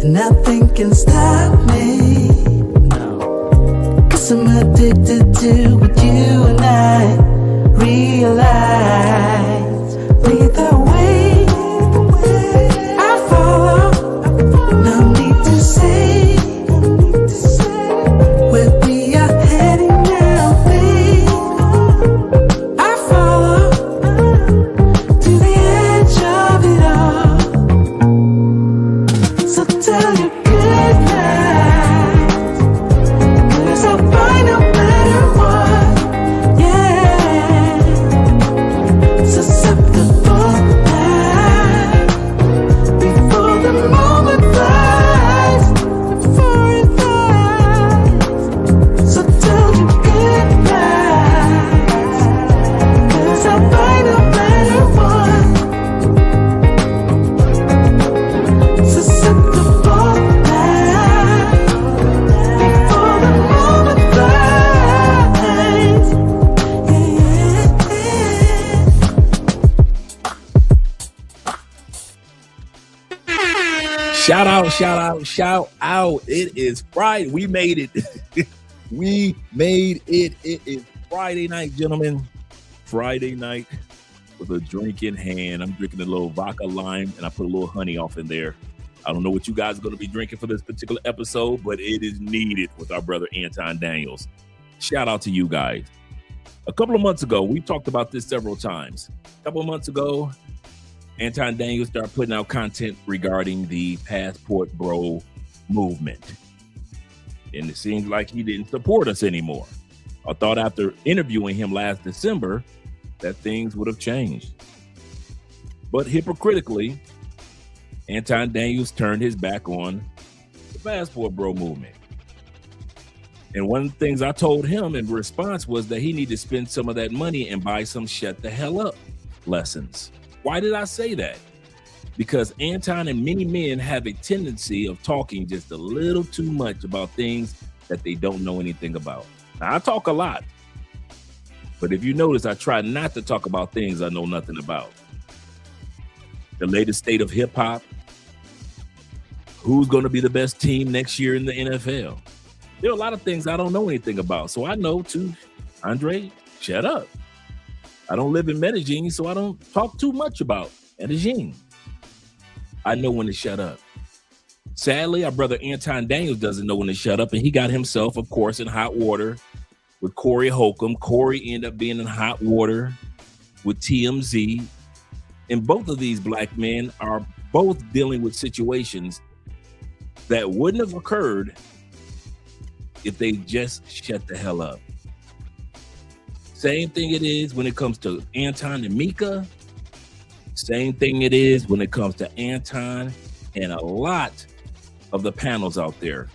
and nothing can stop me. No, 'cause I'm addicted to what you and I realize. Lead the way, I follow. No need to say where we are heading now, babe. I follow to the edge of it all. So tell your good night, 'cause I'll find no matter what. Yeah, susceptible now before the moment flies, before it flies. So tell your good night, 'cause I'll find no matter what. Susceptible now before the moment flies. Shout out, shout out, shout out. It is Friday. We made it. We made it. It is Friday night, gentlemen. Friday night with a drink in hand. I'm drinking a little vodka lime and I put a little honey off in there. I don't know what you guys are going to be drinking for this particular episode, but it is needed with our brother Anton Daniels. Shout out to you guys. A couple of months ago, we talked about this several times. A couple of months ago, Anton Daniels started putting out content regarding the Passport Bro movement. And it seems like he didn't support us anymore. I thought after interviewing him last December that things would have changed. But hypocritically, Anton Daniels turned his back on the Passport Bro movement. And one of the things I told him in response was that he needed to spend some of that money and buy some shut the hell up lessons. Why did I say that? Because Anton and many men have a tendency of talking just a little too much about things that they don't know anything about. Now, I talk a lot, but if you notice, I try not to talk about things I know nothing about. The latest state of hip hop, who's going to be the best team next year in the NFL. There are a lot of things I don't know anything about. So I know to, Andre, shut up. I don't live in Medellin, so I don't talk too much about Medellin. I know when to shut up. Sadly, our brother Anton Daniels doesn't know when to shut up, and he got himself, of course, in hot water with Corey Holcomb. Corey ended up being in hot water with TMZ. And both of these black men are both dealing with situations that wouldn't have occurred if they just shut the hell up. Same thing it is when it comes to Anton and Mika. Same thing it is when it comes to Anton and a lot of the panels out there.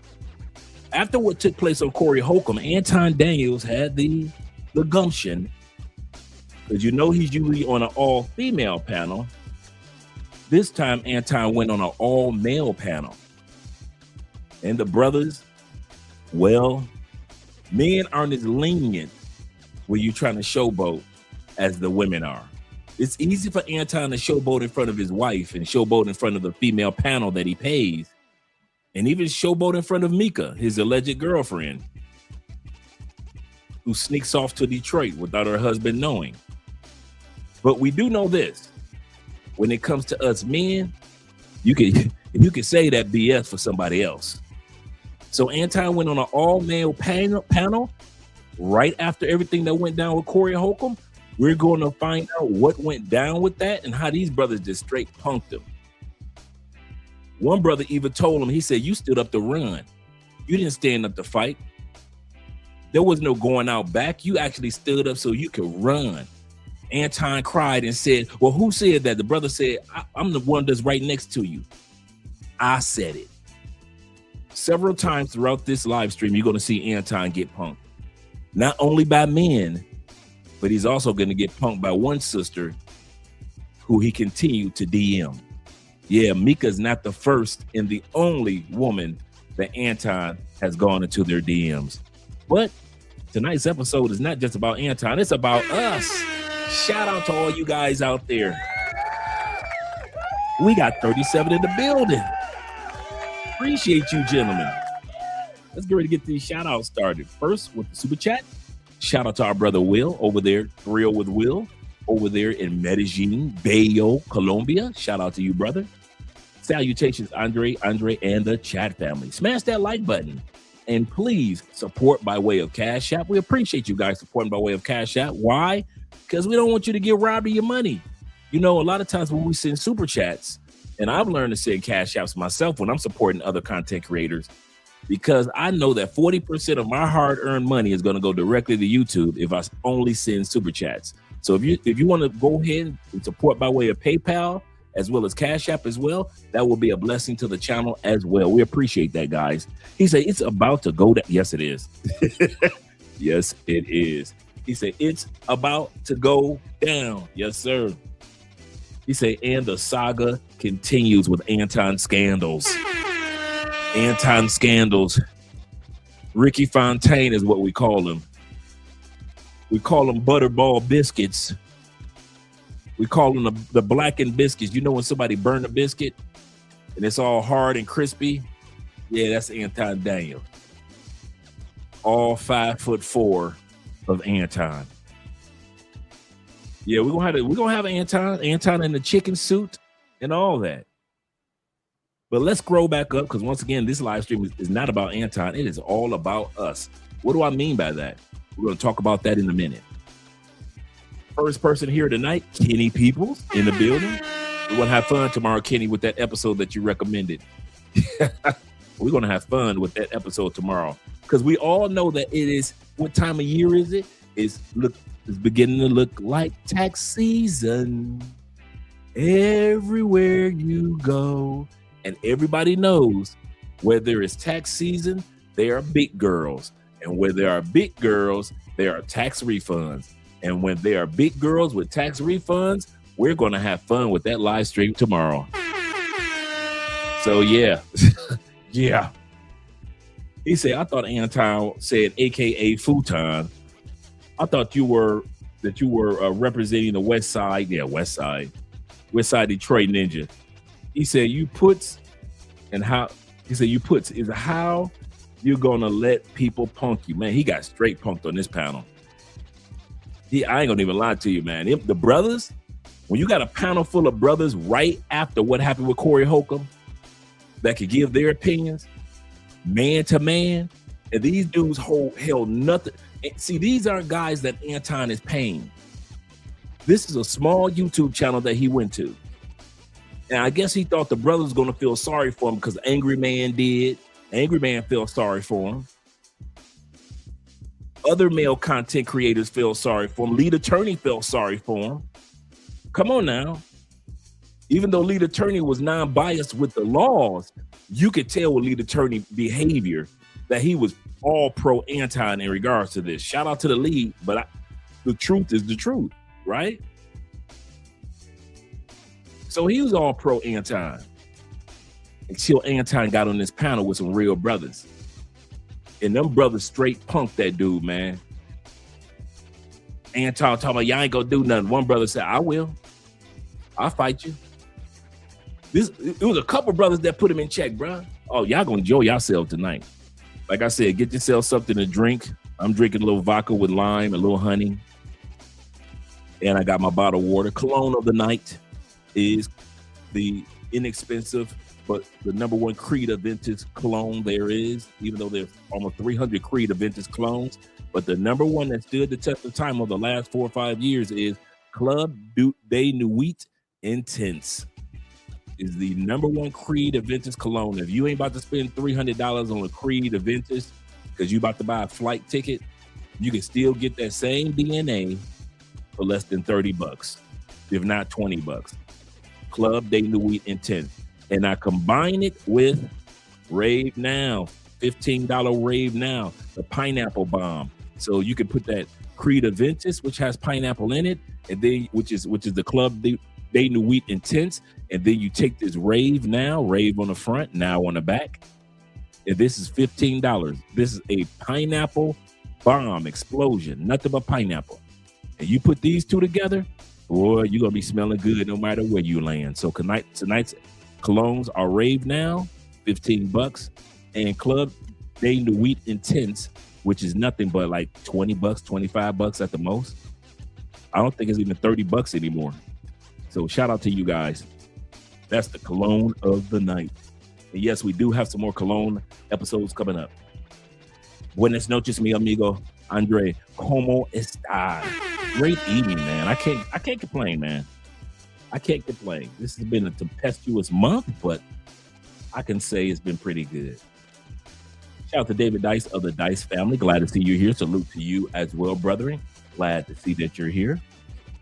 After what took place on Corey Holcomb, Anton Daniels had the gumption, because you know he's usually on an all-female panel. This time, Anton went on an all-male panel. And the brothers, well, men aren't as lenient when you're trying to showboat as the women are. It's easy for Anton to showboat in front of his wife and showboat in front of the female panel that he pays, and even showboat in front of Mika, his alleged girlfriend, who sneaks off to Detroit without her husband knowing. But we do know this: when it comes to us men, you can say that BS for somebody else. So Anton went on an all-male panel right after everything that went down with Corey Holcomb. We're going to find out what went down with that and how these brothers just straight punked him. One brother even told him, he said, "You stood up to run. You didn't stand up to fight. There was no going out back. You actually stood up so you could run." Anton cried and said, "Well, who said that?" The brother said, "I'm the one that's right next to you. I said it." Several times throughout this live stream, you're going to see Anton get punked. Not only by men, but he's also going to get punked by one sister who he continued to DM. Yeah, Mika's not the first and the only woman that Anton has gone into their DMs. But tonight's episode is not just about Anton, it's about us. Shout out to all you guys out there. We got 37 in the building. appreciate you, gentlemen. Let's get ready to get these shout outs started. First, with the super chat. Shout out to our brother Will over there, Thrill with Will, over there in Medellin, Bello, Colombia. Shout out to you, brother. Salutations, Andre, and the chat family. Smash that like button. And please support by way of Cash App. We appreciate you guys supporting by way of Cash App. Why? Because we don't want you to get robbed of your money. You know, a lot of times when we send super chats, and I've learned to send Cash Apps myself when I'm supporting other content creators, because I know that 40% of my hard-earned money is going to go directly to YouTube if I only send super chats. So if you want to go ahead and support by way of PayPal, as well as Cash App as well, that will be a blessing to the channel as well. We appreciate that, guys. He said, it's about to go down. Yes, it is. Yes, it is. He said, it's about to go down. Yes, sir. He said, and the saga continues with Anton scandals. Anton scandals. Ricky Fontaine is what we call him. We call them butterball biscuits. We call them the blackened biscuits. You know when somebody burned a biscuit and it's all hard and crispy? Yeah, that's Anton Daniel. All 5'4" of Anton. Yeah, we're gonna have Anton in the chicken suit and all that. But let's scroll back up, because once again, this live stream is not about Anton. It is all about us. What do I mean by that? We're going to talk about that in a minute. First person here tonight, Kenny Peoples in the building. We're going to have fun tomorrow, Kenny, with that episode that you recommended. We're going to have fun with that episode tomorrow, because we all know that it is, what time of year is it? It's beginning to look like tax season. Everywhere you go. And everybody knows where there is tax season, there are big girls. And where there are big girls, there are tax refunds. And when there are big girls with tax refunds, we're going to have fun with that live stream tomorrow. So, yeah. Yeah. He said, I thought Anton said, AKA Futon. I thought you were representing the West Side. Yeah, West Side Detroit Ninja. He said, you puts and how, he said, you puts is how you're going to let people punk you. Man, he got straight punked on this panel. I ain't going to even lie to you, man. The brothers, when you got a panel full of brothers right after what happened with Corey Holcomb that could give their opinions, man to man, and these dudes held nothing. See, these aren't guys that Anton is paying. This is a small YouTube channel that he went to. And I guess he thought the brother was going to feel sorry for him because Angry Man did. Angry Man felt sorry for him. Other male content creators felt sorry for him. Lead Attorney felt sorry for him. Come on now. Even though Lead Attorney was non-biased with the laws, you could tell with Lead Attorney behavior that he was all pro Anton in regards to this. Shout out to the lead, but the truth is the truth, right? So he was all pro Anton until Anton got on this panel with some real brothers. And them brothers straight punked that dude, man. Anton talking about, y'all ain't gonna do nothing. One brother said, I will. I'll fight you. It was a couple brothers that put him in check, bro. Oh, y'all gonna enjoy yourself tonight. Like I said, get yourself something to drink. I'm drinking a little vodka with lime, a little honey. And I got my bottle of water. Cologne of the night is the inexpensive, but the #1 Creed vintage cologne there is, even though there's almost 300 Creed vintage clones. But the #1 that stood the test of time over the last 4 or 5 years is Club de Nuit Intense. Is the #1 Creed vintage cologne. If you ain't about to spend $300 on a Creed vintage because you about to buy a flight ticket, you can still get that same DNA for less than $30, if not $20. Club de Nuit Intense. And I combine it with Rave Now, $15 Rave Now, the pineapple bomb. So you can put that Creed Aventus, which has pineapple in it, and then which is the Club de Nuit Intense, and then you take this Rave Now, Rave on the front, Now on the back, and this is $15. This is a pineapple bomb explosion, nothing but pineapple. And you put these two together, boy, you're gonna be smelling good no matter where you land. So tonight's colognes are Rave Now, $15, and Club Day the Wheat Intense, which is nothing but like $20, $25 at the most. I don't think it's even $30 anymore. So shout out to you guys. That's the cologne of the night. And yes, we do have some more cologne episodes coming up. Buenas noches, mi amigo Andre. ¿Cómo estás? Great evening, man. I can't complain, man. I can't complain. This has been a tempestuous month, but I can say it's been pretty good. Shout out to David Dice of the Dice family. Glad to see you here. Salute to you as well, brethren. Glad to see that you're here.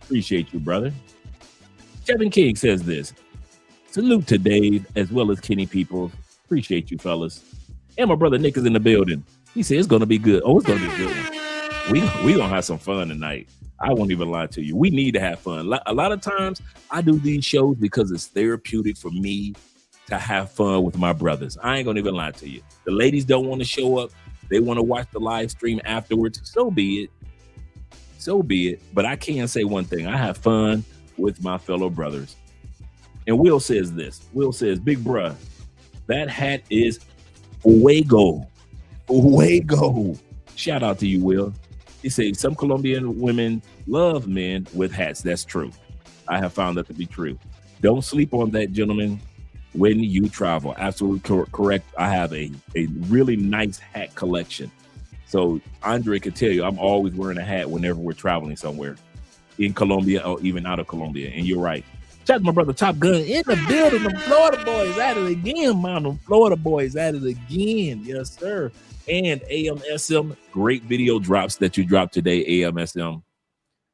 Appreciate you, brother. Kevin King says this. Salute to Dave as well as Kenny Peoples. Appreciate you, fellas. And my brother Nick is in the building. He said it's going to be good. Oh, it's going to be a good one. We going to have some fun tonight. I won't even lie to you. We need to have fun. A lot of times I do these shows because it's therapeutic for me to have fun with my brothers. I ain't going to even lie to you. The ladies don't want to show up. They want to watch the live stream afterwards. So be it. So be it. But I can say one thing. I have fun with my fellow brothers. And Will says this. Will says, big bruh, that hat is fuego. Fuego. Shout out to you, Will. He says some Colombian women love men with hats. That's true. I have found that to be true. Don't sleep on that, gentlemen, when you travel. Absolutely correct. I have a really nice hat collection. So Andre could tell you I'm always wearing a hat whenever we're traveling somewhere in Colombia or even out of Colombia. And you're right. Shout out to my brother Top Gun in the building. The Florida boys at it again, man. The Florida boys at it again. Yes, sir. And AMSM, great video drops that you dropped today, AMSM.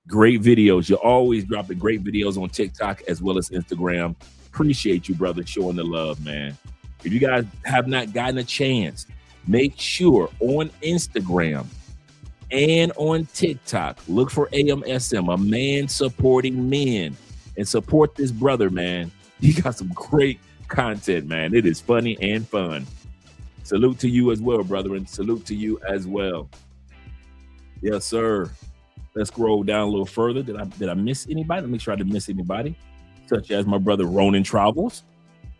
Great videos. You're always dropping great videos on TikTok as well as Instagram. Appreciate you, brother, showing the love, man. If you guys have not gotten a chance, make sure on Instagram and on TikTok, look for AMSM, a man supporting men, and support this brother, man. He got some great content, man. It is funny and fun. Salute to you as well, brethren. Salute to you as well. Yes, sir. Let's scroll down a little further. Did I miss anybody? Let me make sure I didn't miss anybody, such as my brother Ronan Travels.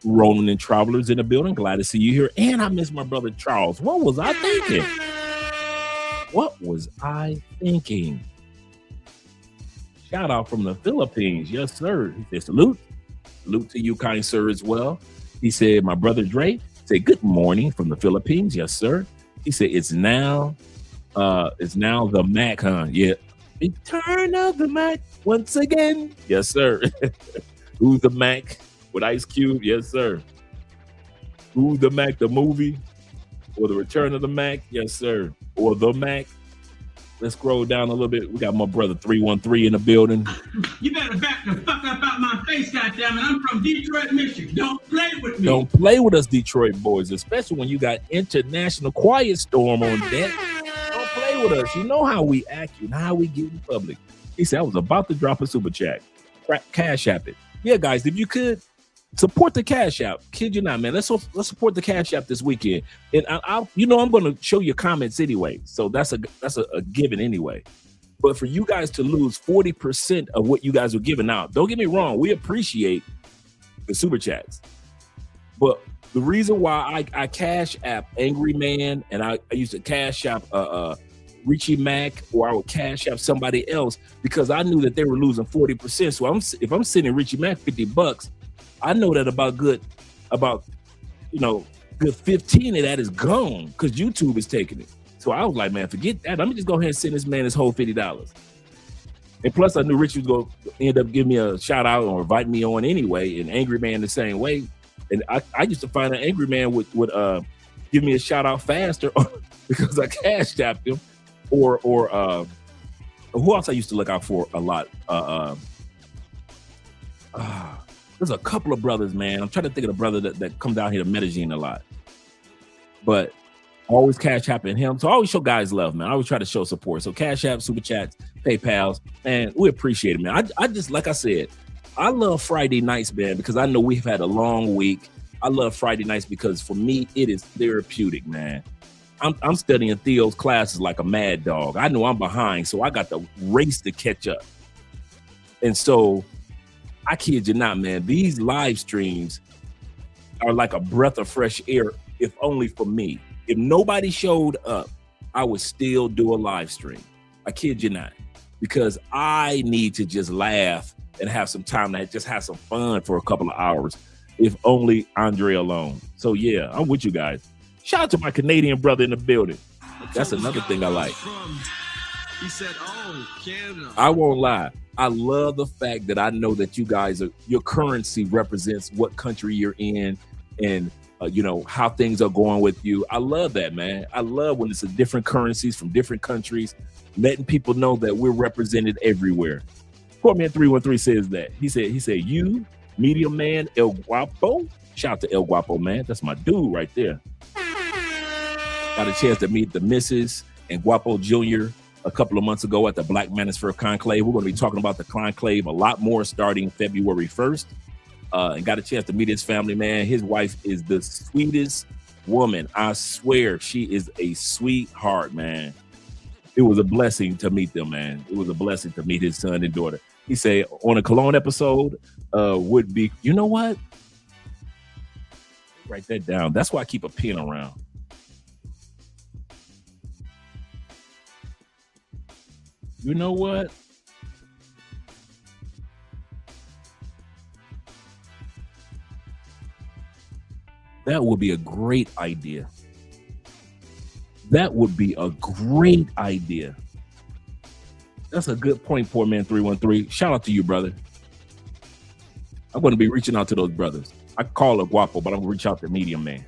Ronan and Travelers in the building. Glad to see you here. And I miss my brother Charles. What was I thinking? What was I thinking? Shout out from the Philippines. Yes, sir. He said salute. Salute to you, kind sir, as well. He said, my brother Dre said, good morning from the Philippines. Yes, sir. He said, it's now the Mac, huh? Yeah. Return of the Mac once again. Yes, sir. Who's the Mac with Ice Cube? Yes, sir. Who's the Mac, the movie? Or the Return of the Mac? Yes, sir. Or the Mac? Let's scroll down a little bit. We got my brother 313 in the building. You better back the fuck up out my face, goddammit. I'm from Detroit, Michigan. Don't play with me. Don't play with us, Detroit boys, especially when you got International Quiet Storm on deck. Don't play with us. You know how we act. You know how we get in public. He said, I was about to drop a super chat. Cash App it. Yeah, guys, if you could, support the Cash App. Kid you not, man. Let's support the Cash App this weekend. And I'm going to show you comments anyway. So that's a given anyway. But for you guys to lose 40% of what you guys are giving out, don't get me wrong, we appreciate the super chats. But the reason why I Cash App Angry Man and I used to Cash App Richie Mac, or I would Cash App somebody else because I knew that they were losing 40%. So if I'm sending Richie Mac $50, I know that about good 15 of that is gone because YouTube is taking it. So I was like, man, forget that. Let me just go ahead and send this man his whole $50. And plus, I knew Richie was going to end up giving me a shout out or invite me on anyway. And Angry Man the same way. And I used to find an Angry Man would give me a shout out faster because I Cash Apped him. Or who else I used to look out for a lot? There's a couple of brothers, man. I'm trying to think of the brother that comes down here to Medellin a lot. But always Cash Apping him. So I always show guys love, man. I always try to show support. So Cash App, Super Chats, PayPals, and we appreciate it, man. I just, like I said, I love Friday nights, man, because I know we've had a long week. I love Friday nights because for me, it is therapeutic, man. I'm studying Theo's classes like a mad dog. I know I'm behind, so I got to race to catch up. And so I kid you not, man, these live streams, are like a breath of fresh air, if only for me. If nobody showed up, I would still do a live stream. I kid you not, because I need to just laugh and have some time to just have some fun for a couple of hours, if only Andre alone. So yeah, I'm with you guys. Shout out to my Canadian brother in the building. That's another thing I like. He said, "Oh, Canada." I won't lie. I love the fact that I know that you guys your currency represents what country you're in, and you know how things are going with you. I love that, man. I love when it's a different currencies from different countries, letting people know that we're represented everywhere. Courtman 313 says that. He said, "You, medium man, El Guapo." Shout out to El Guapo, man. That's my dude right there. Got a chance to meet the Mrs. and Guapo Jr. a couple of months ago at the Black Manosphere Conclave. We're going to be talking about the Conclave a lot more starting February 1st. And got a chance to meet his family, man. His wife is the sweetest woman. I swear, she is a sweetheart, man. It was a blessing to meet them, man. It was a blessing to meet his son and daughter. He said on a Cologne episode would be, you know what? Write that down. That's why I keep a pen around. You know what? That would be a great idea. That would be a great idea. That's a good point, poor man 313. Shout out to you, brother. I'm going to be reaching out to those brothers. I call it Guapo, but I'm going to reach out to Medium Man.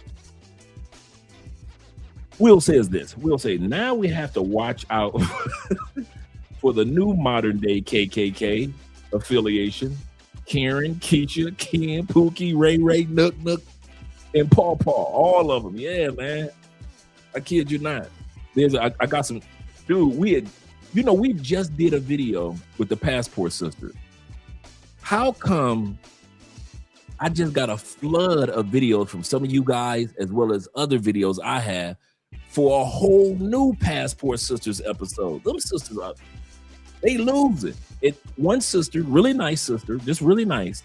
Will says this. Will say, now we have to watch out for the new modern day KKK affiliation. Karen, Keisha, Ken, Pookie, Ray Ray, Nook, and Paw, all of them. Yeah, man. I kid you not. I got some, dude, we just did a video with the Passport Sisters. How come I just got a flood of videos from some of you guys, as well as other videos I have for a whole new Passport Sisters episode? Them sisters are, they lose it. One sister, really nice sister, just really nice.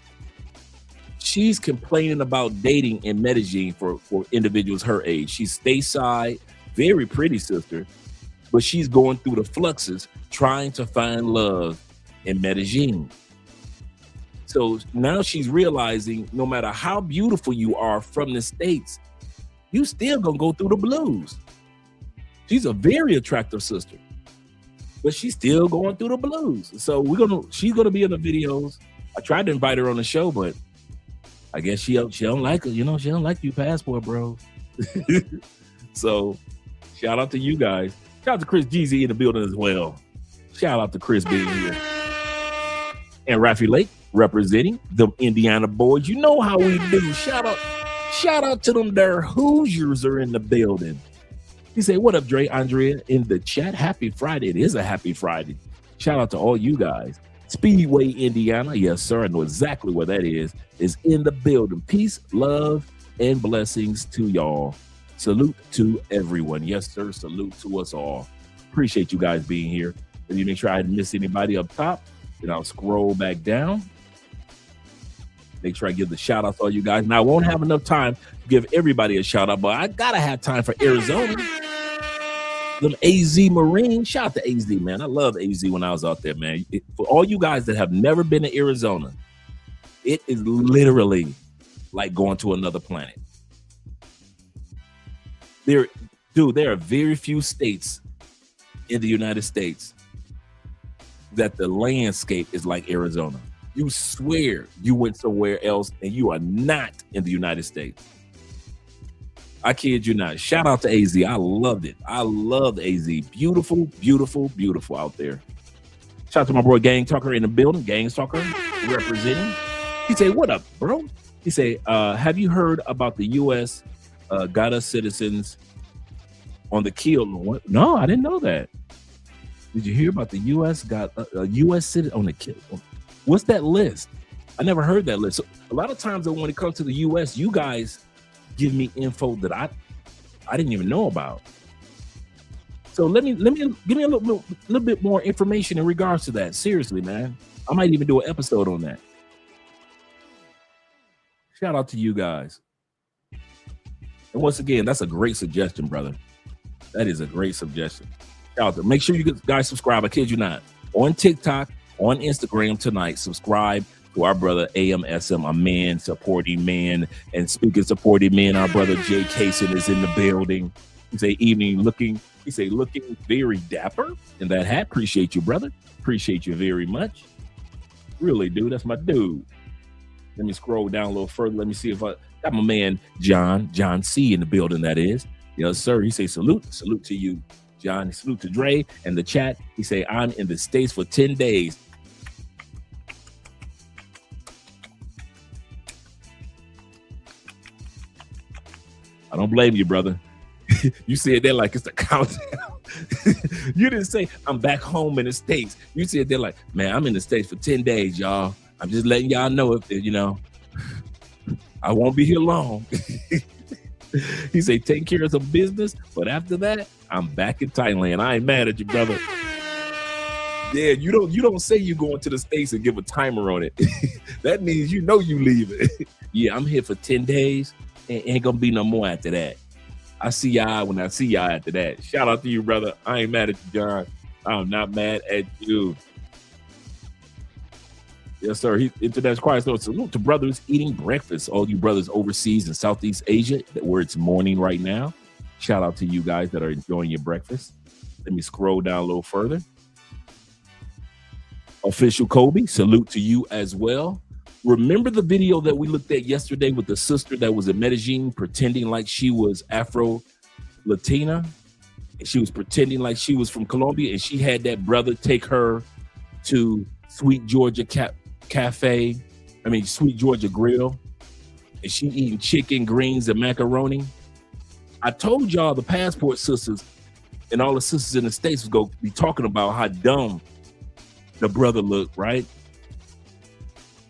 She's complaining about dating in Medellin for individuals her age. She's stateside, very pretty sister, but she's going through the fluxes trying to find love in Medellin. So now she's realizing no matter how beautiful you are from the States, you still gonna go through the blues. She's a very attractive sister, but she's still going through the blues. So she's gonna be in the videos. I tried to invite her on the show, but I guess she don't like it. You know, she don't like you, Passport, bro. So shout out to you guys. Shout out to Chris Jeezy in the building as well. Shout out to Chris being here. And Raffy Lake representing the Indiana boys. You know how we do. Shout out to them there. Hoosiers are in the building. He said, what up, Dre, Andrea in the chat? Happy Friday. It is a happy Friday. Shout out to all you guys. Speedway, Indiana. Yes, sir. I know exactly where that is in the building. Peace, love, and blessings to y'all. Salute to everyone. Yes, sir. Salute to us all. Appreciate you guys being here. Let me make sure I didn't miss anybody up top. Then I'll scroll back down. Make sure I give the shout out to all you guys. Now, I won't have enough time to give everybody a shout out, but I got to have time for Arizona. Them AZ Marines. Shout out to AZ, man. I love AZ when I was out there, man. For all you guys that have never been to Arizona, it is literally like going to another planet. There are very few states in the United States that the landscape is like Arizona. You swear you went somewhere else and you are not in the United States. I kid you not. Shout out to AZ. I loved it. I love AZ. Beautiful, beautiful, beautiful out there. Shout out to my boy Gang Talker in the building. Gang Talker representing. He said, what up, bro? He said, have you heard about the U.S. Got us citizens on the kill? No, I didn't know that. Did you hear about the U.S. got a U.S. citizen on the kill? What's that list? I never heard that list. So a lot of times when it comes to the U.S., you guys give me info that I didn't even know about. So let me give me a little bit more information in regards to that. Seriously, man. I might even do an episode on that. Shout out to you guys. And once again, that's a great suggestion, brother. That is a great suggestion. Out there. Make sure you guys subscribe. I kid you not. On TikTok, on Instagram tonight, subscribe to our brother AMSM, a man supporting man. And speaking supporting men, our brother Jay Kaysen is in the building. He say looking very dapper in that hat. Appreciate you, brother. Appreciate you very much. Really, dude. That's my dude. Let me scroll down a little further. Let me see if I got my man John C in the building. That is, yes, sir. He say salute to you, John. Salute to Dre and the chat. He say I'm in the States for 10 days. I don't blame you, brother. You said that like it's a countdown. You didn't say I'm back home in the States. You said they're like, man, I'm in the States for 10 days, y'all. I'm just letting y'all know if I won't be here long. He said, take care of some business, but after that, I'm back in Thailand. I ain't mad at you, brother. Yeah, you don't say you going to the States and give a timer on it. That means you leaving. Yeah, I'm here for 10 days. Ain't gonna be no more after that. I see y'all when I see y'all after that. Shout out to you, brother. I ain't mad at you, John. I'm not mad at you. Yes, sir. Internet's quiet. So salute to brothers eating breakfast. All you brothers overseas in Southeast Asia, where it's morning right now. Shout out to you guys that are enjoying your breakfast. Let me scroll down a little further. Official Kobe, salute to you as well. Remember the video that we looked at yesterday with the sister that was in Medellin pretending like she was Afro-Latina? She was pretending like she was from Colombia, and she had that brother take her to Sweet Georgia Sweet Georgia Grill, and she eating chicken, greens, and macaroni. I told y'all the passport sisters and all the sisters in the States was going to be talking about how dumb the brother looked, right?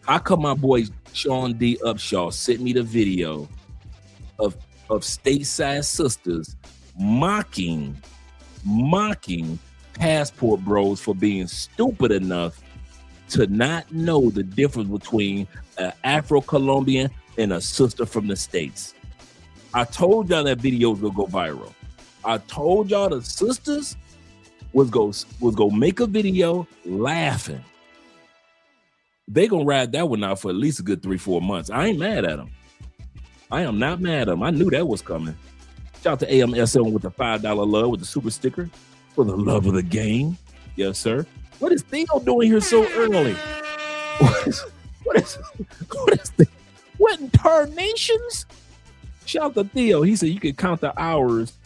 How come my boy Sean D. Upshaw sent me the video of stateside sisters mocking passport bros for being stupid enough to not know the difference between an Afro-Colombian and a sister from the States? I told y'all that video was gonna go viral. I told y'all the sisters was gonna make a video laughing. They gonna ride that one out for at least a good 3-4 months. I ain't mad at them. I am not mad at them. I knew that was coming. Shout out to AMSL with the $5 love with the super sticker for the love of the game. Yes, sir. What is Theo doing here so early? What in tarnations? Shout out to Theo. He said you can count the hours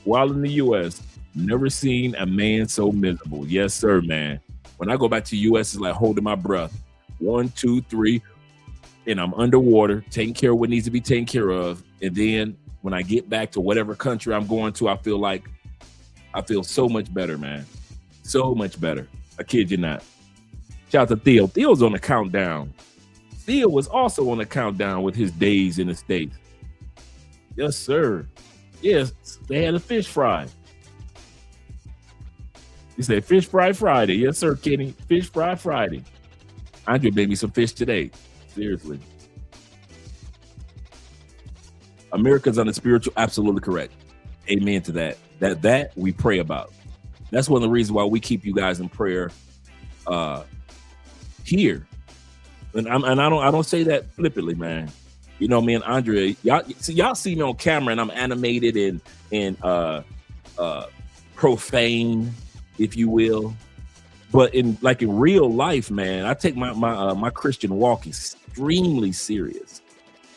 while in the U.S. Never seen a man so miserable. Yes, sir, man. When I go back to the U.S., it's like holding my breath. 1, 2, 3, and I'm underwater, taking care of what needs to be taken care of. And then when I get back to whatever country I'm going to, I feel so much better, man. So much better. I kid you not. Shout out to Theo. Theo's on the countdown. Theo was also on the countdown with his days in the States. Yes, sir. Yes, they had a fish fry. He said fish fry Friday. Yes, sir, Kenny. Fish fry Friday. Andre made me some fish today. Seriously. America's on the spiritual. Absolutely correct. Amen to that. That we pray about. That's one of the reasons why we keep you guys in prayer here. And I don't say that flippantly, man. You know, me and Andre, y'all see me on camera and I'm animated and profane, if you will. But in real life, man, I take my Christian walk extremely serious.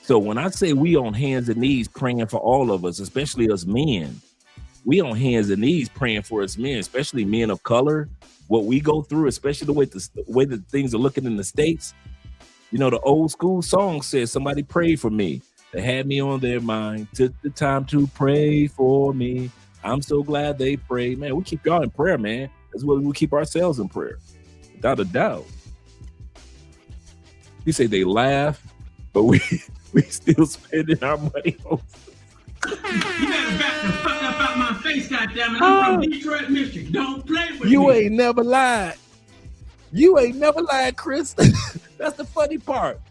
So when I say we on hands and knees praying for all of us, especially us men, we on hands and knees praying for us men, especially men of color, what we go through, especially the way that things are looking in the States. You know, the old school song says, somebody prayed for me. They had me on their mind, took the time to pray for me. I'm so glad they prayed. Man, we keep y'all in prayer, man. As well as we keep ourselves in prayer, without a doubt. He said they laugh, but we still spending our money on. You better back the fuck up out my face, goddammit. I'm from Detroit, Michigan. Don't play with me. You ain't never lied. You ain't never lied, Chris. That's the funny part.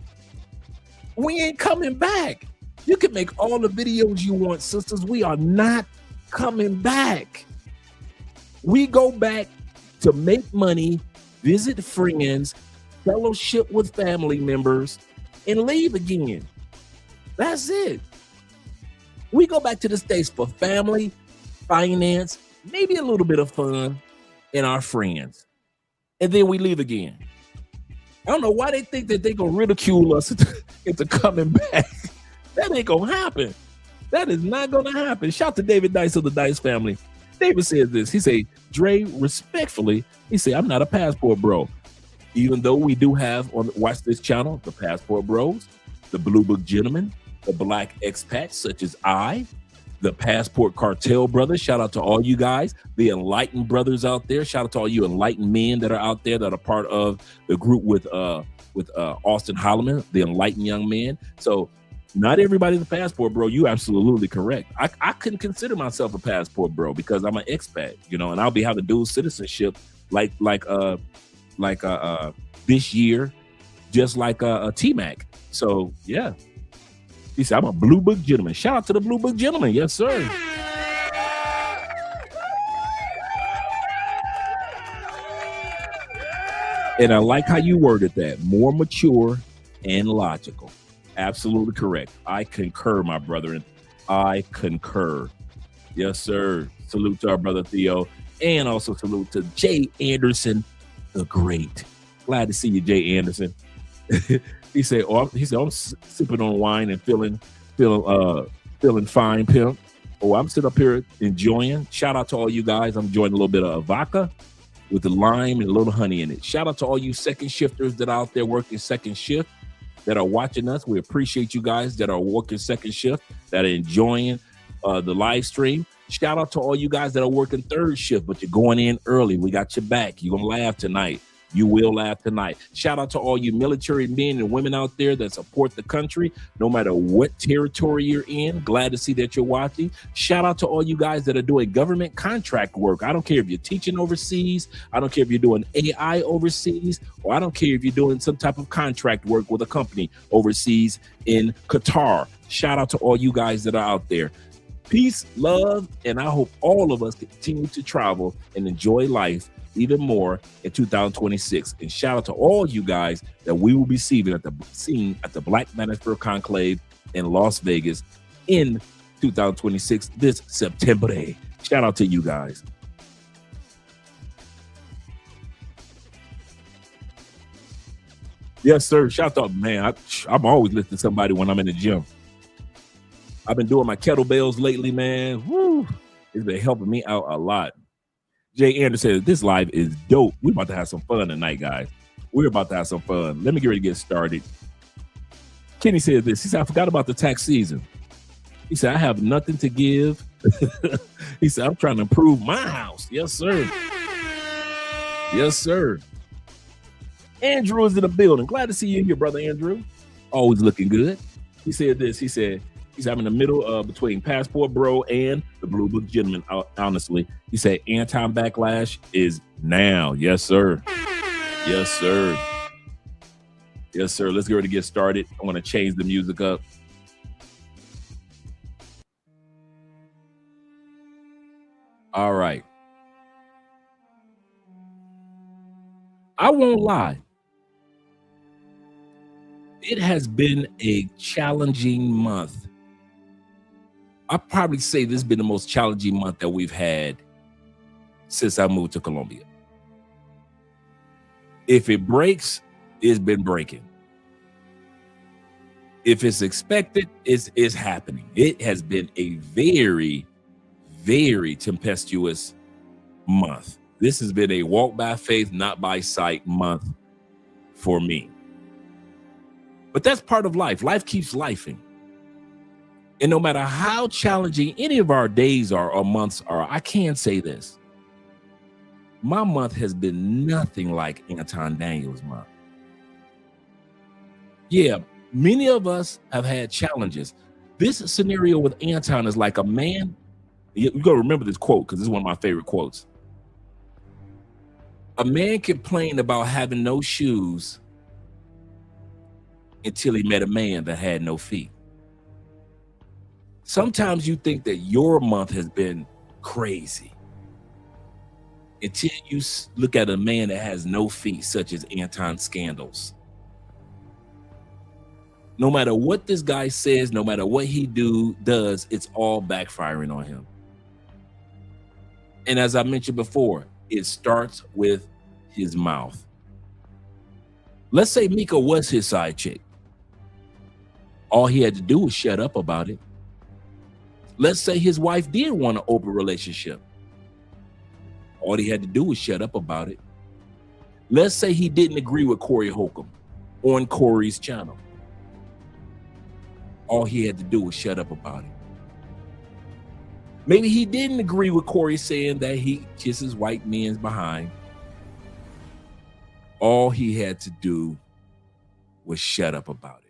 We ain't coming back. You can make all the videos you want, sisters. We are not coming back. We go back to make money, visit friends, fellowship with family members, and leave again. That's it. We go back to the States for family, finance, maybe a little bit of fun, and our friends. And then we leave again. I don't know why they think that they're going to ridicule us into coming back. That ain't going to happen. That is not going to happen. Shout to David Dice of the Dice family. David says this. He say, Dre, respectfully, he say, I'm not a passport bro. Even though we do have on watch this channel, the Passport Bros, the Blue Book Gentlemen, the Black Expats such as I, the Passport Cartel brothers. Shout out to all you guys, the Enlightened brothers out there. Shout out to all you enlightened men that are out there that are part of the group with Austin Holloman, the Enlightened Young Man. So not everybody's a passport bro. You absolutely correct. I couldn't consider myself a passport bro because I'm an expat, you know, and I'll be having dual citizenship like this year, just like a T-Mac. So yeah. He said, I'm a Blue Book Gentleman. Shout out to the Blue Book Gentleman. Yes, sir. And I like how you worded that. More mature and logical. Absolutely correct. I concur, my brethren. I concur. Yes, sir. Salute to our brother Theo. And also salute to Jay Anderson, the Great. Glad to see you, Jay Anderson. He said, I'm sipping on wine and feeling fine, pimp. Oh, I'm sitting up here enjoying. Shout out to all you guys. I'm enjoying a little bit of vodka with the lime and a little honey in it. Shout out to all you second shifters that are out there working second shift that are watching us. We appreciate you guys that are working second shift, that are enjoying the live stream. Shout out to all you guys that are working third shift, but you're going in early. We got your back. You're going to laugh tonight. You will laugh tonight. Shout out to all you military men and women out there that support the country, no matter what territory you're in. Glad to see that you're watching. Shout out to all you guys that are doing government contract work. I don't care if you're teaching overseas. I don't care if you're doing AI overseas, or I don't care if you're doing some type of contract work with a company overseas in Qatar. Shout out to all you guys that are out there. Peace, love, and I hope all of us continue to travel and enjoy life even more in 2026. And shout out to all you guys that we will be seeing at the Black Manosphere Conclave in Las Vegas in 2026 this September. Shout out to you guys. Yes, sir. Shout out, man. I'm always listening to somebody when I'm in the gym. I've been doing my kettlebells lately, man. Woo. It's been helping me out a lot. Jay Anderson says, this live is dope. We're about to have some fun tonight, guys. We're about to have some fun. Let me get ready to get started. Kenny said this. He said, I forgot about the tax season. He said, I have nothing to give. He said, I'm trying to improve my house. Yes, sir. Yes, sir. Andrew is in the building. Glad to see you here, brother Andrew. Always looking good. He said this. He said, I'm in the middle between Passport Bro and the Blue Book Gentleman, honestly. He said Anton backlash is now. Yes, sir. Yes, sir. Yes, sir. Let's get ready to get started. I want to change the music up. All right. I won't lie. It has been a challenging month. I'd probably say this has been the most challenging month that we've had since I moved to Colombia. If it breaks, it's been breaking. If it's expected, it's happening. It has been a very, very tempestuous month. This has been a walk by faith, not by sight month for me. But that's part of life. Life keeps lifing. And no matter how challenging any of our days are or months are, I can say this. My month has been nothing like Anton Daniels' month. Yeah, many of us have had challenges. This scenario with Anton is like a man. You got to remember this quote because this is one of my favorite quotes. A man complained about having no shoes until he met a man that had no feet. Sometimes you think that your month has been crazy until you look at a man that has no feet, such as Anton Scandals. No matter what this guy says, no matter what he does, it's all backfiring on him. And as I mentioned before, it starts with his mouth. Let's say Mika was his side chick. All he had to do was shut up about it. Let's say his wife did want an open relationship. All he had to do was shut up about it. Let's say he didn't agree with Corey Holcomb on Corey's channel. All he had to do was shut up about it. Maybe he didn't agree with Corey saying that he kisses white men's behind. All he had to do was shut up about it.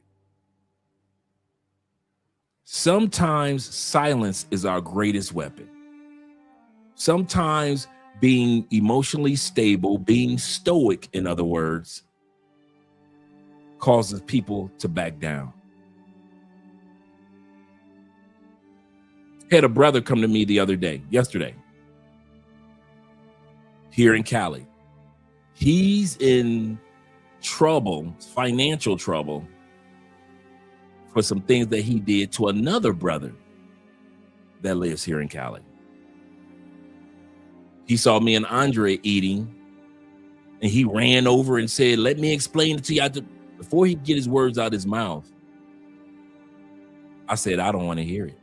Sometimes silence is our greatest weapon. Sometimes being emotionally stable, being stoic, in other words, causes people to back down. Had a brother come to me yesterday, here in Cali. He's in trouble, financial trouble, for some things that he did to another brother that lives here in Cali. He saw me and Andre eating, and he ran over and said, "Let me explain it to you." Before he get his words out of his mouth, I said, "I don't want to hear it.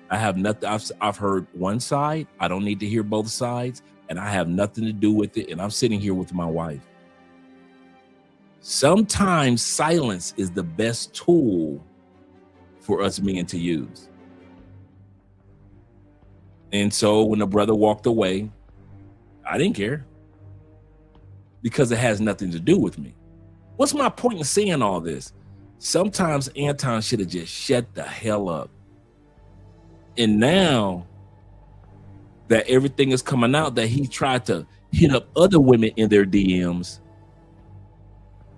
I have nothing. I've heard one side. I don't need to hear both sides, and I have nothing to do with it. And I'm sitting here with my wife." Sometimes silence is the best tool for us men to use. And so when the brother walked away, I didn't care, because it has nothing to do with me. What's my point in saying all this? Sometimes Anton should have just shut the hell up. And now that everything is coming out, that he tried to hit up other women in their DMs,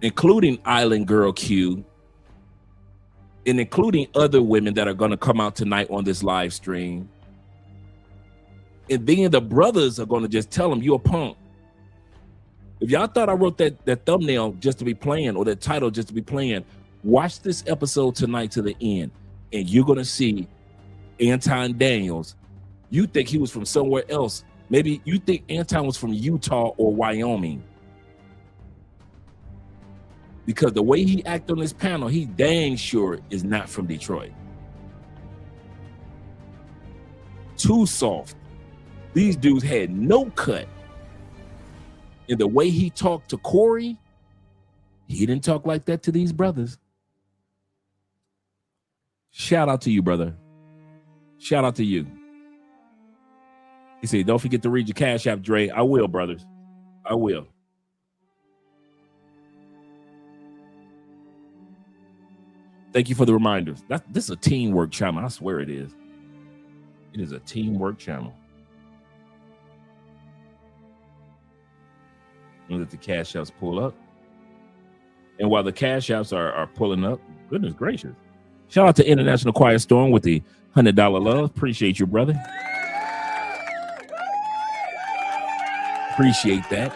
including Island Girl Q, and including other women that are going to come out tonight on this live stream. And then the brothers are going to just tell him, "You're a punk." If y'all thought I wrote that thumbnail just to be playing, or that title just to be playing, watch this episode tonight to the end, and you're going to see Anton Daniels. You think he was from somewhere else. Maybe you think Anton was from Utah or Wyoming, because the way he acted on this panel, he dang sure is not from Detroit. Too soft. These dudes had no cut. And the way he talked to Corey, he didn't talk like that to these brothers. Shout out to you, brother. Shout out to you. He said, "Don't forget to read your Cash App, Dre." I will, brothers. I will. Thank you for the reminders. This is a teamwork channel. I swear it is. It is a teamwork channel. And let the Cash Apps pull up. And while the Cash Apps are pulling up, goodness gracious. Shout out to International Quiet Storm with the $100 love. Appreciate you, brother. Appreciate that.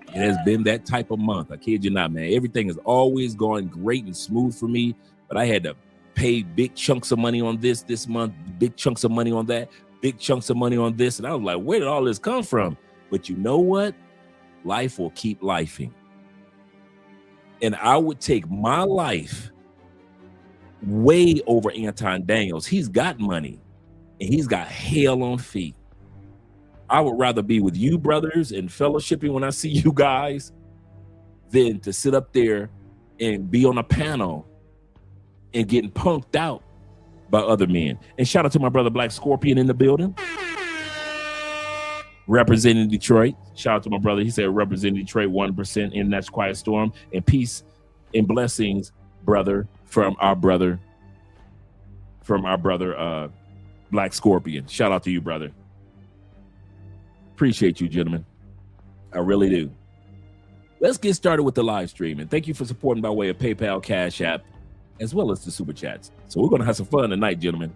It has been that type of month. I kid you not, man. Everything is always going great and smooth for me, but I had to pay big chunks of money on this month, big chunks of money on that, big chunks of money on this. And I was like, where did all this come from? But you know what? Life will keep lifing. And I would take my life way over Anton Daniels. He's got money and he's got hell on feet. I would rather be with you brothers and fellowshipping when I see you guys than to sit up there and be on a panel and getting punked out by other men. And shout out to my brother Black Scorpion in the building, representing Detroit. Shout out to my brother. He said representing Detroit 1% in that Quiet Storm. And peace and blessings, brother, from our brother Black Scorpion. Shout out to you, brother. Appreciate you, gentlemen. I really do. Let's get started with the live stream. And thank you for supporting by way of PayPal, Cash App, as well as the super chats. So we're going to have some fun tonight, gentlemen.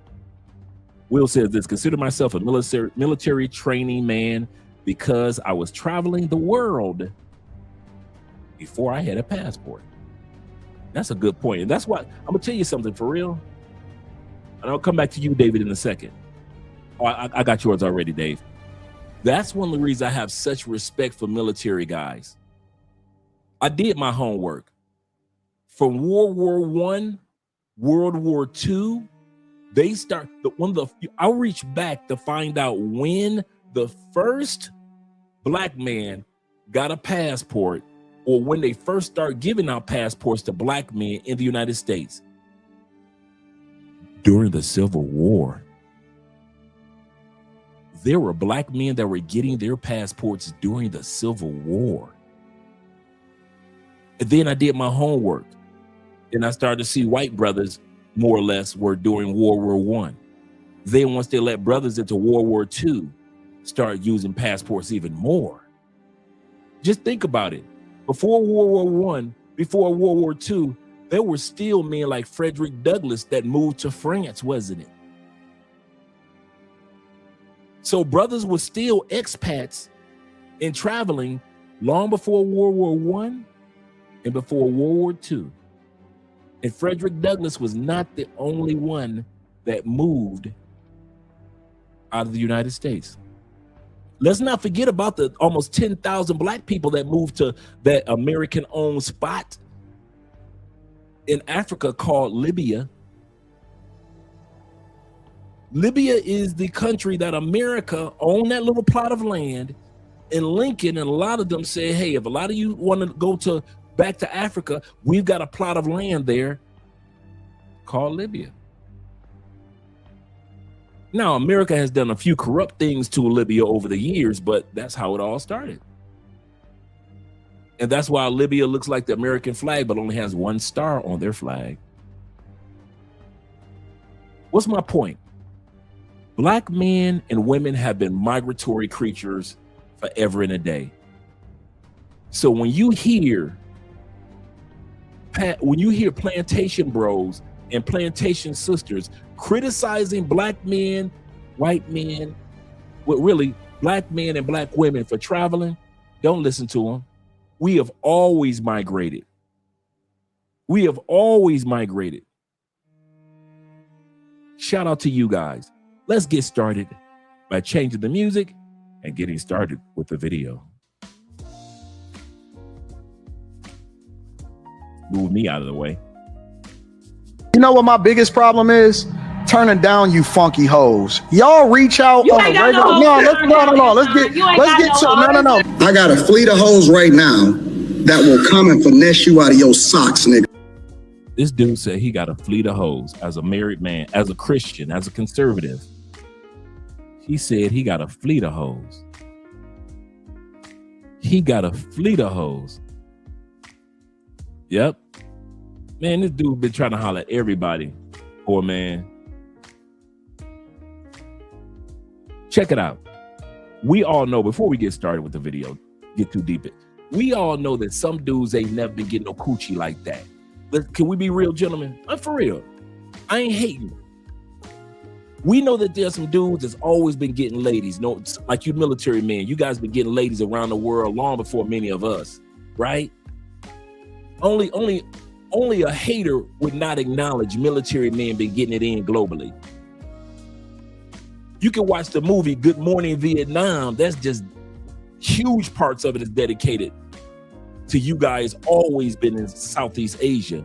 Will says this: consider myself a military training man because I was traveling the world before I had a passport. That's a good point. And that's why I'm going to tell you something for real. And I'll come back to you, David, in a second. Oh, I got yours already, Dave. That's one of the reasons I have such respect for military guys. I did my homework. From World War I, World War II, they start I'll reach back to find out when the first black man got a passport, or when they first start giving out passports to black men in the United States. During the Civil War, there were black men that were getting their passports during the Civil War. And then I did my homework, and I started to see white brothers more or less were during World War I. Then once they let brothers into World War II, start using passports even more. Just think about it. Before World War I, before World War II, there were still men like Frederick Douglass that moved to France, wasn't it? So brothers were still expats and traveling long before World War I and before World War II. And Frederick Douglass was not the only one that moved out of the United States. Let's not forget about the almost 10,000 black people that moved to that American-owned spot in Africa called Libya. Libya is the country that America owned that little plot of land, and Lincoln and a lot of them said, hey, if a lot of you want to go back to Africa, we've got a plot of land there called Libya. Now, America has done a few corrupt things to Libya over the years, but that's how it all started. And that's why Libya looks like the American flag, but only has one star on their flag. What's my point? Black men and women have been migratory creatures forever and a day. So when you hear plantation bros and plantation sisters criticizing black men, white men, well, really black men and black women for traveling, don't listen to them. We have always migrated. We have always migrated. Shout out to you guys. Let's get started by changing the music and getting started with the video. Move me out of the way. You know what my biggest problem is? Turning down you funky hoes. Y'all reach out on a regular. No, let's get to no. I got a fleet of hoes right now that will come and finesse you out of your socks, nigga. This dude said he got a fleet of hoes as a married man, as a Christian, as a conservative. He said he got a fleet of hoes. He got a fleet of hoes. Yep. Man, this dude been trying to holler at everybody. Poor man. Check it out. We all know, before we get started with the video, get too deep in, we all know that some dudes ain't never been getting no coochie like that. Can we be real, gentlemen? I'm for real. I ain't hating. We know that there's some dudes that's always been getting ladies. No, like you military men, you guys been getting ladies around the world long before many of us, right? Only a hater would not acknowledge military men been getting it in globally. You can watch the movie Good Morning Vietnam. That's just huge parts of it is dedicated to you guys always been in Southeast Asia.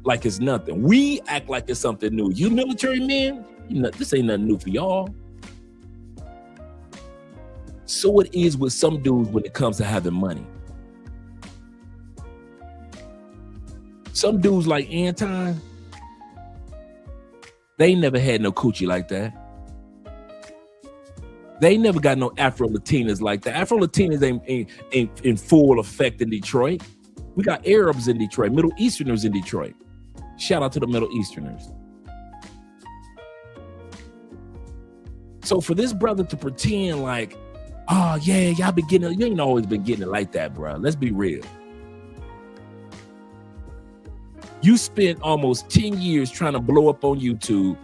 Like it's nothing. We act like it's something new. You military men, this ain't nothing new for y'all. So it is with some dudes when it comes to having money. Some dudes like Anton, they never had no coochie like that. They never got no Afro-Latinas like that. Afro-Latinas ain't in full effect in Detroit. We got Arabs in Detroit, Middle Easterners in Detroit. Shout out to the Middle Easterners. So for this brother to pretend like, oh yeah, y'all been getting it, you ain't always been getting it like that, bro. Let's be real. You spent almost 10 years trying to blow up on YouTube.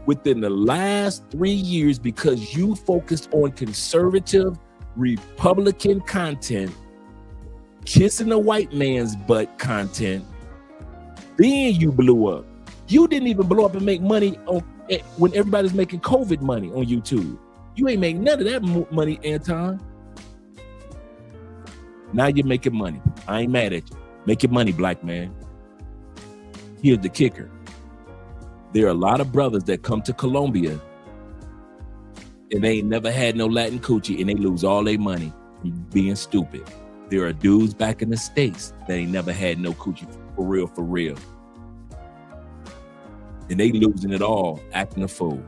Within the last 3 years, because you focused on conservative Republican content, kissing a white man's butt content, then you blew up. You didn't even blow up and make money when everybody's making COVID money on YouTube. You ain't making none of that money, Anton. Now you're making money. I ain't mad at you. Make your money, black man. Here's the kicker. There are a lot of brothers that come to Colombia and they ain't never had no Latin coochie and they lose all their money being stupid. There are dudes back in the States that ain't never had no coochie for real. And they losing it all, acting a fool.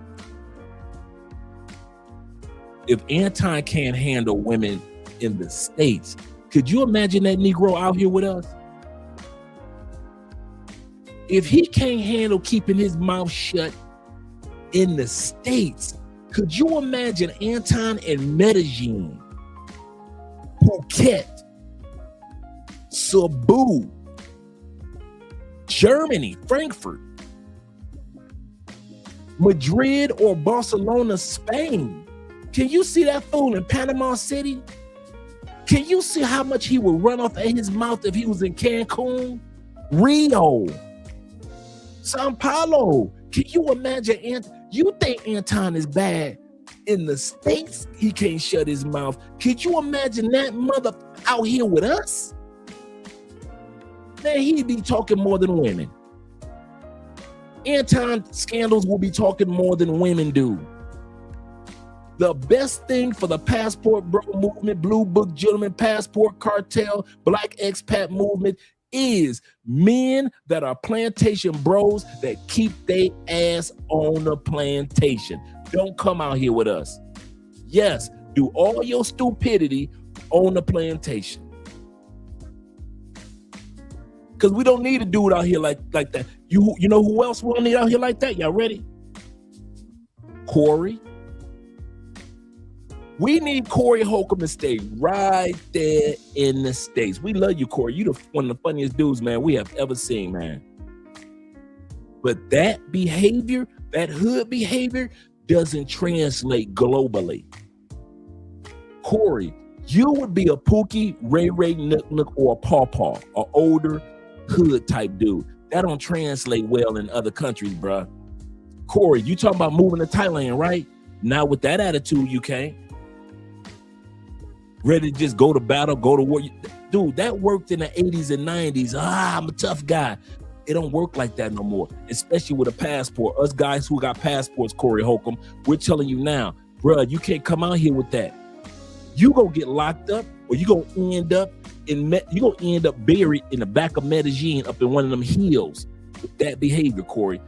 If Anton can't handle women in the States, could you imagine that Negro out here with us? If he can't handle keeping his mouth shut in the States, could you imagine Anton in Medellin, Phuket, Cebu, Germany, Frankfurt, Madrid, or Barcelona, Spain? Can you see that fool in Panama City? Can you see how much he would run off at his mouth if he was in Cancun, Rio, Sao Paulo? Can you imagine? You think Anton is bad in the States? He can't shut his mouth. Could you imagine that mother out here with us? Man, he'd be talking more than women. Anton scandals will be talking more than women do. The best thing for the passport bro movement, blue book gentleman, passport cartel, black expat movement is men that are plantation bros that keep their ass on the plantation. Don't come out here with us. Yes, do all your stupidity on the plantation. Because we don't need a dude out here like that. You know who else we don't need out here like that? Y'all ready? Corey. We need Corey Holcomb to stay right there in the States. We love you, Corey. You one of the funniest dudes, man, we have ever seen, man. But that behavior, that hood behavior, doesn't translate globally. Corey, you would be a Pookie, Ray Ray, Nook Nook, or a Paw Paw, an older hood type dude. That don't translate well in other countries, bruh. Corey, you talking about moving to Thailand, right? Now with that attitude, you can't. Ready to just go to battle, go to war. Dude, that worked in the 80s and 90s. I'm a tough guy. It don't work like that no more, especially with a passport. Us guys who got passports, Corey Holcomb, we're telling you now, bruh, you can't come out here with that. You gonna get locked up, or you gonna end up buried in the back of Medellin up in one of them hills with that behavior, Corey.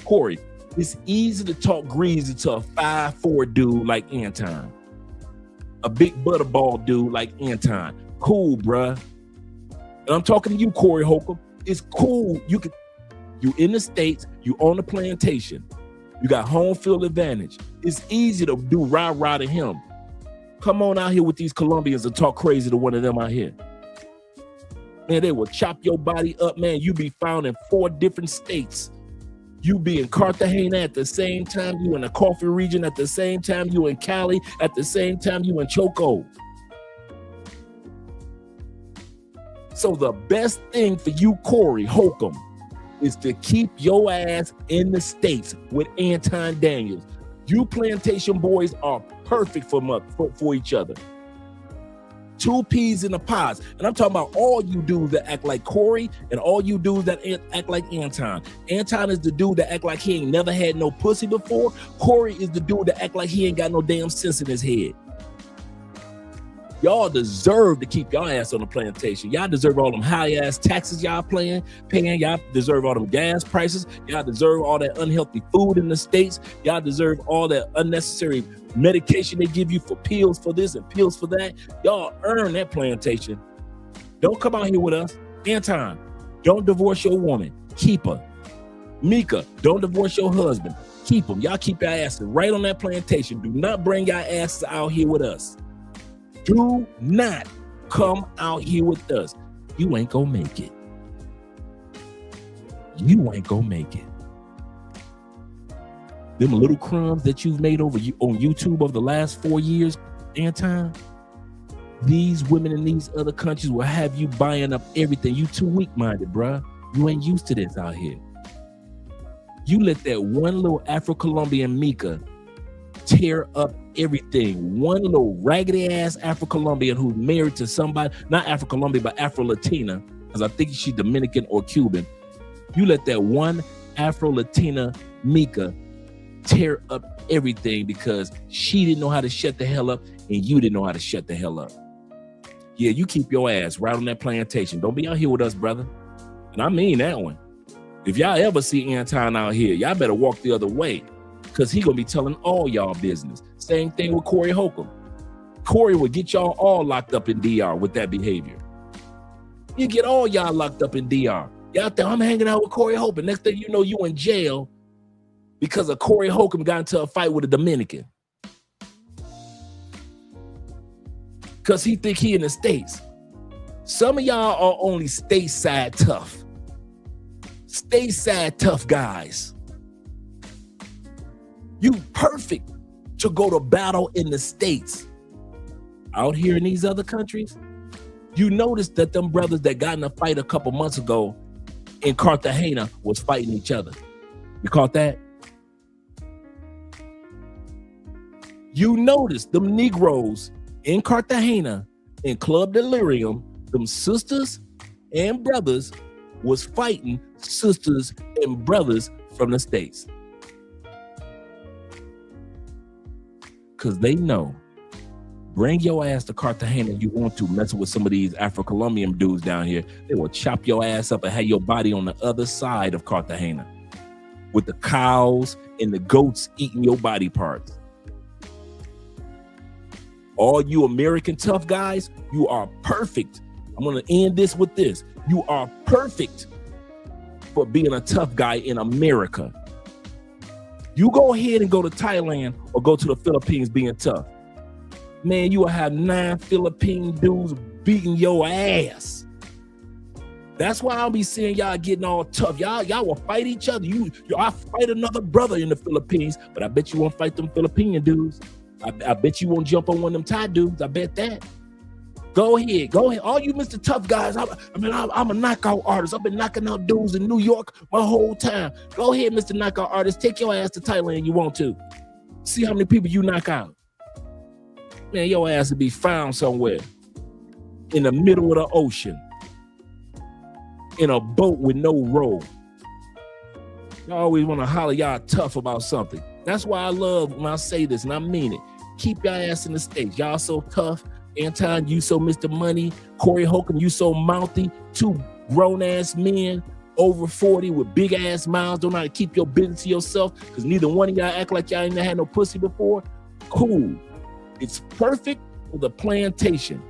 Corey, it's easy to talk greasy to a 5'4" dude like Anton. A big butterball dude like Anton. Cool, bruh. And I'm talking to you, Corey Holcomb. It's cool. You in the States, you on the plantation. You got home field advantage. It's easy to do rah-rah to him. Come on out here with these Colombians and talk crazy to one of them out here. Man, they will chop your body up, man. You be found in 4 different states. You be in Cartagena at the same time. You in the coffee region at the same time. You in Cali at the same time. You in Choco. So the best thing for you, Corey Holcomb, is to keep your ass in the States with Anton Daniels. You plantation boys are perfect for each other. 2 peas in a pod. And I'm talking about all you dudes that act like Corey and all you dudes that act like Anton. Anton is the dude that act like he ain't never had no pussy before. Corey is the dude that act like he ain't got no damn sense in his head. Y'all deserve to keep y'all ass on the plantation. Y'all deserve all them high ass taxes y'all paying. Y'all deserve all them gas prices. Y'all deserve all that unhealthy food in the States. Y'all deserve all that unnecessary medication they give you for pills for this and pills for that. Y'all earn that plantation. Don't come out here with us. Anton, don't divorce your woman. Keep her. Mika, don't divorce your husband. Keep them. Y'all keep your asses right on that plantation. Do not bring your asses out here with us. Do not come out here with us. You ain't gonna make it. you ain't gonna make it. Them little crumbs that you've made on YouTube over the last 4 years, Anton, these women in these other countries will have you buying up everything. You too weak-minded, bruh. You ain't used to this out here. You let that one little Afro-Colombian Mika tear up everything. One little raggedy-ass Afro-Colombian who's married to somebody, not Afro-Colombian, but Afro-Latina, because I think she's Dominican or Cuban. You let that one Afro-Latina Mika tear up everything because she didn't know how to shut the hell up and you didn't know how to shut the hell up. Yeah, you keep your ass right on that plantation. Don't be out here with us, brother. And I mean that one. If y'all ever see Anton out here, y'all better walk the other way because he gonna be telling all y'all business. Same thing with Corey Holcomb. Corey will get y'all all locked up in DR with that behavior. You get all y'all locked up in DR. Y'all think I'm hanging out with Corey Holcomb. Next thing you know, you in jail because of Corey Holcomb got into a fight with a Dominican. Because he think he in the States. Some of y'all are only stateside tough. Stateside tough guys. You perfect to go to battle in the States. Out here in these other countries, you notice that them brothers that got in a fight a couple months ago in Cartagena was fighting each other. You caught that? You notice them Negroes in Cartagena, in Club Delirium, them sisters and brothers was fighting sisters and brothers from the States. Because they know, bring your ass to Cartagena if you want to, messing with some of these Afro-Colombian dudes down here. They will chop your ass up and have your body on the other side of Cartagena with the cows and the goats eating your body parts. All you American tough guys, you are perfect. I'm going to end this with this. You are perfect for being a tough guy in America. You go ahead and go to Thailand or go to the Philippines being tough. Man, you will have 9 Philippine dudes beating your ass. That's why I'll be seeing y'all getting all tough. Y'all will fight each other. I'll fight another brother in the Philippines, but I bet you won't fight them Philippine dudes. I bet you won't jump on one of them Thai dudes. I bet that. Go ahead. All you Mr. Tough guys, I'm a knockout artist. I've been knocking out dudes in New York my whole time. Go ahead, Mr. Knockout Artist. Take your ass to Thailand you want to. See how many people you knock out. Man, your ass will be found somewhere in the middle of the ocean in a boat with no row. Y'all always want to holler y'all tough about something. That's why I love when I say this, and I mean it. Keep your ass in the States. Y'all so tough. Anton, you so Mr. Money. Corey Holcomb, you so mouthy. 2 grown-ass men over 40 with big-ass mouths. Don't know how to keep your business to yourself because neither one of y'all act like y'all ain't had no pussy before. Cool. It's perfect for the plantation,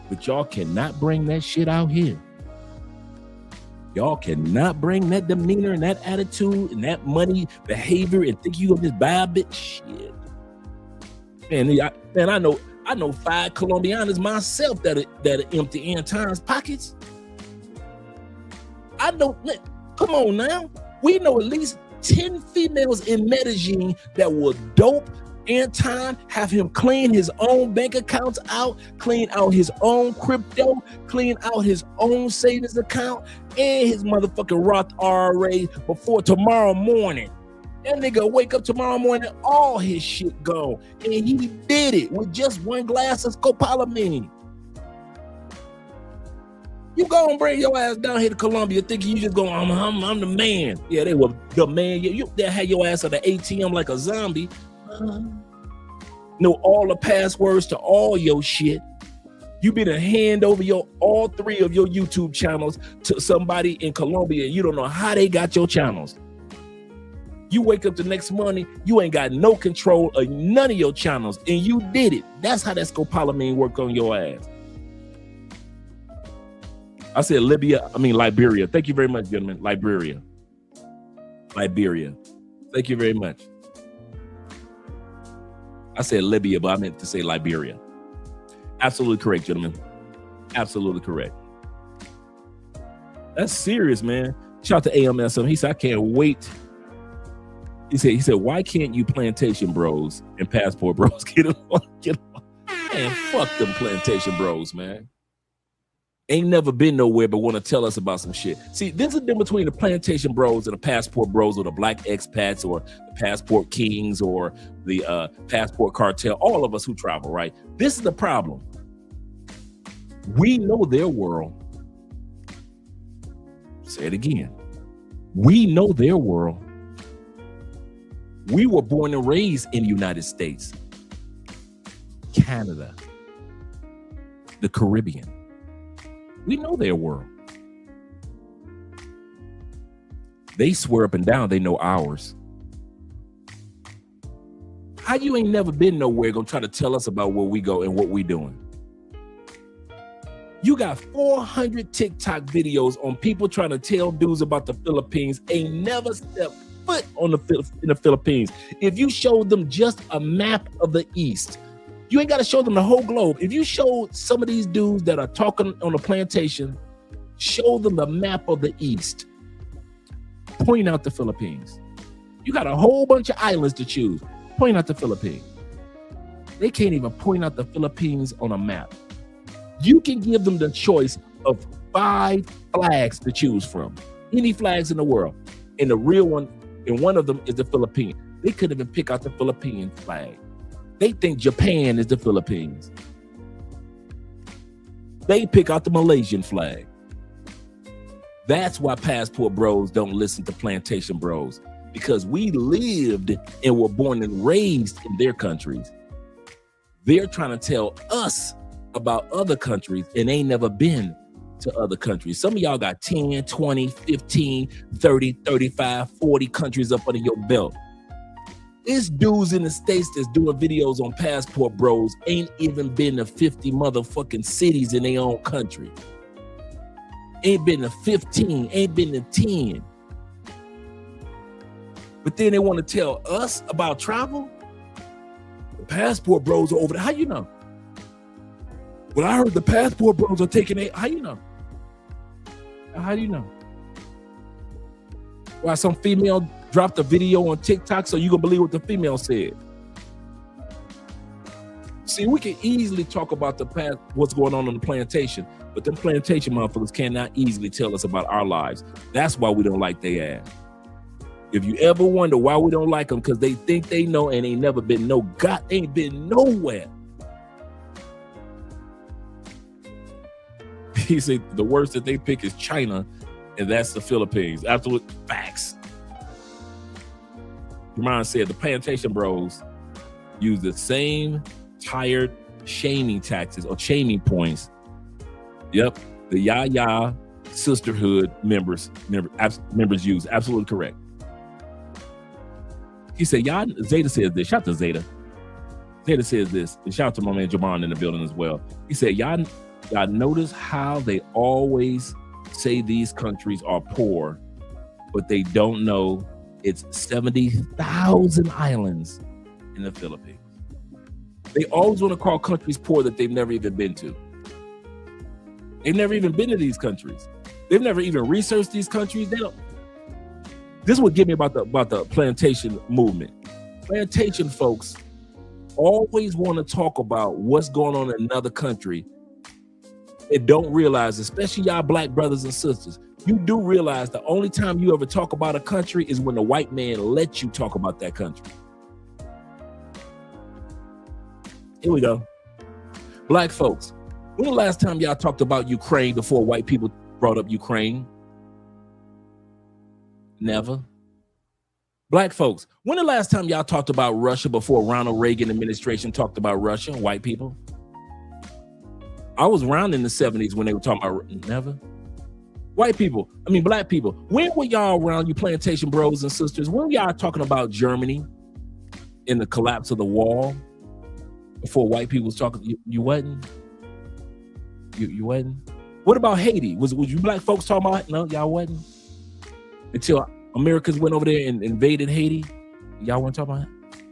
but y'all cannot bring that shit out here. Y'all cannot bring that demeanor and that attitude and that money behavior and think you gonna just buy a bitch. Shit. Man, I know 5 Colombianas myself that empty Anton's pockets. Come on now. We know at least 10 females in Medellin that will dope Anton, have him clean his own bank accounts out, clean out his own crypto, clean out his own savings account and his motherfucking Roth IRA before tomorrow morning. That nigga wake up tomorrow morning, all his shit gone. And he did it with just 1 glass of scopolamine. You go and bring your ass down here to Colombia thinking you just going, I'm the man. Yeah, they were the man. They had your ass at the ATM like a zombie. Know all the passwords to all your shit. You better hand over all 3 of your YouTube channels to somebody in Colombia. You don't know how they got your channels. You wake up the next morning, you ain't got no control of none of your channels, and you did it. That's how that scopolamine work on your ass. I said Liberia. Thank you very much, gentlemen. Liberia. Thank you very much. I said Libya, but I meant to say Liberia. Absolutely correct, gentlemen. Absolutely correct. That's serious, man. Shout out to AMSM. He said, I can't wait. He said, why can't you plantation bros and passport bros get along? Man, fuck them plantation bros, man. Ain't never been nowhere but want to tell us about some shit. See, there's a difference between the plantation bros and the passport bros or the black expats or the passport kings or the passport cartel, all of us who travel, right? This is the problem. We know their world. Say it again. We know their world. We were born and raised in the United States, Canada, the Caribbean. We know their world. They swear up and down they know ours. How you ain't never been nowhere gonna try to tell us about where we go and what we doing? You got 400 TikTok videos on people trying to tell dudes about the Philippines, ain't never stepped foot on in the Philippines. If you showed them just a map of the East, you ain't got to show them the whole globe. If you showed some of these dudes that are talking on the plantation, show them the map of the East, point out the Philippines. You got a whole bunch of islands to choose. Point out the Philippines. They can't even point out the Philippines on a map. You can give them the choice of 5 flags to choose from. Any flags in the world. And the real one, and one of them is the Philippines. They couldn't even pick out the Philippine flag. They think Japan is the Philippines. They pick out the Malaysian flag. That's why passport bros don't listen to plantation bros, because we lived and were born and raised in their countries. They're trying to tell us about other countries and ain't never been to other countries. Some of y'all got 10, 20, 15, 30, 35, 40 countries up under your belt. There's dudes in the States that's doing videos on passport bros ain't even been to 50 motherfucking cities in their own country. Ain't been to 15, ain't been to 10. But then they want to tell us about travel? The passport bros are over there. How you know? Well, I heard the passport bros are taking it. How you know? How do you know? Why some female dropped a video on TikTok so you gonna believe what the female said? See, we can easily talk about the past, what's going on the plantation, but them plantation motherfuckers cannot easily tell us about our lives. That's why we don't like they ass. If you ever wonder why we don't like them, because they think they know and ain't never been ain't been nowhere. He said the worst that they pick is China, and that's the Philippines. Absolute facts. Jermaine said the plantation bros use the same tired shaming taxes or shaming points. Yep, the Yaya sisterhood members use. Absolutely correct. He said, y'all, Zeta says this. Shout out to Zeta. Zeta says this. And shout out to my man Jermaine in the building as well. He said, y'all notice how they always say these countries are poor, but they don't know it's 70,000 islands in the Philippines. They always want to call countries poor that they've never even been to. They've never even been to these countries. They've never even researched these countries. They don't. This is what get me about the plantation movement. Plantation folks always want to talk about what's going on in another country. They don't realize, especially y'all black brothers and sisters, you do realize the only time you ever talk about a country is when the white man lets you talk about that country. Here we go. Black folks, when the last time y'all talked about Ukraine before white people brought up Ukraine? Never. Black folks, when the last time y'all talked about Russia before Ronald Reagan administration talked about Russia, white people? I was around in the 70s when they were talking about never. White people, black people, when were y'all around, you plantation bros and sisters? When were y'all talking about Germany in the collapse of the wall before white people was talking? You wasn't? You wasn't? What about Haiti? Was you black folks talking about? No, y'all wasn't? Until Americans went over there and invaded Haiti, y'all weren't talking about it?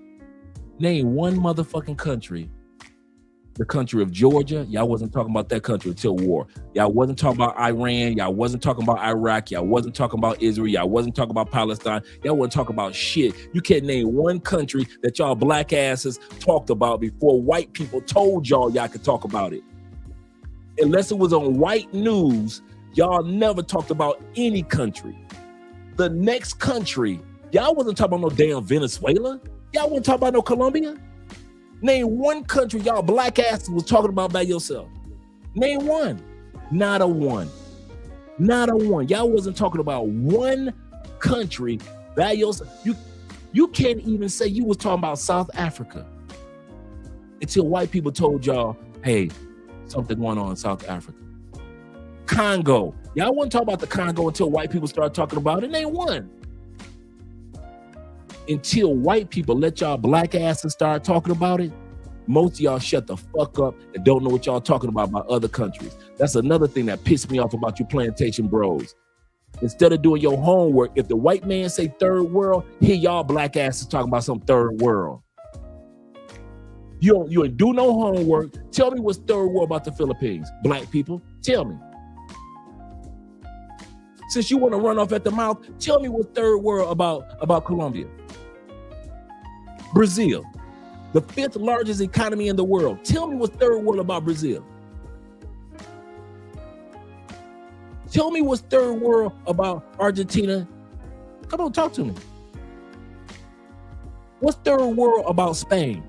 Name one motherfucking country the country of Georgia. Y'all wasn't talking about that country until war. Y'all wasn't talking about Iran. Y'all wasn't talking about Iraq. Y'all wasn't talking about Israel. Y'all wasn't talking about Palestine. Y'all wasn't talking about shit. You can't name one country that y'all black asses talked about before white people told y'all could talk about it. Unless it was on white news, y'all never talked about any country. The next country, y'all wasn't talking about no damn Venezuela. Y'all wasn't talking about no Colombia. Name one country y'all black asses was talking about by yourself. Name one. Not a one. Not a one. Y'all wasn't talking about one country by yourself. You can't even say you was talking about South Africa until white people told y'all, hey, something going on in South Africa. Congo. Y'all wasn't talking about the Congo until white people started talking about it. Name one. Until white people let y'all black asses start talking about it, most of y'all shut the fuck up and don't know what y'all talking about other countries. That's another thing that pissed me off about you plantation bros. Instead of doing your homework, if the white man say third world, here y'all black asses talking about some third world. You ain't do no homework. Tell me what's third world about the Philippines, black people. Tell me. Since you want to run off at the mouth, tell me what's third world about Colombia. Brazil, the 5th largest economy in the world. Tell me what's third world about Brazil. Tell me what's third world about Argentina. Come on, talk to me. What's third world about Spain?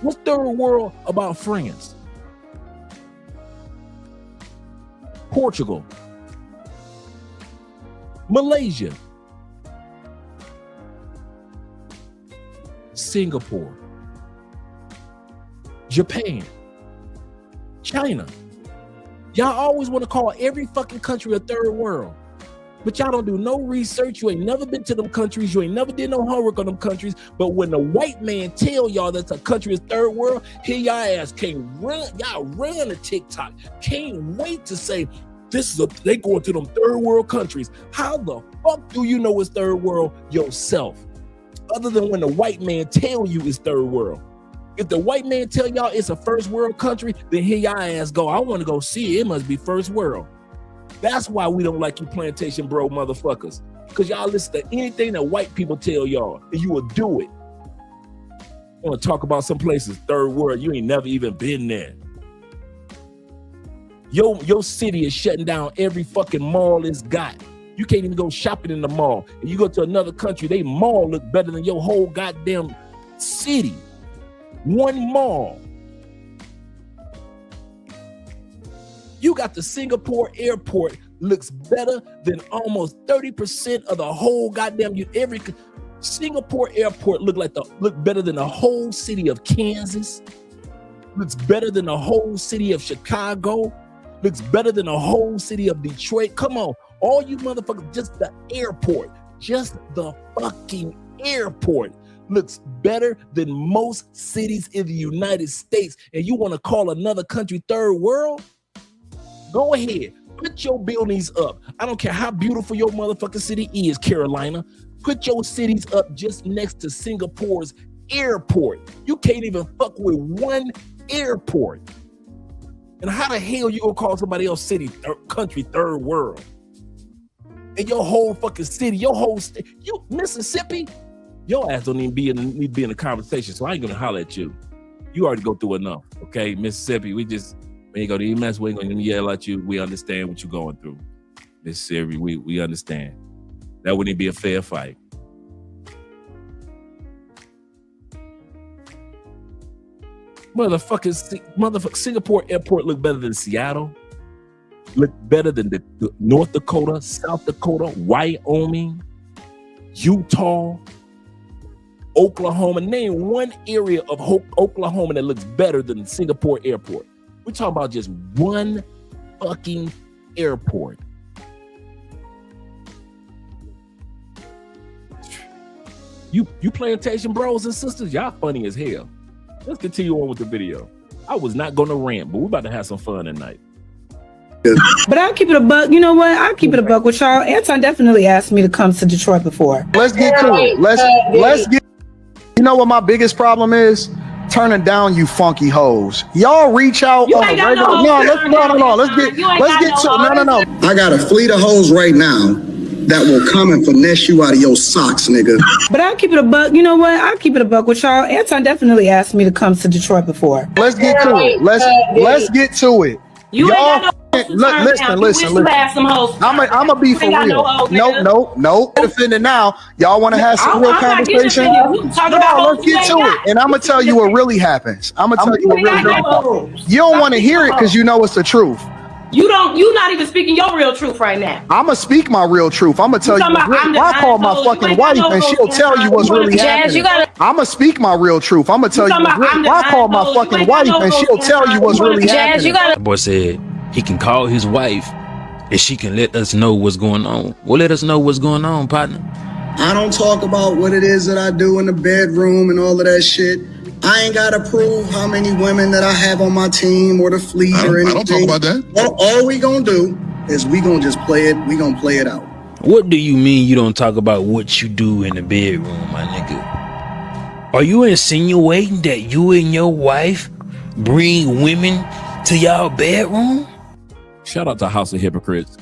What's third world about France? Portugal. Malaysia. Singapore, Japan, China. Y'all always want to call every fucking country a third world, but y'all don't do no research. You ain't never been to them countries. You ain't never did no homework on them countries. But when the white man tell y'all that a country is third world, here y'all ass can't run. Y'all run to TikTok. Can't wait to say they going to them third world countries. How the fuck do you know it's third world yourself? Other than when the white man tell you it's third world. If the white man tell y'all it's a first world country, then here y'all ass go, I want to go see it. It must be first world. That's why we don't like you plantation bro motherfuckers. Because y'all listen to anything that white people tell y'all, and you will do it. I want to talk about some places, third world, you ain't never even been there. Your city is shutting down every fucking mall it's got. You can't even go shopping in the mall. And you go to another country, they mall look better than your whole goddamn city. One mall. You got the Singapore airport looks better than almost 30% of the whole goddamn Singapore airport look better than the whole city of Kansas. Looks better than the whole city of Chicago. Looks better than the whole city of Detroit. Come on. All you motherfuckers, just the airport, just the fucking airport looks better than most cities in the United States. And you want to call another country third world? Go ahead, put your buildings up. I don't care how beautiful your motherfucking city is, Carolina. Put your cities up just next to Singapore's airport. You can't even fuck with one airport. And how the hell you gonna call somebody else country third world? And your whole fucking city, your whole state, you Mississippi, your ass don't even need to be in a conversation. So I ain't gonna holler at you. You already go through enough, okay? Mississippi, we ain't gonna even mess. We ain't gonna yell at you. We understand what you're going through, Mississippi. We understand. That wouldn't even be a fair fight. Motherfucking Singapore airport look better than Seattle. Look better than the North Dakota, South Dakota, Wyoming, Utah, Oklahoma. Name one area of Oklahoma that looks better than Singapore airport. We're talking about just one fucking airport. You plantation bros and sisters, y'all funny as hell. Let's continue on with the video. I was not gonna rant, but we're about to have some fun tonight. But I'll keep it a buck. You know what? I'll keep it a buck with y'all. Anton definitely asked me to come to Detroit before. Let's get to it. Let's get. You know what my biggest problem is? turning down you funky hoes. Y'all reach out You on a ain't got regular. no No, hoes let's turned no, down, no, let's Anton. get You ain't let's got get no to no. hoes. I got a fleet of hoes right now that will come and finesse you out of your socks, nigga. But I'll keep it a buck. You know what? I'll keep it a buck with y'all. Anton definitely asked me to come to Detroit before. Let's get to it. Let's get to it. You ain't got no hoes to turn listen, down. listen, You wish you listen. had some hoes. I'm gonna be for You ain't got real. no hoes, No, nigga. Defending now. Y'all want to have some real I'm not getting conversation? offended. You talking about Let's hoes you get ain't to got. it. And I'm gonna tell you what really happens. I'm gonna tell you You what ain't really got no happens. hoes. You don't want to hear it because you know it's the truth. You not even speaking your real truth right now. I'm gonna speak my real truth. I'm gonna tell you. I call my fucking wife and she'll tell you what's really happening. I'm gonna speak my real truth. I'm gonna tell you. I call my fucking wife and she'll tell you what's really happening. The boy said he can call his wife and she can let us know what's going on. Well, let us know what's going on, partner. I don't talk about what it is that I do in the bedroom and all of that shit. I ain't gotta prove how many women that I have on my team or the fleet or anything. I don't talk about that. All we gonna do is we gonna just play it. We gonna play it out. What do you mean you don't talk about what you do in the bedroom, my nigga? Are you insinuating that you and your wife bring women to y'all bedroom? Shout out to House of Hypocrites.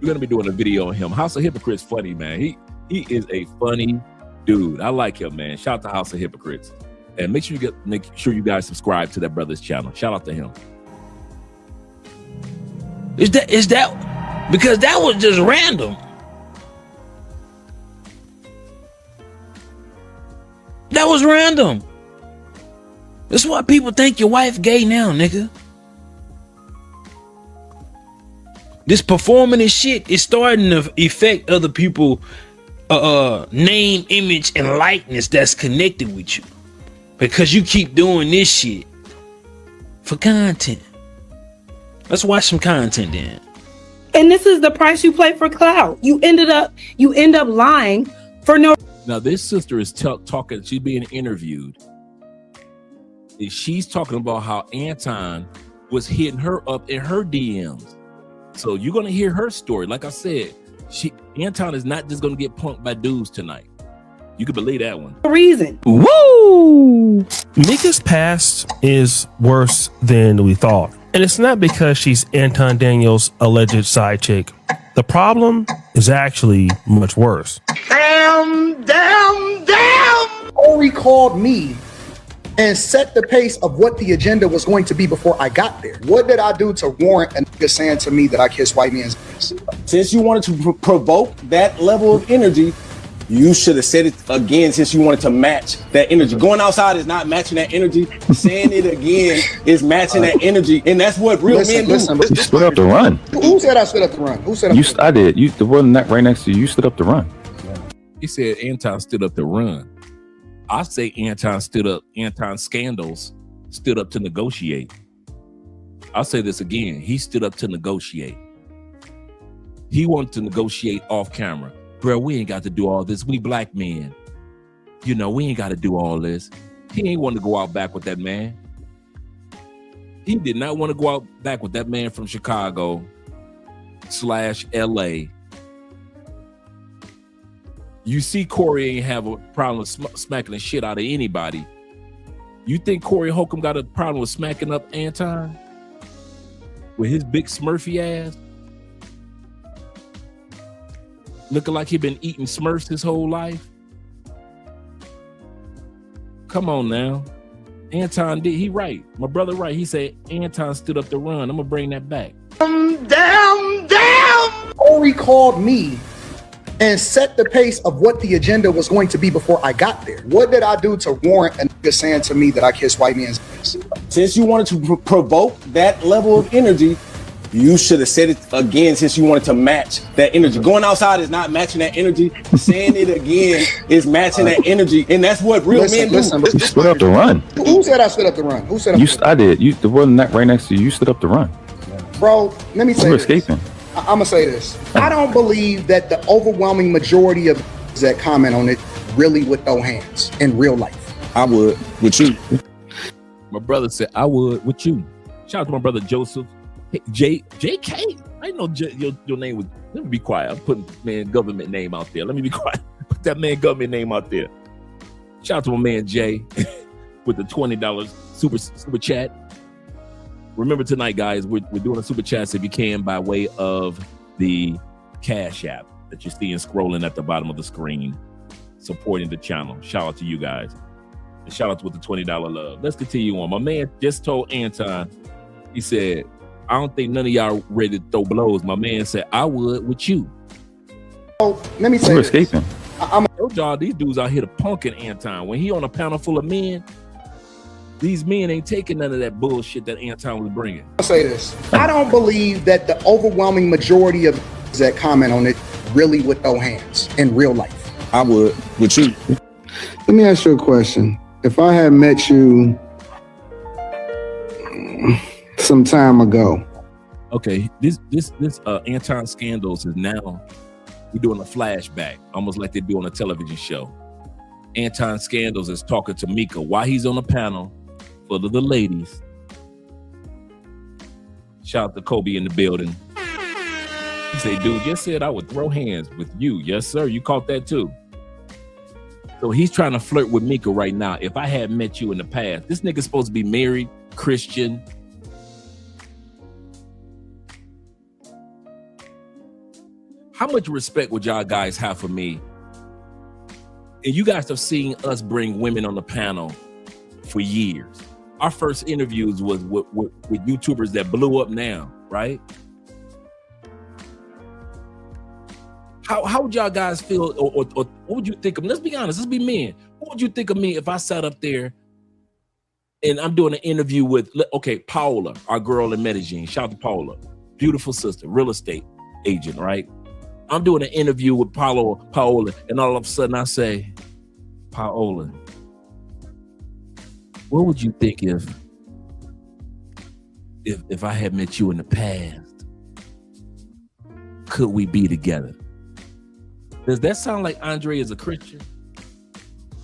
We're gonna be doing a video on him. House of Hypocrites funny, man. He is a funny dude. I like him, man. Shout out to House of Hypocrites. And make sure you guys subscribe to that brother's channel. Shout out to him. Is that because that was just random? That was random. That's why people think your wife gay now, nigga. This performing and shit is starting to affect other people name, image, and likeness that's connected with you. Because you keep doing this shit for content. Let's watch some content then. And this is the price you pay for clout. You end up lying for no. Now this sister is talking. She's being interviewed. And she's talking about how Anton was hitting her up in her DMs. So you're gonna hear her story. Like I said, Anton is not just gonna get punked by dudes tonight. You can believe that one. Reason. Woo! Mika's past is worse than we thought. And it's not because she's Anton Daniels' alleged side chick. The problem is actually much worse. Damn! Ori called me and set the pace of what the agenda was going to be before I got there. What did I do to warrant a nigga saying to me that I kissed white men's ass? Since you wanted to provoke that level of energy, you should have said it again since you wanted to match that energy. Going outside is not matching that energy. Saying it again is matching that energy. And that's what real men do. You stood up to run. Who said I stood up to run? Who said I did. You, the one right next to you, you stood up to run. He said Anton stood up to run. I say Anton Scandals stood up to negotiate. I'll say this again. He stood up to negotiate. He wanted to negotiate off camera. Bro, we ain't got to do all this. We black men. You know, we ain't got to do all this. He ain't want to go out back with that man. He did not want to go out back with that man from Chicago/LA. You see Corey ain't have a problem with smacking the shit out of anybody. You think Corey Holcomb got a problem with smacking up Anton? With his big Smurfy ass? Looking like he been eating Smurfs his whole life? Come on now. Anton did, he right. My brother right. He said Anton stood up to run. I'm gonna bring that back. Damn! Ori called me and set the pace of what the agenda was going to be before I got there. What did I do to warrant a nigga saying to me that I kissed white men's ass? Since you wanted to provoke that level of energy, you should have said it again since you wanted to match that energy. Going outside is not matching that energy. Saying it again is matching that energy. And that's what real men do. You stood up to run. Who said I stood up to run? Who said I did. You, the one right next to you, you stood up to run. Bro, let me say You were this. escaping. I'm gonna say this. I don't believe that the overwhelming majority of that comment on it really would throw hands in real life. I would with you. My brother said I would with you. Shout out to my brother Joseph. Hey, JK. I didn't know your name was. Let me be quiet. I'm putting man government name out there. Let me be quiet. Put that man government name out there. Shout out to my man Jay. with the $20 super chat. Remember tonight, guys, we're doing a super chat if you can by way of the Cash App that you're seeing scrolling at the bottom of the screen, supporting the channel. Shout out to you guys. And shout out with the $20 love. Let's continue on. My man just told Anton, he said, I don't think none of y'all ready to throw blows. My man said, I would with you. Oh, let me say You're this. escaping. I told y'all these dudes out here to punking Anton. When he on a panel full of men, these men ain't taking none of that bullshit that Anton was bringing. I'll say this. I don't believe that the overwhelming majority of that comment on it really would throw hands in real life. I would with you. Let me ask you a question. If I had met you some time ago. Okay, this Anton Scandals is now, we're doing a flashback, almost like they do on a television show. Anton Scandals is talking to Mika while he's on a panel full of the ladies. Shout out to Kobe in the building. He said, dude, just said I would throw hands with you. Yes, sir. You caught that too. So he's trying to flirt with Mika right now. If I had met you in the past, this nigga's supposed to be married, Christian. How much respect would y'all guys have for me? And you guys have seen us bring women on the panel for years. Our first interviews was with YouTubers that blew up now, right? How would y'all guys feel, or what would you think of me? Let's be honest, let's be men. What would you think of me if I sat up there and I'm doing an interview with, okay, Paola, our girl in Medellin. Shout out to Paola, beautiful sister, real estate agent, right? I'm doing an interview with Paola, and all of a sudden I say, Paola, what would you think if I had met you in the past? Could we be together? Does that sound like Andre is a Christian?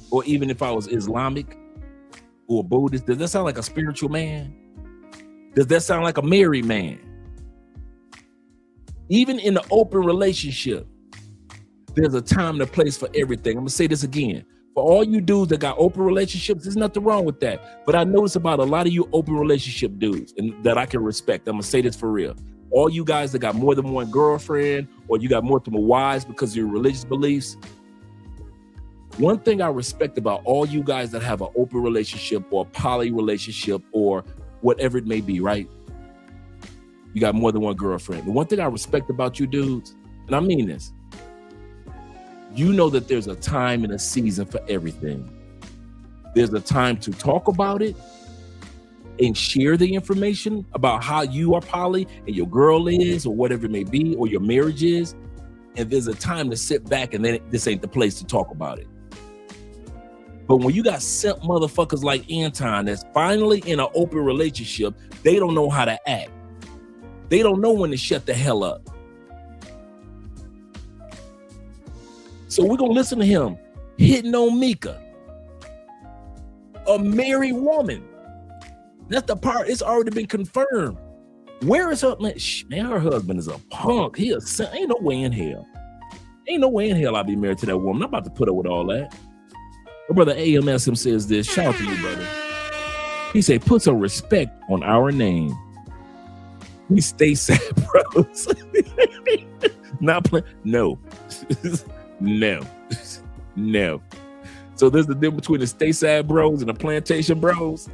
Or even if I was Islamic or Buddhist, does that sound like a spiritual man? Does that sound like a married man? Even in an open relationship, there's a time and a place for everything. I'm gonna say this again. For all you dudes that got open relationships, there's nothing wrong with that. But I notice about a lot of you open relationship dudes, and that I can respect. I'm gonna say this for real. All you guys that got more than one girlfriend, or you got more than one wives because of your religious beliefs. One thing I respect about all you guys that have an open relationship or a poly relationship or whatever it may be, right? You got more than one girlfriend. The one thing I respect about you dudes, and I mean this, you know that there's a time and a season for everything. There's a time to talk about it and share the information about how you are poly and your girl is, or whatever it may be, or your marriage is. And there's a time to sit back and then this ain't the place to talk about it. But when you got simp motherfuckers like Anton that's finally in an open relationship, they don't know how to act. They don't know when to shut the hell up. So we're gonna listen to him hitting on Mika, a married woman. That's the part, it's already been confirmed. Where is her, man, her husband is a punk. Ain't no way in hell. Ain't no way in hell I'll be married to that woman. I'm about to put up with all that. My brother AMSM says this, shout out to you, brother. He said, put some respect on our name. We stay sad, bros. Not playing. No. No. No. So there's the difference between the stay sad bros and the plantation bros.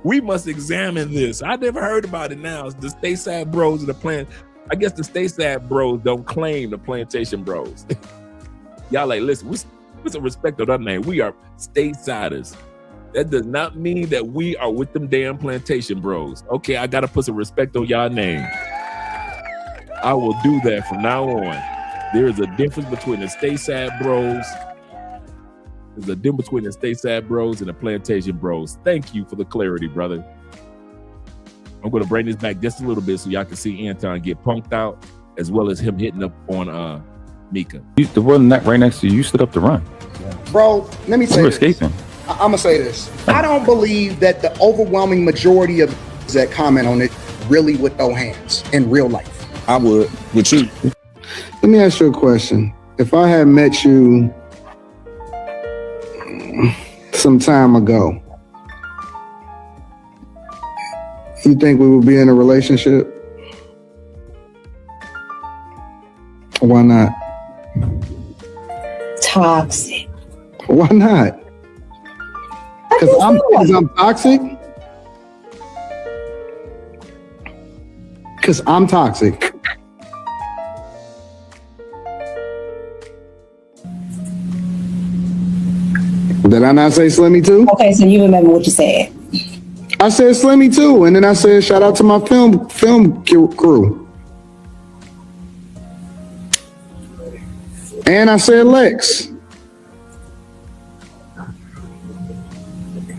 We must examine this. I never heard about it now. It's the stay sad bros and the plant. I guess the stay sad bros don't claim the plantation bros. Y'all like, listen, we put some respect on our name. We are stay-siders. That does not mean that we are with them damn plantation bros. Okay, I gotta put some respect on y'all name. I will do that from now on. There is a difference between the stay sad bros. There's a difference between the stay sad bros and the plantation bros. Thank you for the clarity, brother. I'm gonna bring this back just a little bit so y'all can see Anton get punked out, as well as him hitting up on Mika. The one right next to you, you stood up to run. Bro, let me say You're this. escaping. I'm gonna say this. I don't believe that the overwhelming majority of that comment on it really would throw hands in real life. I would with you. Let me ask you a question. If I had met you some time ago, you think we would be in a relationship? Why not? Toxic. Why not? Because I'm toxic? Because I'm toxic. Did I not say Slimmy too? Okay, so you remember what you said. I said Slimmy too, and then I said shout out to my film crew. And I said Lex.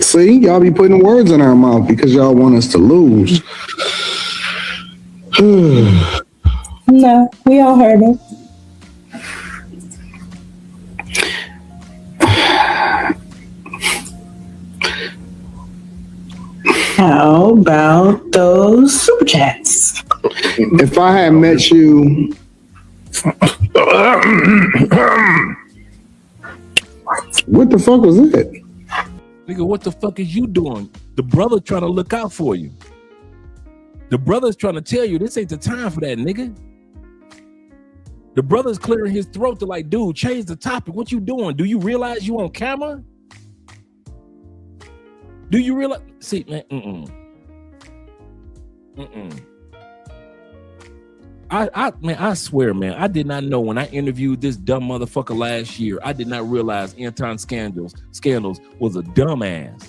See, y'all be putting words in our mouth because y'all want us to lose. No, we all heard it. How about those super chats? If I had met you, what the fuck was that? Nigga, what the fuck is you doing? The brother trying to look out for you. The brother's trying to tell you this ain't the time for that, nigga. The brother's clearing his throat to like, dude, change the topic. What you doing? Do you realize you on camera? Do you realize? See, man, I swear, man, I did not know when I interviewed this dumb motherfucker last year. I did not realize Anton Scandals was a dumbass,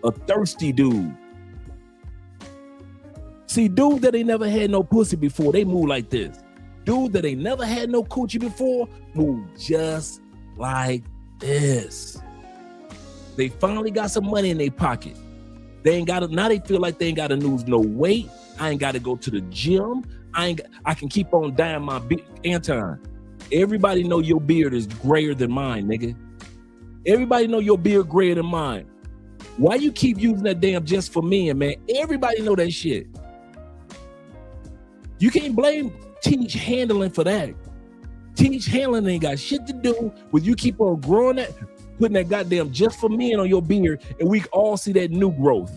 a thirsty dude. See, dude that ain't never had no pussy before, they move like this. Dude that ain't never had no coochie before, move just like this. They finally got some money in their pocket. They ain't got to, now they feel like they ain't got to lose no weight. I ain't got to go to the gym. I can keep on dyeing my beard. Anton, everybody know your beard is grayer than mine, nigga. Everybody know your beard grayer than mine. Why you keep using that damn just for men, man? Everybody know that shit. You can't blame Teach Handling for that. Teach Handling ain't got shit to do with you keep on growing that, putting that goddamn just for men on your beard, and we all see that new growth.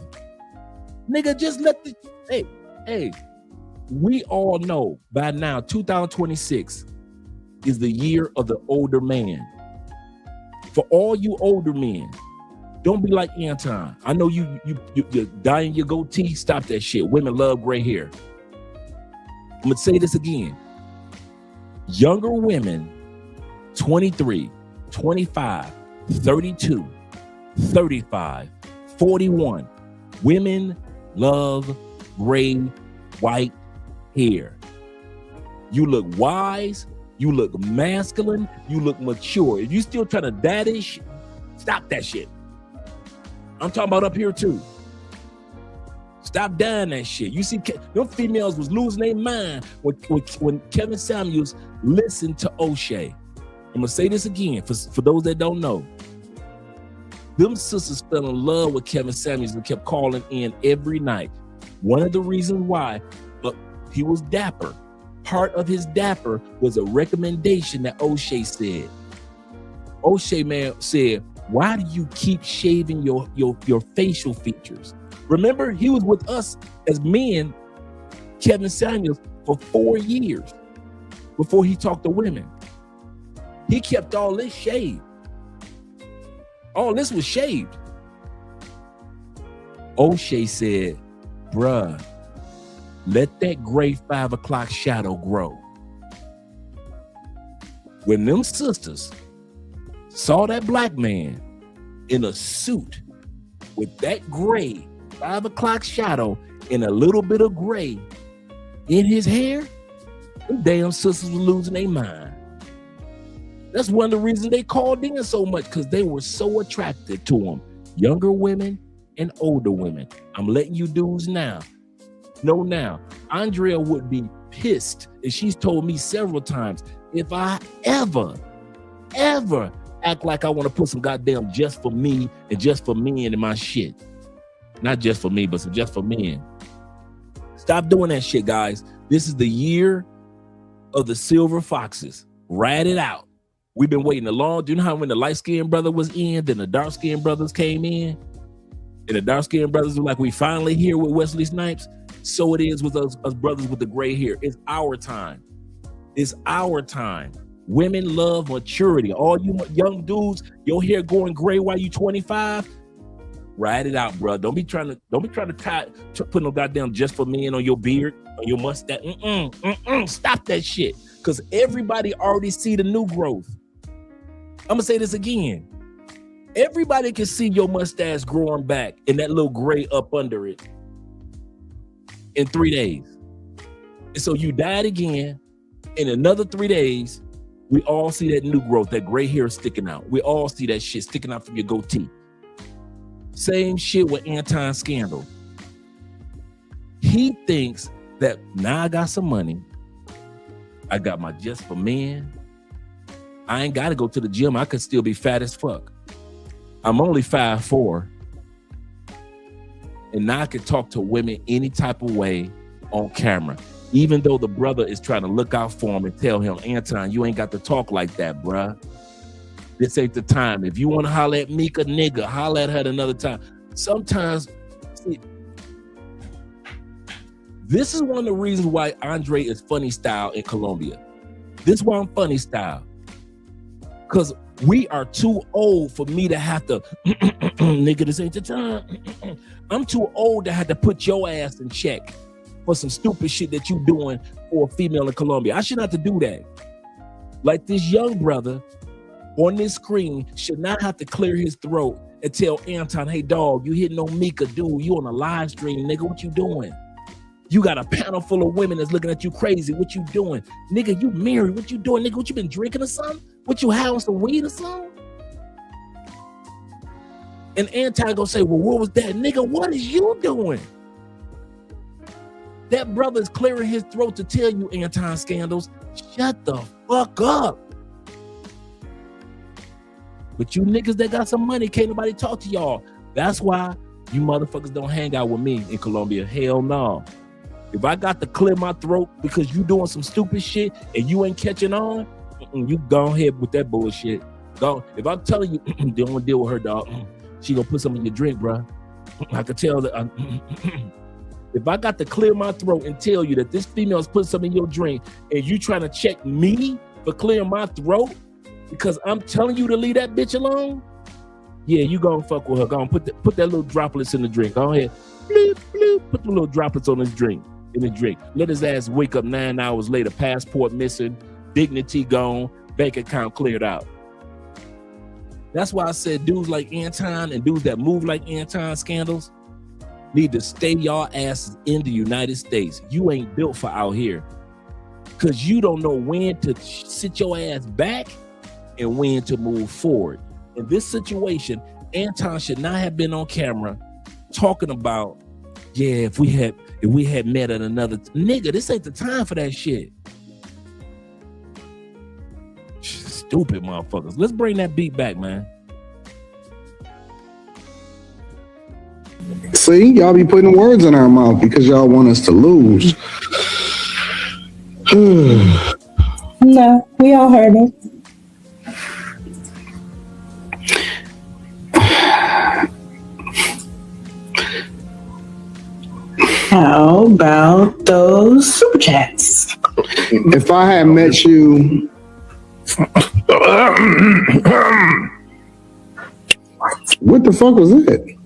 Nigga, just let the, hey, we all know by now 2026 is the year of the older man. For all you older men, don't be like Anton. I know you're dyeing your goatee. Stop that shit. Women love gray hair. I'm gonna say this again. Younger women, 23, 25, 32, 35, 41. Women love gray, white hair. You look wise, you look masculine, you look mature. If you still trying to dye this shit, stop that shit. I'm talking about up here too. Stop dyeing that shit. You see, them females was losing their mind when Kevin Samuels listened to O'Shea. I'm gonna say this again for those that don't know. Them sisters fell in love with Kevin Samuels and kept calling in every night. One of the reasons why, he was dapper. Part of his dapper was a recommendation that O'Shea said. O'Shea, man, said, why do you keep shaving your facial features? Remember, he was with us as men, Kevin Samuels, for 4 years before he talked to women. He kept all this shaved. All this was shaved. O'Shea said, bruh, let that gray 5 o'clock shadow grow. When them sisters saw that black man in a suit with that gray 5 o'clock shadow and a little bit of gray in his hair, them damn sisters were losing their mind. That's one of the reasons they called in so much, because they were so attracted to him. Younger women and older women. I'm letting you dudes know now. Andrea would be pissed, and she's told me several times, if I ever act like I want to put some goddamn just for me and just for men in my shit. Not just for me, but some just for men. Stop doing that shit, guys. This is the year of the silver foxes. Ride it out. We've been waiting a long. Do you know how when the light skinned brother was in, then the dark skinned brothers came in, and the dark skinned brothers were like, we finally here with Wesley Snipes. So it is with us brothers with the gray hair. It's our time. It's our time. Women love maturity. All you young dudes, your hair going gray while you 25. Ride it out, bro. Don't be trying to put no goddamn just for men on your beard, on your mustache. Stop that shit. Because everybody already see the new growth. I'm gonna say this again. Everybody can see your mustache growing back and that little gray up under it in 3 days. And so you died again. In another 3 days, we all see that new growth, that gray hair sticking out. We all see that shit sticking out from your goatee. Same shit with Anton scandal. He thinks that now I got some money. I got my just for men. I ain't got to go to the gym. I could still be fat as fuck. I'm only 5'4". And now I can talk to women any type of way on camera. Even though the brother is trying to look out for him and tell him, Anton, you ain't got to talk like that, bruh. This ain't the time. If you want to holler at Mika, nigga, holler at her another time. Sometimes, see, this is one of the reasons why Andre is funny style in Colombia. This is why I'm funny style. Because we are too old for me to have to, nigga, this ain't the time. I'm too old to have to put your ass in check for some stupid shit that you doing for a female in Colombia. I shouldn't have to do that. Like this young brother on this screen should not have to clear his throat and tell Anton, hey dog, you hitting on Mika, dude, you on a live stream, nigga, what you doing? You got a panel full of women that's looking at you crazy, what you doing? Nigga, you married, what you doing? Nigga, what you been drinking or something? What you having some weed or something? And Anton gonna say, well, what was that? Nigga, what is you doing? That brother is clearing his throat to tell you, Anton scandals, shut the fuck up. But you niggas that got some money, can't nobody talk to y'all. That's why you motherfuckers don't hang out with me in Colombia. Hell no. If I got to clear my throat because you doing some stupid shit and you ain't catching on, you go ahead with that bullshit. Go. If I'm telling you, don't want to deal with her, dog. She gonna put some in your drink, bro. I could tell that. If I got to clear my throat and tell you that this female is putting something in your drink and you trying to check me for clearing my throat because I'm telling you to leave that bitch alone, yeah, you gonna fuck with her. Go on, put that little droplets in the drink. Go ahead, bloop, bloop, put the little droplets on his drink. In the drink. Let his ass wake up 9 hours later, passport missing, dignity gone, bank account cleared out. That's why I said dudes like Anton and dudes that move like Anton scandals need to stay y'all asses in the United States. You ain't built for out here. Cause you don't know when to sit your ass back and when to move forward. In this situation, Anton should not have been on camera talking about, yeah, if we had met at another nigga, this ain't the time for that shit. Stupid motherfuckers. Let's bring that beat back, man. See, y'all be putting words in our mouth because y'all want us to lose. No, we all heard it. How about those super chats? If I had met you, what the fuck was that?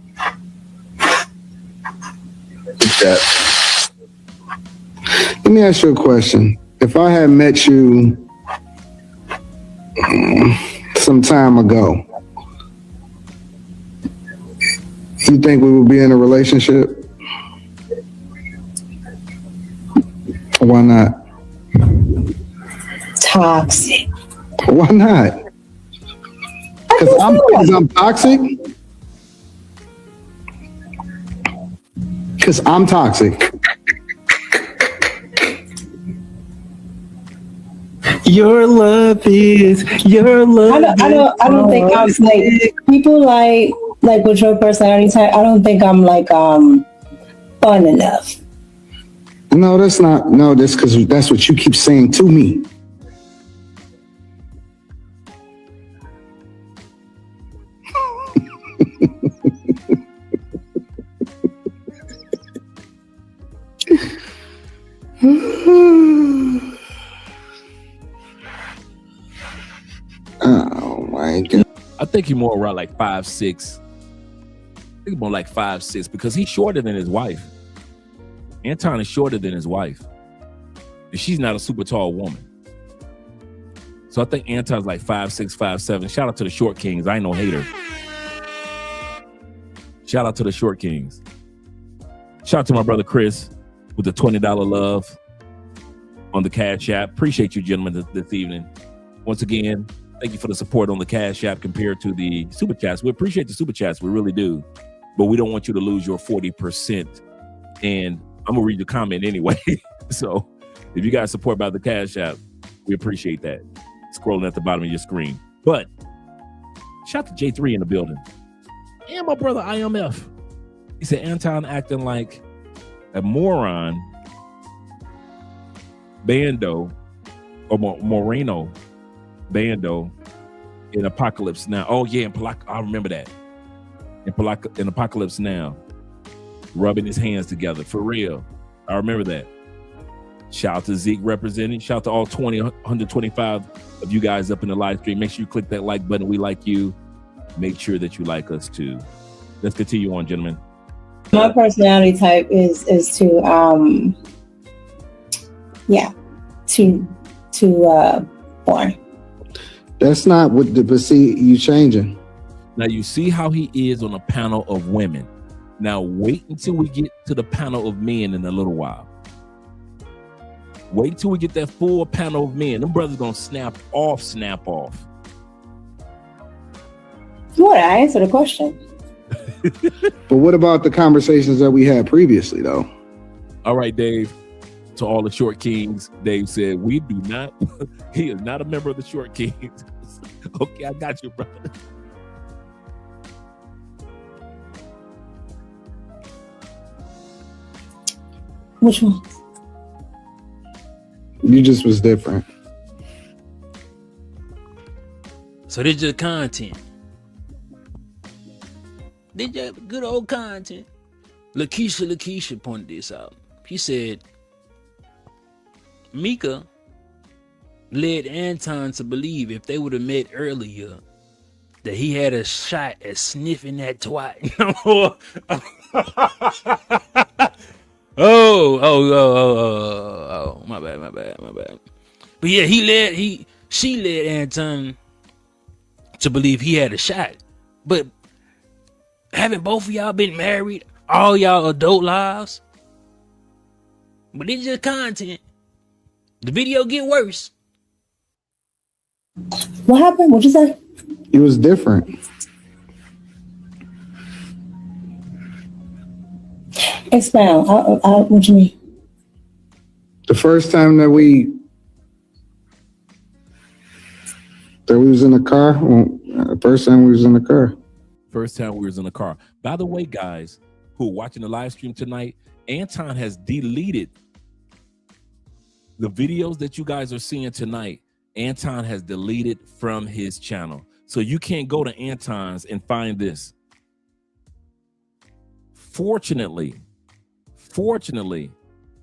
Let me ask you a question. If I had met you some time ago, you think we would be in a relationship? Why not? Toxic. Why not? Because I'm toxic? Because I'm toxic. Your love is your love. I don't think I'm like people like with your personality type. I don't think I'm like fun enough. No, that's not. No, that's because that's what you keep saying to me. Oh my god. I think he's more around like 5'6". I think more like 5'6" because he's shorter than his wife. Anton is shorter than his wife. And she's not a super tall woman. So I think Anton's like 5'6", 5'7". Shout out to the Short Kings. I ain't no hater. Shout out to the Short Kings. Shout out to my brother Chris with the $20 love on the Cash App. Appreciate you, gentlemen, this evening. Once again, thank you for the support on the Cash App compared to the Super Chats. We appreciate the Super Chats. We really do. But we don't want you to lose your 40%. And I'm going to read your comment anyway. So if you guys support by the Cash App, we appreciate that. Scrolling at the bottom of your screen. But shout out to J3 in the building. And my brother IMF. He said Anton acting like a moron, Bando, or Moreno Bando in Apocalypse Now. Oh yeah, I remember that. In Apocalypse Now, rubbing his hands together for real. I remember that. Shout out to Zeke representing. Shout out to all 125 of you guys up in the live stream. Make sure you click that like button. We like you. Make sure that you like us too. Let's continue on, gentlemen. My personality type is too boring. That's not what but see, you changing. Now you see how he is on a panel of women. Now wait until we get to the panel of men in a little while. Wait till we get that full panel of men. Them brothers gonna snap off. What? I answered the question. But what about the conversations that we had previously, though? All right, Dave. To all the Short Kings, Dave said, we do not, he is not a member of the Short Kings. Okay, I got you, brother. Which one? You just was different. So this just content. This just good old content. Lakeisha pointed this out. He said, Mika led Anton to believe if they would have met earlier that he had a shot at sniffing that twat. Oh, my bad. But yeah, she led Anton to believe he had a shot. But haven't both of y'all been married all y'all adult lives? But it's just content. The video get worse. What happened? What'd you say? It was different. Expound. What you mean? The first time that we was in the car. First time we was in the car. First time we was in the car. By the way, guys who are watching the live stream tonight, Anton has deleted the videos that you guys are seeing tonight. Anton has deleted from his channel. So you can't go to Anton's and find this. Fortunately,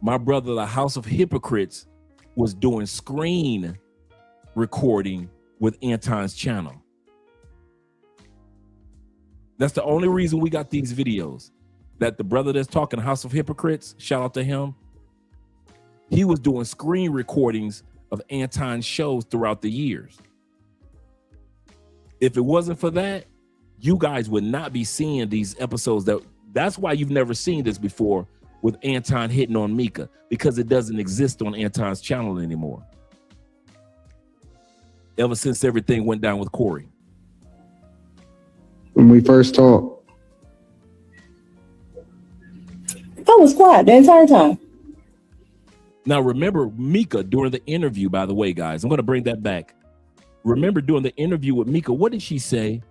my brother, the House of Hypocrites, was doing screen recording with Anton's channel. That's the only reason we got these videos. That the brother that's talking, House of Hypocrites, shout out to him. He was doing screen recordings of Anton's shows throughout the years. If it wasn't for that, you guys would not be seeing these episodes. That's why you've never seen this before with Anton hitting on Mika, because it doesn't exist on Anton's channel anymore. Ever since everything went down with Corey. When we first talked. I was quiet the entire time. Now, remember Mika during the interview, by the way, guys, I'm going to bring that back. Remember during the interview with Mika, what did she say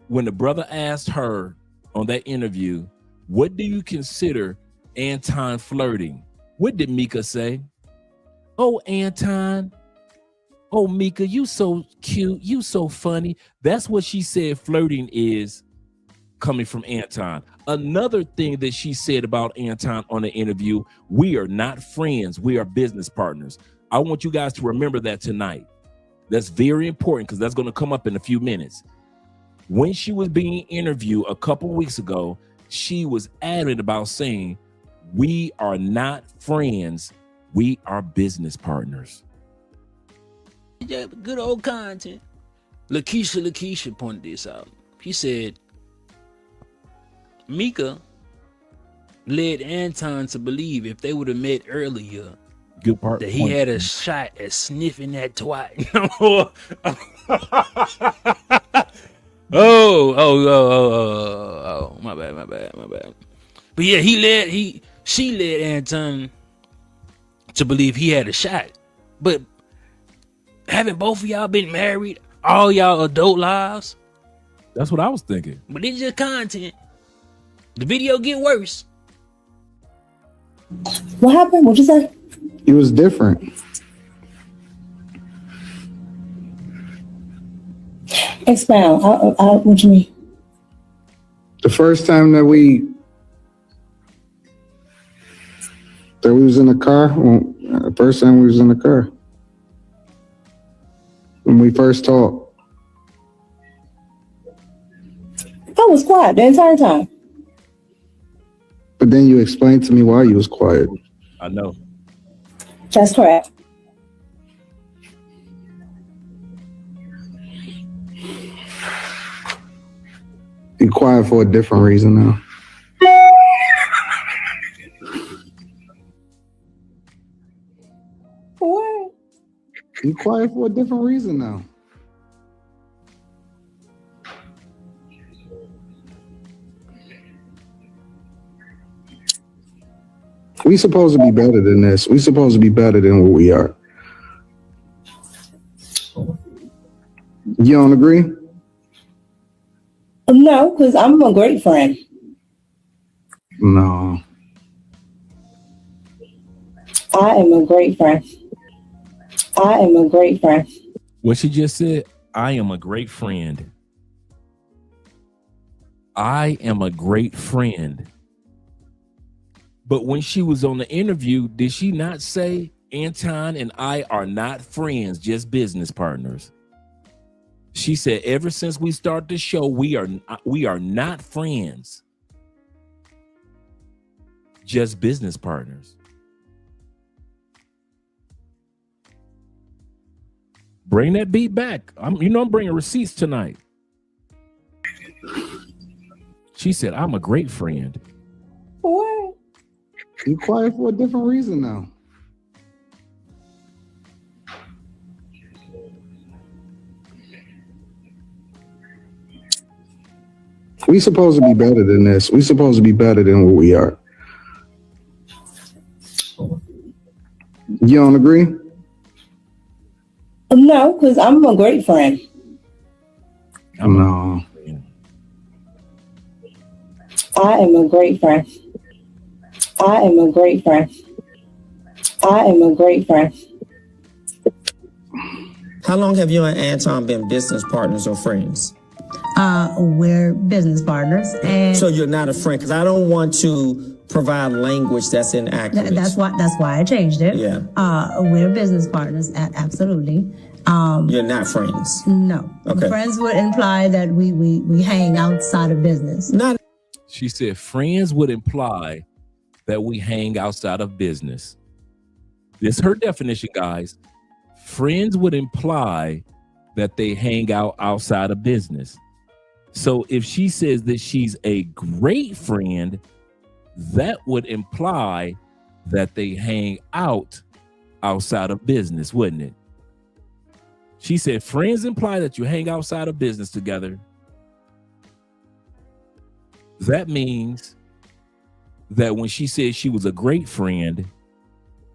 when the brother asked her on that interview, what do you consider Anton flirting? What did Mika say? Oh, Anton. Oh, Mika, you so cute. You so funny. That's what she said flirting is coming from Anton. Another thing that she said about Anton on the interview, we are not friends, we are business partners. I want you guys to remember that tonight. That's very important because that's going to come up in a few minutes. When she was being interviewed a couple weeks ago, she was adamant about saying, we are not friends, we are business partners. Yeah, good old content. Lakeisha pointed this out. He said, Mika led Anton to believe if they would have met earlier, good part that he had a shot at sniffing that twat. Oh, my bad. But yeah, she led Anton to believe he had a shot. But haven't both of y'all been married all y'all adult lives? That's what I was thinking. But it's just content. The video get worse. What happened? What'd you say? It was different. Expound. What you mean? The first time that we was in the car, the first time we was in the car, when we first talked. I was quiet the entire time. But then you explained to me why you was quiet. I know. That's correct. Be quiet for a different reason now. What? Be quiet for a different reason now. We supposed to be better than this. We supposed to be better than what we are. You don't agree? No, because I'm a great friend. No. I am a great friend. I am a great friend. What she just said, I am a great friend. I am a great friend. But when she was on the interview, did she not say Anton and I are not friends, just business partners? She said, ever since we started the show, we are not friends, just business partners. Bring that beat back. I'm bringing receipts tonight. She said, I'm a great friend. What? Be quiet for a different reason now. We supposed to be better than this. We supposed to be better than what we are. You don't agree? No, because I'm a great friend. No. I am a great friend. I am a great friend. I am a great friend. How long have you and Anton been business partners or friends? We're business partners, and so you're not a friend, because I don't want to provide language that's inaccurate. That's why I changed it. Yeah. We're business partners, absolutely. You're not friends. No. Okay. Friends would imply that we hang outside of business. Not. She said friends would imply that we hang outside of business. This is her definition, guys. Friends would imply that they hang out outside of business. So if she says that she's a great friend, that would imply that they hang out outside of business, wouldn't it? She said friends imply that you hang outside of business together. That means that when she said she was a great friend,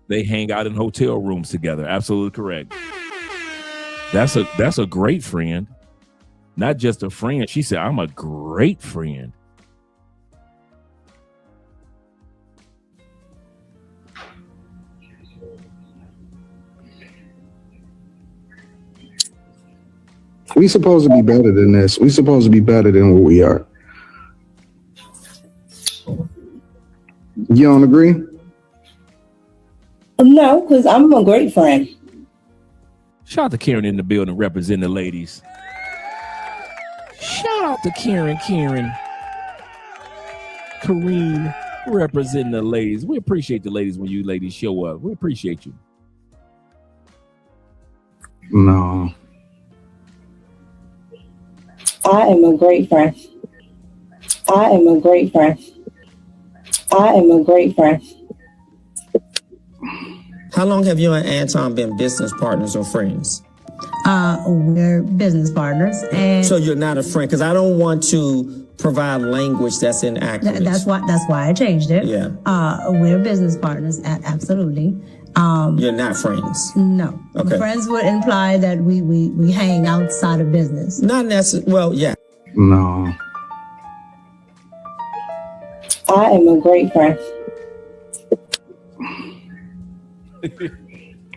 they hang out in hotel rooms together. Absolutely correct. That's a great friend. Not just a friend. She said, I'm a great friend. We supposed to be better than this. We supposed to be better than what we are. You don't agree? No, because I'm a great friend. Shout out to Karen in the building representing the ladies. Shout out to Karen, Kareem representing the ladies. We appreciate the ladies when you ladies show up. We appreciate you. No. I am a great friend. I am a great friend. I am a great friend. How long have you and Anton been business partners or friends? We're business partners, and So you're not a friend, because I don't want to provide language that's inaccurate. that's why I changed it. Yeah. We're business partners, absolutely. You're not friends. No. Okay. Friends would imply that we hang outside of business. Not necessarily. Well, yeah. No. I am a great friend.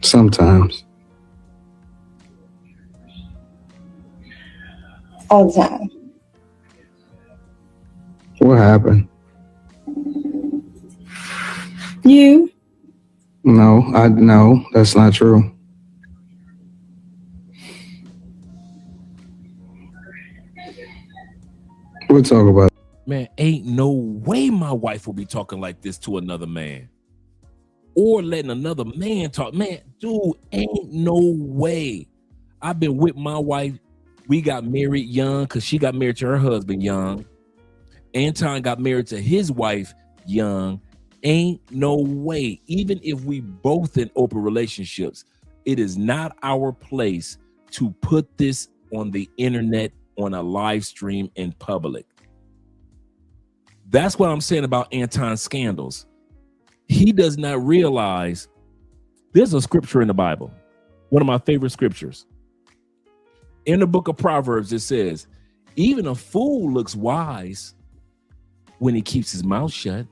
Sometimes. All the time. What happened? You? No, that's not true. We'll talk about it. Man, ain't no way my wife will be talking like this to another man. Or letting another man talk. Man, dude, ain't no way. I've been with my wife. We got married young because she got married to her husband young. Anton got married to his wife young. Ain't no way. Even if we both in open relationships, it is not our place to put this on the internet on a live stream in public. That's what I'm saying about Anton's scandals. He does not realize there's a scripture in the Bible, one of my favorite scriptures. In the book of Proverbs, it says, even a fool looks wise when he keeps his mouth shut.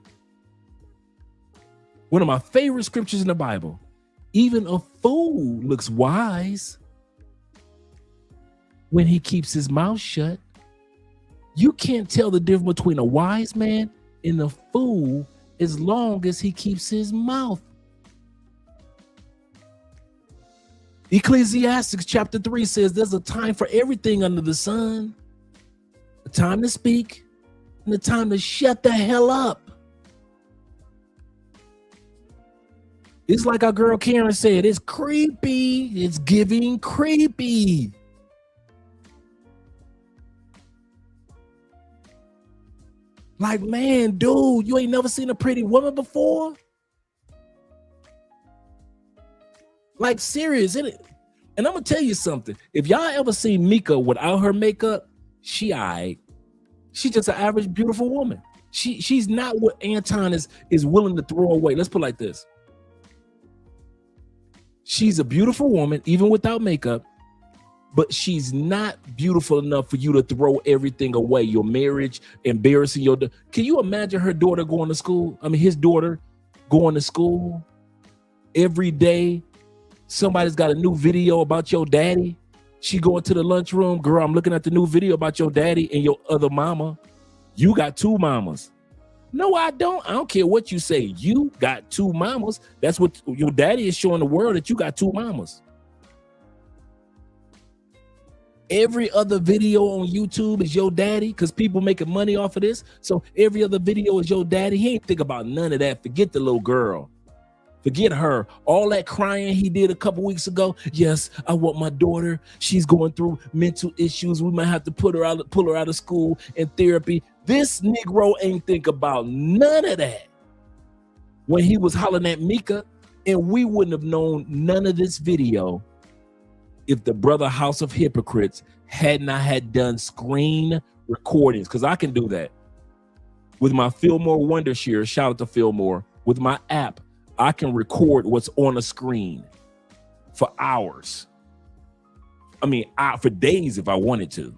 One of my favorite scriptures in the Bible. Even a fool looks wise when he keeps his mouth shut. You can't tell the difference between a wise man and a fool as long as he keeps his mouth. Ecclesiastes chapter 3 says there's a time for everything under the sun. A time to speak and a time to shut the hell up. It's like our girl Karen said, it's creepy. It's giving creepy. Like, man, dude, you ain't never seen a pretty woman before? Like, serious, isn't it? And I'm gonna tell you something. If y'all ever seen Mika without her makeup, she alright. She's just an average, beautiful woman. She's not what Anton is willing to throw away. Let's put it like this. She's a beautiful woman, even without makeup, but she's not beautiful enough for you to throw everything away. Your marriage, embarrassing your daughter. Can you imagine her daughter going to school? I mean, his daughter going to school every day. Somebody's got a new video about your daddy. She going to the lunchroom. Girl, I'm looking at the new video about your daddy and your other mama. You got two mamas. No, I don't. I don't care what you say. You got two mamas. That's what your daddy is showing the world, that you got two mamas. Every other video on YouTube is your daddy because people making money off of this. So every other video is your daddy. He ain't think about none of that. Forget the little girl. Forget her. All that crying he did a couple weeks ago. Yes, I want my daughter. She's going through mental issues. We might have to pull her out of school and therapy. This Negro ain't think about none of that when he was hollering at Mika, and we wouldn't have known none of this video if the brother House of Hypocrites had not had done screen recordings, because I can do that with my Fillmore Wondershare. Shout out to Fillmore. With my app, I can record what's on a screen for hours. I mean, for days if I wanted to.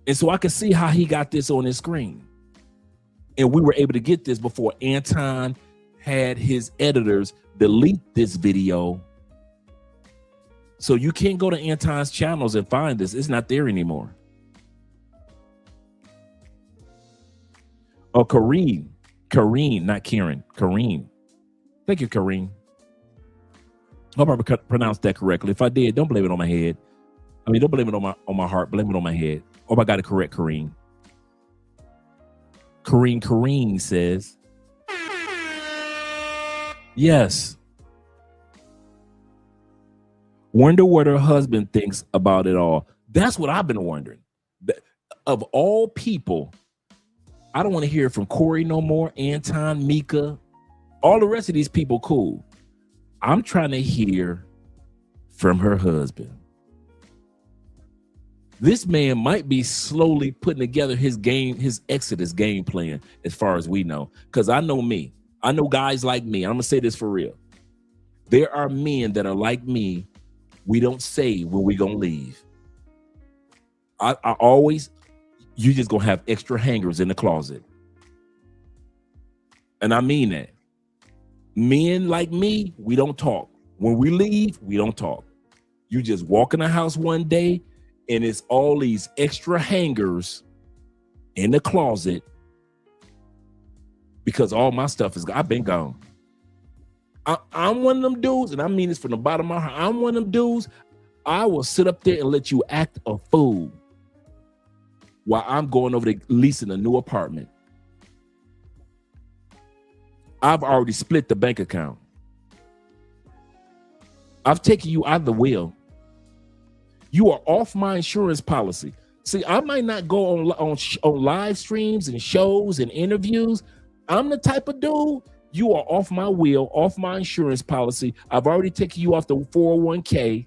And so I can see how he got this on his screen. And we were able to get this before Anton had his editors delete this video. So you can't go to Anton's channels and find this. It's not there anymore. Oh, Kareem, not Karen. Kareem. Thank you, Kareem. Hope I pronounced that correctly. If I did, don't blame it on my head. I mean, don't blame it on my heart. Blame it on my head. Hope I got it correct, Kareem. Kareem says, yes. Wonder what her husband thinks about it all. That's what I've been wondering. Of all people, I don't want to hear from Corey no more, Anton, Mika, all the rest of these people, cool. I'm trying to hear from her husband. This man might be slowly putting together his Exodus game plan, as far as we know. Because I know me. I know guys like me. I'm going to say this for real. There are men that are like me. We don't say when we going to leave. I always, you just going to have extra hangers in the closet. And I mean that. Men like me, we don't talk. When we leave, we don't talk. You just walk in the house one day and it's all these extra hangers in the closet because all my stuff I've been gone. I'm one of them dudes, and I mean this from the bottom of my heart. I'm one of them dudes. I will sit up there and let you act a fool while I'm going over to leasing a new apartment. I've already split the bank account. I've taken you out of the will. You are off my insurance policy. See, I might not go on live streams and shows and interviews. I'm the type of dude, you are off my will, off my insurance policy. I've already taken you off the 401k.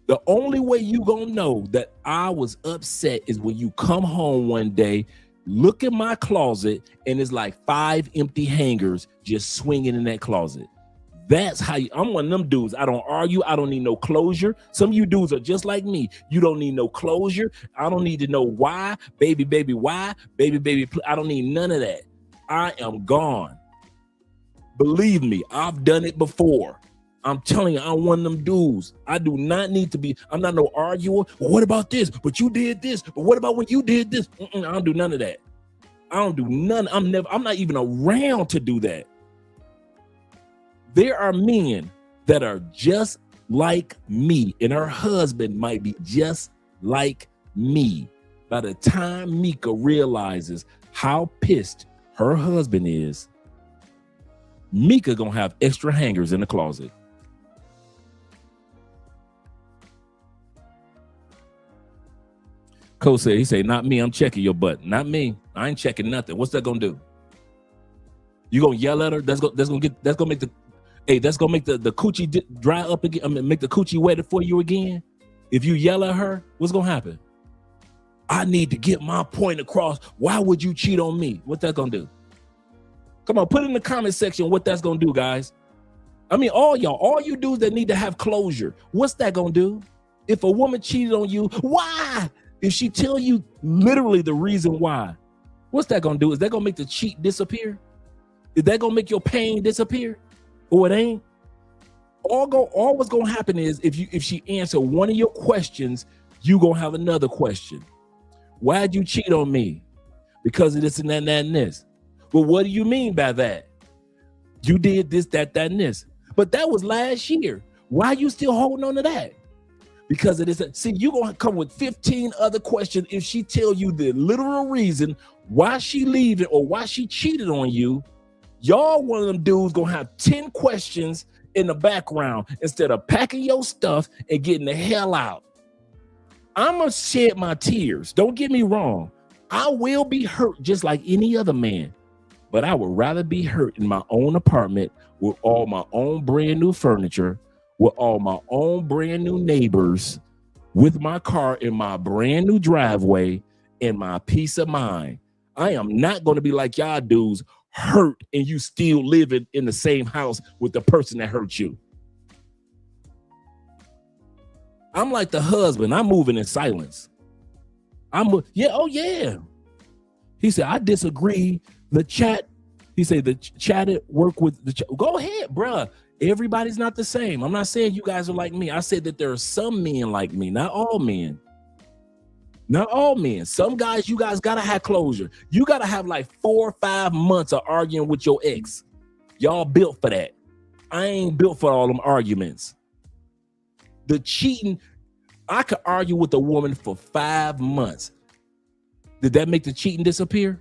The only way you gonna know that I was upset is when you come home one day, look in my closet, and it's like 5 empty hangers just swinging in that closet. That's how I'm one of them dudes. I don't argue. I don't need no closure. Some of you dudes are just like me. You don't need no closure. I don't need to know why, baby, why, baby. I don't need none of that. I am gone. Believe me, I've done it before. I'm telling you, I'm one of them dudes. I do not need to be. I'm not no arguer. Well, what about this? But you did this. But what about when you did this? I don't do none of that. I don't do none. I'm not even around to do that. There are men that are just like me, and her husband might be just like me. By the time Mika realizes how pissed her husband is, Mika gonna have extra hangers in the closet. Cole said, he said, not me, I'm checking your butt. Not me, I ain't checking nothing. What's that gonna do? You gonna yell at her? That's gonna make the coochie dry up again. I mean, make the coochie wetter for you again. If you yell at her, what's gonna happen? I need to get my point across. Why would you cheat on me? What that gonna do? Come on, put in the comment section what that's gonna do, guys. I mean, all you dudes that need to have closure. What's that gonna do? If a woman cheated on you, why? If she tell you literally the reason why, what's that gonna do? Is that gonna make the cheat disappear? Is that gonna make your pain disappear? Or it ain't? All what's gonna happen is if she answer one of your questions, you gonna have another question. Why'd you cheat on me? Because of this and that and that and this. Well, what do you mean by that? You did this, that, and this. But that was last year. Why are you still holding on to that? Because it is. See, you're gonna come with 15 other questions if she tell you the literal reason why she leaving or why she cheated on you. Y'all one of them dudes gonna have 10 questions in the background instead of packing your stuff and getting the hell out. I'm gonna shed my tears. Don't get me wrong. I will be hurt just like any other man, but I would rather be hurt in my own apartment with all my own brand new furniture, with all my own brand new neighbors, with my car in my brand new driveway, and my peace of mind. I am not going to be like y'all dudes, hurt and you still living in the same house with the person that hurt you. I'm like the husband. I'm moving in silence. Yeah. He said, I disagree. The chat, he said, the chat at work with the chat. Go ahead, bruh. Everybody's not the same. I'm not saying you guys are like me. I said that there are some men like me, not all men. Not all men. Some guys, you guys gotta have closure. You gotta have like 4 or 5 months of arguing with your ex. Y'all built for that. I ain't built for all them arguments. The cheating, I could argue with a woman for 5 months. Did that make the cheating disappear?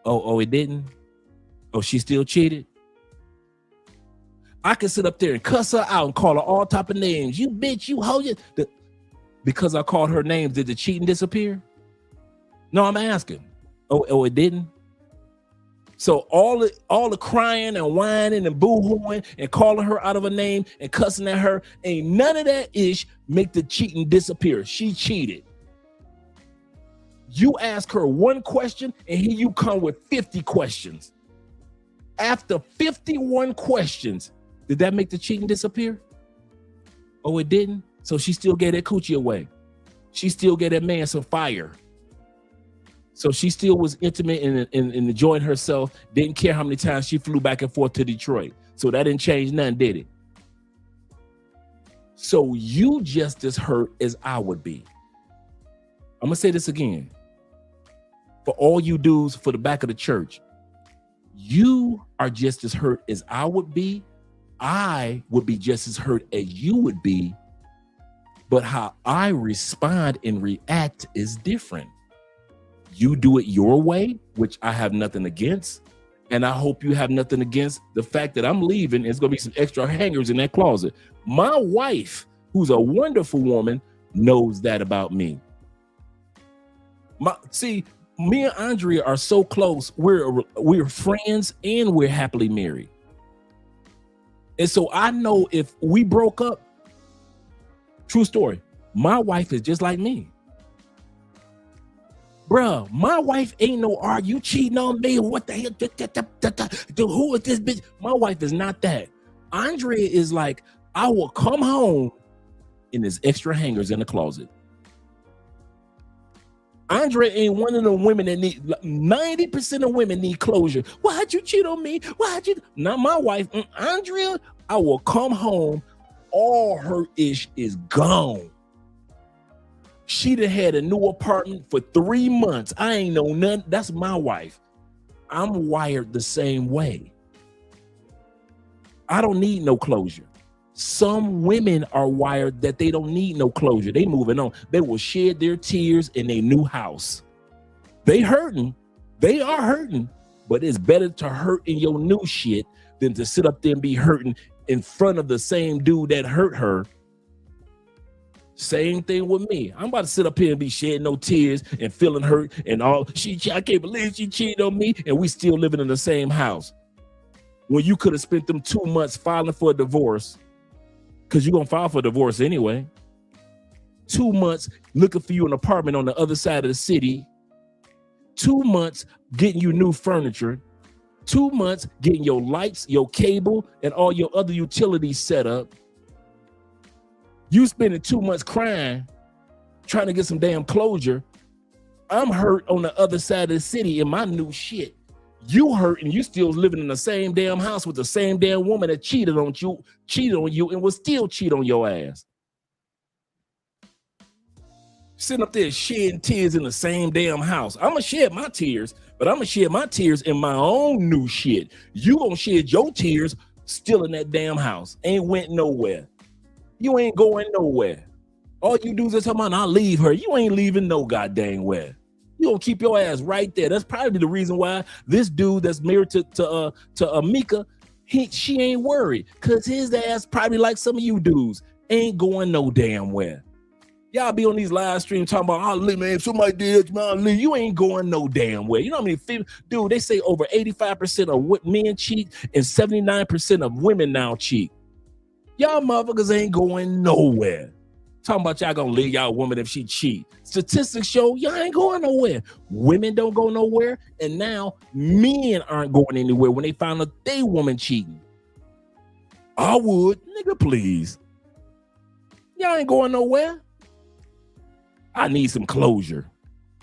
Oh, it didn't? Oh, she still cheated? I could sit up there and cuss her out and call her all type of names. You bitch, you hoe. Because I called her names, did the cheating disappear? No, I'm asking. Oh, it didn't? So all the crying and whining and boo-hooing and calling her out of a name and cussing at her, ain't none of that ish make the cheating disappear. She cheated. You ask her one question and here you come with 50 questions. After 51 questions, did that make the cheating disappear? Oh, it didn't? So she still gave that coochie away. She still gave that man some fire. So she still was intimate and enjoying herself. Didn't care how many times she flew back and forth to Detroit. So that didn't change nothing, did it? So you just as hurt as I would be. I'm gonna say this again. For all you dudes for the back of the church, you are just as hurt as I would be. I would be just as hurt as you would be. But how I respond and react is different. You do it your way, which I have nothing against. And I hope you have nothing against the fact that I'm leaving. There's going to be some extra hangers in that closet. My wife, who's a wonderful woman, knows that about me. See, me and Andrea are so close. We're friends and we're happily married. And so I know if we broke up, true story, my wife is just like me. Bruh, my wife ain't no you cheating on me. What the hell? Dude, who is this bitch? My wife is not that. Andrea is like, I will come home and there's extra hangers in the closet. Andrea ain't one of the women that need, 90% of women need closure. Why'd you cheat on me? Why'd you? Not my wife. Andrea, I will come home. All her ish is gone. She done had a new apartment for 3 months. I ain't know none. That's my wife. I'm wired the same way. I don't need no closure. Some women are wired that they don't need no closure. They moving on. They will shed their tears in their new house. They hurting. They are hurting. But it's better to hurt in your new shit than to sit up there and be hurting in front of the same dude that hurt her. Same thing with me. I'm about to sit up here and be shedding no tears and feeling hurt and all. I can't believe she cheated on me and we still living in the same house. When you could have spent them 2 months filing for a divorce, because you're going to file for divorce anyway. 2 months looking for you an apartment on the other side of the city. 2 months getting you new furniture. 2 months getting your lights, your cable, and all your other utilities set up. You spending 2 months crying, trying to get some damn closure. I'm hurt on the other side of the city in my new shit. You hurt and you still living in the same damn house with the same damn woman that cheated on you and will still cheat on your ass. Sitting up there shedding tears in the same damn house. I'm gonna shed my tears, but I'm gonna shed my tears in my own new shit. You gonna shed your tears still in that damn house. Ain't went nowhere. You ain't going nowhere. All you do is tell me, I'll leave her. You ain't leaving no goddamn where. You gonna keep your ass right there. That's probably the reason why this dude that's married to Mika, she ain't worried, cause his ass probably like some of you dudes ain't going no damn where. Y'all be on these live streams talking about, I'll leave, man. If somebody did, man, I'll leave. You ain't going no damn where. You know how many dude? They say over 85% of men cheat and 79% of women now cheat. Y'all motherfuckers ain't going nowhere. Talking about y'all gonna leave y'all woman if she cheat. Statistics show y'all ain't going nowhere. Women don't go nowhere, and now men aren't going anywhere when they find out they woman cheating. I would, nigga, please. Y'all ain't going nowhere. I need some closure.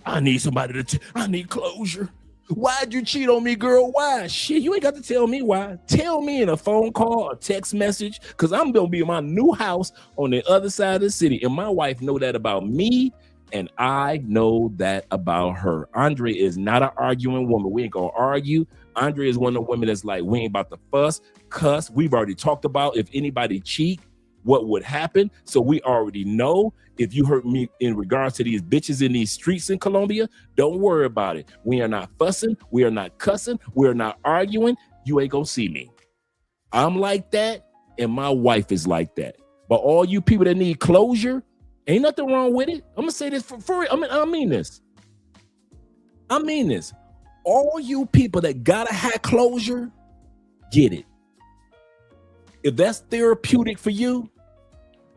I need somebody I need closure. Why'd you cheat on me, girl? Why? Shit, you ain't got to tell me why. Tell me in a phone call or text message, because I'm going to be in my new house on the other side of the city. And my wife know that about me And I know that about her. Andre is not an arguing woman. We ain't gonna argue. Andre is one of the women that's like, we ain't about to fuss, cuss. We've already talked about if anybody cheat, what would happen. So we already know if you hurt me in regards to these bitches in these streets in Colombia, don't worry about it. We are not fussing. We are not cussing. We are not arguing. You ain't gonna see me. I'm like that, and my wife is like that. But all you people that need closure, ain't nothing wrong with it. I'm gonna say this for real. I mean this. I mean this. All you people that gotta have closure, get it. If that's therapeutic for you,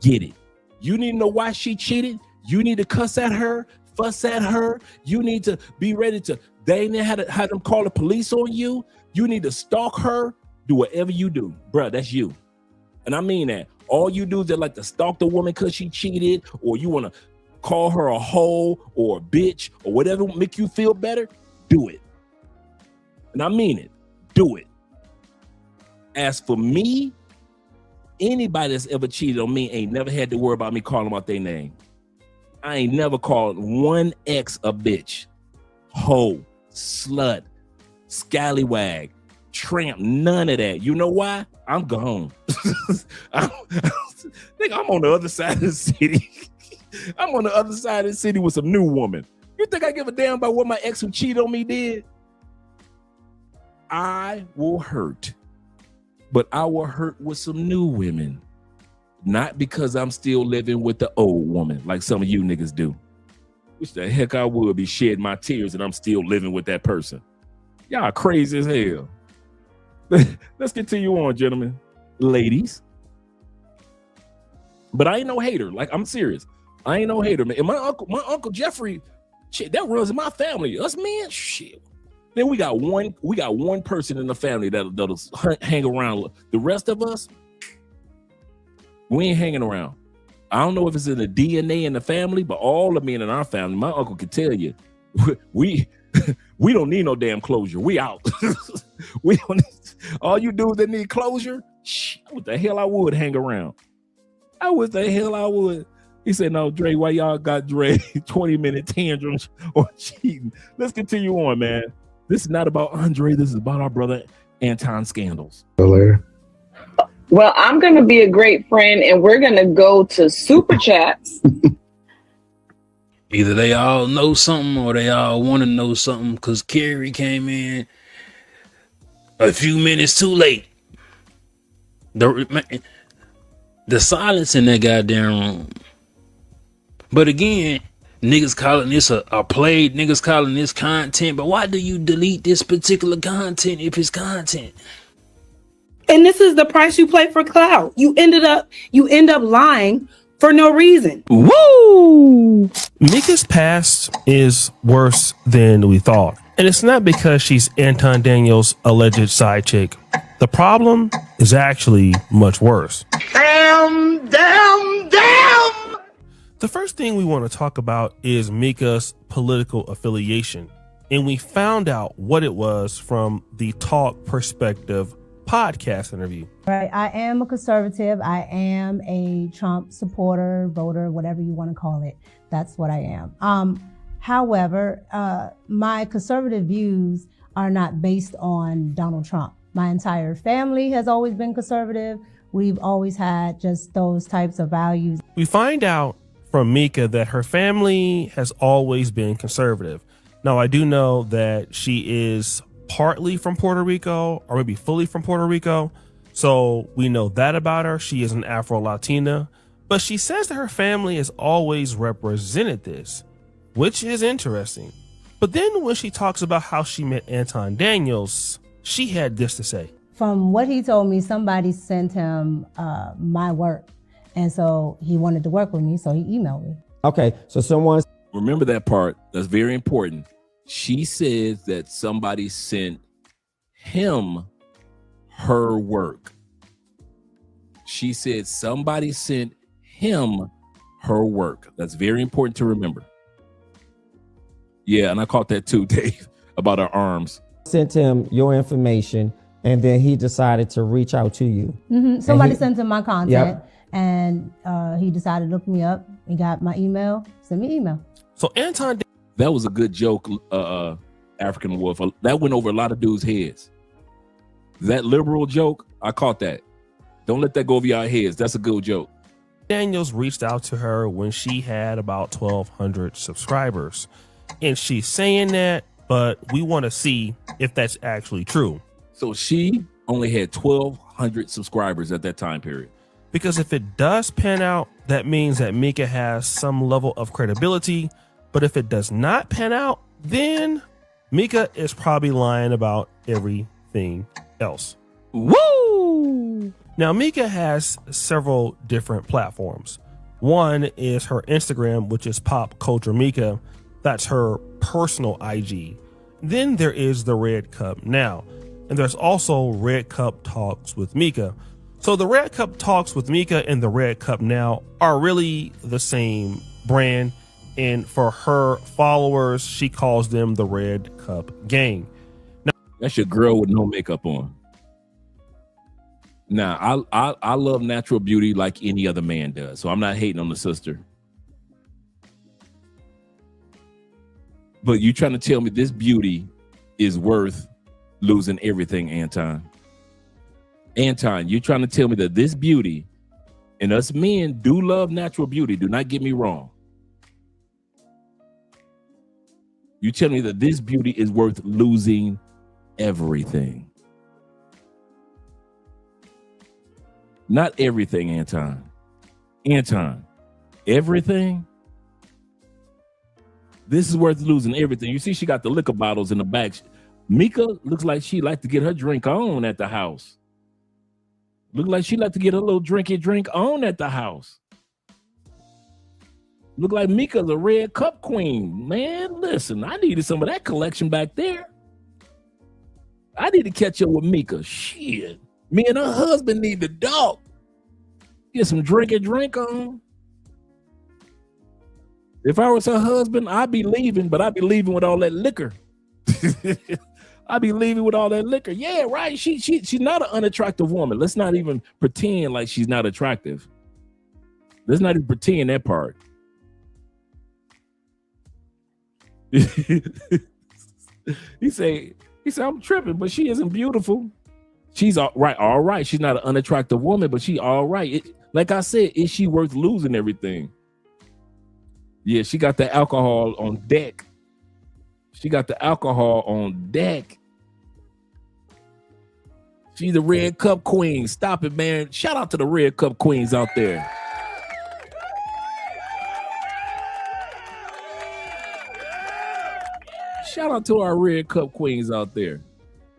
get it. You need to know why she cheated. You need to cuss at her, fuss at her. You need to be ready to, they ain't had them call the police on you. You need to stalk her. Do whatever you do. Bruh, that's you. And I mean that. All you do is that like to stalk the woman because she cheated, or you want to call her a hoe or a bitch or whatever make you feel better, do it. And I mean it. Do it. As for me, anybody that's ever cheated on me ain't never had to worry about me calling out their name. I ain't never called one ex a bitch, hoe, slut, scallywag, tramp, none of that. You know why? I'm gone. I'm on the other side of the city. I'm on the other side of the city with some new woman. You think I give a damn about what my ex who cheated on me did? I will hurt, but I will hurt with some new women. Not because I'm still living with the old woman like some of you niggas do. Which the heck I would be shedding my tears and I'm still living with that person. Y'all crazy as hell. Let's continue on, gentlemen, ladies. But I ain't no hater. Like, I'm serious. I ain't no hater, man. And my uncle Jeffrey, shit, that runs in my family. Us men, shit. Then we got one person in the family that'll hang around. The rest of us, we ain't hanging around. I don't know if it's in the DNA in the family, but all the men in our family, my uncle can tell you, we don't need no damn closure. We out. We don't need, all you dudes that need closure, what the hell I would hang around. I wish the hell I would. He said, no, Dre, why y'all got Dre 20-minute tantrums or cheating? Let's continue on, man. This is not about Andre. This is about our brother Anton scandals. Well, I'm going to be a great friend, and we're going to go to Super Chats. Either they all know something or they all want to know something, because Carrie came in a few minutes too late. The silence in that goddamn room. But again, niggas calling this a play, niggas calling this content, but why do you delete this particular content if it's content? And this is the price you pay for clout. You end up lying for no reason. Woo! Mika's past is worse than we thought. And it's not because she's Anton Daniels' alleged side chick. The problem is actually much worse. Damn! The first thing we want to talk about is Mika's political affiliation. And we found out what it was from the Talk Perspective podcast interview. Right. I am a conservative. I am a Trump supporter, voter, whatever you want to call it. That's what I am. However, my conservative views are not based on Donald Trump. My entire family has always been conservative. We've always had just those types of values. We find out from Mika that her family has always been conservative. Now, I do know that she is partly from Puerto Rico, or maybe fully from Puerto Rico. So we know that about her. She is an Afro-Latina, but she says that her family has always represented this, which is interesting. But then when she talks about how she met Anton Daniels, she had this to say. From what he told me, somebody sent him my work. And so he wanted to work with me, so he emailed me. Okay, so someone... Remember that part. That's very important. She says that somebody sent him her work. She said somebody sent him her work. That's very important to remember. Yeah, and I caught that too, Dave, about her arms. Sent him your information, and then he decided to reach out to you. Mm-hmm. Somebody sent him my content, Yep. and he decided to look me up. He got my email, sent me email. So Anton, that was a good joke, African Wolf. That went over a lot of dudes' heads. That liberal joke, I caught that. Don't let that go over your heads. That's a good joke. Daniels reached out to her when she had about 1,200 subscribers. And she's saying that, but we want to see if that's actually true. So she only had 1,200 subscribers at that time period. Because if it does pan out, that means that Mika has some level of credibility. But if it does not pan out, then Mika is probably lying about everything else. Woo! Now, Mika has several different platforms. One is her Instagram, which is Pop Culture Mika. That's her personal IG. Then there is the Red Cup Now. And there's also Red Cup Talks with Mika. So the Red Cup Talks with Mika and the Red Cup Now are really the same brand. And for her followers, she calls them the Red Cup Gang. Now, that's your girl with no makeup on. Now, I love natural beauty like any other man does. So I'm not hating on the sister. But you trying to tell me this beauty is worth losing everything, Anton? Anton, you're trying to tell me that this beauty, and us men do love natural beauty. Do not get me wrong. You tell me that this beauty is worth losing everything. Not everything, Anton. Anton, everything? This is worth losing everything. You see, she got the liquor bottles in the back. Mika looks like she like to get her drink on at the house. Look like she like to get her little drink on at the house. Look like Mika's a red cup queen. Man, listen, I needed some of that collection back there. I need to catch up with Mika. Shit. Me and her husband need the dog. Get some drink on. If I was her husband, I'd be leaving, but I'd be leaving with all that liquor. I'd be leaving with all that liquor. Yeah, right. She's not an unattractive woman. Let's not even pretend like she's not attractive. Let's not even pretend that part. He say, I'm tripping, but she isn't beautiful. She's all right. She's not an unattractive woman, but she all right. Like I said, is she worth losing everything? Yeah, she got the alcohol on deck. She's the Red Cup Queen. Stop it, man. Shout out to the Red Cup Queens out there. Shout out to our Red Cup Queens out there.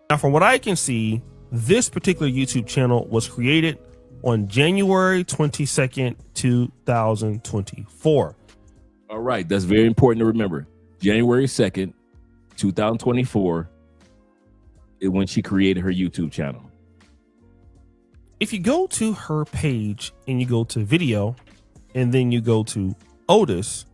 Now, from what I can see, this particular YouTube channel was created on January 22nd, 2024. All right, that's very important to remember. January 2nd, 2024 is when she created her YouTube channel. If you go to her page and you go to video and then you go to oldest,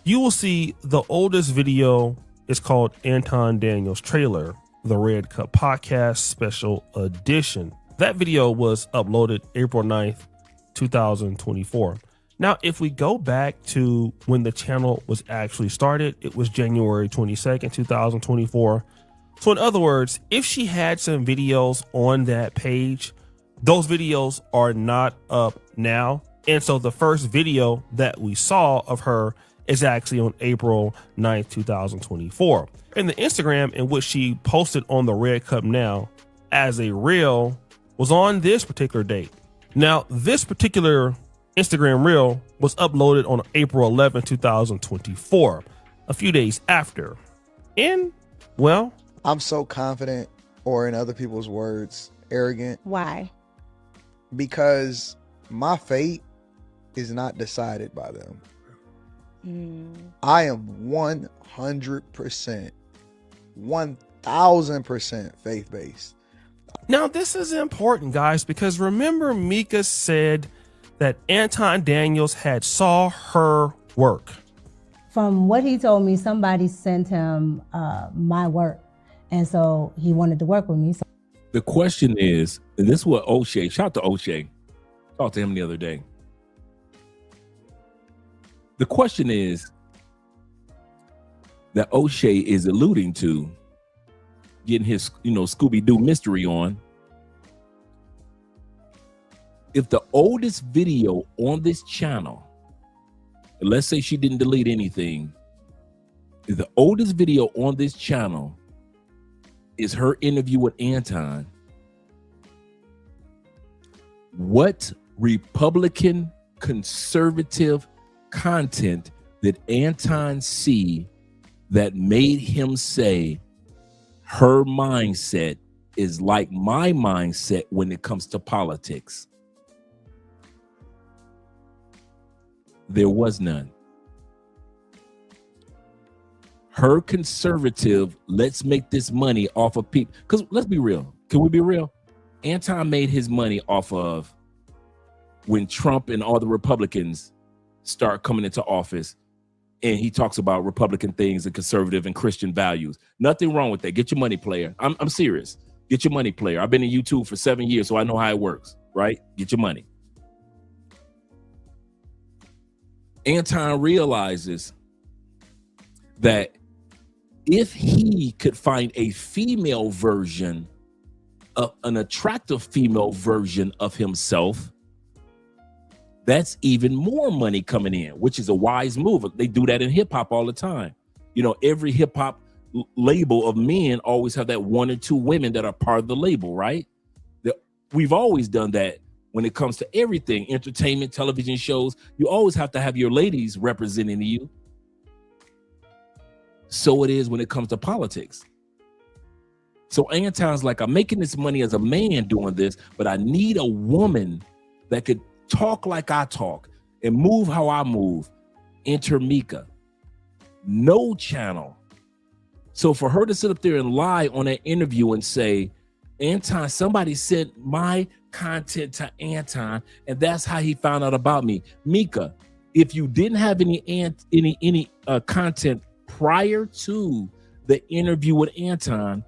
you will see the oldest video is called Anton Daniels Trailer, the Red Cup Podcast Special Edition. That video was uploaded April 9th, 2024. Now, if we go back to when the channel was actually started, it was January 22nd, 2024. So in other words, if she had some videos on that page, those videos are not up now. And so the first video that we saw of her is actually on April 9th, 2024. And the Instagram in which she posted on the Red Cup Now as a reel was on this particular date. Now, this particular Instagram reel was uploaded on April 11, 2024, a few days after. And, well, I'm so confident, or in other people's words, arrogant. Why? Because my fate is not decided by them. I am 100%, 1000% faith-based. Now, this is important, guys, because remember Mika said that Anton Daniels had saw her work. From what he told me, somebody sent him my work. And so he wanted to work with me. So The question is, and this is what O'Shea, shout out to O'Shea, talked to him the other day. The question is, that O'Shea is alluding to, getting his, Scooby-Doo mystery on. If the oldest video on this channel, let's say she didn't delete anything, if the oldest video on this channel is her interview with Anton, what Republican conservative content did Anton see that made him say her mindset is like my mindset when it comes to politics? There was none. Her conservative, let's make this money off of people. Because let's be real. Can we be real? Anton made his money off of when Trump and all the Republicans start coming into office, and he talks about Republican things and conservative and Christian values. Nothing wrong with that. Get your money, player. I'm serious. Get your money, player. I've been in YouTube for 7 years, so I know how it works, right? Get your money. Anton realizes that if he could find a female version of an attractive female version of himself, that's even more money coming in, which is a wise move. They do that in hip hop all the time. Every hip hop label of men always have that 1 or 2 women that are part of the label, right? We've always done that when it comes to everything, entertainment, television shows. You always have to have your ladies representing you. So it is when it comes to politics. So Anton's like, I'm making this money as a man doing this, but I need a woman that could talk like I talk and move how I move. Enter Mika. No channel. So for her to sit up there and lie on that interview and say, Anton, somebody sent my content to Anton, and that's how he found out about me. Mika, if you didn't have any content prior to the interview with Anton,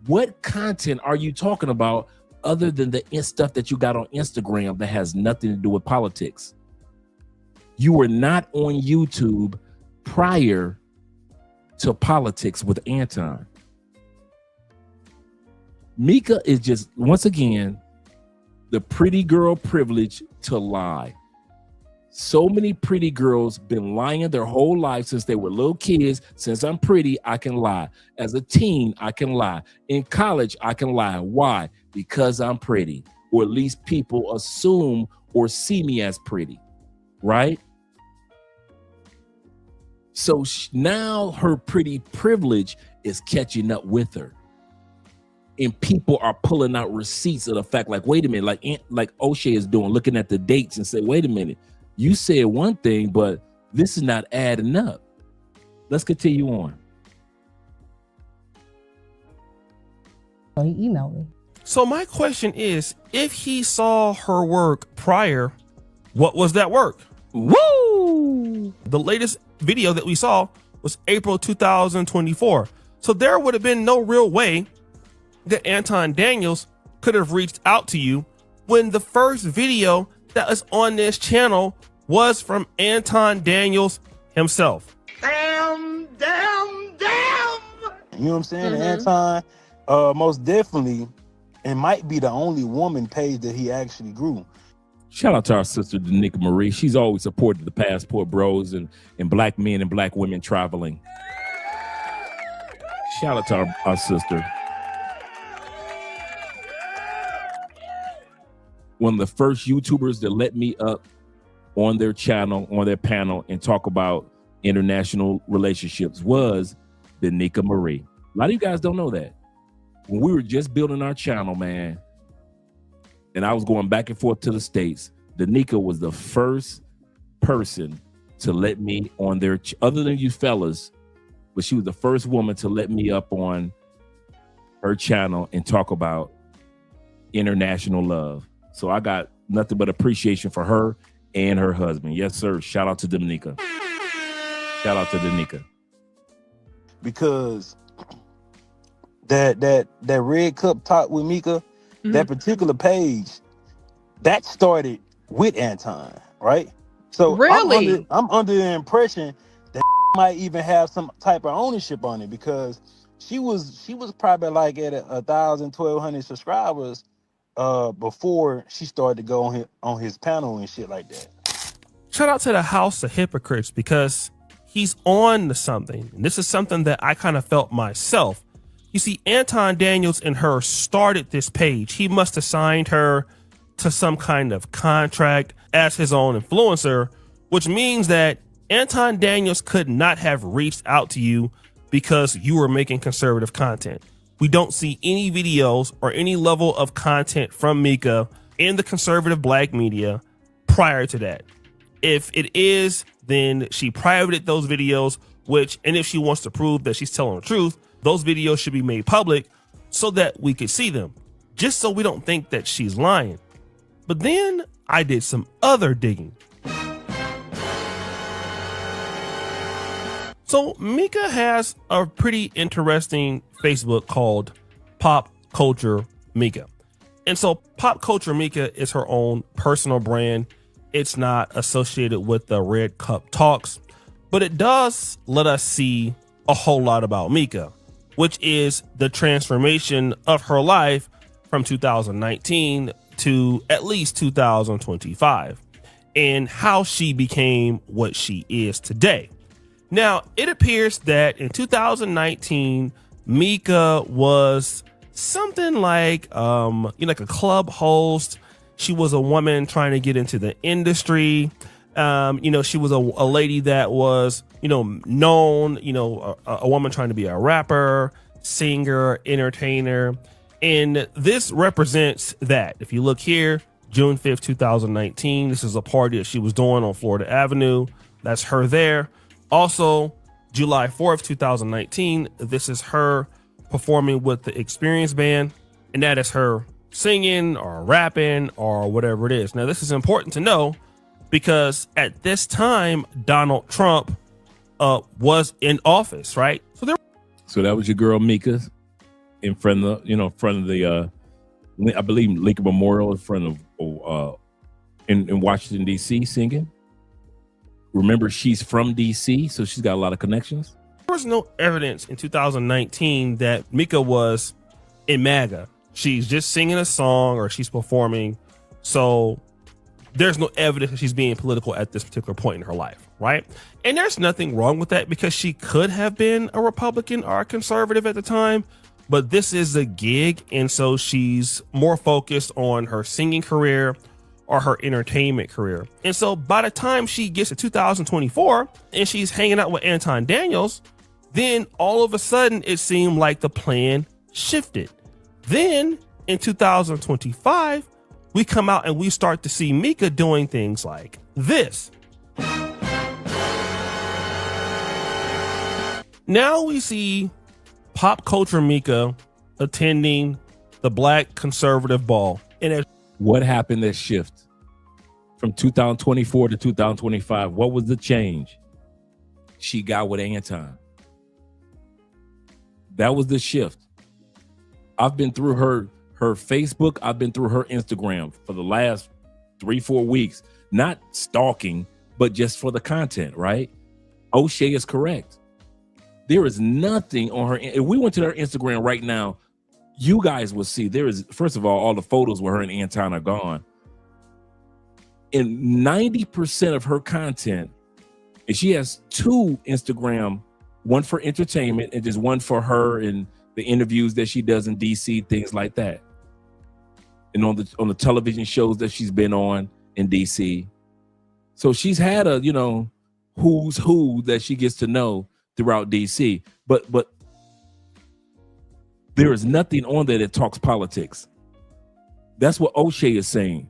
what content are you talking about other than the stuff that you got on Instagram that has nothing to do with politics? You were not on YouTube prior to politics with Anton. Mika is just, once again, the pretty girl privilege to lie. So many pretty girls been lying their whole life since they were little kids. Since I'm pretty, I can lie. As a teen, I can lie. In college, I can lie. Why? Because I'm pretty, or at least people assume or see me as pretty, right? So now her pretty privilege is catching up with her. And people are pulling out receipts of the fact, like, wait a minute, like O'Shea is doing, looking at the dates and say, wait a minute, you said one thing, but this is not adding up. Let's continue on. So he emailed me. So my question is, if he saw her work prior, what was that work? Woo! The latest video that we saw was April 2024. So there would have been no real way that Anton Daniels could have reached out to you when the first video that was on this channel was from Anton Daniels himself. Damn. You know what I'm saying? Mm-hmm. Anton, most definitely, it might be the only woman page that he actually grew. Shout out to our sister, Danica Marie. She's always supported the Passport Bros and black men and black women traveling. Shout out to our sister. One of the first YouTubers that let me up on their channel, on their panel, and talk about international relationships was Danica Marie. A lot of you guys don't know that. When we were just building our channel, man, and I was going back and forth to the States, Danica was the first person to let me on their, other than you fellas, but she was the first woman to let me up on her channel and talk about international love. So I got nothing but appreciation for her and her husband. Yes, sir. Shout out to Danica. Shout out to Danica. Because that Red Cup talk with Mika, that particular page, that started with Anton, right? So really, I'm under the impression that might even have some type of ownership on it, because she was probably like at 1,000, 1,200 subscribers before she started to go on his panel and shit like that. Shout out to the House of Hypocrites, because he's on to something. And this is something that I kind of felt myself. You see, Anton Daniels and her started this page. He must have signed her to some kind of contract as his own influencer, which means that Anton Daniels could not have reached out to you because you were making conservative content. We don't see any videos or any level of content from Mika in the conservative black media prior to that. If it is, then she privated those videos, and if she wants to prove that she's telling the truth, those videos should be made public so that we could see them, just so we don't think that she's lying. But then I did some other digging. So Mika has a pretty interesting Facebook called Pop Culture Mika. And so Pop Culture Mika is her own personal brand. It's not associated with the Red Cup Talks, but it does let us see a whole lot about Mika, which is the transformation of her life from 2019 to at least 2025, and how she became what she is today. Now, it appears that in 2019, Mika was something like, like a club host. She was a woman trying to get into the industry. She was a lady that was, known, a woman trying to be a rapper, singer, entertainer. And this represents that. If you look here, June 5th, 2019, this is a party that she was doing on Florida Avenue. That's her there. Also, July 4th, 2019, this is her performing with the Experience Band. And that is her singing or rapping or whatever it is. Now, this is important to know because at this time, Donald Trump was in office, right? So that was your girl Mika in front of the I believe Lincoln Memorial in front of in Washington D.C. singing. Remember, she's from D.C., so she's got a lot of connections. There was no evidence in 2019 that Mika was in MAGA. She's just singing a song or she's performing. So there's no evidence that she's being political at this particular point in her life, right? And there's nothing wrong with that because she could have been a Republican or a conservative at the time, but this is a gig. And so she's more focused on her singing career or her entertainment career. And so by the time she gets to 2024 and she's hanging out with Anton Daniels, then all of a sudden it seemed like the plan shifted. Then in 2025, we come out and we start to see Mika doing things like this. Now we see Pop Culture Mika attending the Black Conservative Ball. And what happened that shift from 2024 to 2025? What was the change? She got with Anton. That was the shift. I've been through her Facebook. I've been through her Instagram for the last 3-4 weeks, not stalking, but just for the content, right? O'Shea is correct. There is nothing on her. If we went to her Instagram right now, you guys will see there is, first of all the photos where her and Anton are gone. And 90% of her content, and she has 2 Instagram, one for entertainment and just one for her and the interviews that she does in DC, things like that. And on the television shows that she's been on in DC. So she's had a, who's who that she gets to know throughout DC. But there is nothing on there that talks politics. That's what O'Shea is saying.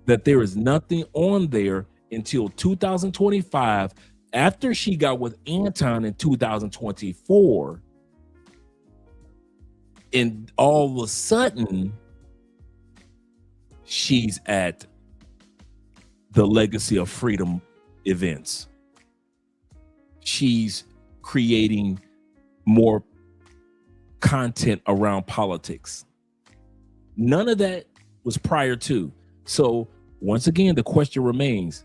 That there is nothing on there until 2025, after she got with Anton in 2024. And all of a sudden, she's at the Legacy of Freedom events. She's creating more content around politics. None of that was prior to. So once again, the question remains,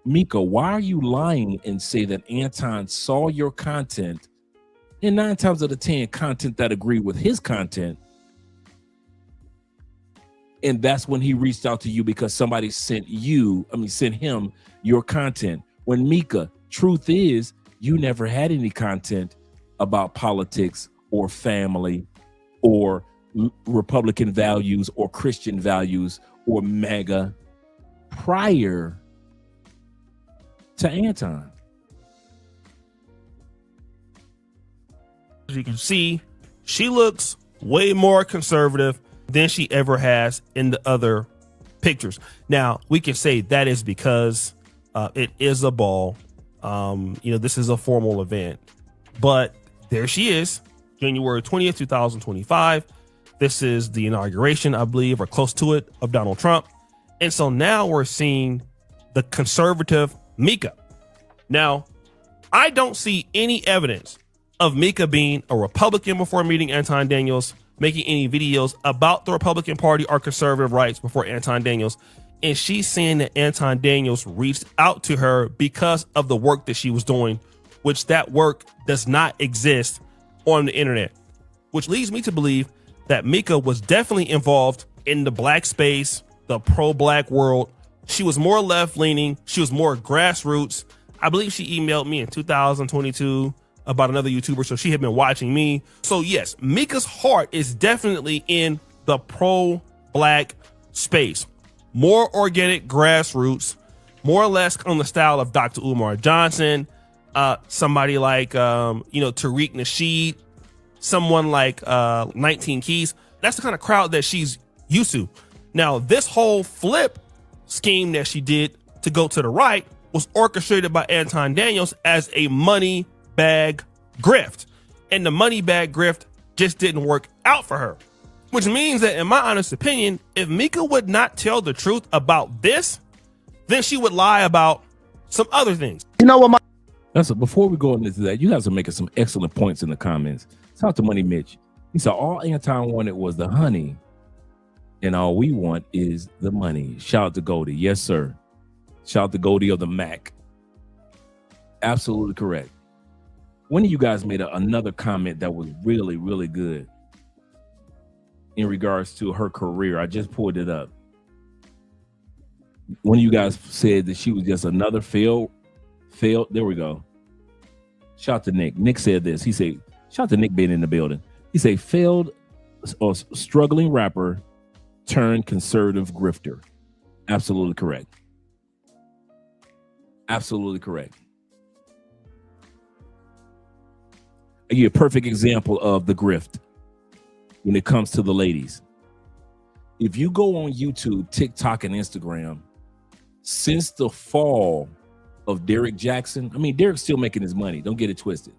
Mika, why are you lying and say that Anton saw your content, and 9 times out of 10 content that agreed with his content, and that's when he reached out to you because somebody sent him your content? When Mika, truth is, you never had any content about politics or family or Republican values or Christian values or MAGA prior to Anton. As you can see, she looks way more conservative than she ever has in the other pictures. Now, we can say that is because it is a ball. This is a formal event, but there she is, January 20th, 2025. This is the inauguration, I believe, or close to it, of Donald Trump. And so now we're seeing the conservative Mika. Now, I don't see any evidence of Mika being a Republican before meeting Anton Daniels, making any videos about the Republican Party or conservative rights before Anton Daniels. And she's saying that Anton Daniels reached out to her because of the work that she was doing, which that work does not exist on the internet, which leads me to believe that Mika was definitely involved in the black space, the pro-black world. She was more left-leaning. She was more grassroots. I believe she emailed me in 2022 about another YouTuber, so she had been watching me. So yes, Mika's heart is definitely in the pro-black space. More organic grassroots, more or less on the style of Dr. Umar Johnson, somebody like Tariq Nasheed, someone like 19 Keys. That's the kind of crowd that she's used to. Now, this whole flip scheme that she did to go to the right was orchestrated by Anton Daniels as a money bag grift. And the money bag grift just didn't work out for her, which means that, in my honest opinion, if Mika would not tell the truth about this, then she would lie about some other things. You know what? Before we go into that, you guys are making some excellent points in the comments. Shout out to Money Mitch. He said all Anton wanted was the honey, and all we want is the money. Shout out to Goldie. Yes, sir. Shout out to Goldie of the Mac. Absolutely correct. One of you guys made another comment that was really, really good in regards to her career. I just pulled it up. One of you guys said that she was just another failed. There we go. Shout out to Nick. Nick said this. He said, shout out to Nick being in the building. He said, failed or struggling rapper turned conservative grifter. Absolutely correct. Absolutely correct. I give you a perfect example of the grift when it comes to the ladies. If you go on YouTube, TikTok, and Instagram, since the fall of Derek Jackson, I mean, Derek's still making his money. Don't get it twisted.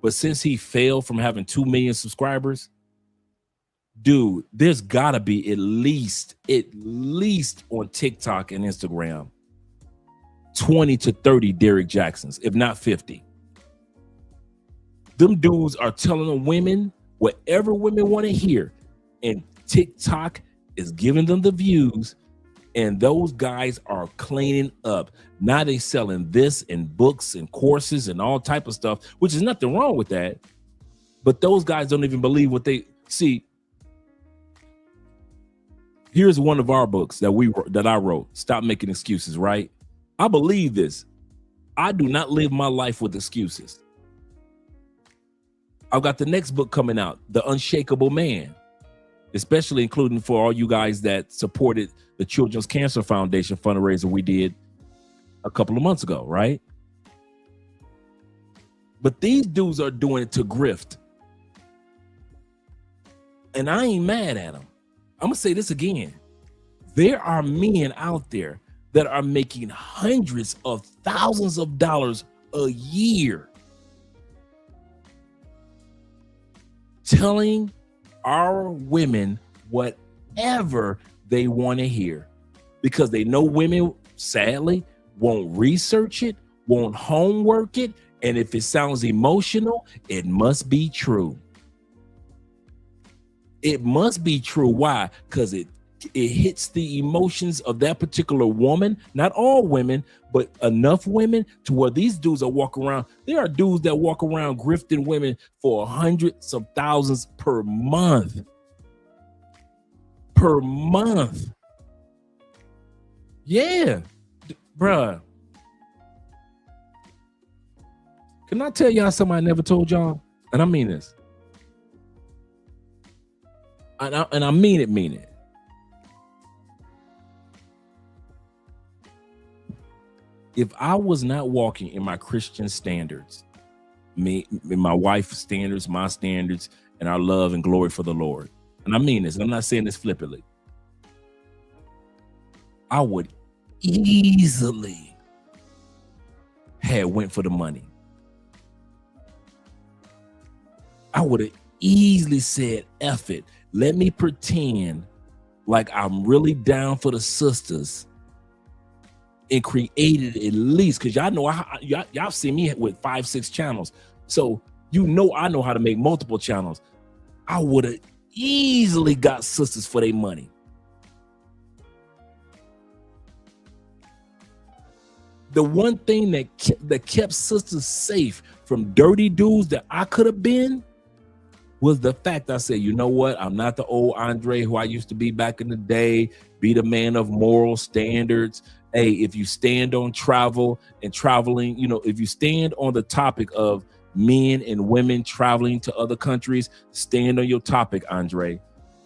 But since he failed from having 2 million subscribers, dude, there's gotta be at least on TikTok and Instagram, 20 to 30 Derek Jacksons, if not 50. Them dudes are telling the women whatever women want to hear, and TikTok is giving them the views, and those guys are cleaning up. Now they selling this and books and courses and all type of stuff, which is nothing wrong with that. But those guys don't even believe what they see. Here's one of our books that I wrote, Stop Making Excuses, right? I believe this. I do not live my life with excuses. I've got the next book coming out, The Unshakable Man, especially including for all you guys that supported the Children's Cancer Foundation fundraiser we did a couple of months ago, right? But these dudes are doing it to grift. And I ain't mad at them. I'm going to say this again. There are men out there that are making hundreds of thousands of dollars a year telling our women whatever they want to hear, because they know women, sadly, won't research it, won't homework it, and if it sounds emotional, it must be true. It must be true. Why? Because it it hits the emotions of that particular woman, not all women, but enough women to where these dudes are walking around. There are dudes that walk around grifting women for hundreds of thousands per month. Per month. Yeah, bruh. Can I tell y'all something I never told y'all? And I mean this. And I mean it. If I was not walking in my Christian standards, me, my wife's standards, my standards, and our love and glory for the Lord, and I mean this, I'm not saying this flippantly, I would easily have went for the money. I would have easily said, F it. Let me pretend like I'm really down for the sisters and created at least, because y'all know y'all see me with 5-6 channels, so you know I know how to make multiple channels. I would have easily got sisters for their money. The one thing that kept sisters safe from dirty dudes that I could have been was the fact I said, you know what? I'm not the old Andre who I used to be back in the day, be the man of moral standards. Hey, if you stand on travel and traveling, you know, if you stand on the topic of men and women traveling to other countries, stand on your topic, Andre.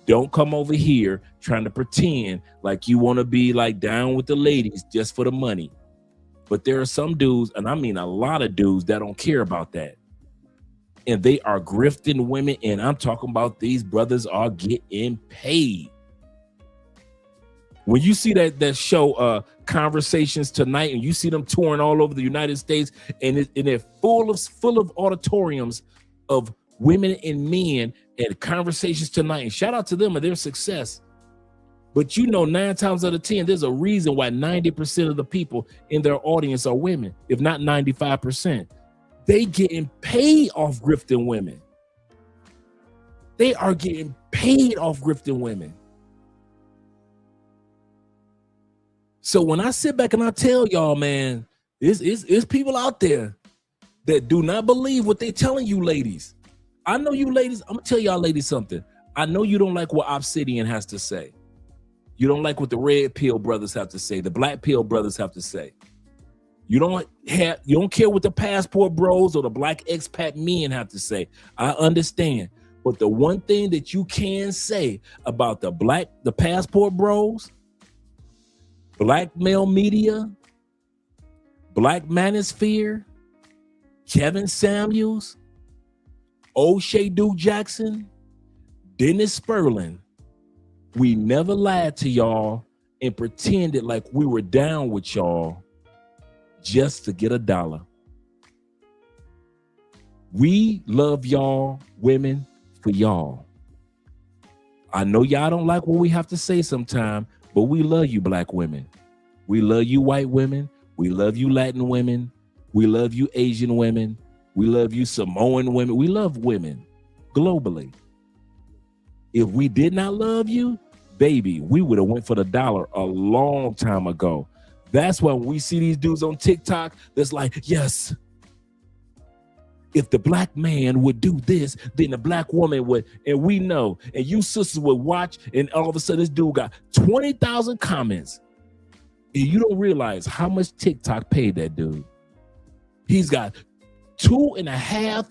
Don't come over here trying to pretend like you want to be like down with the ladies just for the money. But there are some dudes, and I mean a lot of dudes, that don't care about that. And they are grifting women, and I'm talking about these brothers are getting paid. When you see that show, Conversations Tonight, and you see them touring all over the United States, and they're full of auditoriums of women and men and Conversations Tonight, and shout out to them and their success. But you know, 9 times out of 10, there's a reason why 90% of the people in their audience are women, if not 95%. They getting paid off grifting women. They are getting paid off grifting women. So when I sit back and I tell y'all, man, it's people out there that do not believe what they telling you ladies. I know you ladies, I'm gonna tell y'all ladies something. I know you don't like what Obsidian has to say. You don't like what the red pill brothers have to say, the black pill brothers have to say. You don't care what the passport bros or the black expat men have to say. I understand. But the one thing that you can say about the passport bros, black male media, black manosphere, Kevin Samuels, O'Shea Duke Jackson, Dennis Sperling, we never lied to y'all and pretended like we were down with y'all just to get $1. We love y'all women for y'all. I know y'all don't like what we have to say sometimes, but we love you black women. We love you white women. We love you Latin women. We love you Asian women. We love you Samoan women. We love women globally. If we did not love you, baby, we would have went for the $1 a long time ago. That's why when we see these dudes on TikTok, that's like, yes, if the black man would do this, then the black woman would, and we know, and you sisters would watch, and all of a sudden this dude got 20,000 comments. And you don't realize how much TikTok paid that dude. He's got 2.5,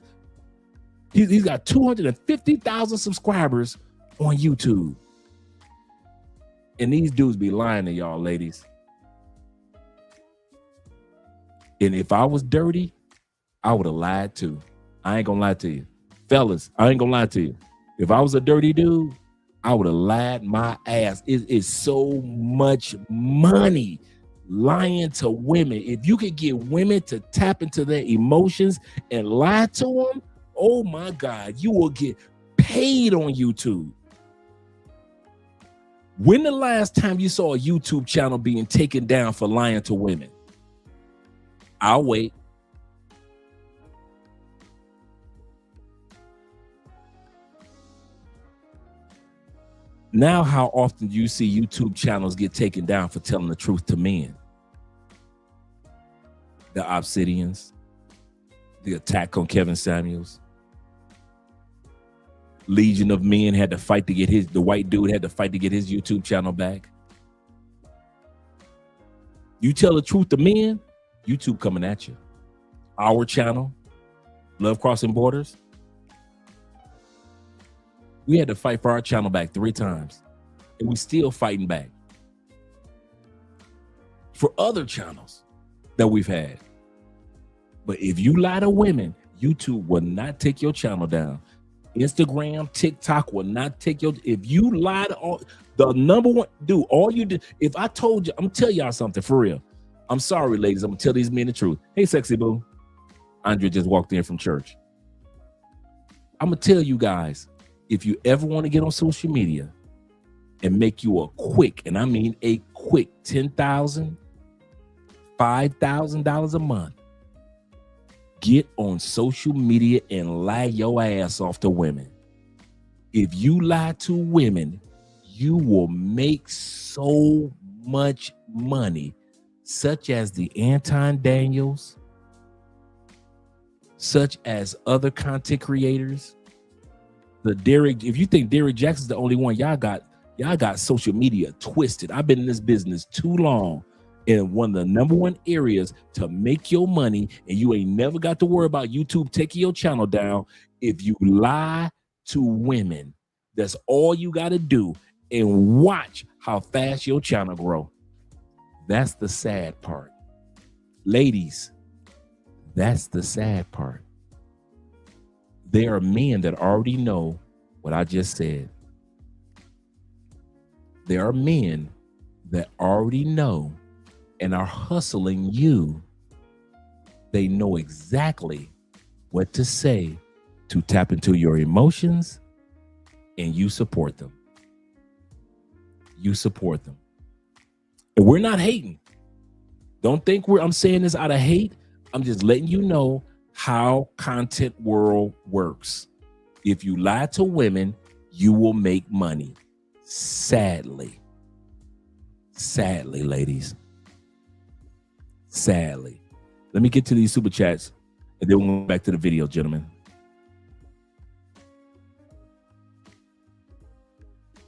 he's got 250,000 subscribers on YouTube. And these dudes be lying to y'all, ladies. And if I was dirty, I would have lied too. I ain't gonna lie to you. Fellas, I ain't gonna lie to you. If I was a dirty dude, I would have lied my ass. It is so much money lying to women. If you could get women to tap into their emotions and lie to them, oh my God, you will get paid on YouTube. When the last time you saw a YouTube channel being taken down for lying to women? I'll wait. Now, how often do you see YouTube channels get taken down for telling the truth to men? The Obsidians, the attack on Kevin Samuels. Legion of Men had to fight to get the white dude had to fight to get his YouTube channel back. You tell the truth to men, YouTube coming at you. Our channel, Love Crossing Borders, we had to fight for our channel back 3 times, and we still fighting back for other channels that we've had. But if you lie to women, YouTube will not take your channel down. Instagram, TikTok will not take your. If you lie to all, the number one, dude, all you did. If I told you, I'm gonna tell y'all something for real. I'm sorry, ladies. I'm gonna tell these men the truth. Hey, sexy boo. Andrea just walked in from church. I'm gonna tell you guys, if you ever want to get on social media and make you a quick, and I mean a quick $10,000, $5,000 a month, get on social media and lie your ass off to women. If you lie to women, you will make so much money, such as the Anton Daniels, such as other content creators. The Derek, if you think Derek Jackson's the only one, y'all got social media twisted. I've been in this business too long. In one of the number one areas to make your money, and you ain't never got to worry about YouTube taking your channel down. If you lie to women, that's all you got to do, and watch how fast your channel grow. That's the sad part. Ladies, that's the sad part. There are men that already know what I just said. There are men that already know and are hustling you. They know exactly what to say to tap into your emotions, and you support them. You support them. And we're not hating. Don't think I'm saying this out of hate. I'm just letting you know how content world works. If you lie to women, you will make money. Sadly. Sadly, ladies. Sadly. Let me get to these super chats, and then we'll go back to the video, gentlemen.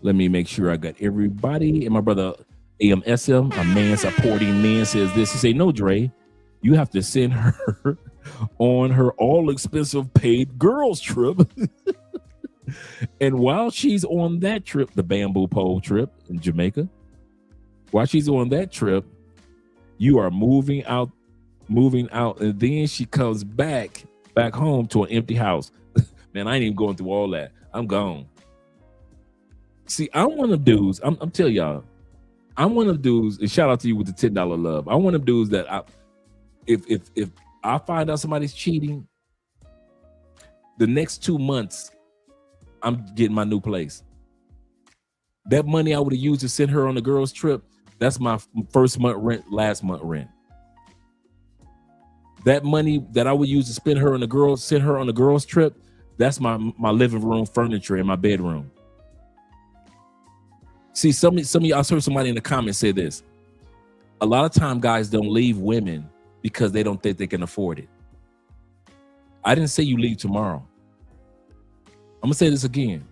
Let me make sure I got everybody. And my brother AMSM, a man supporting men, says this. He say, no, Dre, you have to send her on her all-expensive paid girls trip. And while she's on that trip, the bamboo pole trip in Jamaica, while she's on that trip, you are moving out, and then she comes back home to an empty house. Man, I ain't even going through all that. I'm gone. See, I'm one of the dudes. I'm telling y'all, I'm one of the dudes. And shout out to you with the $10 love. I'm one of the dudes that if I find out somebody's cheating, the next 2 months, I'm getting my new place. That money I would have used to send her on the girls' trip, that's my first month rent, last month rent. That money that I would use to send her on the girls' trip, that's my living room furniture in my bedroom. See, some of y'all, I heard somebody in the comments say this. A lot of time guys don't leave women because they don't think they can afford it. I didn't say you leave tomorrow. I'm gonna say this again.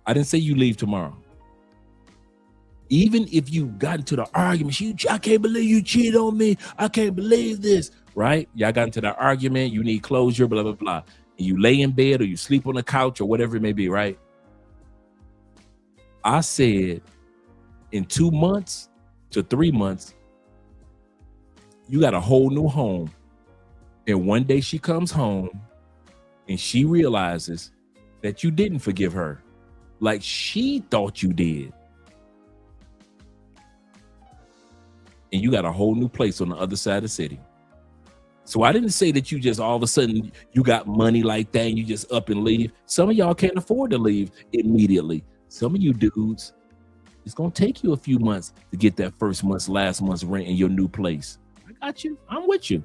I didn't say you leave tomorrow. Even if you got into the argument, I can't believe you cheated on me. I can't believe this, right? Y'all got into the argument, you need closure, blah, blah, blah. And you lay in bed or you sleep on the couch or whatever it may be, right? I said in 2 months to 3 months, you got a whole new home. And one day she comes home and she realizes that you didn't forgive her like she thought you did. And you got a whole new place on the other side of the city. So I didn't say that you just all of a sudden you got money like that and you just up and leave. Some of y'all can't afford to leave immediately. Some of you dudes, it's going to take you a few months to get that first month's, last month's rent in your new place. I got you. I'm with you.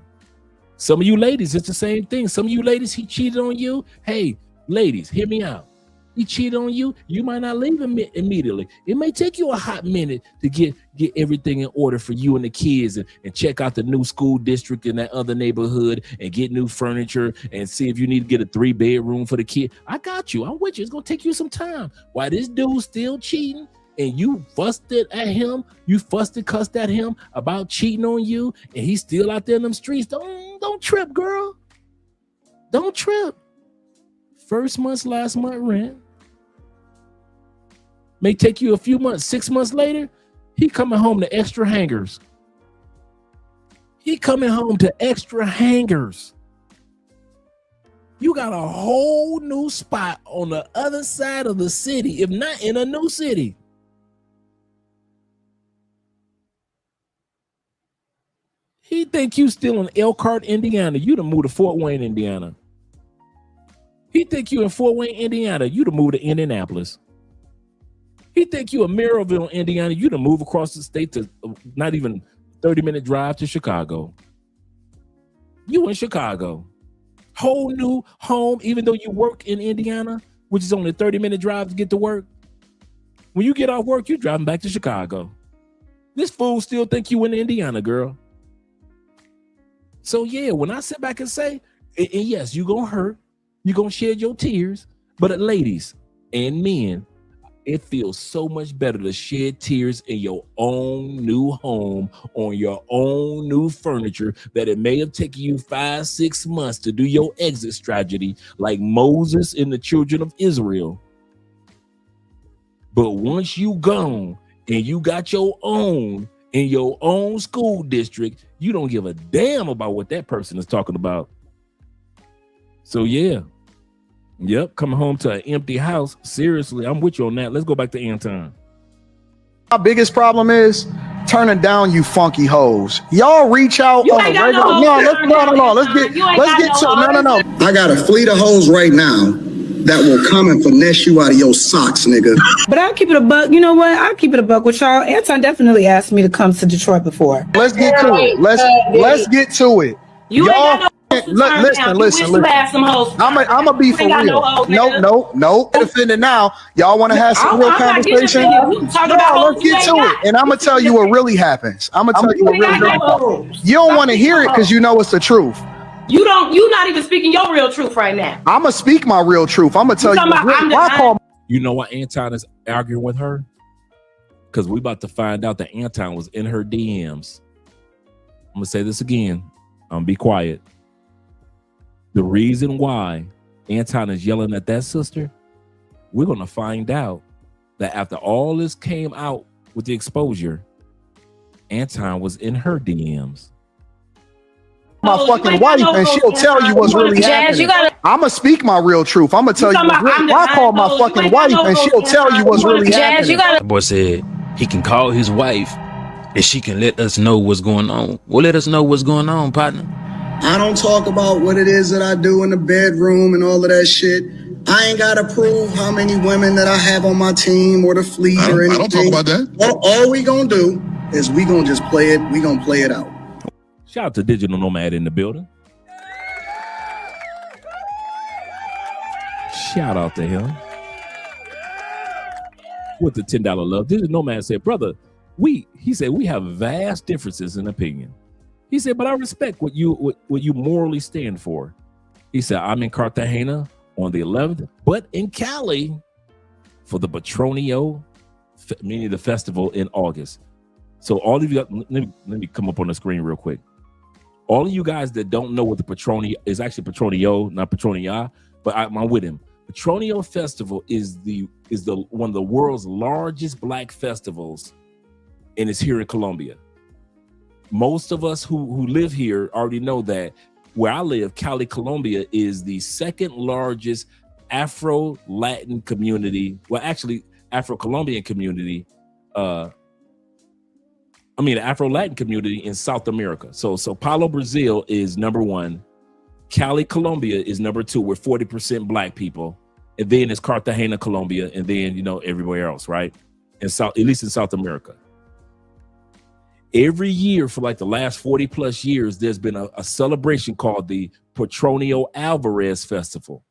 Some of you ladies, it's the same thing. Some of you ladies, he cheated on you. Hey, ladies, hear me out. He cheated on you. You might not leave him immediately. It may take you a hot minute to get everything in order for you and the kids and check out the new school district in that other neighborhood and get new furniture and see if you need to get a 3-bedroom for the kid. I got you. I'm with you. It's going to take you some time. While this dude's still cheating and you fussed it at him, you fussed and cussed at him about cheating on you, and he's still out there in them streets. Don't trip, girl. Don't trip. First month's last month rent. May take you a few months. 6 months later, he coming home to extra hangers. He coming home to extra hangers. You got a whole new spot on the other side of the city, if not in a new city. He think you still in Elkhart, Indiana. You done moved to Fort Wayne, Indiana. He think you in Fort Wayne, Indiana. You done moved to Indianapolis. He think you in Maryville, Indiana. You done move across the state to not even 30-minute drive to Chicago. You in Chicago. Whole new home, even though you work in Indiana, which is only a 30-minute drive to get to work. When you get off work, you're driving back to Chicago. This fool still think you in Indiana, girl. So yeah, when I sit back and say, and yes, you gonna hurt, you gonna shed your tears, but ladies and men, it feels so much better to shed tears in your own new home, on your own new furniture, that it may have taken you 5-6 months to do your exit strategy like Moses and the children of Israel. But once you gone and you got your own in your own school district, you don't give a damn about what that person is talking about. So yeah. Yep, coming home to an empty house. Seriously, I'm with you on that. Let's go back to Anton. My biggest problem is turning down you funky hoes. Y'all reach out on a regular. No. Let's get to no. I got a fleet of hoes right now that will come and finesse you out of your socks, nigga. But I'll keep it a buck. You know what? I'll keep it a buck with y'all. Anton definitely asked me to come to Detroit before. Let's get to it. Let's get to it. You ain't got no listen. I'm gonna be for real. No. Offended now. Y'all want to have some real conversation? Let's get to it. And I'm gonna tell you what really happens. I'm gonna tell you what really happens. You don't want to hear it because you know it's the truth. You're not even speaking your real truth right now. I'm gonna speak my real truth. I'm gonna tell you. You know why Anton is arguing with her? Because we about to find out that Anton was in her DMs. I'm gonna say this again. I'm gonna be quiet. The reason why Anton is yelling at that sister, we're gonna find out that after all this came out with the exposure, Anton was in her DMs. My fucking wife, and she'll tell you what's really happening. I'm gonna speak my real truth. I'm gonna tell you. I call my fucking wife, and she'll tell you what's really happening. The boy said he can call his wife, and she can let us know what's going on. Well, let us know what's going on, partner. I don't talk about what it is that I do in the bedroom and all of that shit. I ain't gotta prove how many women that I have on my team or the fleet or anything. I don't talk about that. All we gonna do is we gonna just play it. We gonna play it out. Shout out to Digital Nomad in the building. Shout out to him with the $10 love. Digital Nomad said, brother, he said we have vast differences in opinion. He said, but I respect what you morally stand for. He said, I'm in Cartagena on the 11th, but in Cali for the Petronio, meaning the festival in August. So all of you, let me come up on the screen real quick. All of you guys that don't know what the Petronio is, actually Petronio, not Petronia, but I'm with him. Petronio Festival is the one of the world's largest black festivals, and it's here in Colombia. Most of us who live here already know that where I live, Cali, Colombia, is the second largest Afro-Latin community. Well, actually, Afro-Colombian community. Afro-Latin community in South America. So Sao Paulo, Brazil is number one. Cali, Colombia is number two. We're 40% black people. And then it's Cartagena, Colombia, and then, everywhere else, right? At least in South America. Every year for like the last 40 plus years, there's been a celebration called the Petronio Alvarez Festival.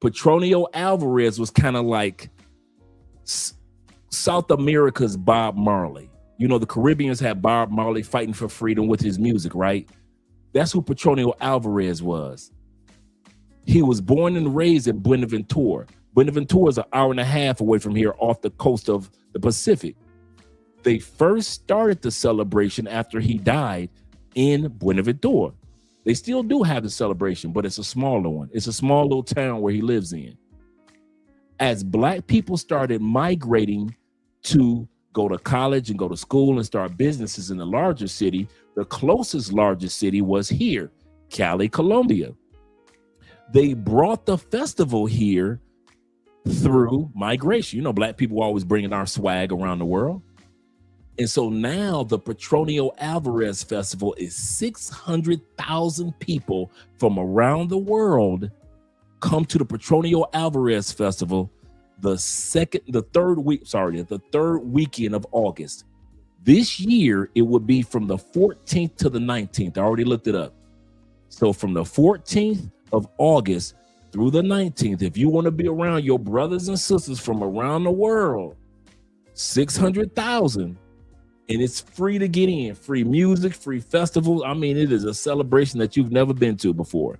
Petronio Alvarez was kind of like South America's Bob Marley. You know, the Caribbeans had Bob Marley fighting for freedom with his music, right? That's who Petronio Alvarez was. He was born and raised in Buenaventura. Buenaventura is an hour and a half away from here off the coast of the Pacific. They first started the celebration after he died in Buenaventura. They still do have the celebration, but it's a smaller one. It's a small little town where he lives in. As Black people started migrating to go to college and go to school and start businesses in the larger city, the closest largest city was here, Cali, Colombia. They brought the festival here through migration. You know, Black people always bringing our swag around the world. And so now the Petronio Alvarez Festival is 600,000 people from around the world come to the Petronio Alvarez Festival the third weekend of August. This year, it would be from the 14th to the 19th. I already looked it up. So from the 14th of August through the 19th, if you want to be around your brothers and sisters from around the world, 600,000. And it's free to get in, free music, free festivals. I mean, it is a celebration that you've never been to before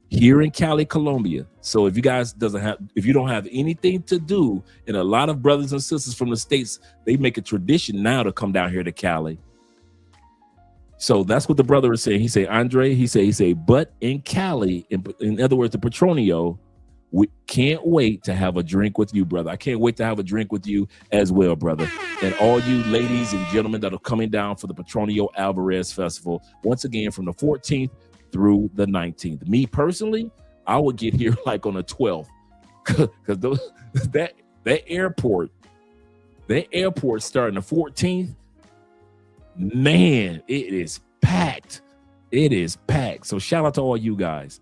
here in Cali, Colombia. So if you don't have anything to do, and a lot of brothers and sisters from the States, they make a tradition now to come down here to Cali. So that's what the brother is saying. He say, Andre, he say, but in Cali, in other words, the Petronio, we can't wait to have a drink with you, brother. I can't wait to have a drink with you as well, brother. And all you ladies and gentlemen that are coming down for the Petronio Alvarez Festival, once again, from the 14th through the 19th. Me personally, I would get here like on the 12th, because that airport starting the 14th, man, it is packed. It is packed. So shout out to all you guys.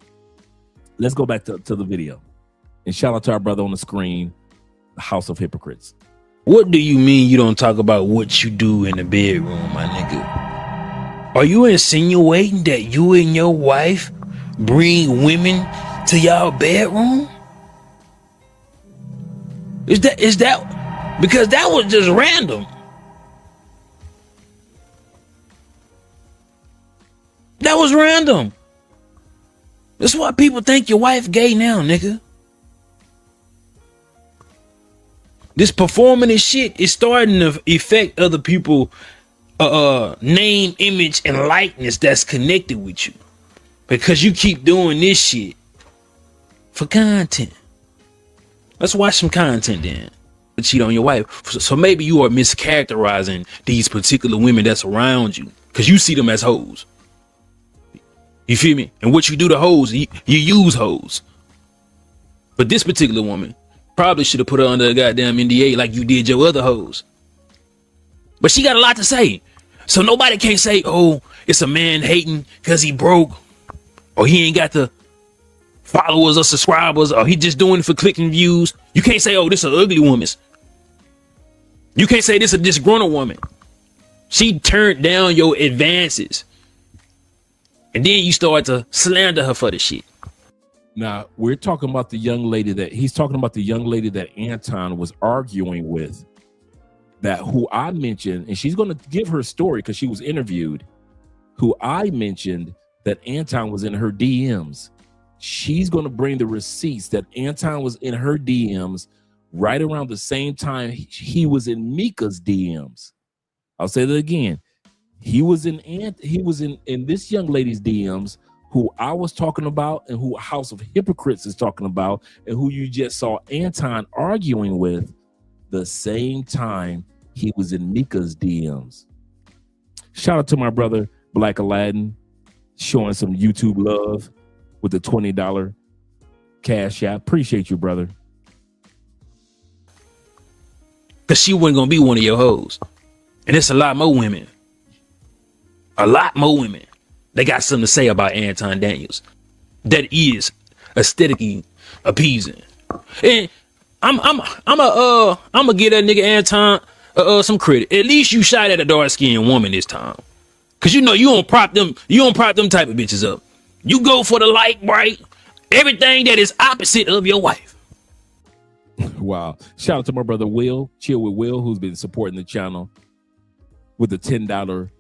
Let's go back to the video. And shout out to our brother on the screen, the House of Hypocrites. What do you mean you don't talk about what you do in the bedroom, my nigga? Are you insinuating that you and your wife bring women to y'all bedroom? Is that because that was just random? That was random. That's why people think your wife gay now, nigga. This performing this shit is starting to affect other people name, image, and likeness that's connected with you. Because you keep doing this shit for content. Let's watch some content then. Cheat on your wife. So maybe you are mischaracterizing these particular women that's around you, because you see them as hoes. You feel me? And what you do to hoes, you use hoes. But this particular woman probably should have put her under a goddamn NDA like you did your other hoes. But she got a lot to say. So nobody can't say, oh, it's a man hating because he broke, or he ain't got the followers or subscribers, or he just doing it for clicking views. You can't say, oh, this is an ugly woman. You can't say this is a disgruntled woman. She turned down your advances. And then you start to slander her for the shit. Now, we're talking about the young lady that Anton was arguing with, that who I mentioned, and she's going to give her story because she was interviewed, who I mentioned that Anton was in her DMs. She's going to bring the receipts that Anton was in her DMs right around the same time he was in Mika's DMs. I'll say that again. He was in this young lady's DMs, who I was talking about and who House of Hypocrites is talking about, and who you just saw Anton arguing with the same time he was in Mika's DMs. Shout out to my brother Black Aladdin, showing some YouTube love with the $20 cash app. Appreciate you, brother. Because she wasn't going to be one of your hoes. And it's a lot more women. A lot more women. They got something to say about Anton Daniels that is aesthetically appeasing. And I'm gonna give that nigga Anton some credit. At least you shot at a dark-skinned woman this time. Cause you know you don't prop them type of bitches up. You go for the light bright everything that is opposite of your wife. Wow. Shout out to my brother Will, Chill with Will, who's been supporting the channel with the $10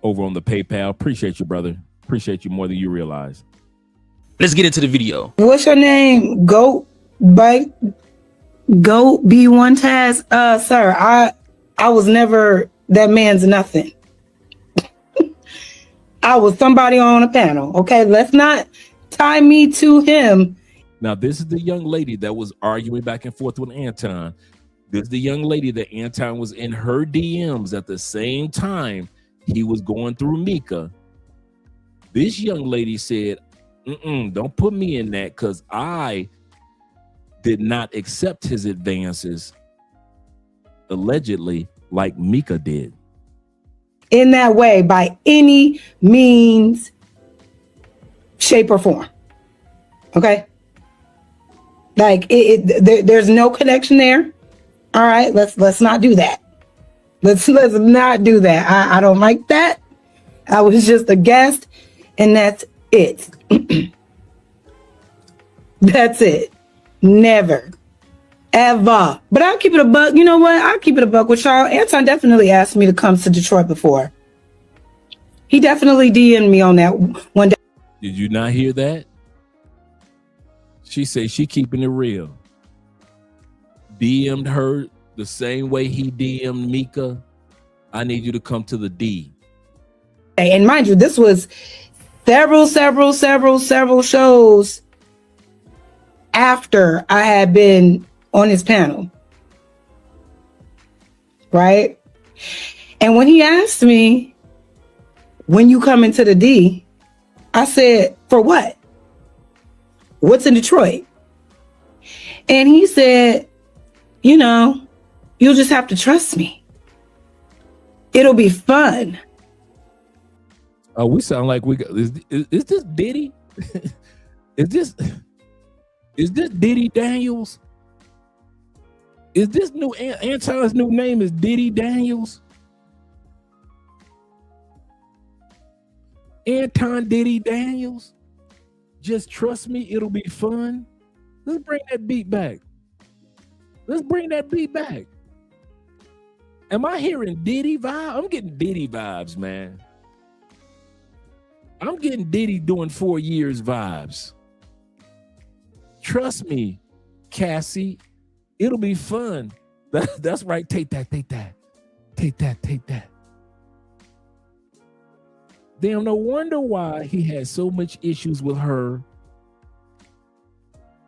over on the PayPal. Appreciate you, brother. Appreciate you more than you realize. Let's get into the video. What's your name? Goat Bite Goat B1 Taz. Sir, I was never that man's nothing. I was somebody on a panel. Okay, let's not tie me to him. Now, this is the young lady that was arguing back and forth with Anton. This is the young lady that Anton was in her DMs at the same time he was going through Mika. This young lady said, don't put me in that because I did not accept his advances, allegedly, like Mika did. In that way, by any means, shape, or form. Okay? Like, there's no connection there. All right, let's not do that. Let's not do that. I don't like that. I was just a guest, and that's it. That's it. Never. Ever. But I'll keep it a buck. You know what? I'll keep it a buck with y'all. Anton definitely asked me to come to Detroit before. He definitely DM'd me on that one day. Did you not hear that? She said she keeping it real. DM'd her the same way he DM'd Mika. I need you to come to the D. And mind you, this was several shows after I had been on his panel. Right? And when he asked me, when you come into the D, I said, for what? What's in Detroit? And he said, you know, you'll just have to trust me. It'll be fun. Oh, we sound like we got. Is this Diddy? Is this Diddy Daniels? Is this new Anton's new name is Diddy Daniels? Anton Diddy Daniels? Just trust me, it'll be fun. Let's bring that beat back. Let's bring that beat back. Am I hearing Diddy vibe? I'm getting Diddy vibes, man. I'm getting Diddy doing 4 years vibes. Trust me, Cassie, it'll be fun. That's right. Take that. Damn, no wonder why he had so much issues with her.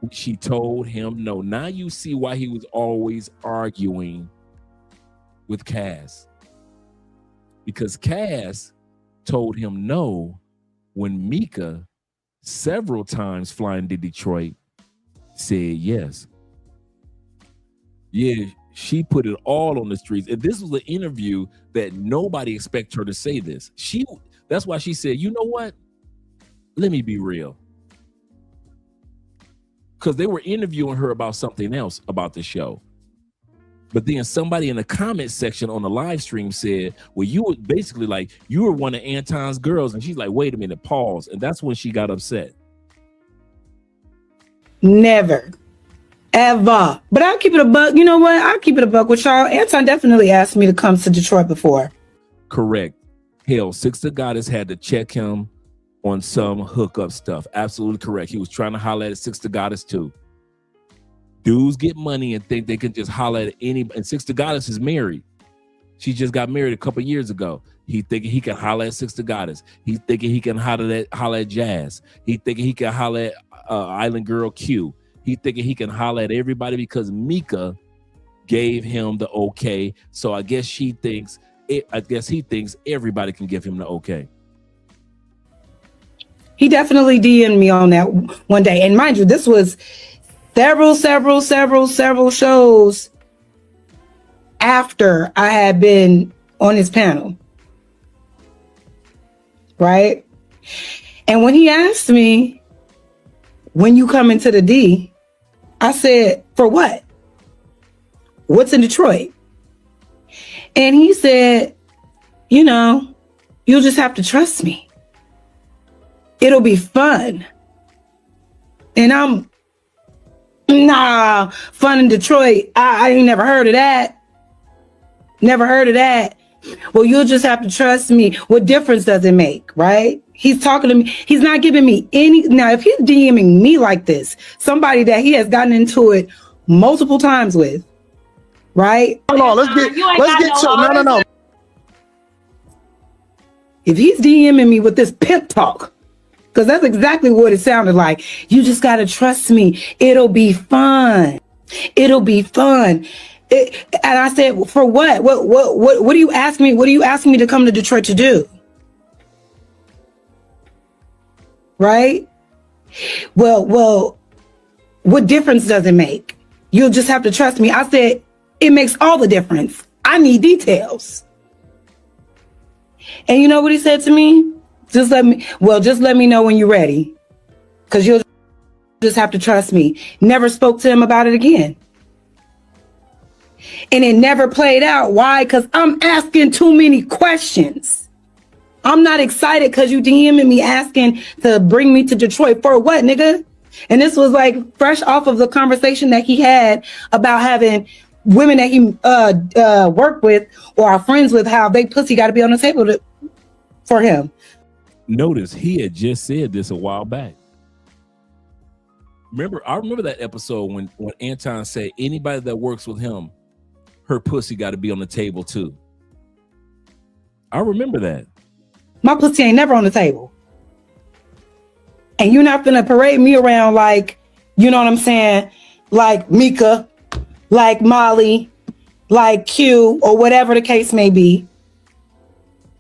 She told him no. Now you see why he was always arguing with Cass. Because Cass told him no when Mika, several times flying to Detroit, said yes. Yeah, she put it all on the streets. And this was an interview that nobody expected her to say this. That's why she said, you know what? Let me be real. Because they were interviewing her about something else about the show. But then somebody in the comment section on the live stream said, well, you were basically like, you were one of Anton's girls. And she's like, wait a minute, pause. And that's when she got upset. Never. Ever. But I'll keep it a buck. You know what? I'll keep it a buck with y'all. Anton definitely asked me to come to Detroit before. Correct. Hell, Sister Goddess had to check him on some hookup stuff. Absolutely correct. He was trying to holler at Sister Goddess too. Dudes get money and think they can just holler at anybody. And Sister Goddess is married. She just got married a couple years ago. He thinking he can holler at Sister Goddess. He thinking he can holler at Jazz. He thinking he can holler at Island Girl Q. He thinking he can holler at everybody because Mika gave him the okay. So I guess he thinks everybody can give him the okay. He definitely DM'd me on that one day. And mind you, this was several shows after I had been on his panel. Right? And when he asked me, when you come into the D, I said, for what? What's in Detroit? And he said, you know, you'll just have to trust me. It'll be fun. And I'm, nah, fun in Detroit. I ain't never heard of that. Never heard of that. Well, you'll just have to trust me. What difference does it make, right? He's talking to me. He's not giving me any. Now, if he's DMing me like this, somebody that he has gotten into it multiple times with, right? Hold on, let's get to no. If he's DMing me with this pimp talk, because that's exactly what it sounded like. You just got to trust me. It'll be fun. It'll be fun. And I said, for what? What do you ask me? What are you asking me to come to Detroit to do? Right? Well, what difference does it make? You'll just have to trust me. I said, it makes all the difference. I need details. And you know what he said to me? Just let me know when you're ready. Because you'll just have to trust me. Never spoke to him about it again. And it never played out. Why? Because I'm asking too many questions. I'm not excited because you DMing me asking to bring me to Detroit. For what, nigga? And this was like fresh off of the conversation that he had about having women that he work with or are friends with, how they pussy got to be on the table for him. Notice he had just said this a while back. I remember that episode when Anton said anybody that works with him, her pussy got to be on the table too. I remember that. My pussy ain't never on the table. And you're not gonna parade me around like, you know what I'm saying? Like Mika, like Molly, like Q, or whatever the case may be.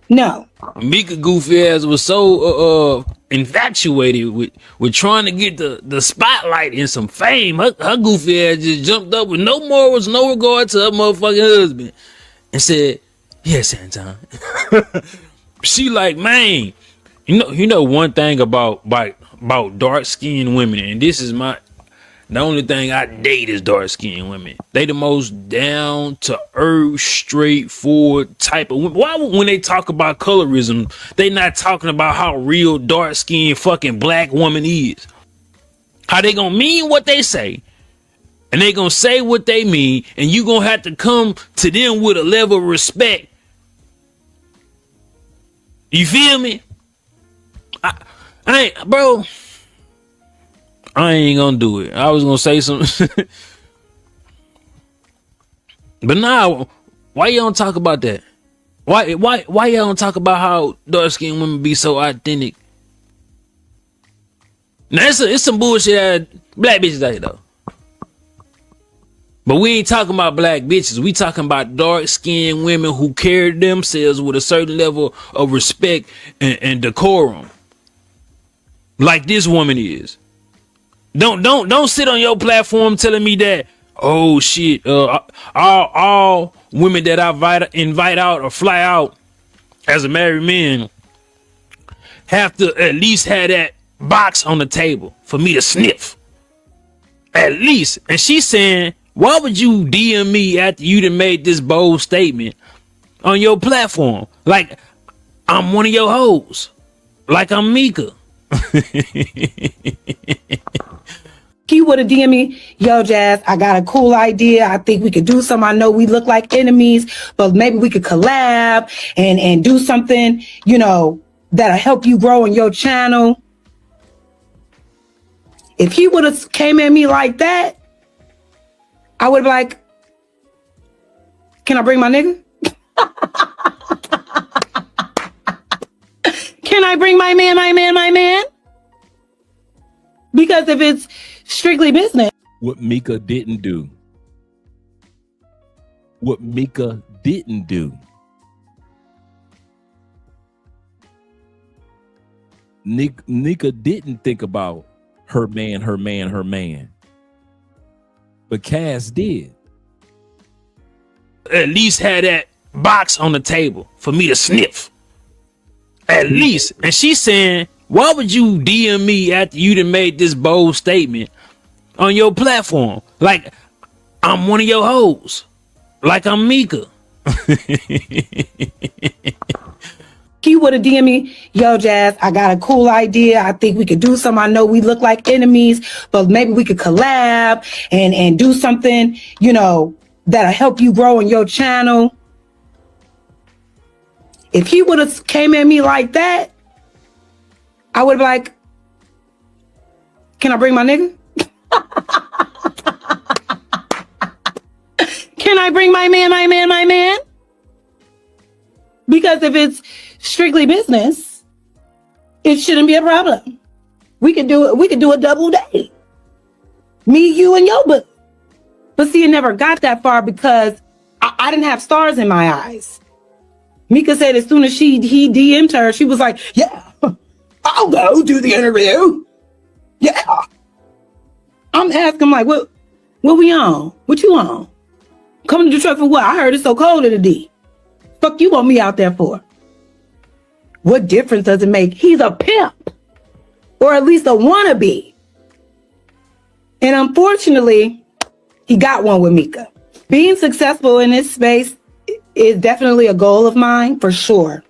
No. Mika goofy ass was so infatuated with trying to get the spotlight and some fame. Her goofy ass just jumped up with no morals, no regard to her motherfucking husband and said, "Yes, Anton." She like, man, you know one thing about dark skinned women, and this is the only thing I date is dark skinned women. They the most down to earth, straightforward type of women. Why when they talk about colorism, they not talking about how real dark skinned fucking black woman is? How they gonna mean what they say, and they gonna say what they mean, and you gonna have to come to them with a level of respect. You feel me? I ain't gonna do it. I was gonna say something. But now, why you don't talk about that? Why you don't talk about how dark-skinned women be so authentic? Now, it's some bullshit that black bitches out here, though. But we ain't talking about black bitches. We talking about dark-skinned women who carry themselves with a certain level of respect and decorum. Like this woman is. Don't sit on your platform telling me that, oh shit, all women that I invite out or fly out as a married man have to at least have that box on the table for me to sniff. At least. And she's saying, why would you DM me after you done made this bold statement on your platform? Like I'm one of your hoes. Like I'm Mika. He would have DM'd me, yo, Jazz, I got a cool idea. I think we could do something. I know we look like enemies, but maybe we could collab and do something, you know, that'll help you grow in your channel. If he would have came at me like that, I would have been like, can I bring my nigga? Can I bring my man? Because if it's strictly business. What Mika didn't do. Nika didn't think about her man. But Cass did. At least had that box on the table for me to sniff. At least. And she's saying, why would you DM me after you done made this bold statement on your platform? Like I'm one of your hoes. Like I'm Mika. He would would have DM'd me, yo, Jazz, I got a cool idea. I think we could do something. I know we look like enemies, but maybe we could collab and do something, you know, that'll help you grow in your channel. If he would have came at me like that, I would have like, can I bring my nigga? Can I bring my man? Because if it's strictly business, it shouldn't be a problem. We could do it. We could do a double date. Me, you, and yo, but see, it never got that far because I didn't have stars in my eyes. Mika said as soon as he DM'd her, she was like, yeah, I'll go do the interview. Yeah. I'm asking like, what we on? What you on? Coming to Detroit for what? I heard it's so cold in the D. Fuck you want me out there for? What difference does it make? He's a pimp. Or at least a wannabe. And unfortunately, he got one with Mika. Being successful in this space is definitely a goal of mine, for sure.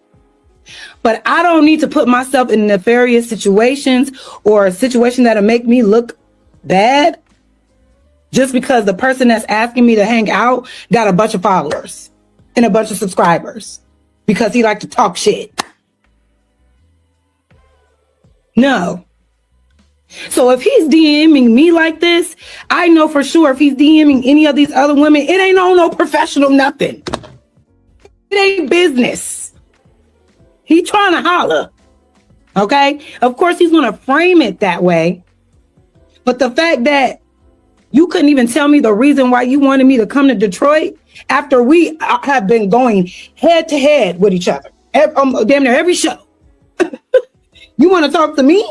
But I don't need to put myself in nefarious situations or a situation that'll make me look bad just because the person that's asking me to hang out got a bunch of followers and a bunch of subscribers because he like to talk shit. No. So if he's DMing me like this, I know for sure if he's DMing any of these other women, it ain't on no professional nothing. It ain't business. He trying to holler. Okay? Of course, he's going to frame it that way. But the fact that you couldn't even tell me the reason why you wanted me to come to Detroit after we have been going head to head with each other, damn near every show. You want to talk to me?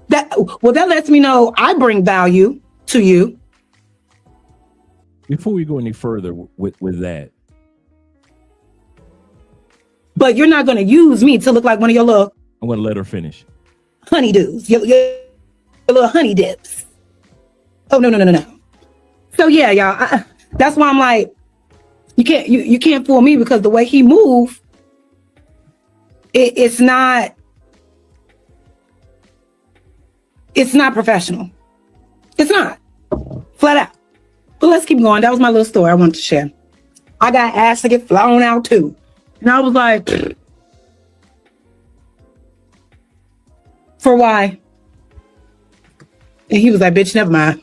That lets me know I bring value to you. Before we go any further with that. But you're not going to use me to look like one of your little... I'm going to let her finish. Honeydews, your little honey dips. Oh, no. So yeah, y'all, that's why I'm like, you can't fool me because the way he move, it's not professional. It's not. Flat out. But let's keep going. That was my little story I wanted to share. I got asked to get flown out too. And I was like, for why? And he was like, bitch, never mind.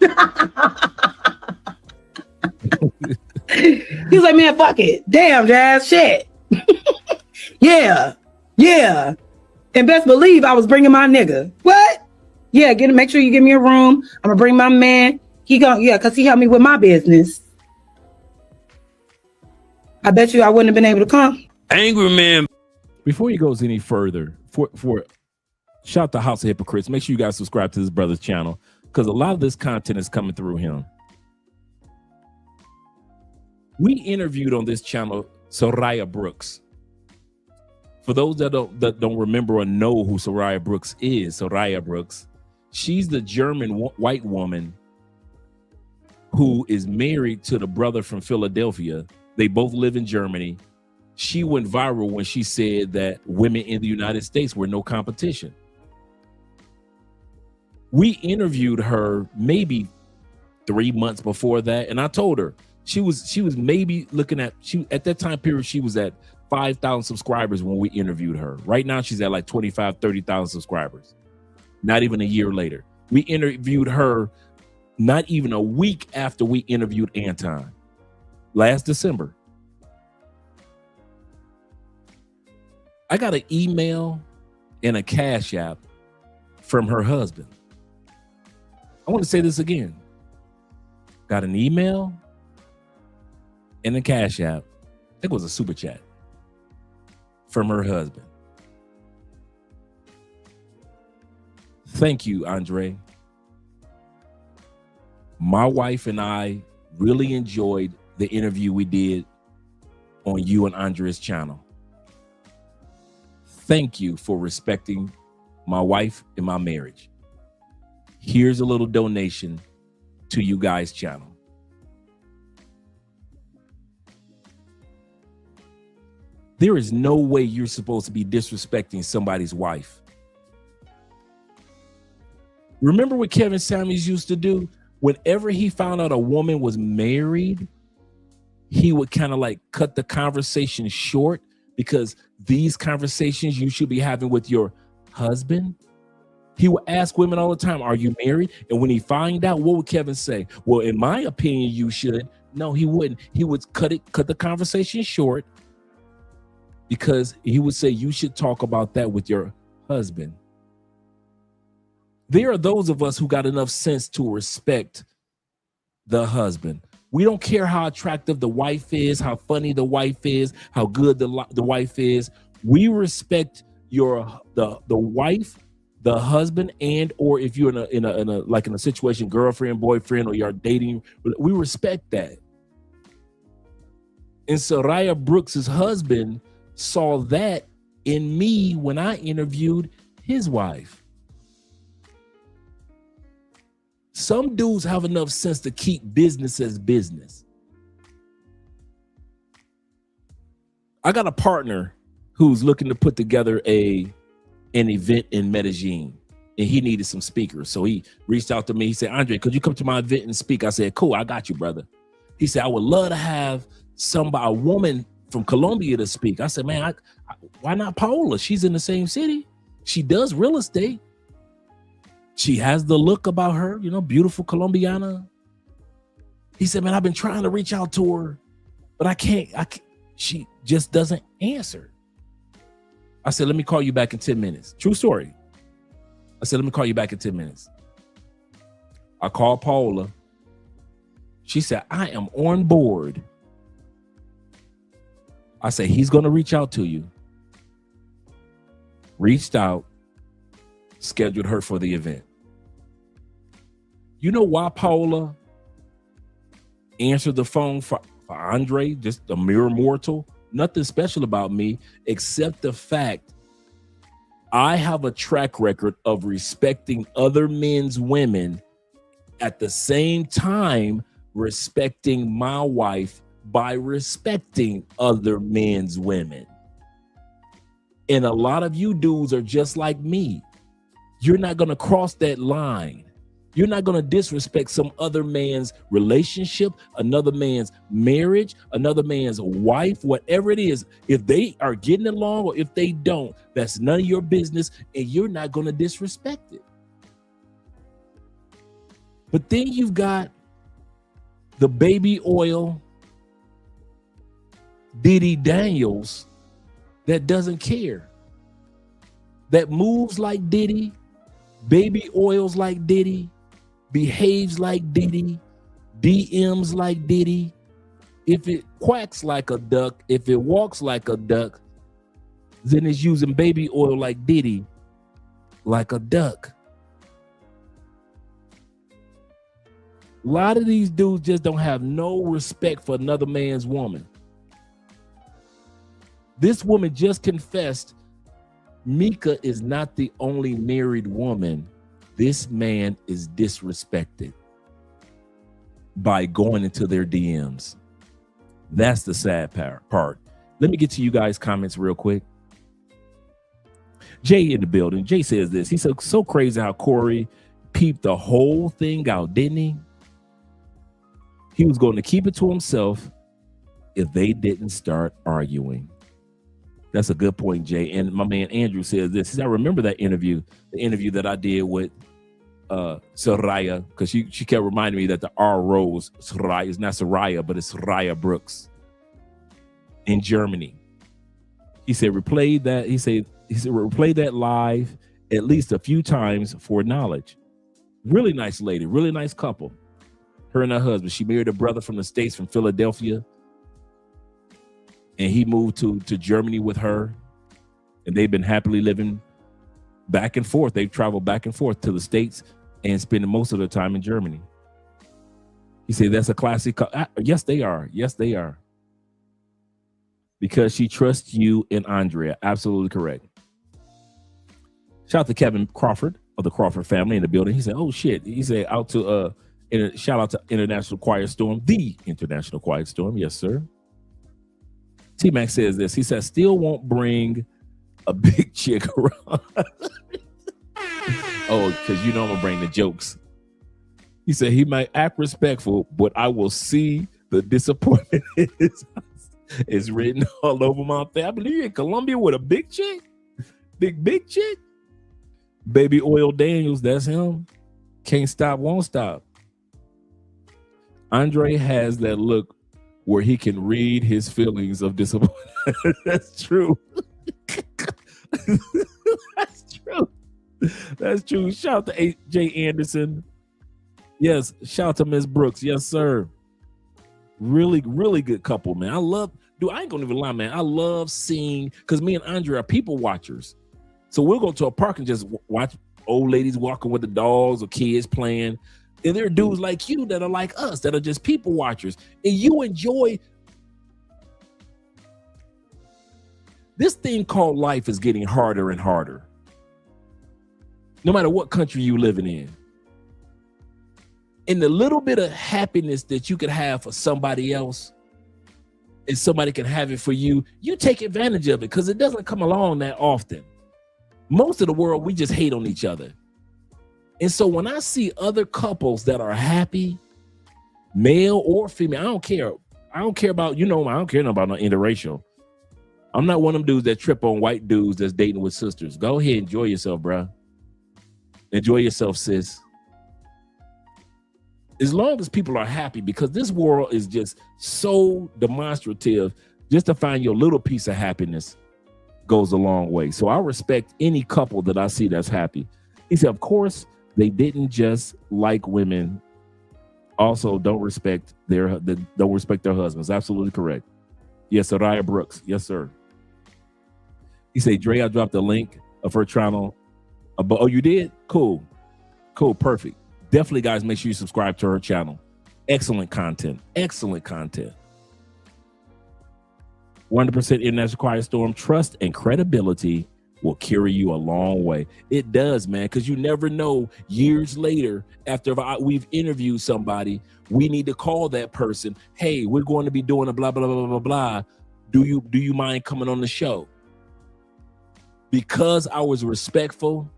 He was like, man, fuck it. Damn, Jazz, shit. Yeah. And best believe I was bringing my nigga. What? Yeah, make sure you give me a room. I'm gonna bring my man. Because he helped me with my business. I bet you I wouldn't have been able to come. Angry man. Before he goes any further, for shout out to House of Hypocrites. Make sure you guys subscribe to this brother's channel because a lot of this content is coming through him. We interviewed on this channel Soraya Brooks. For those that don't remember or know who Soraya Brooks is, Soraya Brooks, she's the German white woman who is married to the brother from Philadelphia. They both live in Germany. She went viral when she said that women in the United States were no competition. We interviewed her maybe 3 months before that, and I told her she was maybe looking at at that time period she was at 5,000 subscribers when we interviewed her. Right now she's at like 25, 30,000 subscribers. Not even a year later. We interviewed her not even a week after we interviewed Anton last December. I got an email and a Cash App from her husband. I want to say this again. Got an email and a Cash App. I think it was a super chat from her husband. Thank you, Andre. My wife and I really enjoyed the interview we did on you and Andre's channel. Thank you for respecting my wife and my marriage. Here's a little donation to you guys' channel. There is no way you're supposed to be disrespecting somebody's wife. Remember what Kevin Samuels used to do? Whenever he found out a woman was married, he would kind of like cut the conversation short, because these conversations you should be having with your husband. He would ask women all the time, are you married? And when he find out, what would Kevin say? Well, in my opinion, you should. No, he wouldn't. He would cut the conversation short, because he would say you should talk about that with your husband. There are those of us who got enough sense to respect the husband. We don't care how attractive the wife is, how funny the wife is, how good the wife is. We respect the wife, the husband, and or if you're in a situation, girlfriend, boyfriend, or you're dating, we respect that. And Soraya Brooks's husband saw that in me when I interviewed his wife. Some dudes have enough sense to keep business as business. I got a partner who's looking to put together an event in Medellin, and he needed some speakers. So he reached out to me. He said, Andre, could you come to my event and speak? I said, cool, I got you, brother. He said, I would love to have a woman from Colombia to speak. I said, man, why not Paola? She's in the same city. She does real estate. She has the look about her, beautiful Colombiana. He said, man, I've been trying to reach out to her, but I can't. She just doesn't answer. I said, let me call you back in 10 minutes. True story. I said, let me call you back in 10 minutes. I called Paola. She said, I am on board. I said, he's going to reach out to you. Reached out, scheduled her for the event. You know why Paola answered the phone for Andre, just a mere mortal? Nothing special about me, except the fact I have a track record of respecting other men's women, at the same time respecting my wife by respecting other men's women. And a lot of you dudes are just like me. You're not going to cross that line. You're not going to disrespect some other man's relationship, another man's marriage, another man's wife, whatever it is. If they are getting along or if they don't, that's none of your business, and you're not going to disrespect it. But then you've got the baby oil Diddy Daniels that doesn't care, that moves like Diddy, baby oils like Diddy, behaves like Diddy, DMs like Diddy. If it quacks like a duck, if it walks like a duck, then it's using baby oil like Diddy, like a duck. A lot of these dudes just don't have no respect for another man's woman. This woman just confessed Mika is not the only married woman this man is disrespected by going into their DMs. That's the sad part. Let me get to you guys' comments real quick. Jay in the building. Jay says this. He said, so crazy how Corey peeped the whole thing out, didn't he? He was going to keep it to himself if they didn't start arguing. That's a good point, Jay. And my man Andrew says this. He said, I remember that interview, the interview that I did with Soraya, because she kept reminding me that the R rose. Soraya is not Soraya, but it's Soraya Brooks in Germany. He said, replay that. He said, replay that live at least a few times for knowledge. Really nice lady, really nice couple. Her and her husband. She married a brother from the States, from Philadelphia. And he moved to Germany with her. And they've been happily living back and forth. They've traveled back and forth to the States and spending most of their time in Germany. He said, that's a classic. Yes, they are. Yes, they are. Because she trusts you and Andrea. Absolutely correct. Shout out to Kevin Crawford of the Crawford family in the building. He said, oh, shit. He said, shout out to International Quiet Storm, the International Quiet Storm. Yes, sir. T-Mac says this. He says, still won't bring a big chick around. Oh, because you know I'm going to bring the jokes. He said he might act respectful, but I will see the disappointment in his eyes. It's written all over my face. I believe you're in Colombia with a big chick. Big chick. Baby Oil Daniels, that's him. Can't stop, won't stop. Andre has that look where he can read his feelings of disappointment. That's true. That's true. That's true. Shout out to AJ Anderson. Yes, shout out to Miss Brooks. Yes, sir. Really, really good couple, man. I ain't gonna even lie, man. I love seeing, because me and Andre are people watchers. So we'll go to a park and just watch old ladies walking with the dogs or kids playing. And there are dudes like you that are like us, that are just people watchers. And you enjoy. This thing called life is getting harder and harder. No matter what country you living in. And the little bit of happiness that you could have for somebody else, and somebody can have it for you, you take advantage of it because it doesn't come along that often. Most of the world, we just hate on each other. And so when I see other couples that are happy, male or female, I don't care. I don't care about, I don't care about no interracial. I'm not one of them dudes that trip on white dudes that's dating with sisters. Go ahead, enjoy yourself, bro. Enjoy yourself, sis. As long as people are happy, because this world is just so demonstrative, just to find your little piece of happiness goes a long way. So I respect any couple that I see that's happy. He said, of course, they didn't just like women. Also, don't respect their husbands. Absolutely correct. Yes, Soraya Brooks. Yes, sir. He said, Dre, I dropped a link of her channel. Oh, you did? Cool. Perfect. Definitely, guys, make sure you subscribe to her channel. Excellent content. 100% International Quiet Storm. Trust and credibility will carry you a long way. It does, man, because you never know. Years later, after we've interviewed somebody, we need to call that person. Hey, we're going to be doing a blah, blah, blah, blah, blah. Do you mind coming on the show? Because I was respectful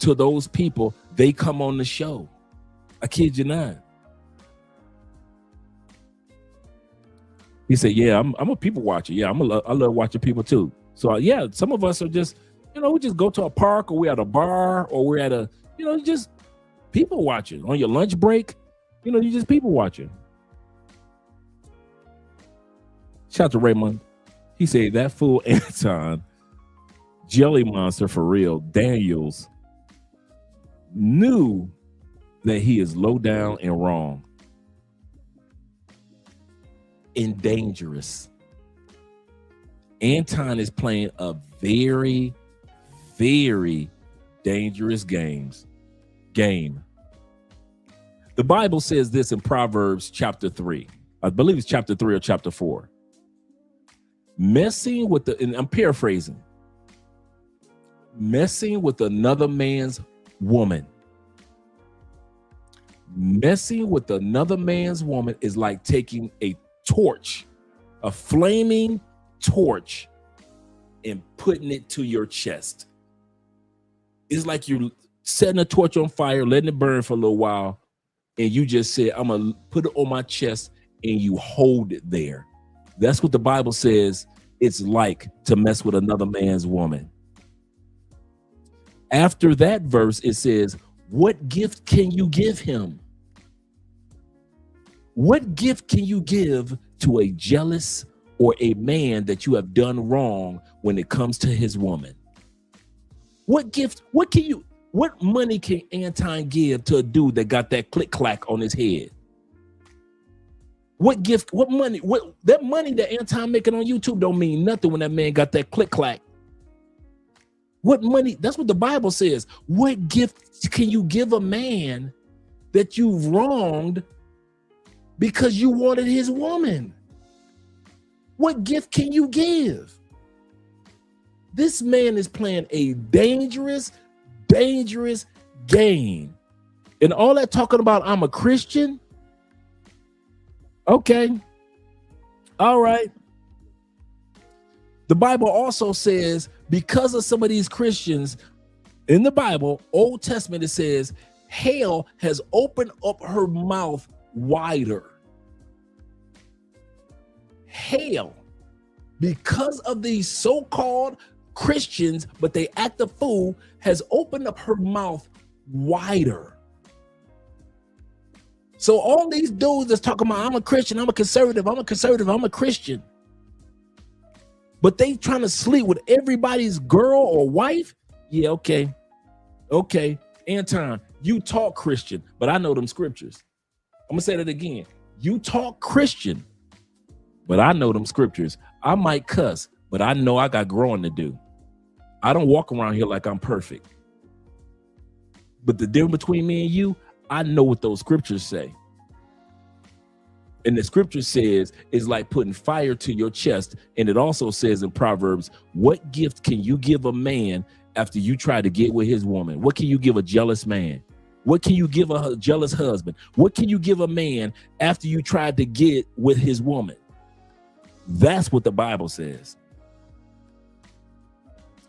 to those people, they come on the show. I kid you not. He said, yeah, I'm a people watcher. Yeah, I love watching people too. So yeah, some of us are just, we just go to a park, or we're at a bar, or we're at just people watching. On your lunch break, you just people watching. Shout out to Raymond. He said, that fool Anton, Jelly Monster for real, Daniels, knew that he is low down and wrong and dangerous. Anton is playing a very, very dangerous game. The Bible says this in Proverbs chapter 3. I believe it's chapter 3 or chapter 4. And I'm paraphrasing, messing with another man's woman. Messing with another man's woman is like taking a torch, a flaming torch, and putting it to your chest. It's like you're setting a torch on fire, letting it burn for a little while, and you just said, I'm gonna put it on my chest, and you hold it there. That's what the Bible says it's like to mess with another man's woman. After that verse, it says, what gift can you give him? What gift can you give to a jealous or a man that you have done wrong when it comes to his woman? What gift, what money can Anton give to a dude that got that click clack on his head? What gift, what money, that money that Anton making on YouTube don't mean nothing when that man got that click clack. What money? That's what the Bible says. What gift can you give a man that you've wronged because you wanted his woman? What gift can you give? This man is playing a dangerous, dangerous game. And all that talking about, I'm a Christian. Okay. All right. The Bible also says, because of some of these Christians in the Bible, Old Testament, it says, hell has opened up her mouth wider. Hell, because of these so-called Christians, but they act a fool, has opened up her mouth wider. So all these dudes that's talking about, I'm a Christian, I'm a conservative, I'm a conservative, I'm a Christian, but they trying to sleep with everybody's girl or wife. Yeah, okay. Anton, you talk Christian, but I know them scriptures. I'm gonna say that again. You talk Christian, but I know them scriptures. I might cuss, but I know I got growing to do. I don't walk around here like I'm perfect. But the difference between me and you, I know what those scriptures say. And the scripture says is like putting fire to your chest. And it also says in Proverbs, what gift can you give a man after you try to get with his woman? What can you give a jealous man? What can you give a jealous husband? What can you give a man after you tried to get with his woman? That's what the Bible says.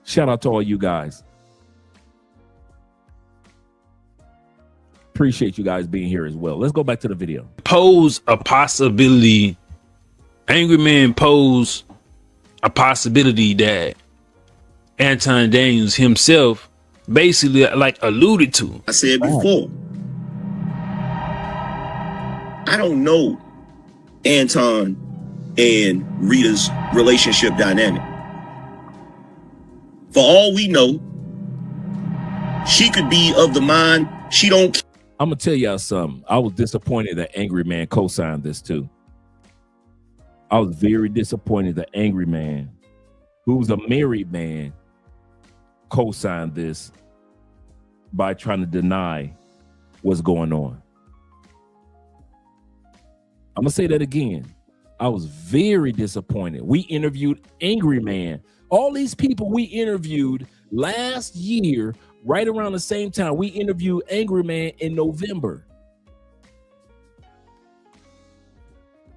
Shout out to all you guys. Appreciate you guys being here as well. Let's go back to the video. Pose a possibility. Angry Man pose a possibility that Anton Daniels himself basically like alluded to. I said before, I don't know Anton and Rita's relationship dynamic. For all we know, she could be of the mind she don't. I'm gonna tell y'all something. I was disappointed that Angry Man co-signed this too. I was very disappointed that Angry Man, who's a married man, co-signed this by trying to deny what's going on. I'm gonna say that again. I was very disappointed. We interviewed Angry Man. All these people we interviewed last year, right around the same time, we interviewed Angry Man in November.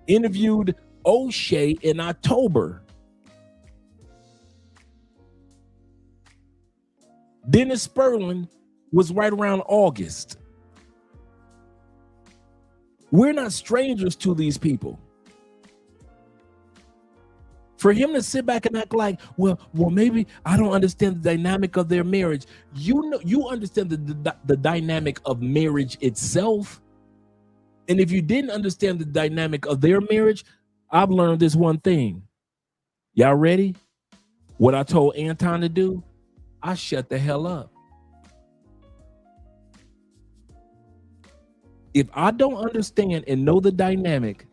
Interviewed O'Shea in October. Dennis Sperling was right around August. We're not strangers to these people. For him to sit back and act like, well, maybe I don't understand the dynamic of their marriage. You know, you understand the dynamic of marriage itself. And if you didn't understand the dynamic of their marriage, I've learned this one thing. Y'all ready? What I told Anton to do, I shut the hell up. If I don't understand and know the dynamic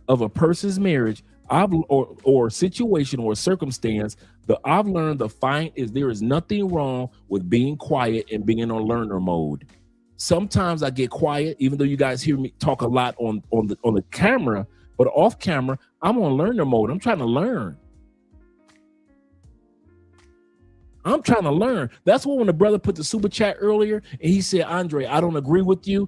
of a person's marriage, or situation or circumstance, I've learned the find is there is nothing wrong with being quiet and being on learner mode. Sometimes I get quiet, even though you guys hear me talk a lot on the camera, but off camera, I'm on learner mode. I'm trying to learn. I'm trying to learn. That's what when the brother put the super chat earlier and he said, Andre, I don't agree with you.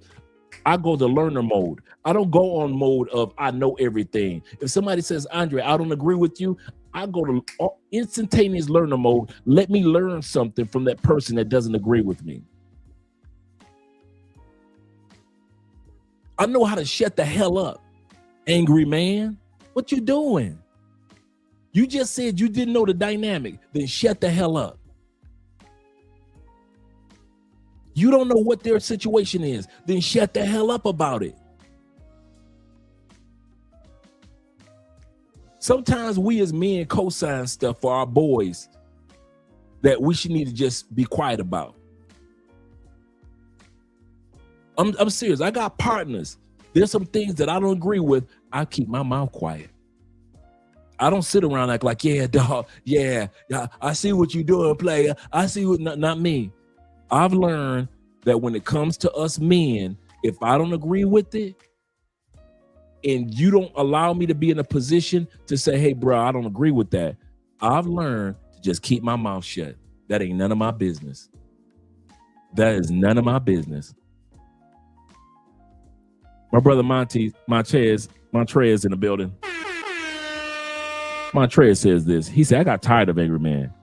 I go to learner mode. I don't go on mode of I know everything. If somebody says, Andre, I don't agree with you, I go to instantaneous learner mode. Let me learn something from that person that doesn't agree with me. I know how to shut the hell up. Angry man, what you doing? You just said you didn't know the dynamic, then shut the hell up. You don't know what their situation is, then shut the hell up about it. Sometimes we as men co-sign stuff for our boys that we should need to just be quiet about. I'm serious. I got partners. There's some things that I don't agree with. I keep my mouth quiet. I don't sit around like, yeah, dog, yeah, I see what you're doing, player. I see what, not me. I've learned that when it comes to us men, if I don't agree with it, and you don't allow me to be in a position to say, hey, bro, I don't agree with that, I've learned to just keep my mouth shut. That ain't none of my business. That is none of my business. My brother Montez in the building. Montreal says this. He said, I got tired of Angry Man.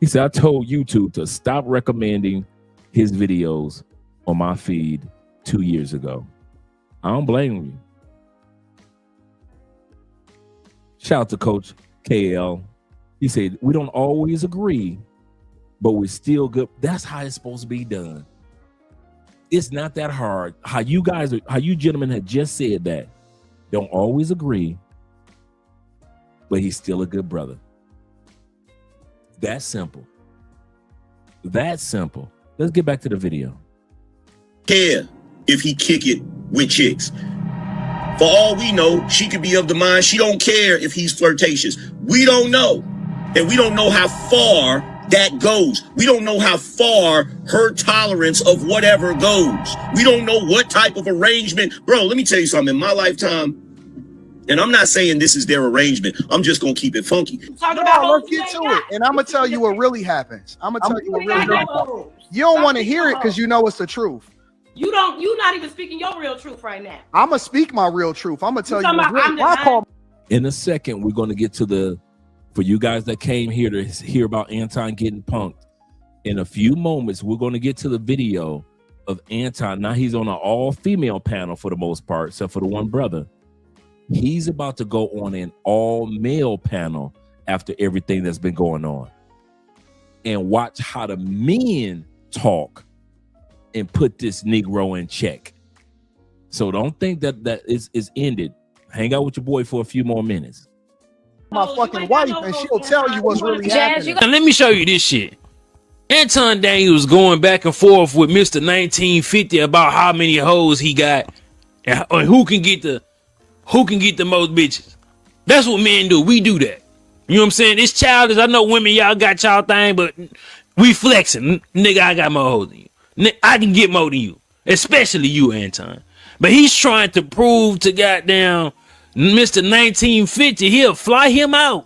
He said, I told YouTube to stop recommending his videos on my feed 2 years ago. I don't blame you. Shout out to Coach KL. He said, we don't always agree, but we're still good. That's how it's supposed to be done. It's not that hard. How you gentlemen had just said that. Don't always agree, but he's still a good brother. That's simple. That's simple. Let's get back to the video. Care if he kick it with chicks. For all we know, she could be of the mind she don't care if he's flirtatious. We don't know. And we don't know how far that goes. We don't know how far her tolerance of whatever goes. We don't know what type of arrangement. Bro, let me tell you something. In my lifetime, and I'm not saying this is their arrangement. I'm just going to keep it funky. Let's get to it. And I'm going to tell you what really happens. I'm going to tell you what really happens. You don't want to hear it because you know it's the truth. You're not even speaking your real truth right now. I'm going to speak my real truth. I'm going to tell you what really. In a second, we're going to get to for you guys that came here to hear about Anton getting punked. In a few moments, we're going to get to the video of Anton. Now he's on an all-female panel for the most part, except for the one brother. He's about to go on an all-male panel after everything that's been going on. And watch how the men talk and put this Negro in check. So don't think that is ended. Hang out with your boy for a few more minutes. My fucking wife, and she'll tell you what's really happening. Now let me show you this shit. Anton Daniels going back and forth with Mr. 1950 about how many hoes he got and who can get the most bitches. That's what men do. We do that. You know what I'm saying? It's childish. I know women, y'all got y'all thing, but we flexing. Nigga, I got more hoes than you. I can get more than you, especially you, Anton. But he's trying to prove to goddamn Mr. 1950 he'll fly him out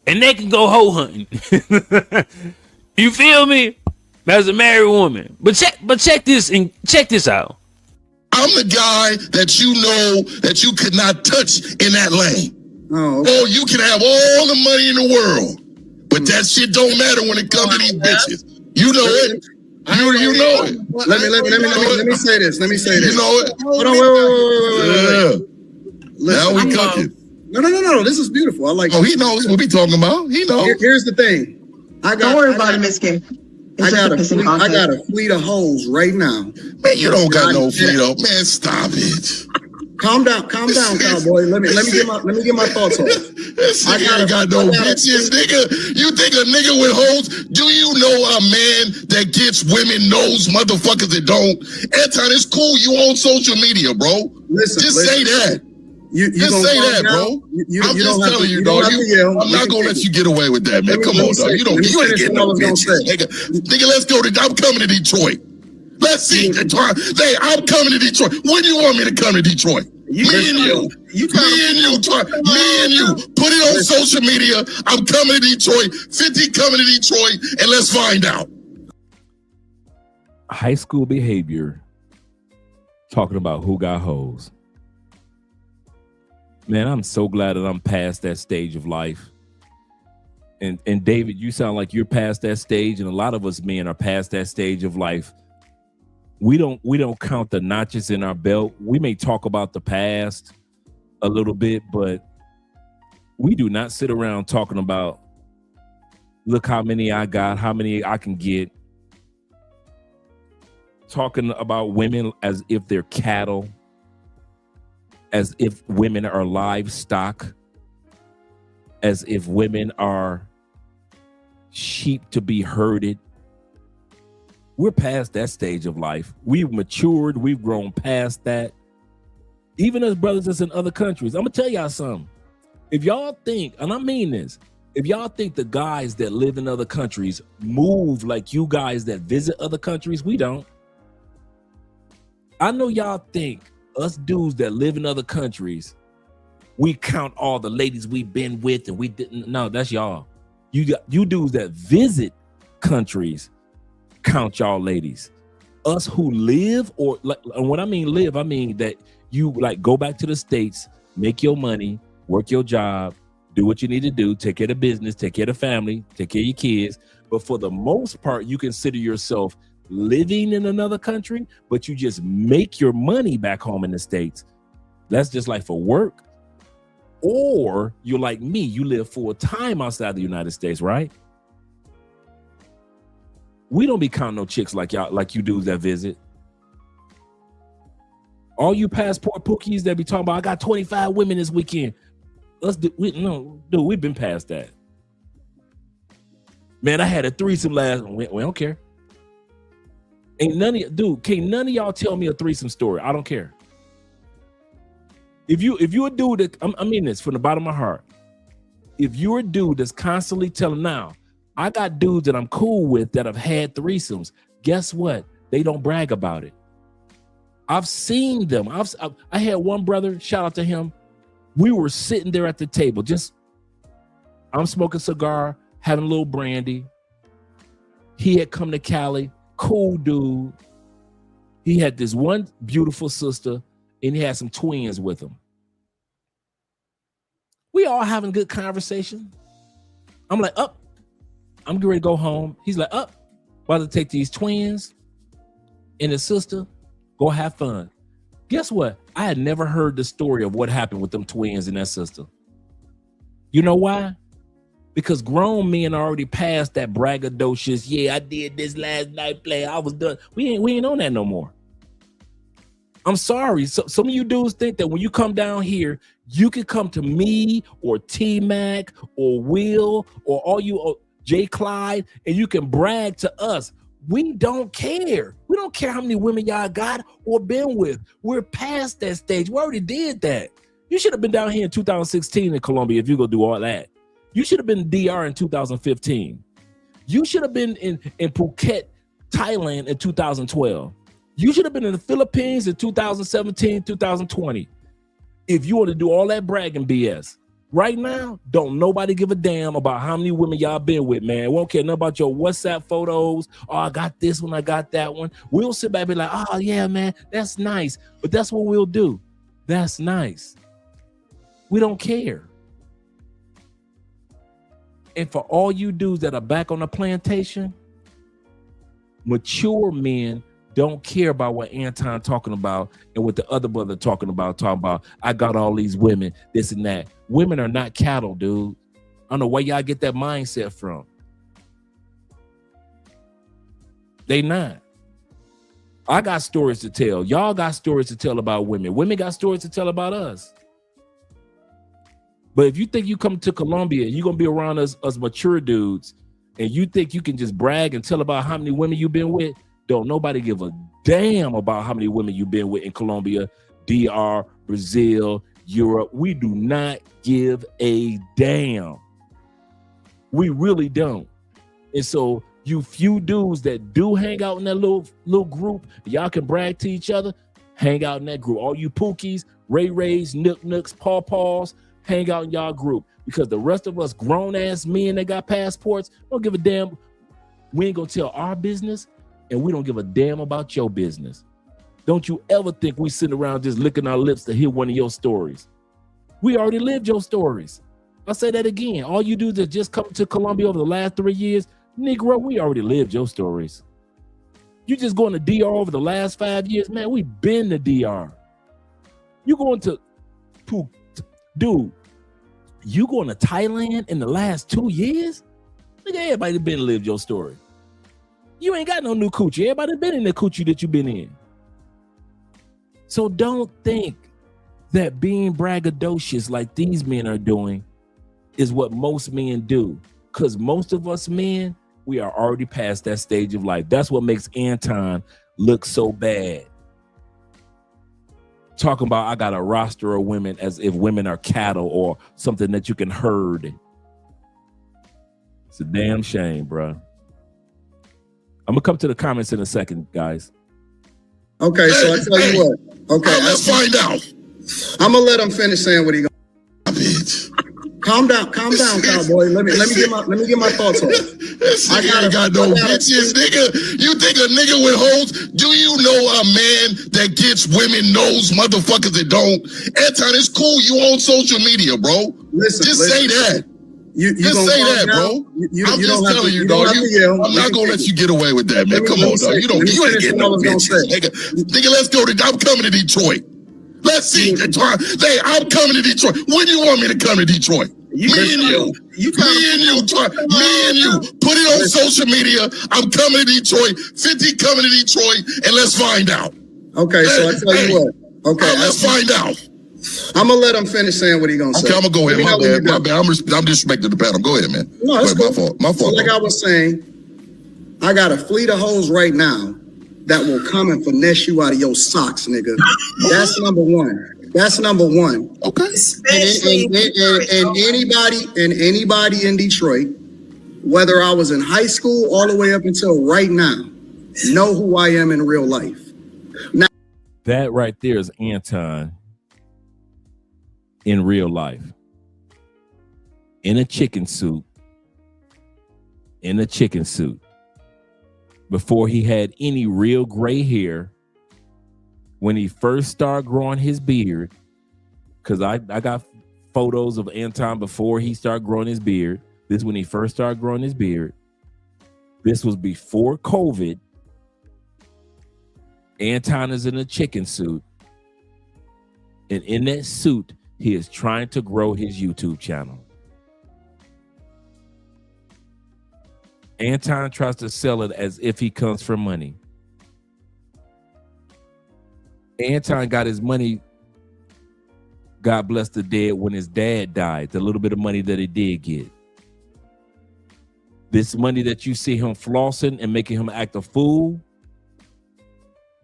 and they can go hoe hunting. You feel me? As a married woman. But check this out. I'm the guy that you know that you could not touch in that lane. Oh, okay. Or you can have all the money in the world, but that shit don't matter when it comes to these bitches. You know it. You know it. Let me say this. Let me say this. You know it. Hold on, wait. Now we cooking. No. This is beautiful. I like. Oh, he knows what we talking about. He knows. Here's the thing. Don't worry about it, Miss Kim. I got a fleet of hoes right now. Man, you don't got no fleet of. Man, stop it. Calm down, cowboy. Let me get my thoughts off. I got no bitches, nigga. You think a nigga with hoes? Do you know a man that gets women knows motherfuckers that don't? Anton, it's cool. You on social media, bro. Listen, say that. Just say that, bro. I'm just telling you, dog. I'm not gonna let you get away with that, man. Come on, dog. You ain't getting no bitches, nigga. Nigga, let's go to. I'm coming to Detroit. Let's see. Hey, I'm coming to Detroit. When do you want me to come to Detroit? Me and you. Put it on social media. I'm coming to Detroit. 50 coming to Detroit, and let's find out. High school behavior. Talking about who got hoes. Man, I'm so glad that I'm past that stage of life. And David, you sound like you're past that stage, and a lot of us men are past that stage of life. We don't count the notches in our belt. We may talk about the past a little bit, but we do not sit around talking about, look how many I got, how many I can get. Talking about women as if they're cattle, as if women are livestock, as if women are sheep to be herded. We're past that stage of life. We've matured. We've grown past that. Even as brothers that's in other countries. I'm going to tell y'all something. If y'all think, and I mean this, if y'all think the guys that live in other countries move like you guys that visit other countries, we don't. I know y'all think us dudes that live in other countries, we count all the ladies we've been with and we didn't. No, that's y'all. You dudes that visit countries count y'all ladies. Us who live, or like, and when I mean live, I mean that you like go back to the States, make your money, work your job, do what you need to do, take care of the business, take care of the family, take care of your kids. But for the most part, you consider yourself living in another country, but you just make your money back home in the States. That's just like for work. Or you're like me, you live full time outside the United States, right? We don't be counting no chicks like y'all, like you dudes that visit. All you passport pookies that be talking about, I got 25 women this weekend. We've been past that. Man, I had a threesome last. We don't care. Ain't none of dude. Can't none of y'all tell me a threesome story. I don't care. If you're a dude that I mean this from the bottom of my heart. If you're a dude that's constantly telling now, I got dudes that I'm cool with that have had threesomes. Guess what? They don't brag about it. I've seen them. I had one brother. Shout out to him. We were sitting there at the table. I'm smoking a cigar, having a little brandy. He had come to Cali. Cool dude. He had this one beautiful sister, and he had some twins with him. We all having good conversation. I'm like, I'm getting ready to go home. He's like, about to take these twins and his sister, go have fun. Guess what? I had never heard the story of what happened with them twins and that sister. You know why? Because grown men already passed that braggadocious, yeah, I did this last night play, I was done. We ain't on that no more. I'm sorry. So, some of you dudes think that when you come down here, you can come to me or T-Mac or Will or all you or J. Clyde and you can brag to us. We don't care. We don't care how many women y'all got or been with. We're past that stage. We already did that. You should have been down here in 2016 in Colombia if you're going to do all that. You should have been in DR in 2015. You should have been in Phuket, Thailand in 2012. You should have been in the Philippines in 2017, 2020. If you want to do all that bragging BS. Right now, don't nobody give a damn about how many women y'all been with, man. We don't care nothing about your WhatsApp photos. Oh, I got this one, I got that one. We'll sit back and be like, oh, yeah, man, that's nice. But that's what we'll do. That's nice. We don't care. And for all you dudes that are back on the plantation, mature men don't care about what Anton talking about and what the other brother talking about, I got all these women, this and that. Women are not cattle, dude. I don't know where y'all get that mindset from. They not. I got stories to tell. Y'all got stories to tell about women. Women got stories to tell about us. But if you think you come to Colombia and you're going to be around us mature dudes and you think you can just brag and tell about how many women you've been with, don't nobody give a damn about how many women you've been with in Colombia, DR, Brazil, Europe. We do not give a damn. We really don't. And so you few dudes that do hang out in that little group, y'all can brag to each other, hang out in that group. All you Pookies, Ray-Rays, Nooks, Paw-Paws, hang out in y'all group. Because the rest of us grown-ass men that got passports don't give a damn. We ain't gonna tell our business, and we don't give a damn about your business. Don't you ever think we sitting around just licking our lips to hear one of your stories. We already lived your stories. I'll say that again. All you dudes that just come to Colombia over the last 3 years, Negro, we already lived your stories. You just going to DR over the last 5 years, man, we been to DR. You going to, dude, you going to Thailand in the last 2 years? Nigga, everybody been lived your story. You ain't got no new coochie. Everybody been in the coochie that you been in. So don't think that being braggadocious like these men are doing is what most men do. Because most of us men, we are already past that stage of life. That's what makes Anton look so bad. Talking about I got a roster of women as if women are cattle or something that you can herd. It's a damn shame, bro. I'm gonna come to the comments in a second, guys. Okay, so I tell you what. Okay, let's find out. I'm gonna let him finish saying what he gonna. Calm down, cowboy. Let me get my thoughts on it. This nigga ain't got no bitches, nigga. You think a nigga with hoes? Do you know a man that gets women knows motherfuckers that don't? Anton, it's cool. You on social media, bro. Just say that. Just say that, bro. I'm just telling you, dog. I'm not gonna let you get away with that, man. Come on, dog. You ain't getting no bitches, nigga. Nigga, let's go to. I'm coming to Detroit. Let's see. Hey, I'm coming to Detroit. When do you want me to come to Detroit? Me and you. Put it on social media. I'm coming to Detroit. 50 coming to Detroit, and let's find out. Okay, so I tell you what. Okay, let's find out. I'm gonna let him finish saying what he gonna say. Okay, I'm gonna go ahead. My bad. I'm disrespecting the panel. Go ahead, man. No, that's cool. My fault. Like I was saying, I got a fleet of hoes right now that will come and finesse you out of your socks, nigga. That's number one. Okay. And anybody in Detroit, whether I was in high school all the way up until right now, know who I am in real life. Now, that right there is Anton in real life. In a chicken suit. Before he had any real gray hair. When he first started growing his beard, because I got photos of Anton before he started growing his beard. This is when he first started growing his beard. This was before COVID. Anton is in a chicken suit. And in that suit, he is trying to grow his YouTube channel. Anton tries to sell it as if he comes from money. Anton got his money, God bless the dead, when his dad died, the little bit of money that he did get. This money that you see him flossing and making him act a fool,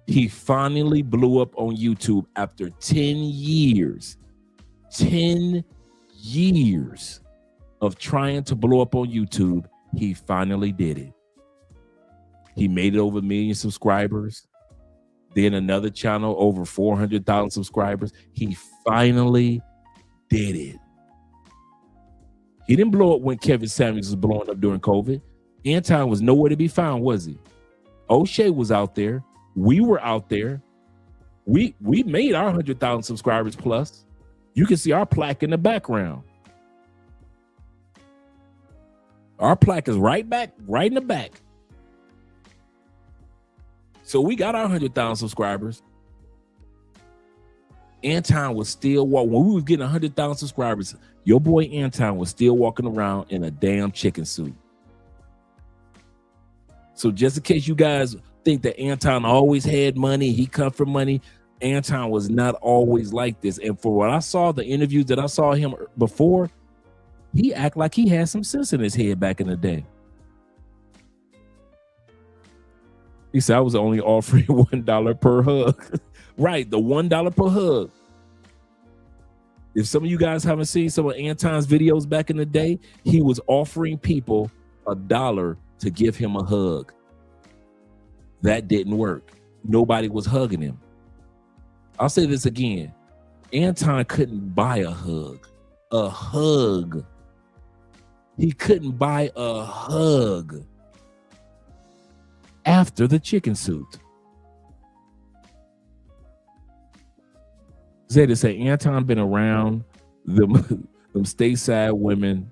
he finally blew up on YouTube after 10 years. 10 years of trying to blow up on YouTube, he finally did it. He made it over 1 million subscribers. Then another channel, over 400,000 subscribers. He finally did it. He didn't blow up when Kevin Samuels was blowing up during COVID. Anton was nowhere to be found, was he? O'Shea was out there. We were out there. We made our 100,000 subscribers plus. You can see our plaque in the background. Our plaque is right in the back. So we got our 100,000 subscribers. Anton was still walking. When we was getting 100,000 subscribers, your boy Anton was still walking around in a damn chicken suit. So just in case you guys think that Anton always had money, he come from money, Anton was not always like this. And for what I saw, the interviews that I saw him before, he act like he had some sense in his head back in the day. He said I was only offering $1 per hug. Right, the $1 per hug. If some of you guys haven't seen some of Anton's videos back in the day, he was offering people $1 to give him a hug. That didn't work. Nobody was hugging him. I'll say this again. Anton couldn't buy a hug. A hug. He couldn't buy a hug after the chicken suit. Zeta say Anton been around them stateside women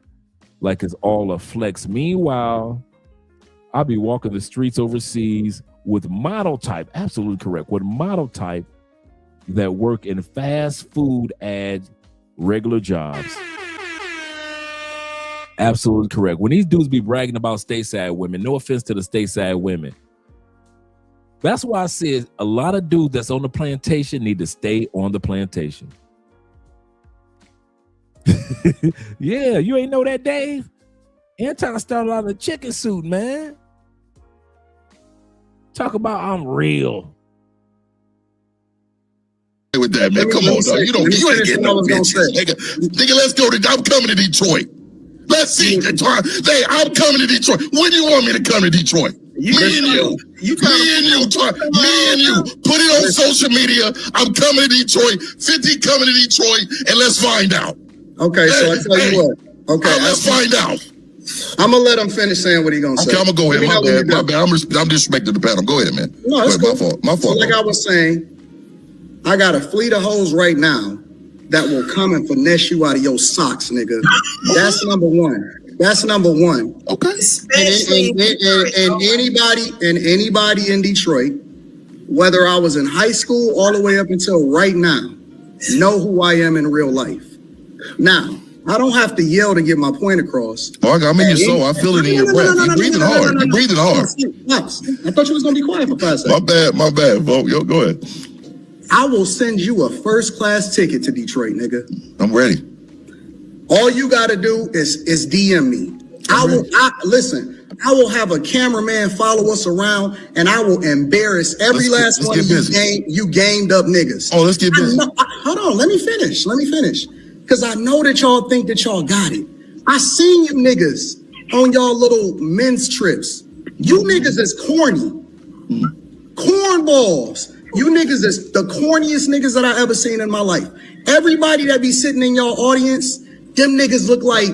like it's all a flex. Meanwhile, I'll be walking the streets overseas with model type, absolutely correct, with model type that work in fast food ads, regular jobs. Absolutely correct. When these dudes be bragging about stateside women, no offense to the stateside women, that's why I said a lot of dudes that's on the plantation need to stay on the plantation. Yeah, you ain't know that, Dave? Anton started out in a chicken suit, man. Talk about I'm real. With that, man. Come on, dog. You ain't getting no bitches. Nigga, let's go to. I'm coming to Detroit. Let's see. Hey, I'm coming to Detroit. When do you want me to come to Detroit? Me and you. Put it on social media. I'm coming to Detroit. 50 coming to Detroit, and let's find out. Okay, so I tell you what. Okay, let's find out. I'm gonna let him finish saying what he gonna say. Okay, I'm gonna go ahead. Let me know when My you're bad. I'm disrespecting the panel. Go ahead, man. No, it's Go ahead, cool. My fault. So like I was saying, I got a fleet of hoes right now that will come and finesse you out of your socks, nigga. That's number one. Okay. And anybody in Detroit, whether I was in high school all the way up until right now, know who I am in real life. Now, I don't have to yell to get my point across. Oh, I mean, I feel it in your breath. You're breathing hard. You're breathing hard. I thought you was gonna be quiet for 5 seconds. My bad, Bo. Yo, go ahead. I will send you a first-class ticket to Detroit, nigga. I'm ready. All you gotta do is DM me. I will have a cameraman follow us around, and I will embarrass every last one of you gamed up niggas. Oh, let's get busy. Hold on, let me finish. Because I know that y'all think that y'all got it. I seen you niggas on y'all little men's trips. You niggas is corny. Cornballs. You niggas is the corniest niggas that I ever seen in my life. Everybody that be sitting in y'all audience, them niggas look like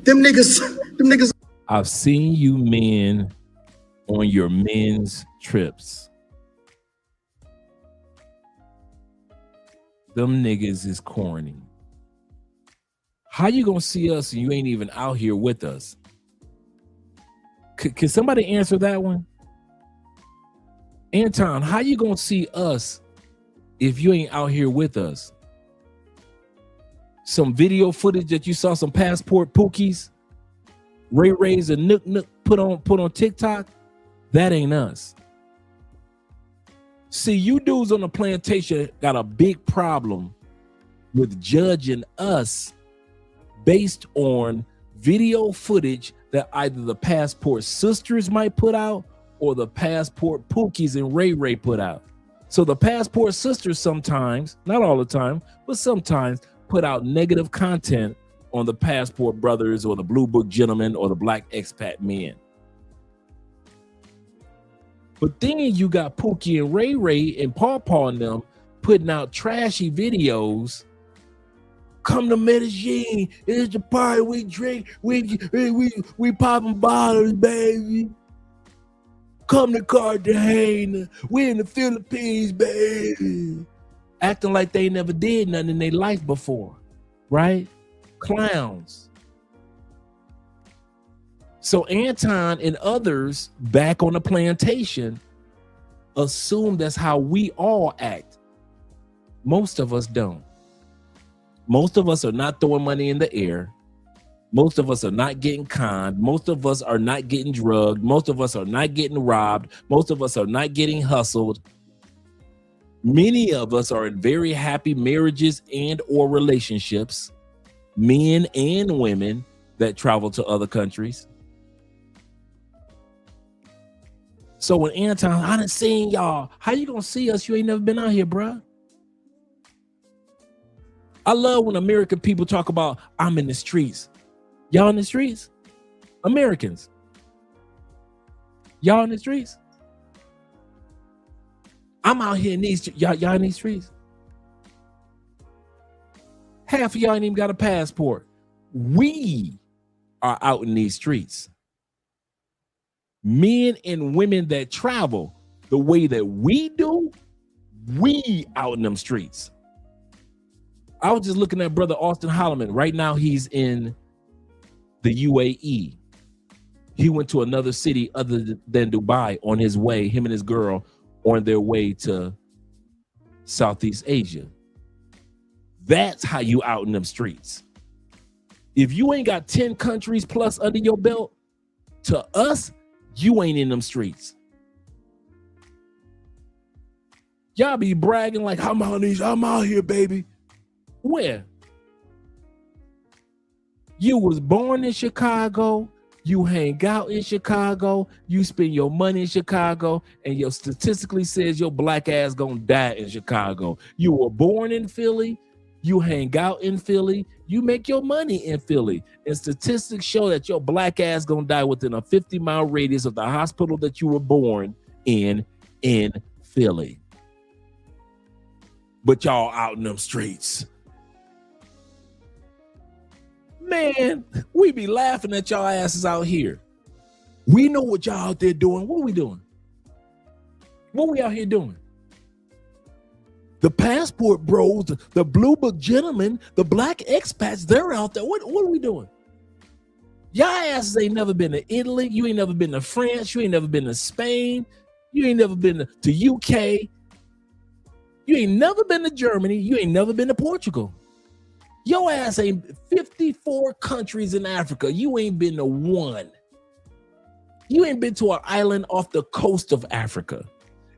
them niggas. I've seen you men on your men's trips. Them niggas is corny. How you gonna see us and you ain't even out here with us? Can somebody answer that one? Anton, how you gonna see us if you ain't out here with us? Some video footage that you saw, some passport pookies, Ray Rays and Nook put on TikTok, that ain't us. See, you dudes on the plantation got a big problem with judging us based on video footage that either the passport sisters might put out or the passport pookies and Ray put out. So the passport sisters sometimes, not all the time, but sometimes put out negative content on the passport brothers or the blue book gentlemen or the black expat men. But then you got Pookie and Ray and Paw and them putting out trashy videos. Come to Medellin, it's the party, we drink, we popping bottles, baby. Come to Cartagena, we in the Philippines, baby. Acting like they never did nothing in their life before, right? Clowns. So Anton and others back on the plantation assume that's how we all act. Most of us don't. Most of us are not throwing money in the air. Most of us are not getting conned. Most of us are not getting drugged. Most of us are not getting robbed. Most of us are not getting hustled. Many of us are in very happy marriages and or relationships, men and women that travel to other countries. So when Anton, I done seen y'all. How you gonna see us? You ain't never been out here, bruh. I love when American people talk about, I'm in the streets. Y'all in the streets? Americans. Y'all in the streets? I'm out here in these, y'all in these streets? Half of y'all ain't even got a passport. We are out in these streets. Men and women that travel the way that we do, we out in them streets. I was just looking at brother Austin Holloman. Right now he's in the UAE. He went to another city other than Dubai on his way, him and his girl on their way to Southeast Asia. That's how you out in them streets. If you ain't got 10 countries plus under your belt, to us, you ain't in them streets. Y'all be bragging like, I'm out here, baby. Where? You was born in Chicago, you hang out in Chicago, you spend your money in Chicago, and your statistically says your black ass gonna die in Chicago. You were born in Philly, you hang out in Philly, you make your money in Philly, and statistics show that your black ass gonna die within a 50-mile radius of the hospital that you were born in Philly. But y'all out in them streets. Man, we be laughing at y'all asses out here. We know what y'all out there doing. What are we doing? What we out here doing? The passport bros, the blue book gentlemen, the black expats, they're out there. What are we doing? Y'all asses ain't never been to Italy. You ain't never been to France. You ain't never been to Spain. You ain't never been to UK. You ain't never been to Germany. You ain't never been to Portugal. Your ass ain't 54 countries in Africa. You ain't been to one. You ain't been to an island off the coast of Africa.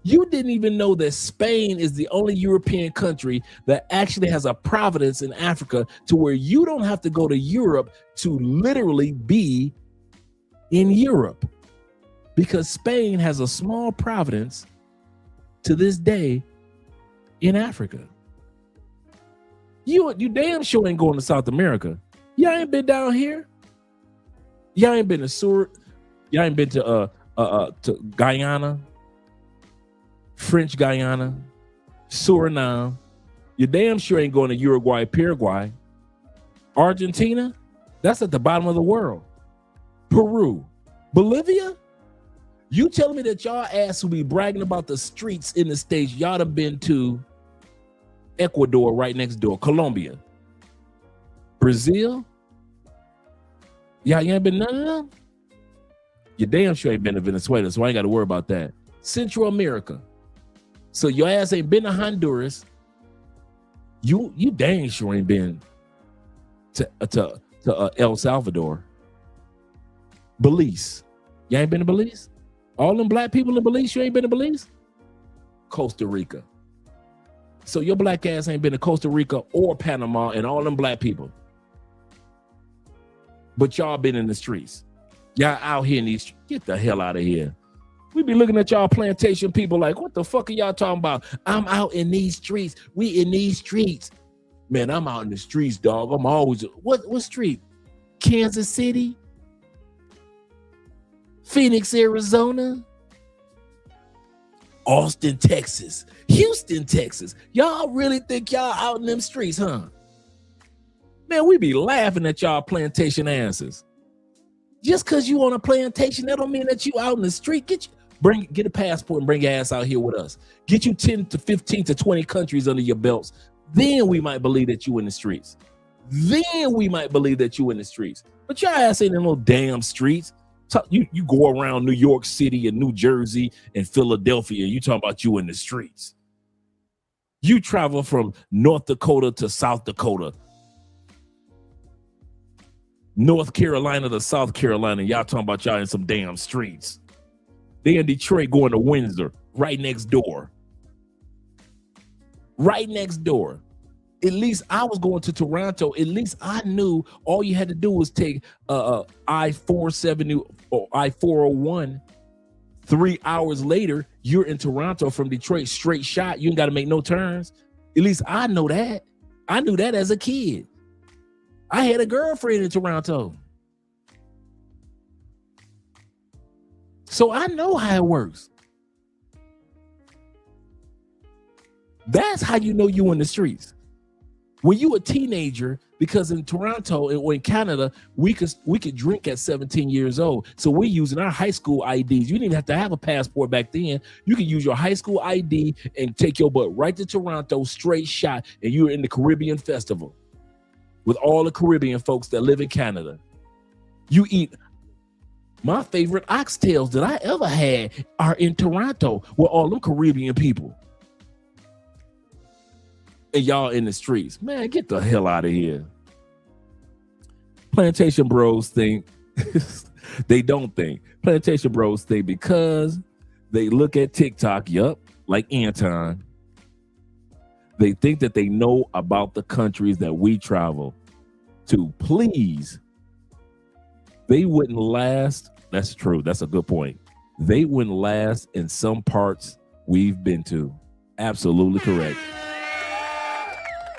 You didn't even know that Spain is the only European country that actually has a province in Africa to where you don't have to go to Europe to literally be in Europe, because Spain has a small province to this day in Africa. You damn sure ain't going to South America. Y'all ain't been down here. Y'all ain't been to Sur. Y'all ain't been to Guyana, French Guyana, Suriname. You damn sure ain't going to Uruguay, Paraguay, Argentina. That's at the bottom of the world. Peru, Bolivia. You telling me that y'all ass will be bragging about the streets in the States? Y'all have been to Ecuador right next door, Colombia, Brazil. Y'all ain't been none of them? You damn sure ain't been to Venezuela, so I ain't got to worry about that. Central America. So your ass ain't been to Honduras. You dang sure ain't been to El Salvador. Belize. You ain't been to Belize? All them black people in Belize, you ain't been to Belize? Costa Rica. So your black ass ain't been to Costa Rica or Panama and all them black people. But y'all been in the streets. Y'all out here in these, get the hell out of here. We be looking at y'all plantation people like, what the fuck are y'all talking about? I'm out in these streets. We in these streets. Man, I'm out in the streets, dog. I'm always, what street? Kansas City? Phoenix, Arizona? Austin, Texas? Houston, Texas? Y'all really think y'all out in them streets, huh? Man, we be laughing at y'all plantation asses. Just because you on a plantation, that don't mean that you out in the street. Get a passport and bring your ass out here with us. Get you 10 to 15 to 20 countries under your belts. Then we might believe that you in the streets. But your ass ain't in no damn streets. You go around New York City and New Jersey and Philadelphia. You talking about you in the streets. You travel from North Dakota to South Dakota. North Carolina to South Carolina. Y'all talking about y'all in some damn streets. They in Detroit going to Windsor, right next door. At least I was going to Toronto. At least I knew all you had to do was take I-470 or I-401. 3 hours later, you're in Toronto from Detroit, straight shot. You ain't got to make no turns. At least I know that. I knew that as a kid. I had a girlfriend in Toronto. So I know how it works. That's how you know you in the streets. When you a teenager, because in Toronto or in Canada, we could drink at 17 years old. So we're using our high school IDs. You didn't even have to have a passport back then. You could use your high school ID and take your butt right to Toronto, straight shot, and you're in the Caribbean Festival with all the Caribbean folks that live in Canada. You eat. My favorite oxtails that I ever had are in Toronto with all them Caribbean people. And y'all in the streets. Man, get the hell out of here. Plantation bros think, they don't think. Plantation bros think because they look at TikTok, like Anton, they think that they know about the countries that we travel to. Please, they wouldn't last. That's true. That's a good point. They wouldn't last in some parts we've been to. Absolutely correct.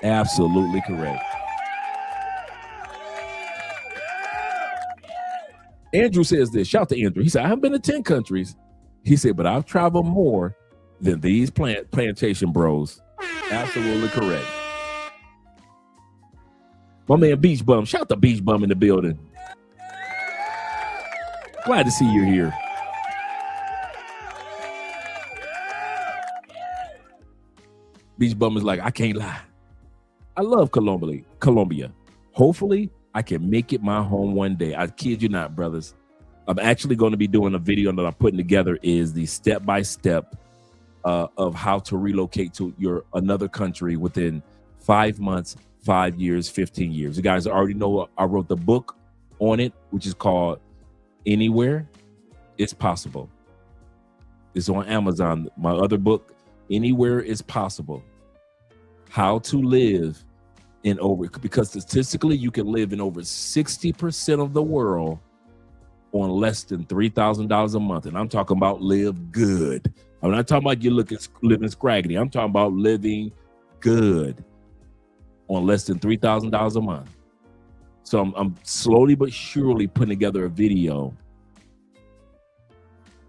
Absolutely correct. Andrew says this. Shout to Andrew. He said, I haven't been to 10 countries. He said, but I've traveled more than these plantation bros. Absolutely correct. My man Beach Bum. Shout out to Beach Bum in the building. Glad to see you here. Beach Bum is like, I can't lie. I love Colombia. Hopefully, I can make it my home one day. I kid you not, brothers. I'm actually going to be doing a video that I'm putting together is the step-by-step of how to relocate to another country within 5 months, 5 years, 15 years. You guys already know I wrote the book on it, which is called Anywhere It's Possible. It's on Amazon. My other book, Anywhere Is Possible. How to live because statistically you can live in over 60% of the world on less than $3,000 a month. And I'm talking about live good. I'm not talking about living scraggly. I'm talking about living good on less than $3,000 a month. So I'm slowly but surely putting together a video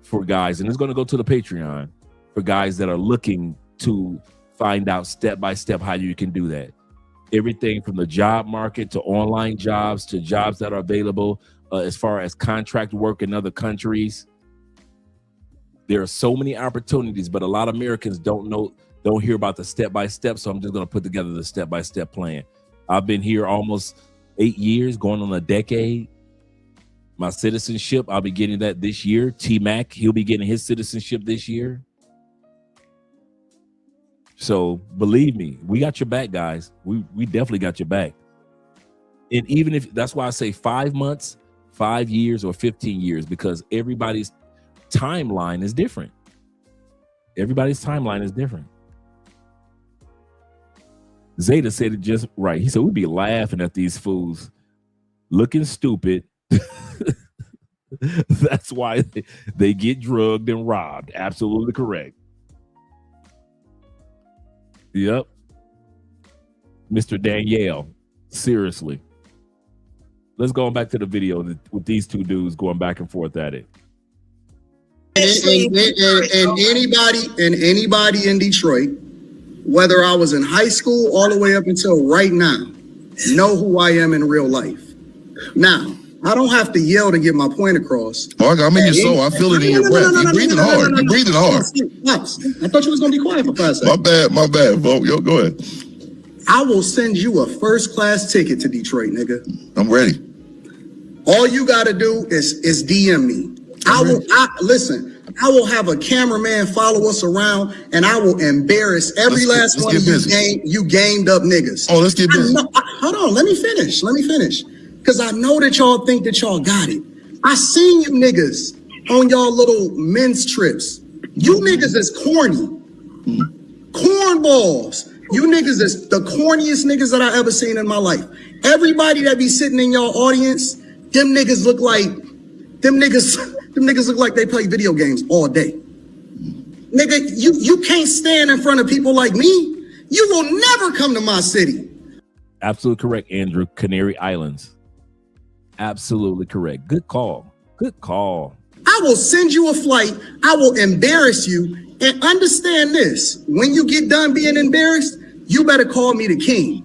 for guys, and it's going to go to the Patreon for guys that are looking to find out step by step how you can do that. Everything from the job market to online jobs to jobs that are available as far as contract work in other countries. There are so many opportunities, but a lot of Americans don't hear about the step by step. So I'm just going to put together the step by step plan. I've been here almost 8 years, going on a decade. My citizenship, I'll be getting that this year. T-Mac, he'll be getting his citizenship this year. So believe me, we got your back, guys. We definitely got your back. And even if that's why I say 5 months, 5 years, or 15 years, because everybody's timeline is different. Everybody's timeline is different. Zeta said it just right. He said, we'd be laughing at these fools looking stupid. That's why they get drugged and robbed. Absolutely correct. Yep. Mr. Danielle, seriously. Let's go back to the video with these two dudes going back and forth at it. And anybody in Detroit, whether I was in high school all the way up until right now, know who I am in real life. Now, I don't have to yell to get my point across. Mark, I'm in your soul. I feel it in your breath. You're breathing hard. You're breathing hard. I thought you was going to be quiet for 5 seconds. My bad, Bo. Yo, go ahead. I will send you a first-class ticket to Detroit, nigga. I'm ready. All you got to do is DM me. Listen, I will have a cameraman follow us around, and I will embarrass every last one of you gamed up niggas. Oh, let's get busy. Hold on, let me finish. Because I know that y'all think that y'all got it. I seen you niggas on y'all little men's trips. You niggas is corny. Cornballs. You niggas is the corniest niggas that I ever seen in my life. Everybody that be sitting in y'all audience, them niggas look like they play video games all day. Nigga, you can't stand in front of people like me. You will never come to my city. Absolutely correct, Andrew. Canary Islands. Absolutely correct. Good call. Good call. I will send you a flight. I will embarrass you. And understand this. When you get done being embarrassed, you better call me the king.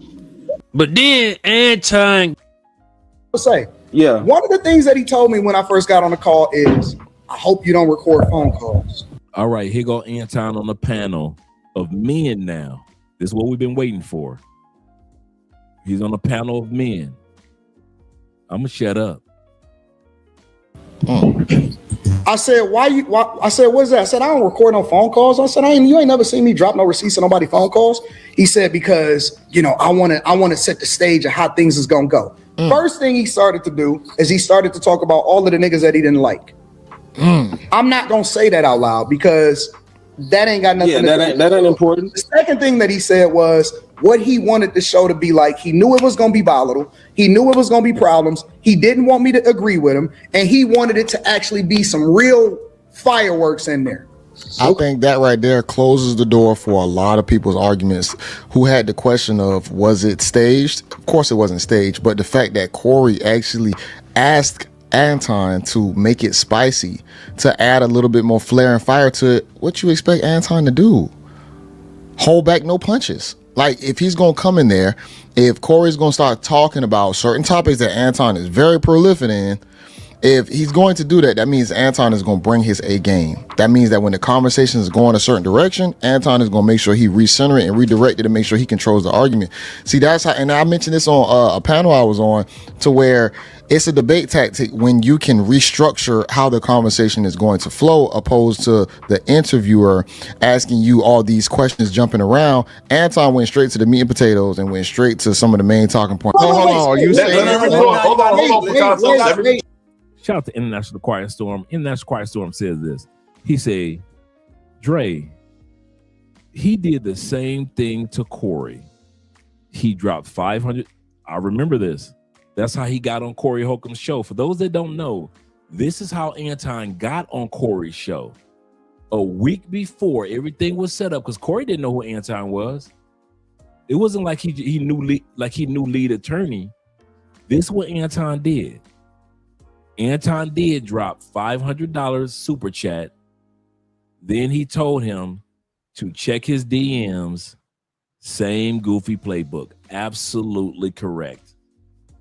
But then Anton say, yeah. One of the things that he told me when I first got on the call is, I hope you don't record phone calls. All right, here go Anton on the panel of men now. This is what we've been waiting for. He's on a panel of men. I'm gonna shut up. I said, I said, what is that? I said, I don't record no phone calls. I said, you ain't never seen me drop no receipts on nobody phone calls. He said, because, I want to set the stage of how things is going to go. First thing he started to do is he started to talk about all of the niggas that he didn't like. I'm not going to say that out loud because that ain't got nothing to do. That ain't important. The second thing that he said was what he wanted the show to be like. He knew it was going to be volatile. He knew it was going to be problems. He didn't want me to agree with him. And he wanted it to actually be some real fireworks in there. I think that right there closes the door for a lot of people's arguments who had the question of, was it staged? Of course it wasn't staged, but the fact that Corey actually asked Anton to make it spicy, to add a little bit more flair and fire to it, what you expect Anton to do? Hold back no punches. Like, if he's gonna come in there, if Corey's gonna start talking about certain topics that Anton is very prolific in, if he's going to do that, that means Anton is going to bring his A game. That means that when the conversation is going a certain direction, Anton is going to make sure he recenter it and redirect it and make sure he controls the argument. See, that's how, and I mentioned this on a panel I was on, to where it's a debate tactic when you can restructure how the conversation is going to flow, opposed to the interviewer asking you all these questions jumping around. Anton went straight to the meat and potatoes and went straight to some of the main talking points. Hold on, are you saying? Hold on. Shout out to International Quiet Storm. International Quiet Storm says this. He say, Dre, he did the same thing to Corey. He dropped 500. I remember this. That's how he got on Corey Holcomb's show. For those that don't know, this is how Anton got on Corey's show. A week before everything was set up, because Corey didn't know who Anton was. It wasn't like he knew lead attorney. This is what Anton did. Anton did drop $500 super chat. Then he told him to check his DMs. Same goofy playbook. Absolutely correct.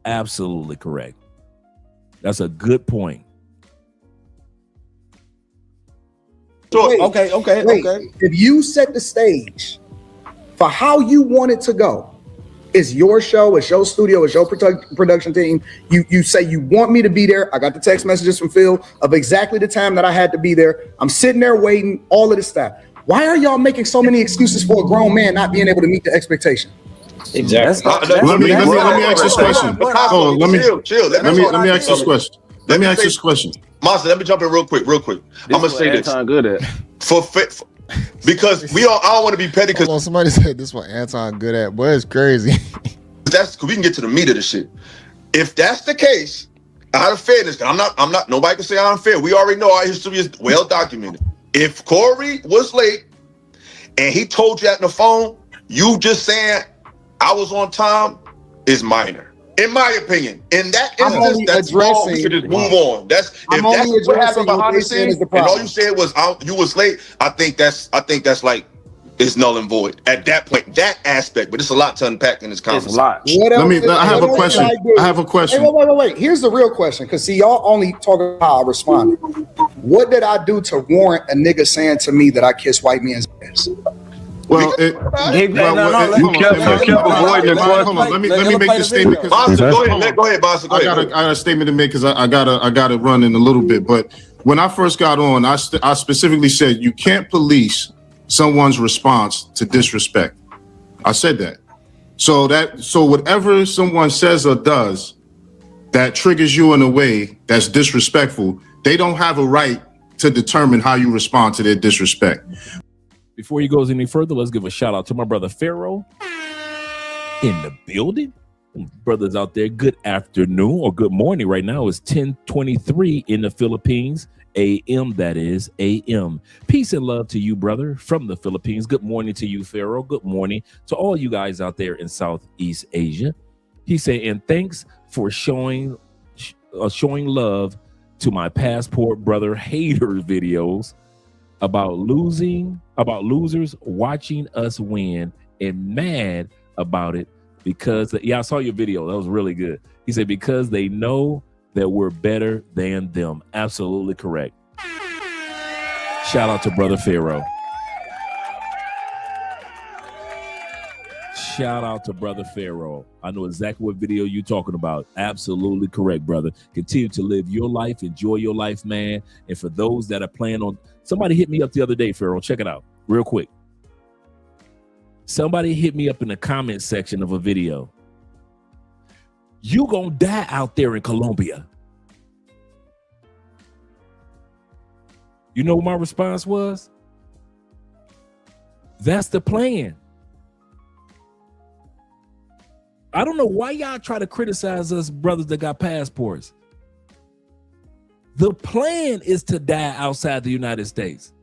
Absolutely correct. That's a good point. Wait, okay. If you set the stage for how you want it to go, it's your show, it's your studio, it's your production team. You say you want me to be there. I got the text messages from Phil of exactly the time that I had to be there. I'm sitting there waiting, all of this stuff. Why are y'all making so many excuses for a grown man not being able to meet the expectation? Exactly. Let me ask this question. Hold on, let me ask this question. Let me ask this question. Monster, let me jump in real quick. I'm gonna say this. Anton good at. Because I don't want to be petty. Because somebody said this what Anton good at. Boy, it's crazy. That's we can get to the meat of the shit. If that's the case, out of fairness, I'm not. Nobody can say I'm unfair. We already know our history is well documented. If Corey was late and he told you on the phone, you just saying I was on time is minor. In my opinion, in that instance, that's wrong. We should just move on. That's what happened behind the scenes, and all you said was you was late. I think that's like it's null and void at that point. That aspect, but it's a lot to unpack in this conversation. I have a question. Hey, wait. Here's the real question, because see, y'all only talk about how I responded. What did I do to warrant a nigga saying to me that I kiss white men's ass? Well, let me make this statement. Go ahead, Boss. I got a statement to make because I gotta run in a little bit. But when I first got on, I specifically said you can't police someone's response to disrespect. I said that. So whatever someone says or does that triggers you in a way that's disrespectful, they don't have a right to determine how you respond to their disrespect. Before he goes any further, let's give a shout out to my brother Pharaoh in the building. Brothers out there, good afternoon or good morning. Right now it's 10:23 in the Philippines, AM, that is AM. Peace and love to you, brother, from the Philippines. Good morning to you, Pharaoh. Good morning to all you guys out there in Southeast Asia. He said, and thanks for showing love to my passport brother haters videos about losers watching us win and mad about it because I saw your video. That was really good. He said, because they know that we're better than them. Absolutely correct. Shout out to brother Pharaoh. Shout out to brother Pharaoh. I know exactly what video you're talking about. Absolutely correct, brother. Continue to live your life. Enjoy your life, man. And for those that are planning on, somebody hit me up the other day, Pharaoh. Check it out real quick. Somebody hit me up in the comment section of a video. You gonna die out there in Colombia. You know what my response was? That's the plan. I don't know why y'all try to criticize us brothers that got passports. The plan is to die outside the United States.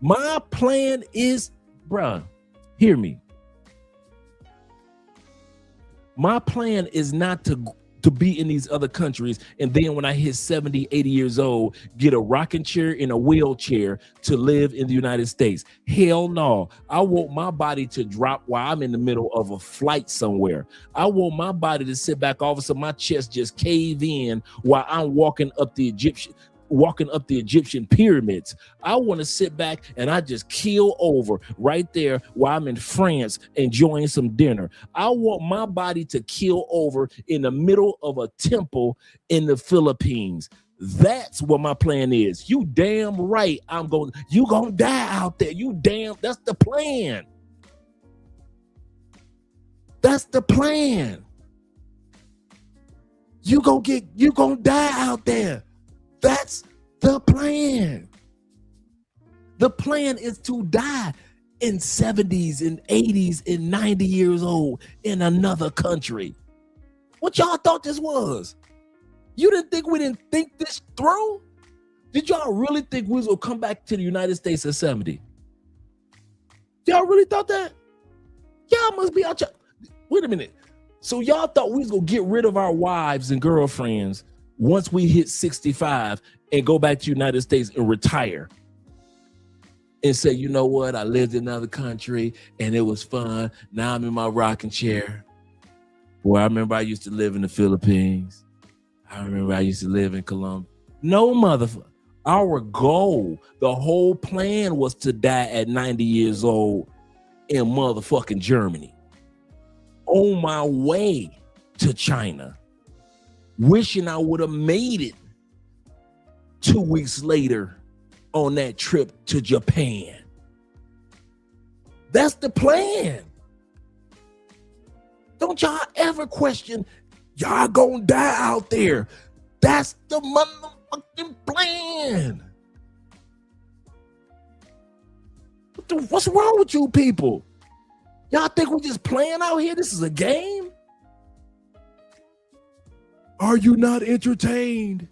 My plan is, bruh, hear me. My plan is not to to be in these other countries, and then when I hit 70, 80 years old, get a rocking chair and a wheelchair to live in the United States. Hell no. I want my body to drop while I'm in the middle of a flight somewhere. I want my body to sit back, all of a sudden my chest just cave in while I'm walking up the Egyptian pyramids. I want to sit back and I just keel over right there while I'm in France enjoying some dinner. I want my body to keel over in the middle of a temple in the Philippines. That's what my plan is. You damn right. You gonna die out there. That's the plan. That's the plan. You gonna die out there. That's the plan. The plan is to die in 70s and 80s and 90 years old in another country. What y'all thought this was? You didn't think we didn't think this through? Did y'all really think we was gonna come back to the United States at 70? Y'all really thought that? Y'all must be out. Wait a minute. So y'all thought we was gonna get rid of our wives and girlfriends once we hit 65 and go back to the United States and retire and say, you know what? I lived in another country and it was fun. Now I'm in my rocking chair. Boy, I remember I used to live in the Philippines. I remember I used to live in Colombia. No, motherfucker. Our goal, the whole plan was to die at 90 years old in motherfucking Germany. On my way to China, wishing I would have made it 2 weeks later on that trip to Japan. That's the plan. Don't y'all ever question, y'all gonna die out there. That's the motherfucking plan. What's wrong with you people? Y'all think we just playing out here? This is a game? Are you not entertained?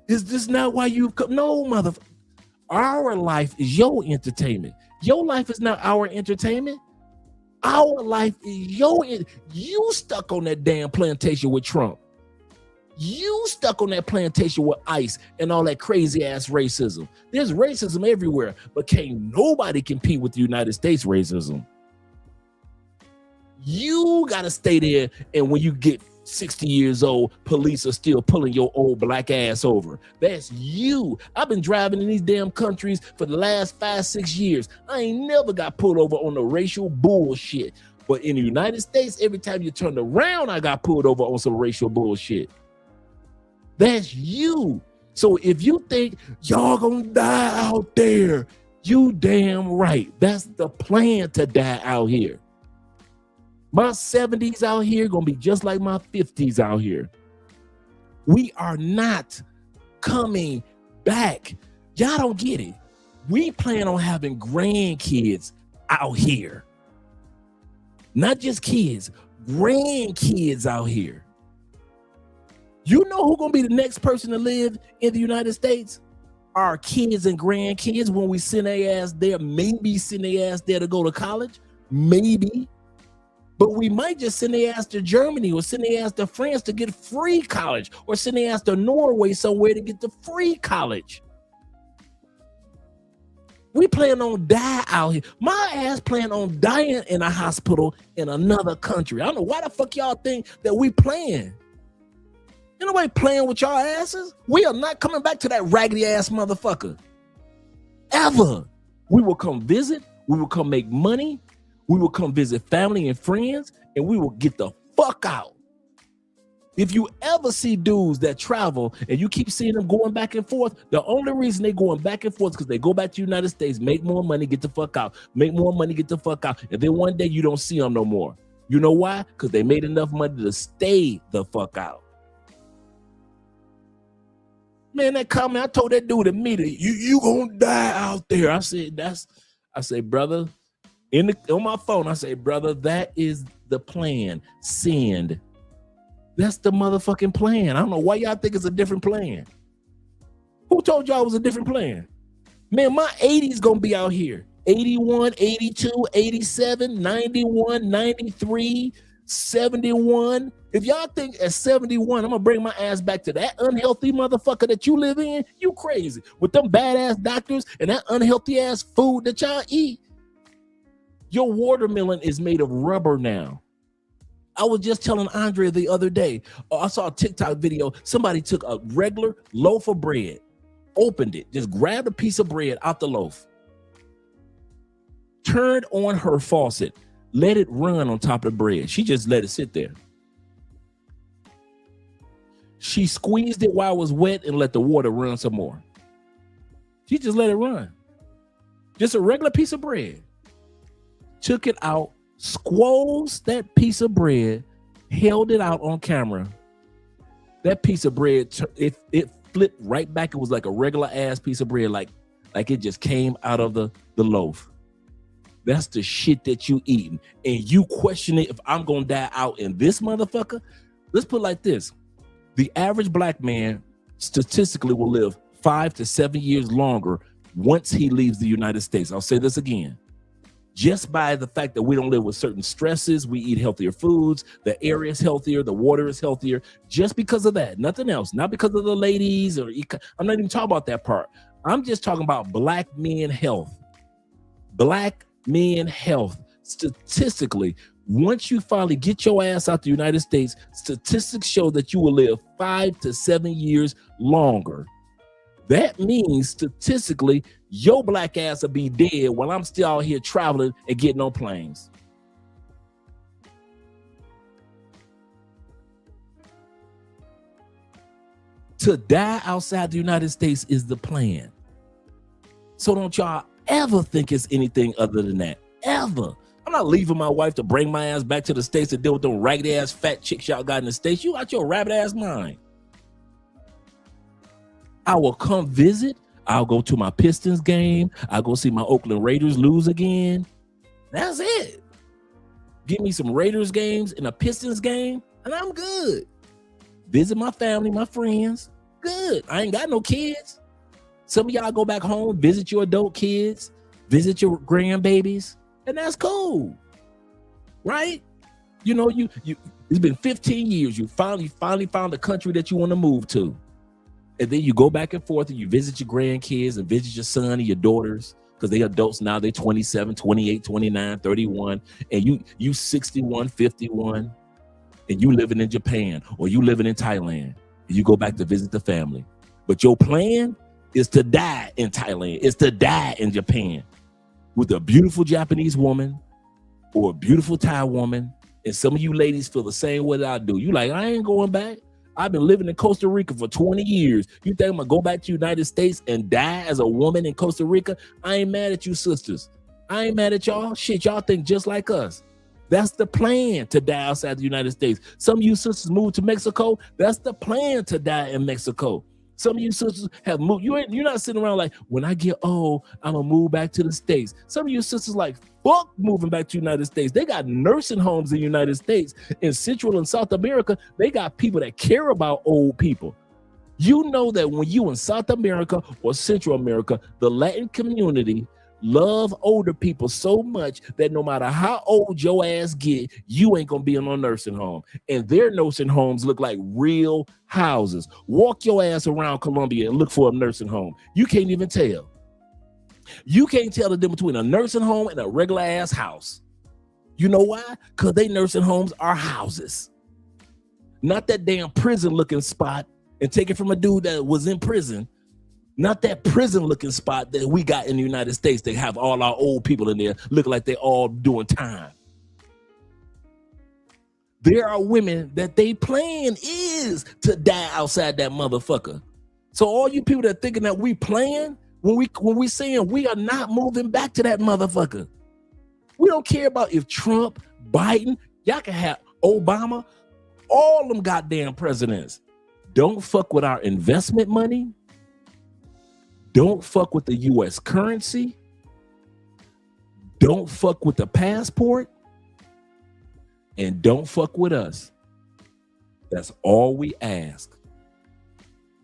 Is this not why you've come? No, motherfucker. Our life is your entertainment. Your life is not our entertainment. Our life is you stuck on that damn plantation with Trump. You stuck on that plantation with ICE and all that crazy ass racism. There's racism everywhere, but can't nobody compete with the United States racism. You gotta stay there, and when you get 60 years old, police are still pulling your old black ass over. That's you. I've been driving in these damn countries for the last 5-6 years. I ain't never got pulled over on the racial bullshit. But in the United States, every time you turned around, I got pulled over on some racial bullshit. That's you. So if you think y'all gonna die out there, you damn right. That's the plan, to die out here. My 70s out here gonna be just like my 50s out here. We are not coming back. Y'all don't get it. We plan on having grandkids out here. Not just kids, grandkids out here. You know who's gonna be the next person to live in the United States? Our kids and grandkids, when we send their ass there, maybe send their ass there to go to college, maybe. But we might just send their ass to Germany or send their ass to France to get free college, or send their ass to Norway somewhere to get the free college. We plan on die out here. My ass plan on dying in a hospital in another country. I don't know why the fuck y'all think that we playing. Ain't nobody playing with y'all asses. We are not coming back to that raggedy ass motherfucker. Ever. We will come visit. We will come make money. We will come visit family and friends, and we will get the fuck out. If you ever see dudes that travel and you keep seeing them going back and forth, the only reason they going back and forth is because they go back to the United States, make more money, get the fuck out. Make more money, get the fuck out. And then one day you don't see them no more. You know why? Because they made enough money to stay the fuck out. Man, that comment, I told that dude immediately, you gonna die out there. I said, brother, on my phone, I say, brother, that is the plan. Send. That's the motherfucking plan. I don't know why y'all think it's a different plan. Who told y'all it was a different plan? Man, my 80s gonna be out here. 81, 82, 87, 91, 93, 71. If y'all think at 71, I'm gonna bring my ass back to that unhealthy motherfucker that you live in, you crazy. With them badass doctors and that unhealthy ass food that y'all eat. Your watermelon is made of rubber now. I was just telling Andre the other day, I saw a TikTok video. Somebody took a regular loaf of bread, opened it, just grabbed a piece of bread out the loaf, turned on her faucet, let it run on top of the bread. She just let it sit there. She squeezed it while it was wet and let the water run some more. She just let it run. Just a regular piece of bread. Took it out, squoze that piece of bread, held it out on camera. That piece of bread, it flipped right back. It was like a regular ass piece of bread, like it just came out of the loaf. That's the shit that you eating. And you question it if I'm gonna die out in this motherfucker. Let's put it like this. The average black man statistically will live 5 to 7 years longer once he leaves the United States. I'll say this again. Just by the fact that we don't live with certain stresses, we eat healthier foods, the air is healthier, the water is healthier, just because of that, nothing else, not because of the ladies, or I'm not even talking about that part. I'm just talking about black men health. Black men health. Statistically, once you finally get your ass out the United States, statistics show that you will live 5 to 7 years longer. That means statistically, your black ass will be dead while I'm still out here traveling and getting on planes. To die outside the United States is the plan. So don't y'all ever think it's anything other than that. Ever. I'm not leaving my wife to bring my ass back to the States to deal with them ragged ass fat chicks y'all got in the States. You out your rabbit ass mind. I will come visit. I'll go to my Pistons game. I'll go see my Oakland Raiders lose again. That's it. Give me some Raiders games and a Pistons game, and I'm good. Visit my family, my friends. Good. I ain't got no kids. Some of y'all go back home, visit your adult kids, visit your grandbabies, and that's cool. Right? You know, you it's been 15 years. You finally found a country that you want to move to. And then you go back and forth and you visit your grandkids and visit your son and your daughters, because they adults now. They're 27, 28, 29, 31, and you 61, 51, and you living in Japan or you living in Thailand, and you go back to visit the family. But your plan is to die in Thailand. It's to die in Japan with a beautiful Japanese woman or a beautiful Thai woman. And some of you ladies feel the same way that I do. You like, I ain't going back. I've been living in Costa Rica for 20 years. You think I'm gonna go back to the United States and die as a woman in Costa Rica? I ain't mad at you sisters. I ain't mad at y'all. Shit, y'all think just like us. That's the plan, to die outside the United States. Some of you sisters moved to Mexico. That's the plan, to die in Mexico. Some of you sisters have moved. You're not sitting around like, when I get old, I'm gonna move back to the States. Some of you sisters like, fuck moving back to the United States. They got nursing homes in the United States. In Central and South America, they got people that care about old people. You know that when you in South America or Central America, the Latin community love older people so much that no matter how old your ass get, you ain't gonna be in a nursing home. And their nursing homes look like real houses. Walk your ass around Colombia and look for a nursing home. You can't even tell. You can't tell the difference between a nursing home and a regular ass house. You know why? Because they nursing homes are houses. Not that damn prison looking spot, and take it from a dude that was in prison. Not that prison looking spot that we got in the United States. They have all our old people in there look like they all doing time. There are women that they plan is to die outside that motherfucker. So all you people that thinking that we playing, when we saying we are not moving back to that motherfucker. We don't care about if Trump, Biden, y'all can have Obama, all them goddamn presidents. Don't fuck with our investment money. Don't fuck with the U.S. currency. Don't fuck with the passport. And don't fuck with us. That's all we ask.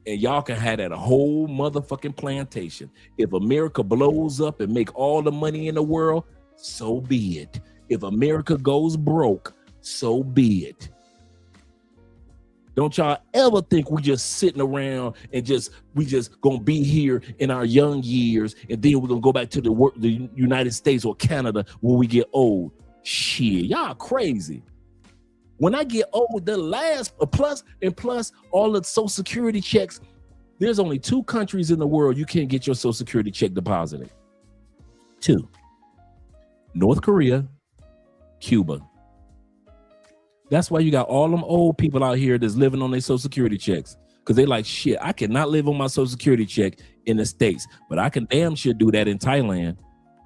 And y'all can have that whole motherfucking plantation. If America blows up and make all the money in the world, so be it. If America goes broke, so be it. Don't y'all ever think we just sitting around and we just gonna be here in our young years and then we're gonna go back to the United States or Canada when we get old. Shit, y'all crazy. When I get old, the last plus all the Social Security checks, there's only 2 countries in the world you can't get your Social Security check deposited. 2. North Korea, Cuba. That's why you got all them old people out here that's living on their Social Security checks. Because they like, shit, I cannot live on my Social Security check in the States, but I can damn sure do that in Thailand.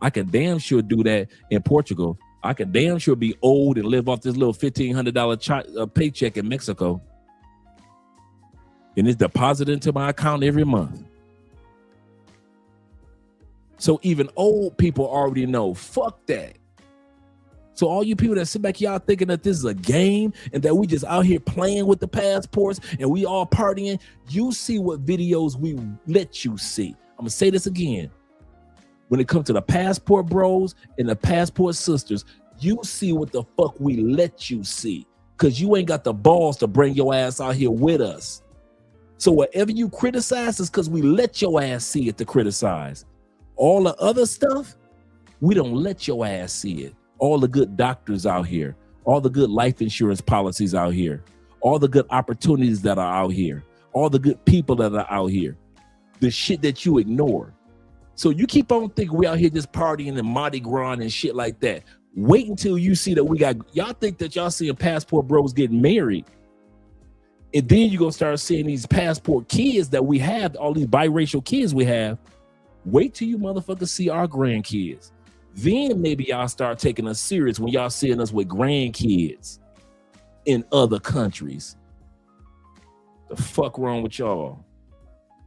I can damn sure do that in Portugal. I can damn sure be old and live off this little $1,500 paycheck in Mexico. And it's deposited into my account every month. So even old people already know, fuck that. So all you people that sit back, y'all thinking that this is a game and that we just out here playing with the passports and we all partying, you see what videos we let you see. I'm gonna say this again. When it comes to the passport bros and the passport sisters, you see what the fuck we let you see, because you ain't got the balls to bring your ass out here with us. So whatever you criticize is because we let your ass see it to criticize. All the other stuff, we don't let your ass see it. All the good doctors out here, all the good life insurance policies out here, all the good opportunities that are out here, all the good people that are out here, the shit that you ignore. So you keep on thinking we out here just partying and Mardi Gras and shit like that. Wait until you see that we got, y'all think that y'all seeing passport bros getting married. And then you're going to start seeing these passport kids that we have, all these biracial kids we have. Wait till you motherfuckers see our grandkids. Then maybe y'all start taking us serious when y'all seeing us with grandkids in other countries. The fuck wrong with y'all?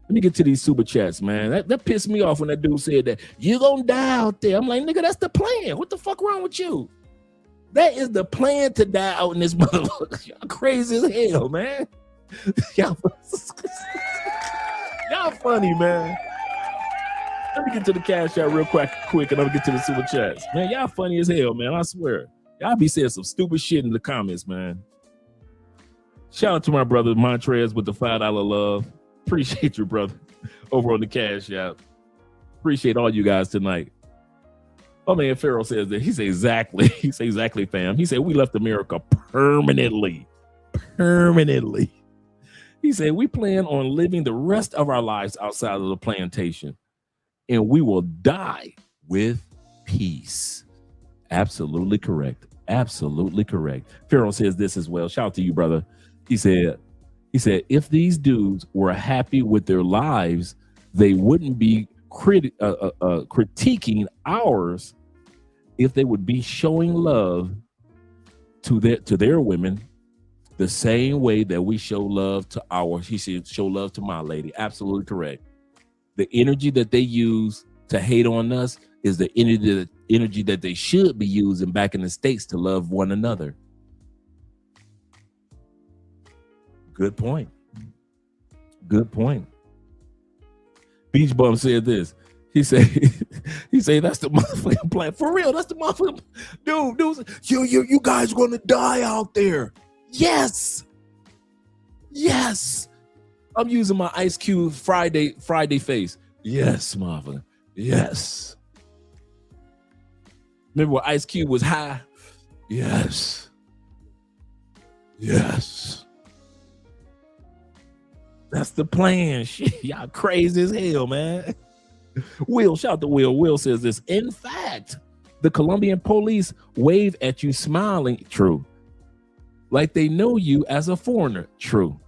Let me get to these super chats, man. That pissed me off when that dude said that you gonna die out there. I'm like, nigga, that's the plan. What the fuck wrong with you? That is the plan, to die out in this motherfucker. Y'all crazy as hell, man. y'all funny, man. Let me get to the cash out real quick, and I'm gonna get to the super chats. Man, y'all funny as hell, man. I swear. Y'all be saying some stupid shit in the comments, man. Shout out to my brother Montrez with the $5 love. Appreciate you, brother, over on the cash out. Appreciate all you guys tonight. Oh man, Pharaoh says that. He said exactly. He said exactly, fam. He said we left America permanently. Permanently. He said we plan on living the rest of our lives outside of the plantation, and we will die with peace. Absolutely correct. Absolutely correct. Pharaoh says this as well. Shout out to you, brother. He said, if these dudes were happy with their lives, they wouldn't be critiquing ours. If they would be showing love to their women the same way that we show love to ours. He said, show love to my lady. Absolutely correct. The energy that they use to hate on us is the energy that they should be using back in the States to love one another. Good point. Good point. Beach Bum said this. He said that's the motherfucking plan. For real, that's the motherfucking dude. You guys are gonna die out there. Yes. Yes. I'm using my Ice Cube Friday face. Yes, motherfucker. Yes. Remember when Ice Cube was high? Yes. Yes. That's the plan. Shit, y'all crazy as hell, man. Will, shout out to Will. Will says this. In fact, the Colombian police wave at you smiling. True. Like they know you as a foreigner. True.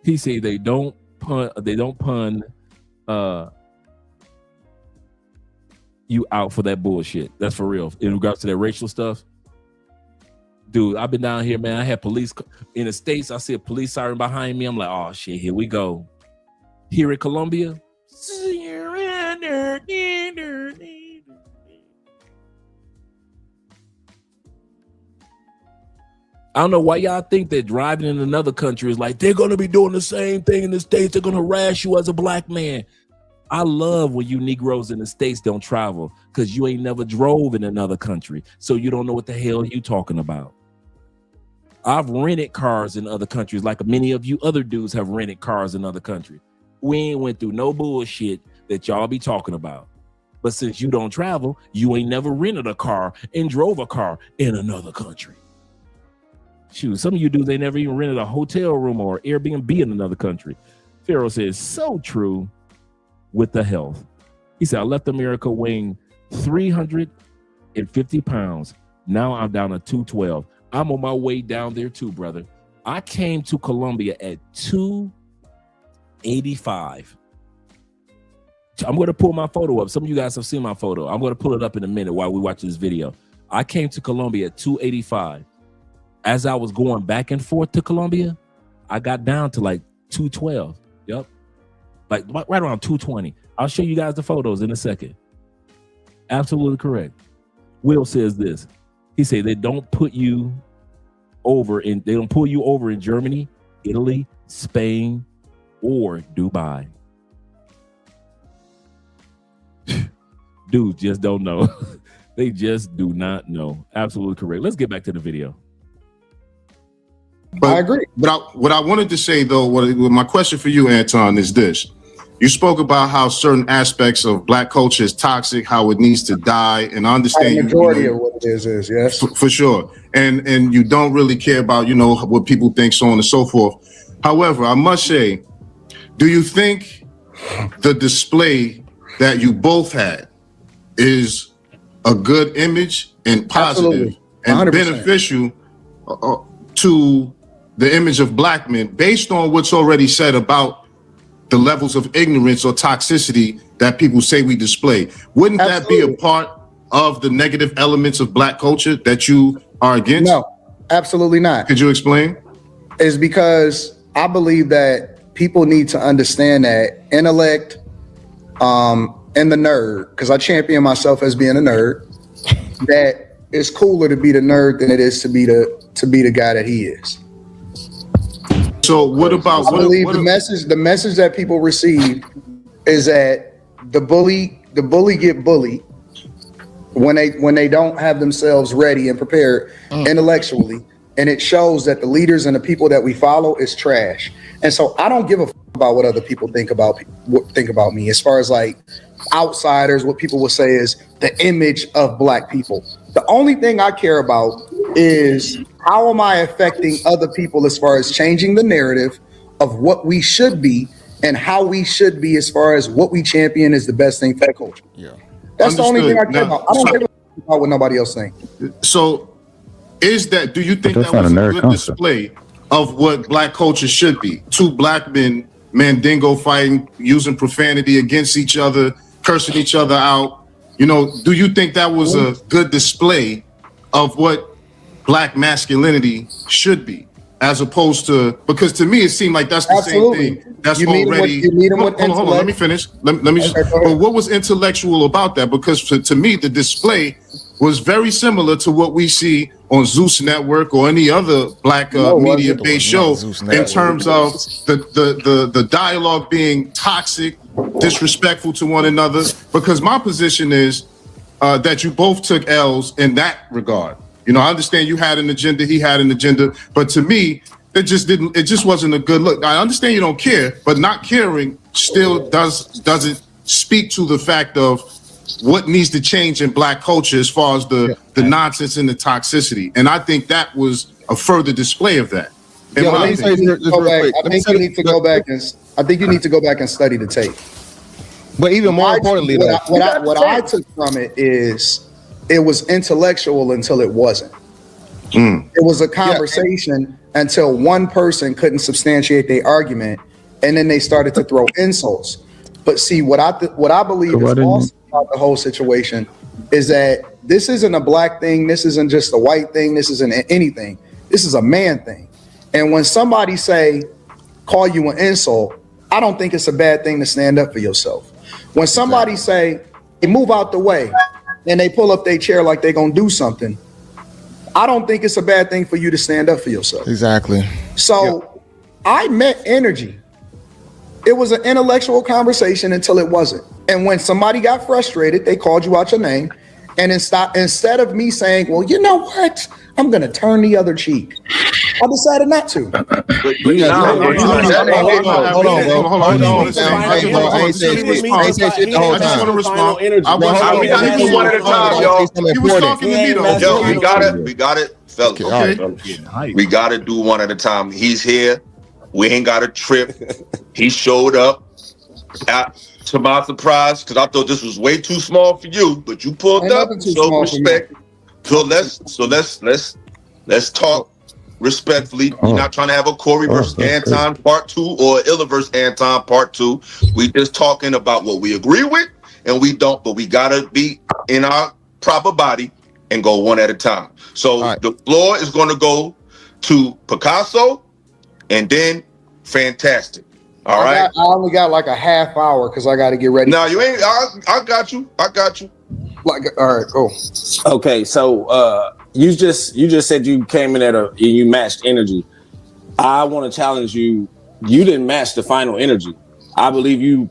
He said they don't pun you out for that bullshit. That's for real. In regards to that racial stuff. Dude, I've been down here, man. I had police in the States. I see a police siren behind me. I'm like, oh shit, here we go. Here in Colombia. I don't know why y'all think that driving in another country is like, they're going to be doing the same thing in the States. They're going to harass you as a black man. I love when you Negroes in the States don't travel because you ain't never drove in another country. So you don't know what the hell you talking about. I've rented cars in other countries, like many of you other dudes have rented cars in other countries. We ain't went through no bullshit that y'all be talking about. But since you don't travel, you ain't never rented a car and drove a car in another country. Shoot, some of you dudes, they never even rented a hotel room or Airbnb in another country. Pharaoh says, so true with the health. He said, I left America weighing 350 pounds. Now I'm down to 212. I'm on my way down there too, brother. I came to Colombia at 285. I'm going to pull my photo up. Some of you guys have seen my photo. I'm going to pull it up in a minute while we watch this video. I came to Colombia at 285. As I was going back and forth to Colombia, I got down to like 212. Yep. Like right around 220. I'll show you guys the photos in a second. Absolutely correct. Will says this. He said they don't pull you over in Germany, Italy, Spain, or Dubai. Dudes just don't know. They just do not know. Absolutely correct. Let's get back to the video. But I agree. But what I wanted to say, though, my question for you, Anton, is this. You spoke about how certain aspects of Black culture is toxic, how it needs to die, and I understand the majority of what it is yes. For sure. And you don't really care about, what people think, so on and so forth. However, I must say, do you think the display that you both had is a good image and positive and beneficial to the image of Black men based on what's already said about the levels of ignorance or toxicity that people say we display? Wouldn't that be a part of the negative elements of Black culture that you are against? No, absolutely not. Could you explain? It's because I believe that people need to understand that intellect and the nerd, because I champion myself as being a nerd, that it's cooler to be the nerd than it is to be the guy that he is. So what about? I believe the message that people receive is that the bully get bullied when they don't have themselves ready and prepared intellectually, and it shows that the leaders and the people that we follow is trash. And so I don't give a about what other people think about me as far as like outsiders. What people will say is the image of Black people. The only thing I care about is how am I affecting other people as far as changing the narrative of what we should be and how we should be as far as what we champion is the best thing for the culture. Yeah, that's the only thing I care about. I don't care about what nobody else thinks. So do you think that was a good display of what Black culture should be? Two Black men, Mandingo fighting, using profanity against each other, cursing each other out. Do you think that was a good display of what Black masculinity should be, as opposed to, because to me it seemed like that's the same thing. That's already. Hold on. Let me finish. Let me. But what was intellectual about that? Because to me the display was very similar to what we see on Zeus Network or any other Black media-based show in terms of the dialogue being toxic, disrespectful to one another. Because my position is that you both took L's in that regard. I understand you had an agenda, he had an agenda, but to me, it just wasn't a good look. I understand you don't care, but not caring still doesn't speak to the fact of what needs to change in Black culture as far as the nonsense and the toxicity. And I think that was a further display of that. I think you need to go back and study the tape. But even more importantly, what I took from it is it was intellectual until it wasn't. It was a conversation until one person couldn't substantiate their argument, and then they started to throw insults. But see, what I believe is false about the whole situation is that this isn't a Black thing. This isn't just a white thing. This isn't anything. This is a man thing. And when somebody call you an insult, I don't think it's a bad thing to stand up for yourself. When somebody say, hey, move out the way, and they pull up their chair like they're going to do something, I don't think it's a bad thing for you to stand up for yourself. Exactly. So I met energy. It was an intellectual conversation until it wasn't. And when somebody got frustrated, they called you out your name. And instead of me saying, well, you know what? I'm going to turn the other cheek. I decided not to. Hold on. I ain't said shit the whole time. I just want to respond. We gotta do one at a time, y'all. He was talking to me though. Yo, we got it, fellas. Okay. We gotta do one at a time. He's here. We ain't got a trip. He showed up. To my surprise, because I thought this was way too small for you, but you pulled up. So respect. So let's talk respectfully. We're not trying to have a Corey versus Anton part 2 or Illa versus Anton part 2. We just talking about what we agree with and we don't, but we gotta be in our proper body and go one at a time. So the floor is going to go to Picasso and then Fantastic. All right. I only got like a half hour because I got to get ready. No, you ain't. I got you. Like, all right, cool. Okay, so you just said you came in you matched energy. I want to challenge you. You didn't match the final energy. I believe you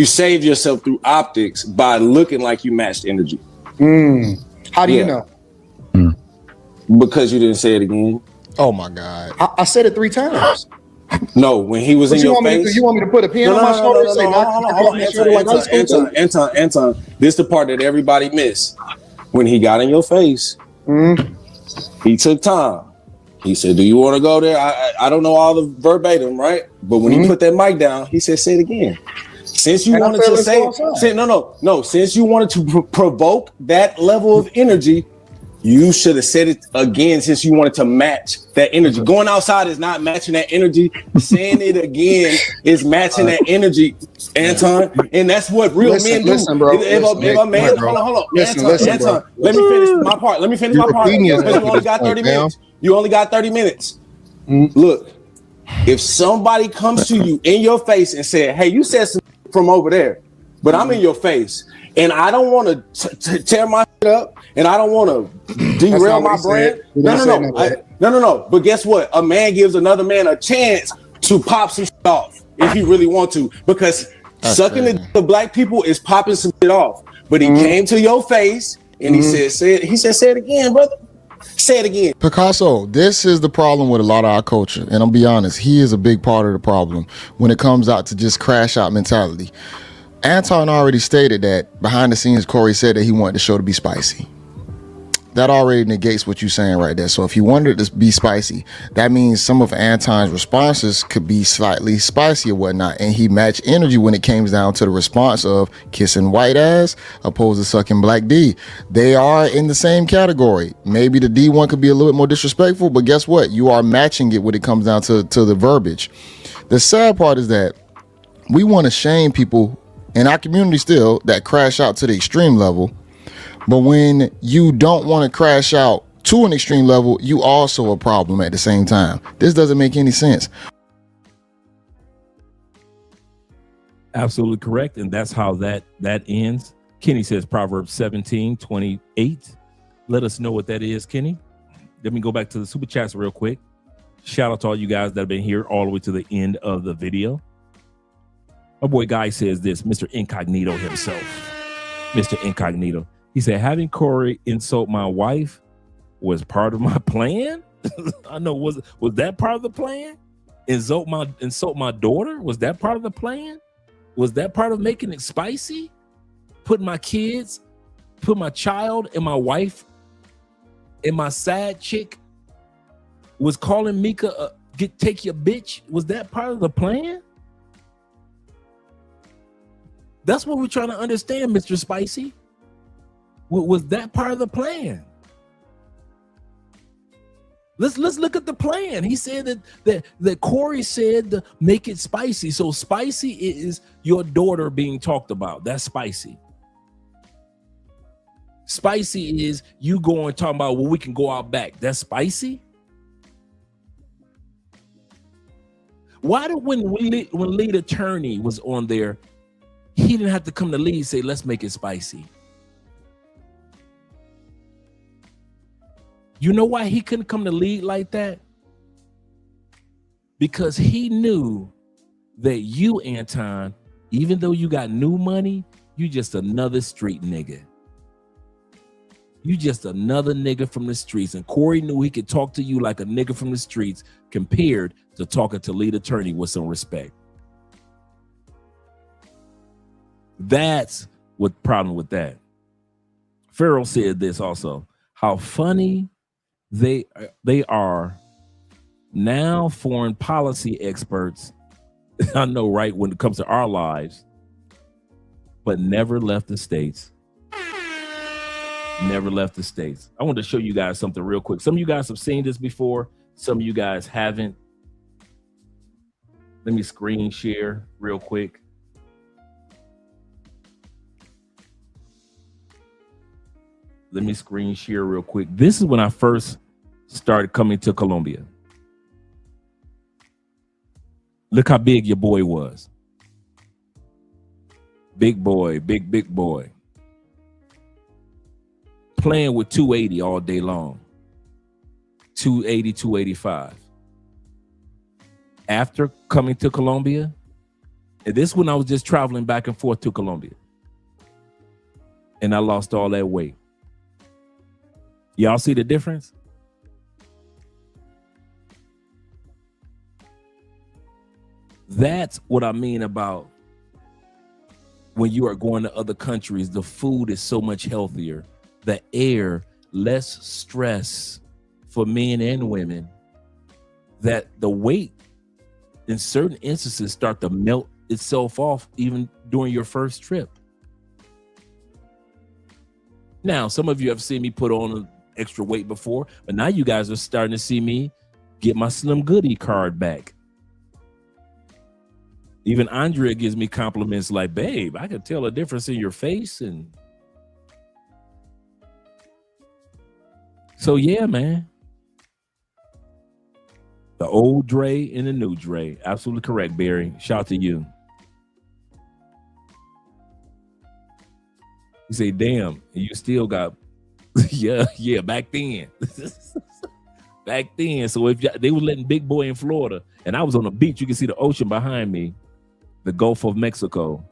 saved yourself through optics by looking like you matched energy. How do you know? Because you didn't say it again. Oh my God! I said it 3 times. No, when he was in your face. You want me to put a pen on my shoulder and say, Anton, this is the part that everybody missed. When he got in your face, he took time. He said, do you want to go there? I don't know all the verbatim, right? But when he put that mic down, he said, say it again. Since you wanted to since you wanted to provoke that level of energy, you should have said it again since you wanted to match that energy. Going outside is not matching that energy. Saying it again is matching that energy, Anton. And that's what real men do. Listen, bro. If a man, hold on. Anton, let me finish my part. Because you only got 30 minutes. You only got 30 minutes. Look, if somebody comes to you in your face and said, hey, you said something from over there, but I'm in your face. And I don't want to tear my shit up, and I don't want to derail my brand. No. But guess what? A man gives another man a chance to pop some shit off if he really want to, because sucking the black people is popping some shit off. But he came to your face and he said, say it again, brother. Say it again. Picasso, this is the problem with a lot of our culture, and I'll be honest, he is a big part of the problem when it comes out to just crash out mentality. Anton already stated that behind the scenes, Corey said that he wanted the show to be spicy. That already negates what you're saying right there. So if you wanted it to be spicy, that means some of Anton's responses could be slightly spicy or whatnot. And he matched energy when it came down to the response of kissing white ass opposed to sucking black D. They are in the same category. Maybe the D one could be a little bit more disrespectful, but guess what? You are matching it when it comes down to the verbiage. The sad part is that we want to shame people in our community still that crash out to the extreme level. But when you don't want to crash out to an extreme level, you also a problem at the same time. This doesn't make any sense. Absolutely correct. And that's how that ends. Kenny says Proverbs 17:28. Let us know what that is, Kenny. Let me go back to the super chats real quick. Shout out to all you guys that have been here all the way to the end of the video. My boy Guy says this, Mr. Incognito himself. Mr. Incognito. He said, having Corey insult my wife was part of my plan. I know. Was that part of the plan? Insult my daughter? Was that part of the plan? Was that part of making it spicy? Put my kids, put my child and my wife and my side chick was calling Mika take your bitch. Was that part of the plan? That's what we're trying to understand, Mr. Spicy. Was that part of the plan? Let's look at the plan. He said that Corey said to make it spicy. So spicy is your daughter being talked about. That's spicy. Spicy is you going talking about, well, we can go out back. That's spicy. Why did when lead attorney was on there, he didn't have to come to lead and say, let's make it spicy? You know why he couldn't come to lead like that? Because he knew that you, Anton, even though you got new money, you just another street nigga. You just another nigga from the streets. And Corey knew he could talk to you like a nigga from the streets compared to talking to lead attorney with some respect. That's what problem with that. Farrell said this also. How funny they are now, foreign policy experts. I know, right, when it comes to our lives, but never left the States. Never left the States. I want to show you guys something real quick. Some of you guys have seen this before. Some of you guys haven't. Let me screen share real quick. Let me screen share real quick. This is when I first started coming to Colombia. Look how big your boy was. Big boy, big boy. Playing with 280 all day long. 280, 285. After coming to Colombia, and this when I was just traveling back and forth to Colombia. And I lost all that weight. Y'all see the difference? That's what I mean about when you are going to other countries, the food is so much healthier. The air, less stress for men and women, that the weight in certain instances start to melt itself off even during your first trip. Now, some of you have seen me put on an extra weight before, but now you guys are starting to see me get my Slim Goody card back. Even Andrea gives me compliments like, babe, I can tell a difference in your face. And so, yeah, man. The old Dre and the new Dre. Absolutely correct, Barry. Shout out to you. You say, damn, you still got, yeah, back then. Back then. So if they were letting Big Boy in Florida, and I was on the beach, you can see the ocean behind me, the Gulf of Mexico.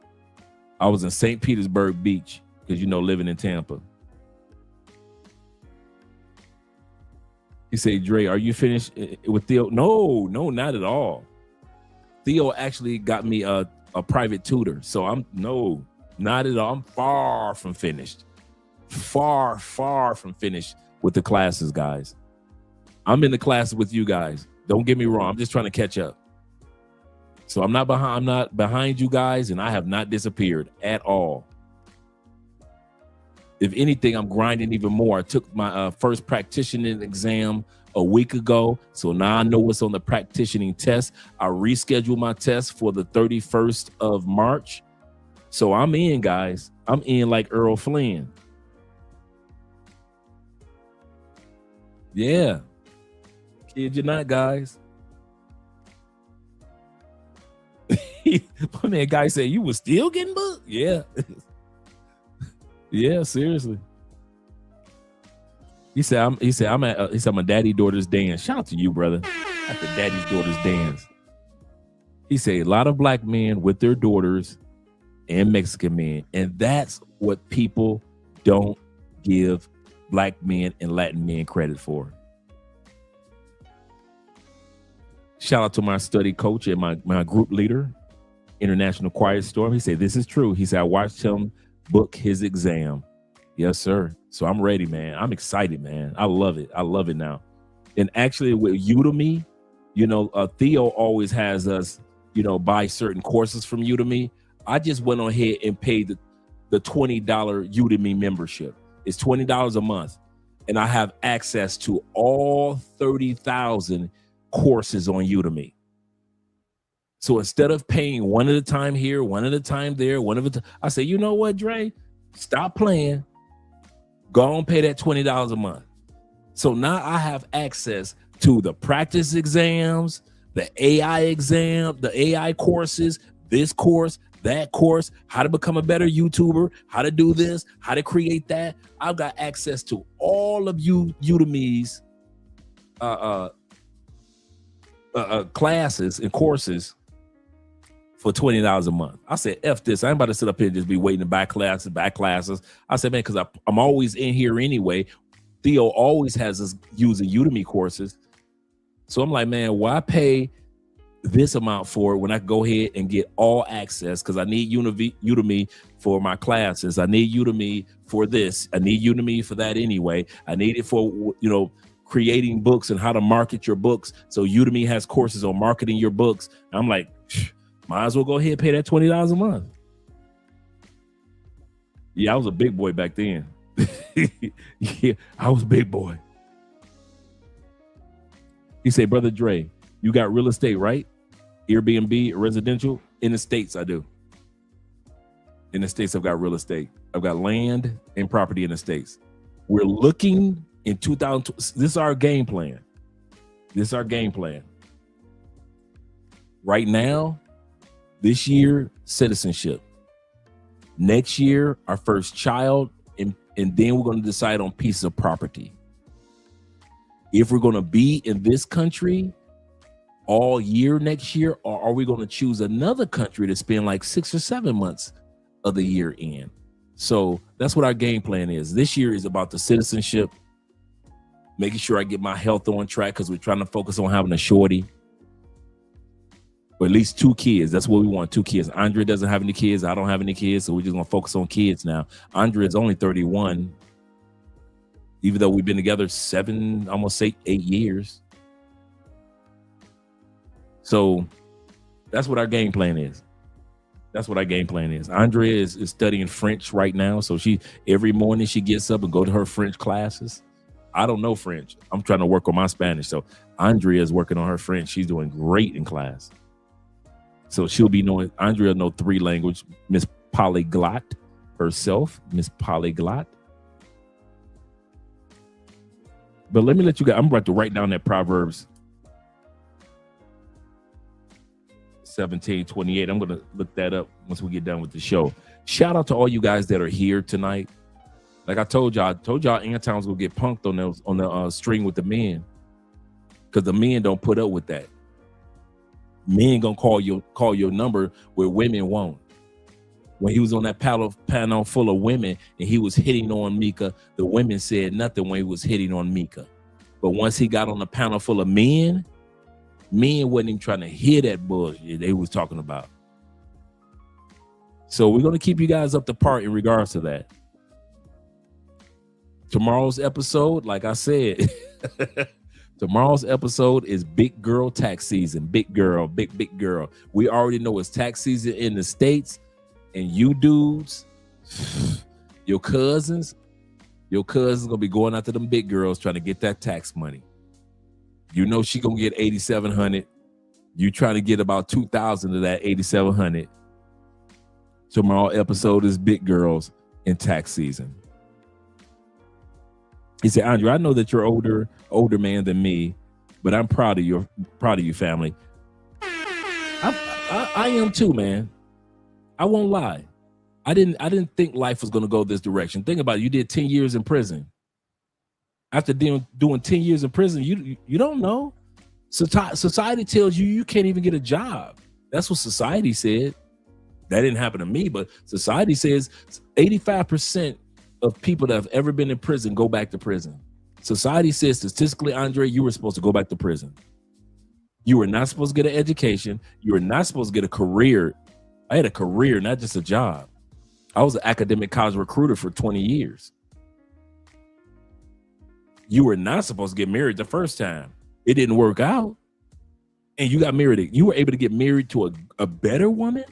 I was in St. Petersburg Beach, because, living in Tampa. He said, Dre, are you finished with Theo? No, not at all. Theo actually got me a private tutor. So not at all. I'm far from finished. Far from finished with the classes, guys. I'm in the classes with you guys. Don't get me wrong. I'm just trying to catch up. So I'm not behind you guys, and I have not disappeared at all. If anything, I'm grinding even more. I took my first practitioning exam a week ago, so now I know what's on the practitioning test. I rescheduled my test for the 31st of March. So I'm in, guys. I'm in like Earl Flynn. Yeah. Kid you not, guys. My man, guy said, you was still getting booked? Yeah. Yeah, seriously. He said, I'm at my daddy daughter's dance. Shout out to you, brother. At the daddy's daughter's dance. He said a lot of black men with their daughters and Mexican men. And that's what people don't give black men and Latin men credit for. Shout out to my study coach and my group leader, International Quiet Storm. He said, this is true. He said, I watched him book his exam. Yes, sir. So I'm ready, man. I'm excited, man. I love it. I love it now. And actually with Udemy, Theo always has us, buy certain courses from Udemy. I just went on ahead and paid the $20 Udemy membership. It's $20 a month. And I have access to all 30,000 courses on Udemy. So instead of paying one at a time here, one at a time there, I say, you know what, Dre? Stop playing. Go and pay that $20 a month. So now I have access to the practice exams, the AI exam, the AI courses, this course, that course, how to become a better YouTuber, how to do this, how to create that. I've got access to all of Udemy's classes and courses for $20 a month. I said, F this. I ain't about to sit up here and just be waiting to back classes. I said, man, because I'm always in here anyway. Theo always has us using Udemy courses. So I'm like, man, why pay this amount for it when I can go ahead and get all access? Because I need Udemy for my classes. I need Udemy for this. I need Udemy for that anyway. I need it for, creating books and how to market your books. So Udemy has courses on marketing your books. I'm like, might as well go ahead and pay that $20 a month. Yeah, I was a big boy back then. Yeah, I was a big boy. He said, Brother Dre, you got real estate, right? Airbnb, residential? In the States, I do. In the States, I've got real estate. I've got land and property in the States. We're looking in 2000. This is our game plan. Right now, this year, citizenship. Next year, our first child, and then we're going to decide on pieces of property. If we're going to be in this country all year next year, or are we going to choose another country to spend like 6 or 7 months of the year in? So that's what our game plan is. This year is about the citizenship, making sure I get my health on track because we're trying to focus on having a shorty. Or at least 2 kids. That's what we want, 2 kids. Andre doesn't have any kids. I don't have any kids. So we're just going to focus on kids now. Andre is only 31. Even though we've been together 7, almost 8 years. So that's what our game plan is. Andrea is studying French right now. So every morning she gets up and go to her French classes. I don't know French. I'm trying to work on my Spanish. So Andrea is working on her French. She's doing great in class. So Andrea know 3 languages. Miss Polyglot herself, Miss Polyglot. But let me let you guys, I'm about to write down that Proverbs 17:28. I'm going to look that up once we get done with the show. Shout out to all you guys that are here tonight. Like I told y'all Anton's going to get punked on the string with the men. Because the men don't put up with that. Men going to call your number where women won't. When he was on that panel full of women and he was hitting on Mika, the women said nothing when he was hitting on Mika. But once he got on the panel full of men wasn't even trying to hear that bullshit they was talking about. So we're going to keep you guys up to par in regards to that. Tomorrow's episode, like I said, tomorrow's episode is big girl tax season. Big girl. We already know it's tax season in the States. And you dudes, your cousins gonna be going after them big girls trying to get that tax money. You know she gonna get $8,700. You trying to get about $2,000 of that $8,700. Tomorrow episode is big girls in tax season. He said, Andre, I know that you're older man than me, but I'm proud of you, family. I am too, man. I won't lie. I didn't think life was going to go this direction. Think about it. You did 10 years in prison. After doing 10 years in prison, you don't know. Society tells you can't even get a job. That's what society said. That didn't happen to me, but society says 85% of people that have ever been in prison go back to prison. Society says statistically, Andre, you were supposed to go back to prison. You were not supposed to get an education. You were not supposed to get a career. I had a career, not just a job. I was an academic college recruiter for 20 years. You were not supposed to get married the first time. It didn't work out. And you got married. You were able to get married to a better woman,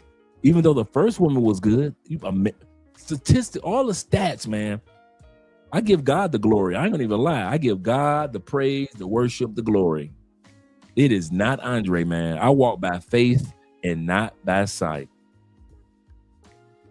even though the first woman was good. All the stats, man. I give God the glory. I ain't gonna even lie. I give God the praise, the worship, the glory. It is not Andre, man. I walk by faith and not by sight.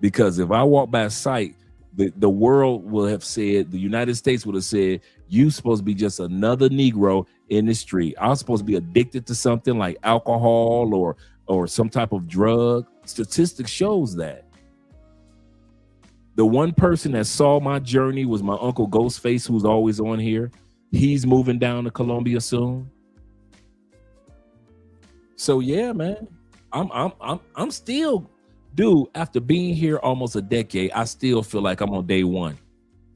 Because if I walk by sight, the world will have said, the United States would have said, you supposed to be just another Negro in the street. I was supposed to be addicted to something like alcohol or some type of drug. Statistics shows that. The one person that saw my journey was my uncle Ghostface, who's always on here. He's moving down to Colombia soon. So yeah, man, I'm still, dude, after being here almost a decade, I still feel like I'm on day one.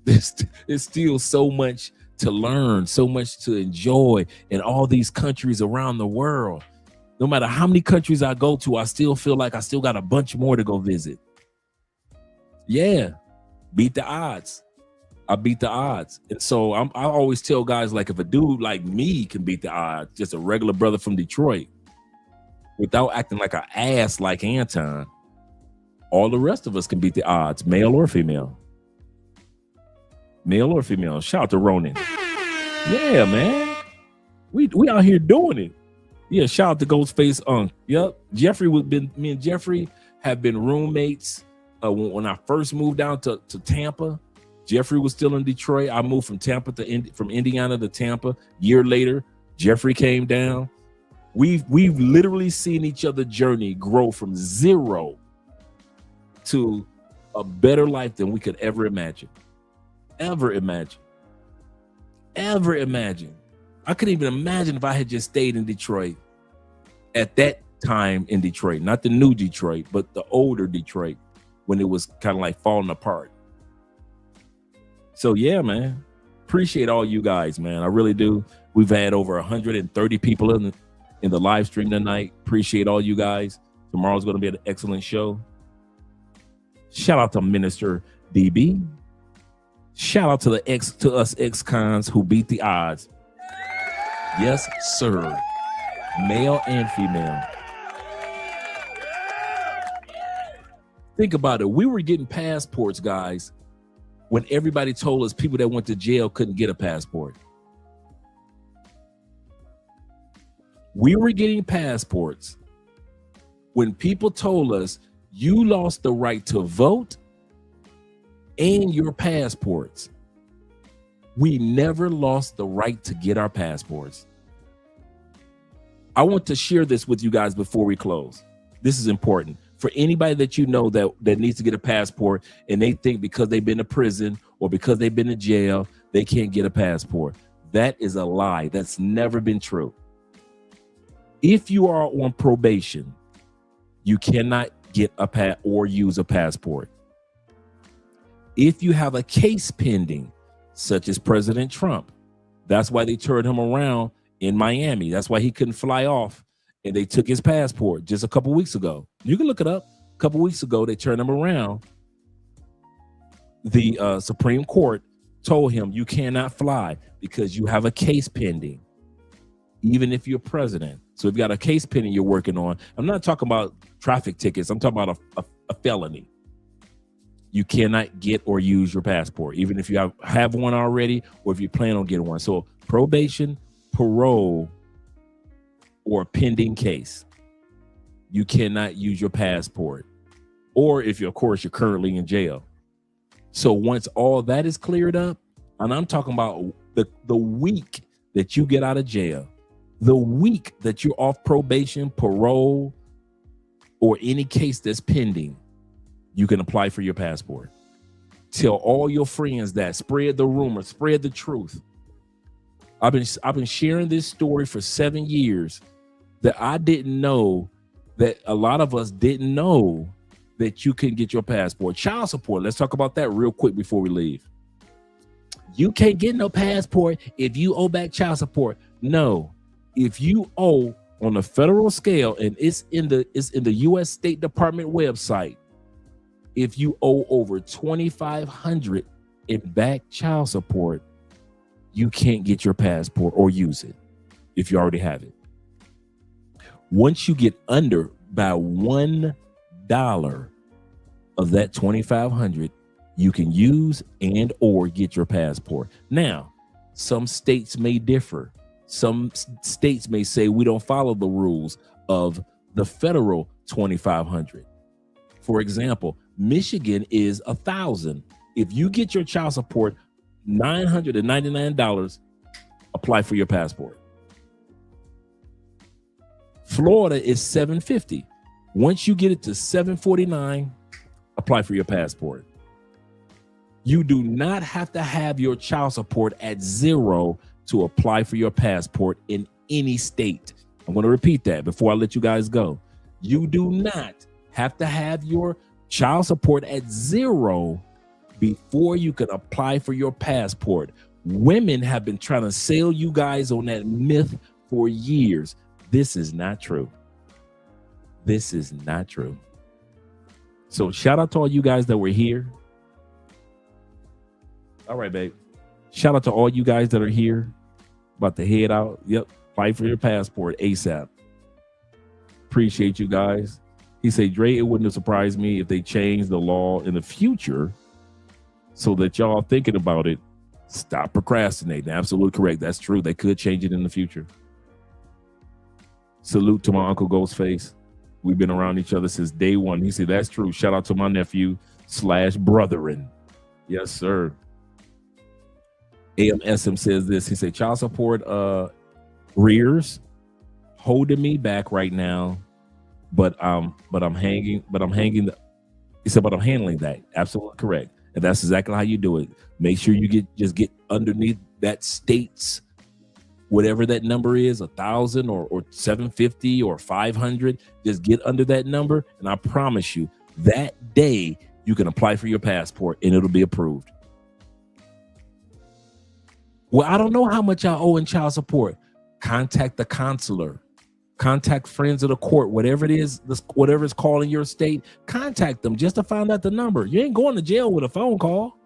There's still so much to learn, so much to enjoy in all these countries around the world. No matter how many countries I go to, I still feel like I still got a bunch more to go visit. Yeah, beat the odds. I beat the odds. And so I always tell guys, like, if a dude like me can beat the odds, just a regular brother from Detroit, without acting like an ass like Anton, all the rest of us can beat the odds, male or female. Male or female. Shout out to Ronan. Yeah, man. We out here doing it. Yeah, shout out to Ghostface. Yep. Me and Jeffrey have been roommates. When I first moved down to Tampa, Jeffrey was still in Detroit. I moved from from Indiana to Tampa. Year later, Jeffrey came down. We've literally seen each other journey grow from zero to a better life than we could ever imagine. Ever imagine. I couldn't even imagine if I had just stayed in Detroit at that time in Detroit, not the new Detroit, but the older Detroit when it was kind of like falling apart. So yeah, man, appreciate all you guys, man. I really do. We've had over 130 people in the live stream tonight. Appreciate all you guys. Tomorrow's going to be an excellent show. Shout out to Minister DB. Shout out to us ex-cons who beat the odds. Yes, sir. Male and female. Think about it. We were getting passports, guys, when everybody told us people that went to jail couldn't get a passport. We were getting passports when people told us you lost the right to vote and your passports. We never lost the right to get our passports. I want to share this with you guys before we close. This is important. For anybody that you know that needs to get a passport and they think because they've been to prison or because they've been to jail, they can't get a passport. That is a lie. That's never been true. If you are on probation, you cannot get or use a passport. If you have a case pending, such as President Trump, that's why they turned him around in Miami. That's why he couldn't fly off, and they took his passport just a couple weeks ago. You can look it up. A couple weeks ago, they turned him around. The Supreme Court told him you cannot fly because you have a case pending, even if you're president. So if you got a case pending you're working on, I'm not talking about traffic tickets. I'm talking about a felony. You cannot get or use your passport, even if you have one already or if you plan on getting one. So probation, parole, or pending case, you cannot use your passport. Or if of course, you're currently in jail. So once all that is cleared up, and I'm talking about the week that you get out of jail, the week that you're off probation, parole, or any case that's pending, you can apply for your passport. Tell all your friends that. Spread the rumor. Spread the truth. I've been sharing this story for 7 years that I didn't know, that a lot of us didn't know that you can get your passport. Child support. Let's talk about that real quick before we leave. You can't get no passport if you owe back child support. No, if you owe on a federal scale, and it's in the U.S. State Department website. If you owe over $2,500 in back child support, you can't get your passport or use it if you already have it. Once you get under by $1 of that $2,500, you can use and or get your passport. Now, some states may differ. Some states may say we don't follow the rules of the federal $2,500. For example, Michigan is $1,000. If you get your child support $999, apply for your passport. Florida is $750. Once you get it to $749, apply for your passport. You do not have to have your child support at zero to apply for your passport in any state. I'm going to repeat that before I let you guys go. You do not have to have your child support at 0 before you can apply for your passport. Women have been trying to sell you guys on that myth for years. This is not true. This is not true. So shout out to all you guys that were here. All right, babe. Shout out to all you guys that are here. About to head out. Yep. Fight for your passport ASAP. Appreciate you guys. He said, Dre, it wouldn't have surprised me if they changed the law in the future so that y'all thinking about it. Stop procrastinating. Absolutely correct. That's true. They could change it in the future. Salute to my Uncle Ghostface. We've been around each other since day one. He said, that's true. Shout out to my nephew / brethren. Yes, sir. AMSM says this. He said, child support rears holding me back right now, but I'm handling that. Absolutely correct. And that's exactly how you do it. Make sure you get underneath that state's whatever that number is, 1,000 or 750 or 500. Just get under that number, and I promise you, that day you can apply for your passport and it'll be approved. Well, I don't know how much I owe in child support. Contact the consular. Contact friends of the court, whatever it is, whatever is calling your state, contact them just to find out the number. You ain't going to jail with a phone call.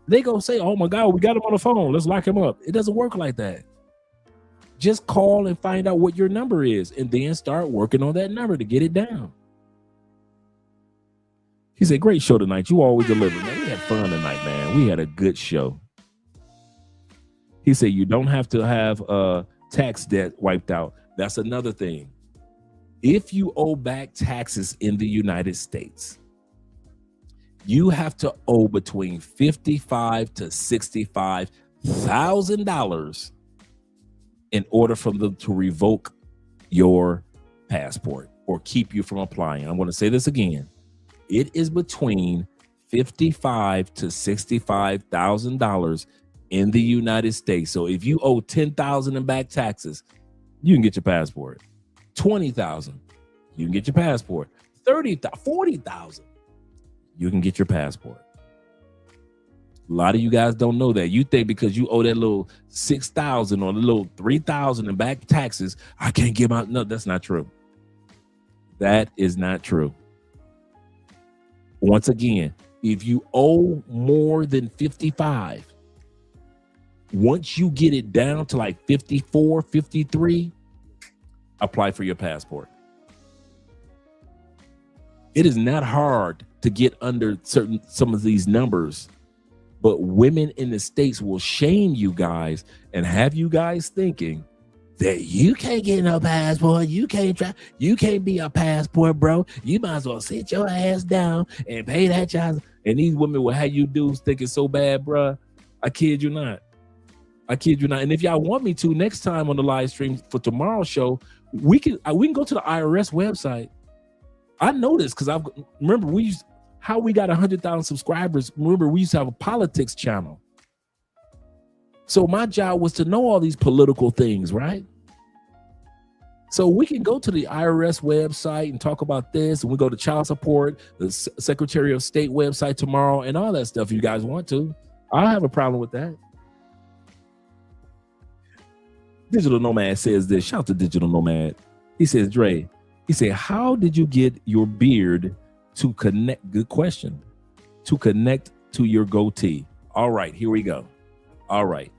They gonna say, oh my God, we got him on the phone. Let's lock him up. It doesn't work like that. Just call and find out what your number is and then start working on that number to get it down. He said, great show tonight. You always deliver, man. We had fun tonight, man. We had a good show. He said, you don't have to have tax debt wiped out. That's another thing. If you owe back taxes in the United States, you have to owe between $55,000 to $65,000 in order for them to revoke your passport or keep you from applying. I'm going to say this again. It is between $55,000 to $65,000 in the United States. So if you owe $10,000 in back taxes, you can get your passport. $20,000, you can get your passport. $30,000, $40,000, you can get your passport. A lot of you guys don't know that. You think because you owe that little $6,000 or the little $3,000 in back taxes, I can't get my. No, that's not true. That is not true. Once again, if you owe more than 55, once you get it down to like 54, 53, apply for your passport. It is not hard to get under some of these numbers, but women in the States will shame you guys and have you guys thinking that you can't get no passport. You can't be a passport, bro. You might as well sit your ass down and pay that child. And these women will have you dudes thinking so bad, bro. I kid you not. And if y'all want me to, next time on the live stream for tomorrow's show, we can go to the IRS website. I know this because remember how we got 100,000 subscribers. Remember, we used to have a politics channel. So my job was to know all these political things, right? So we can go to the IRS website and talk about this, and we go to child support, the Secretary of State website tomorrow, and all that stuff if you guys want to. I don't have a problem with that. Digital Nomad says this. Shout out to Digital Nomad. He says, Dre, he said, how did you get your beard to connect? Good question. To connect to your goatee. All right, here we go. All right.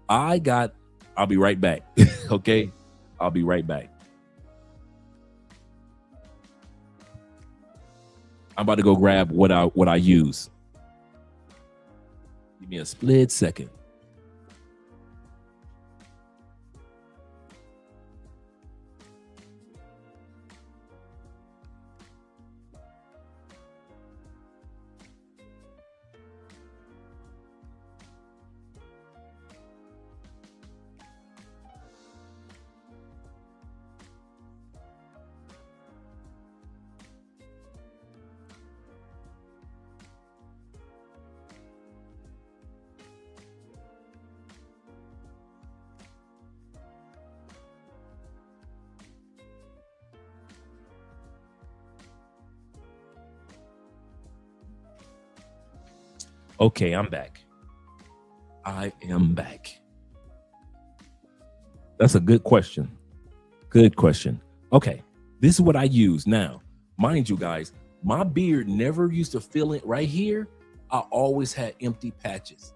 I'll be right back. Okay. I'll be right back. I'm about to go grab what I use. Give me a split second. Okay, I'm back. I am back. That's a good question. Good question. Okay, this is what I use now. Mind you guys, my beard never used to fill it right here. I always had empty patches.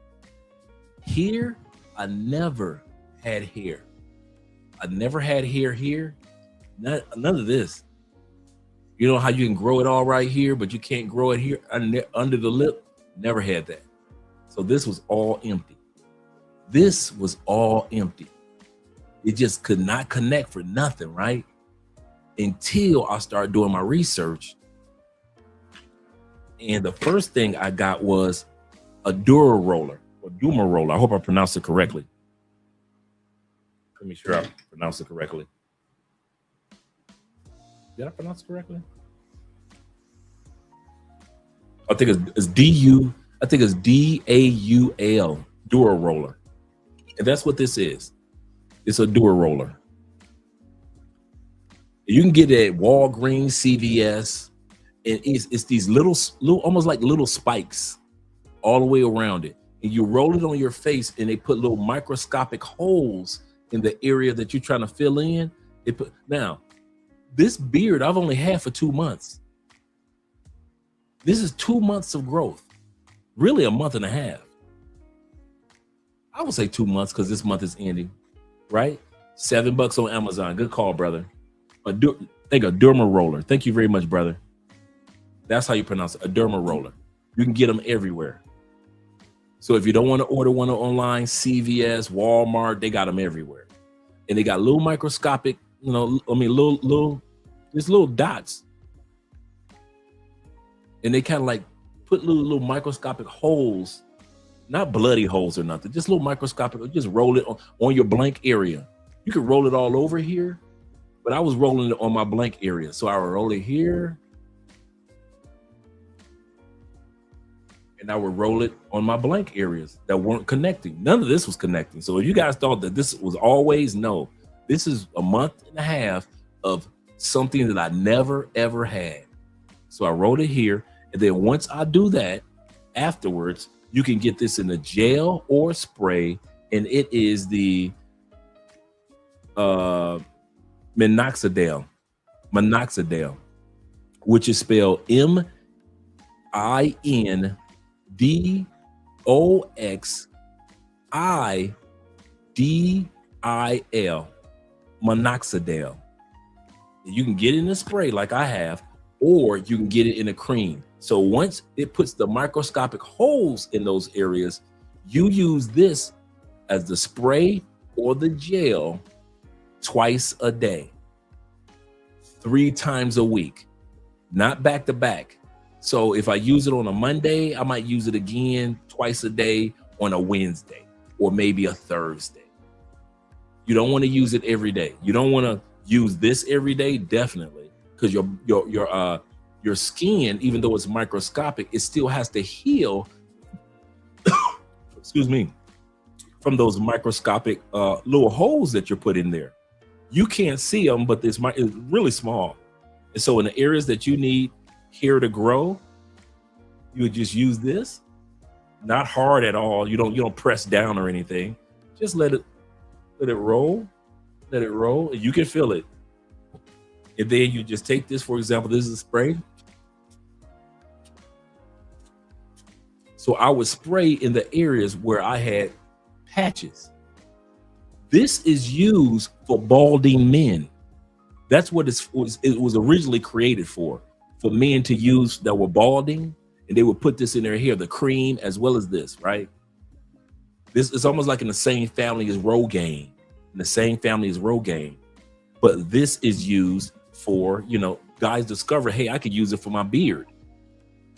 Here, I never had hair. I never had hair here. None of this. You know how you can grow it all right here, but you can't grow it here under the lip? Never had that. So this was all empty. This was all empty. It just could not connect for nothing, right? Until I started doing my research. And the first thing I got was a Dura roller or Duma roller. I hope I pronounced it correctly. Let me sure I pronounced it correctly. Did I pronounce it correctly? I think it's D-U. I think it's D-A-U-L, Dura roller. And that's what this is. It's a Dura roller. You can get it at Walgreens, CVS, and it's these little, almost like little spikes all the way around it. And you roll it on your face, and they put little microscopic holes in the area that you're trying to fill in. Now, this beard I've only had for 2 months. This is 2 months of growth. Really a month and a half. I would say 2 months because this month is ending, right? $7 on Amazon. Good call, brother. A derma roller. Thank you very much, brother. That's how you pronounce it, a derma roller. You can get them everywhere. So if you don't want to order one online, CVS, Walmart, they got them everywhere. And they got little microscopic, just little dots. And they kind of like put little microscopic holes, not bloody holes or nothing, just little microscopic, just roll it on your blank area. You can roll it all over here, but I was rolling it on my blank area. So I would roll it here, and I would roll it on my blank areas that weren't connecting. None of this was connecting. So if you guys thought that this was always, no, this is a month and a half of something that I never, ever had. So I rolled it here. And then once I do that, afterwards, you can get this in a gel or spray. And it is the minoxidil, which is spelled MINDOXIDIL, minoxidil. You can get it in a spray like I have, or you can get it in a cream. So once it puts the microscopic holes in those areas, you use this as the spray or the gel twice a day, 3 times a week, not back to back. So if I use it on a Monday, I might use it again twice a day on a Wednesday or maybe a Thursday. You don't want to use it every day. You don't want to use this every day, definitely, because your skin, even though it's microscopic, it still has to heal. Excuse me, from those microscopic little holes that you're put in there. You can't see them, but it's really small. And so in the areas that you need hair to grow, you would just use this, not hard at all. You don't press down or anything. Just let it roll, and you can feel it. And then you just take this, for example, this is a spray. So I would spray in the areas where I had patches. This is used for balding men. That's what it was originally created for men to use that were balding, and they would put this in their hair, the cream as well as this, right? This is almost like in the same family as Rogaine, but this is used for, guys discover, hey, I could use it for my beard.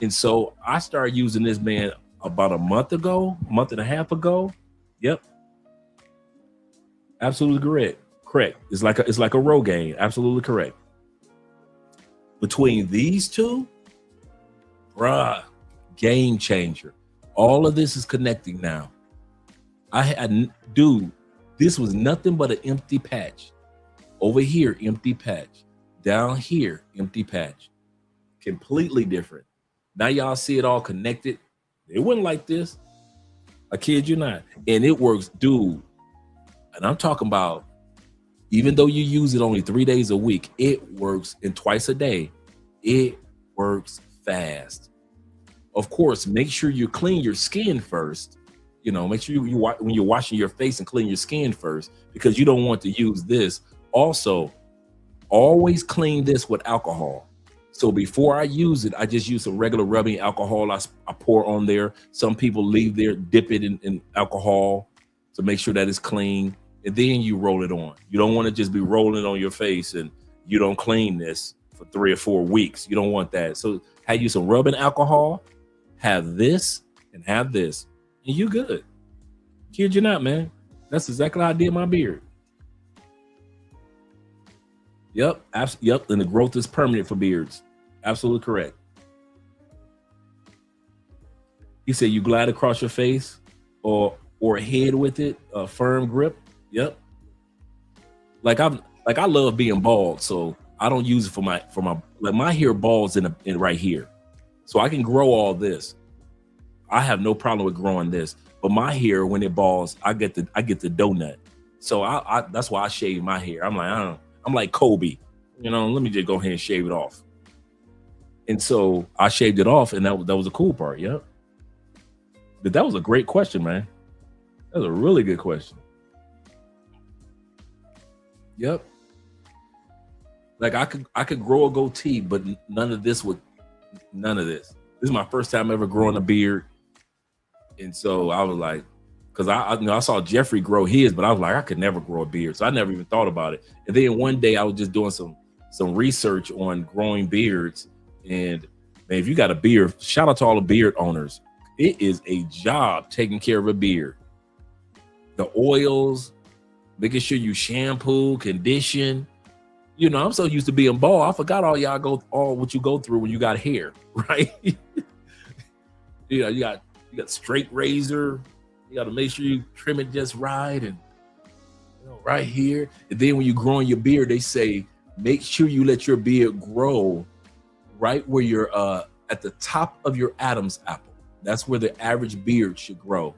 And so I started using this, man, about a month and a half ago. Yep. Absolutely correct. It's like a Rogaine. Absolutely correct. Between these two, game changer. All of this is connecting now. This was nothing but an empty patch. Over here, empty patch. Down here, empty patch. Completely different. Now y'all see it all connected. It wasn't like this. I kid you not. And it works, dude. And I'm talking about, even though you use it only 3 days a week, it works, and twice a day. It works fast. Of course, make sure you clean your skin first. You know, make sure when you're washing your face and clean your skin first, because you don't want to use this. Also, always clean this with alcohol. So before I use it, I just use some regular rubbing alcohol. I pour on there. Some people leave there, dip it in alcohol to make sure that it's clean, and then you roll it on. You don't want to just be rolling on your face and you don't clean this for 3 or 4 weeks. You don't want that. So have you some rubbing alcohol, have this, and have this, and you good. Kid you not, man. That's exactly how I did my beard. Yep, yep. And the growth is permanent for beards. Absolutely correct. He said you glide across your face or head with it, a firm grip. Yep. Like I love being bald, so I don't use it for my like my hair balls in right here, so I can grow all this. I have no problem with growing this, but my hair when it balls, I get the donut. So I that's why I shave my hair. I'm like Kobe, you know. Let me just go ahead and shave it off. And so I shaved it off, and that was a cool part. Yep. But that was a great question, man. That was a really good question. Yep. Like I could grow a goatee, but none of this. This is my first time ever growing a beard. And so I was like, because I saw Jeffrey grow his, but I was like, I could never grow a beard. So I never even thought about it. And then one day I was just doing some research on growing beards. And man, if you got a beard, shout out to all the beard owners. It is a job taking care of a beard. The oils, making sure you shampoo, condition. You know, I'm so used to being bald, I forgot all what you go through when you got hair, right? You know, you got straight razor. You got to make sure you trim it just right, and right here. And then when you're growing your beard, they say make sure you let your beard grow right where you're at the top of your Adam's apple. That's where the average beard should grow.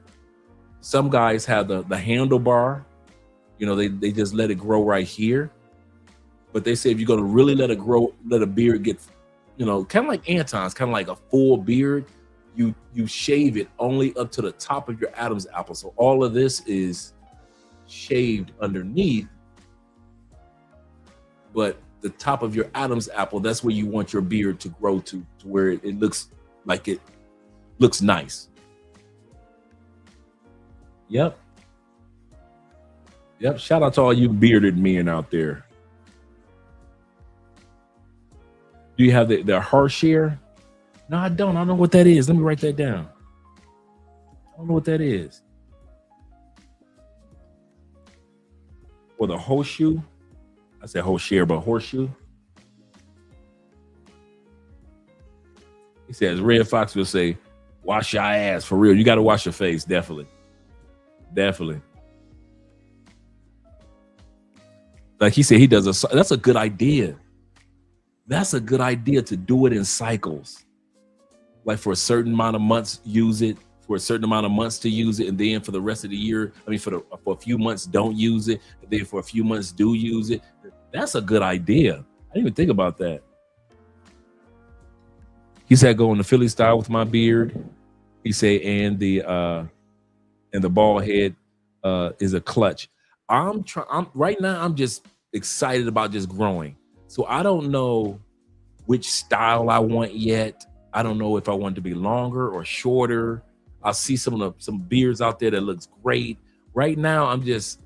Some guys have the handlebar. You know, they just let it grow right here. But they say if you're going to really let it grow, let a beard get, you know, kind of like Anton's, kind of like a full beard, you shave it only up to the top of your Adam's apple. So all of this is shaved underneath, but the top of your Adam's apple, that's where you want your beard to grow to where it looks like it looks nice. Yep. Shout out to all you bearded men out there. Do you have the hair? No, I don't. I don't know what that is. Let me write that down. I don't know what that is. Or the horseshoe. I said horseshoe, but horseshoe. He says, Red Fox will say, wash your ass for real. You got to wash your face. Definitely. Like he said, that's a good idea. That's a good idea to do it in cycles. Like for a certain amount of months, use it. For a certain amount of months to use it, and then for the rest of the year, for a few months, don't use it. And then for a few months, do use it. That's a good idea. I didn't even think about that. He said, go in the Philly style with my beard. He said, and the bald head is a clutch. Right now, I'm just excited about just growing. So I don't know which style I want yet. I don't know if I want it to be longer or shorter. I see some beards out there that looks great. Right now, I'm just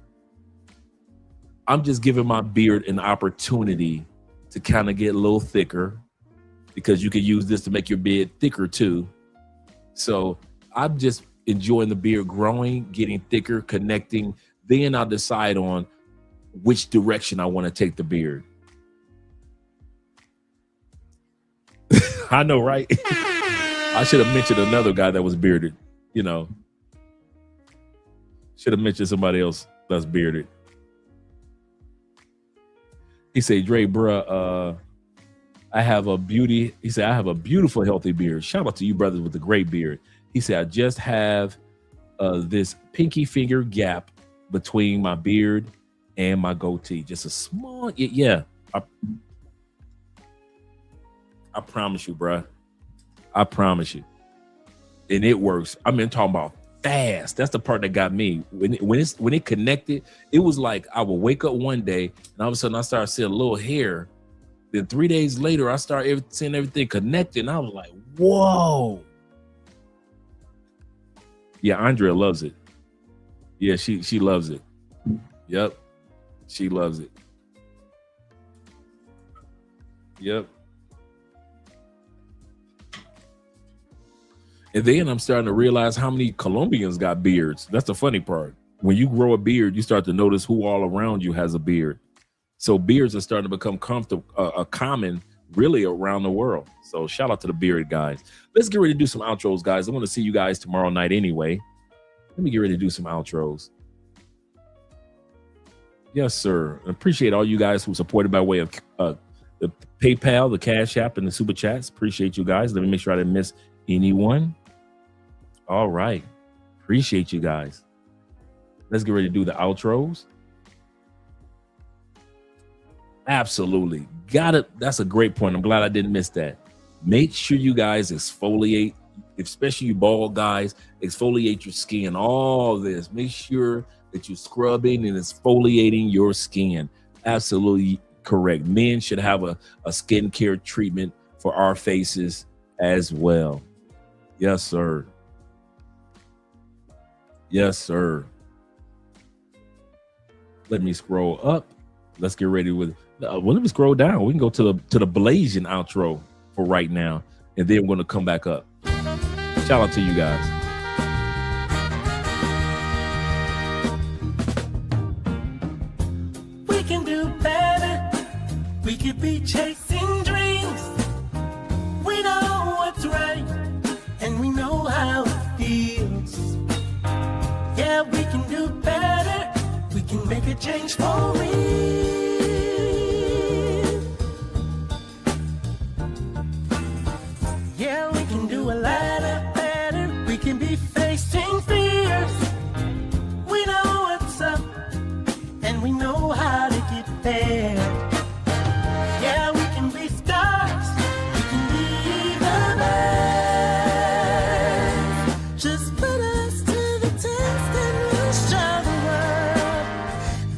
giving my beard an opportunity to kind of get a little thicker, because you can use this to make your beard thicker too. So I'm just enjoying the beard growing, getting thicker, connecting. Then I'll decide on which direction I want to take the beard. I know, right? I should have mentioned another guy that was bearded, you know. Should have mentioned somebody else that's bearded. He said, Dre, bruh, I have a beautiful, healthy beard. Shout out to you brothers with the great beard. He said, I just have this pinky finger gap between my beard and my goatee. Just a small, yeah. I promise you, bruh. I promise you. And it works. I mean, talking about fast. That's the part that got me. When it connected, it was like I would wake up one day and all of a sudden I started seeing a little hair. Then 3 days later, I started seeing everything connected. And I was like, whoa. Yeah, Andrea loves it. Yeah, she loves it. Yep. She loves it. Yep. And then I'm starting to realize how many Colombians got beards. That's the funny part. When you grow a beard, you start to notice who all around you has a beard. So beards are starting to become common really around the world. So shout out to the beard guys. Let's get ready to do some outros, guys. I want to see you guys tomorrow night anyway. Let me get ready to do some outros. Yes, sir. I appreciate all you guys who supported by way of the PayPal, the Cash App, and the Super Chats. Appreciate you guys. Let me make sure I didn't miss anyone. All right. Appreciate you guys. Let's get ready to do the outros. Absolutely. Got it. That's a great point. I'm glad I didn't miss that. Make sure you guys exfoliate, especially you bald guys, exfoliate your skin. All this. Make sure that you're scrubbing and exfoliating your skin. Absolutely correct. Men should have a skincare treatment for our faces as well. Yes, sir. Yes, sir. Let me scroll up. Let's get ready with well, let me scroll down. We can go to the Blasian outro for right now, and then we're going to come back up. Shout out to you guys. We can do better. We could be chasing dreams. We know what's right, and we know how it feels. Yeah, we can do better. We can make a change for real. Yeah, we can do a lot better. We can be facing fears. We know what's up, and we know how to get there. Yeah, we can be stars. We can be the best. Just put us to the test and we'll show the world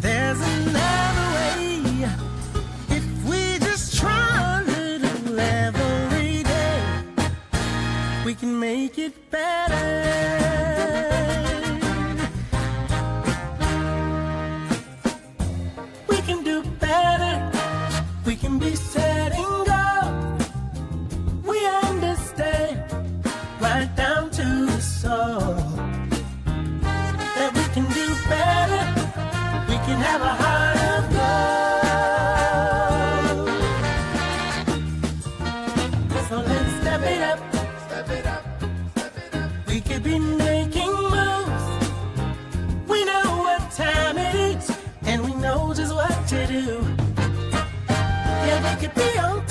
there's another way. If we just try a little every day, we can make it better. We can do better. We can be setting goals. We understand right down to the soul that we can do better. We can have a heart of gold. So let's step it up. Step it up. Step it up. We could be making moves. We know what time it is, and we know just what to do. Yeah, we could be on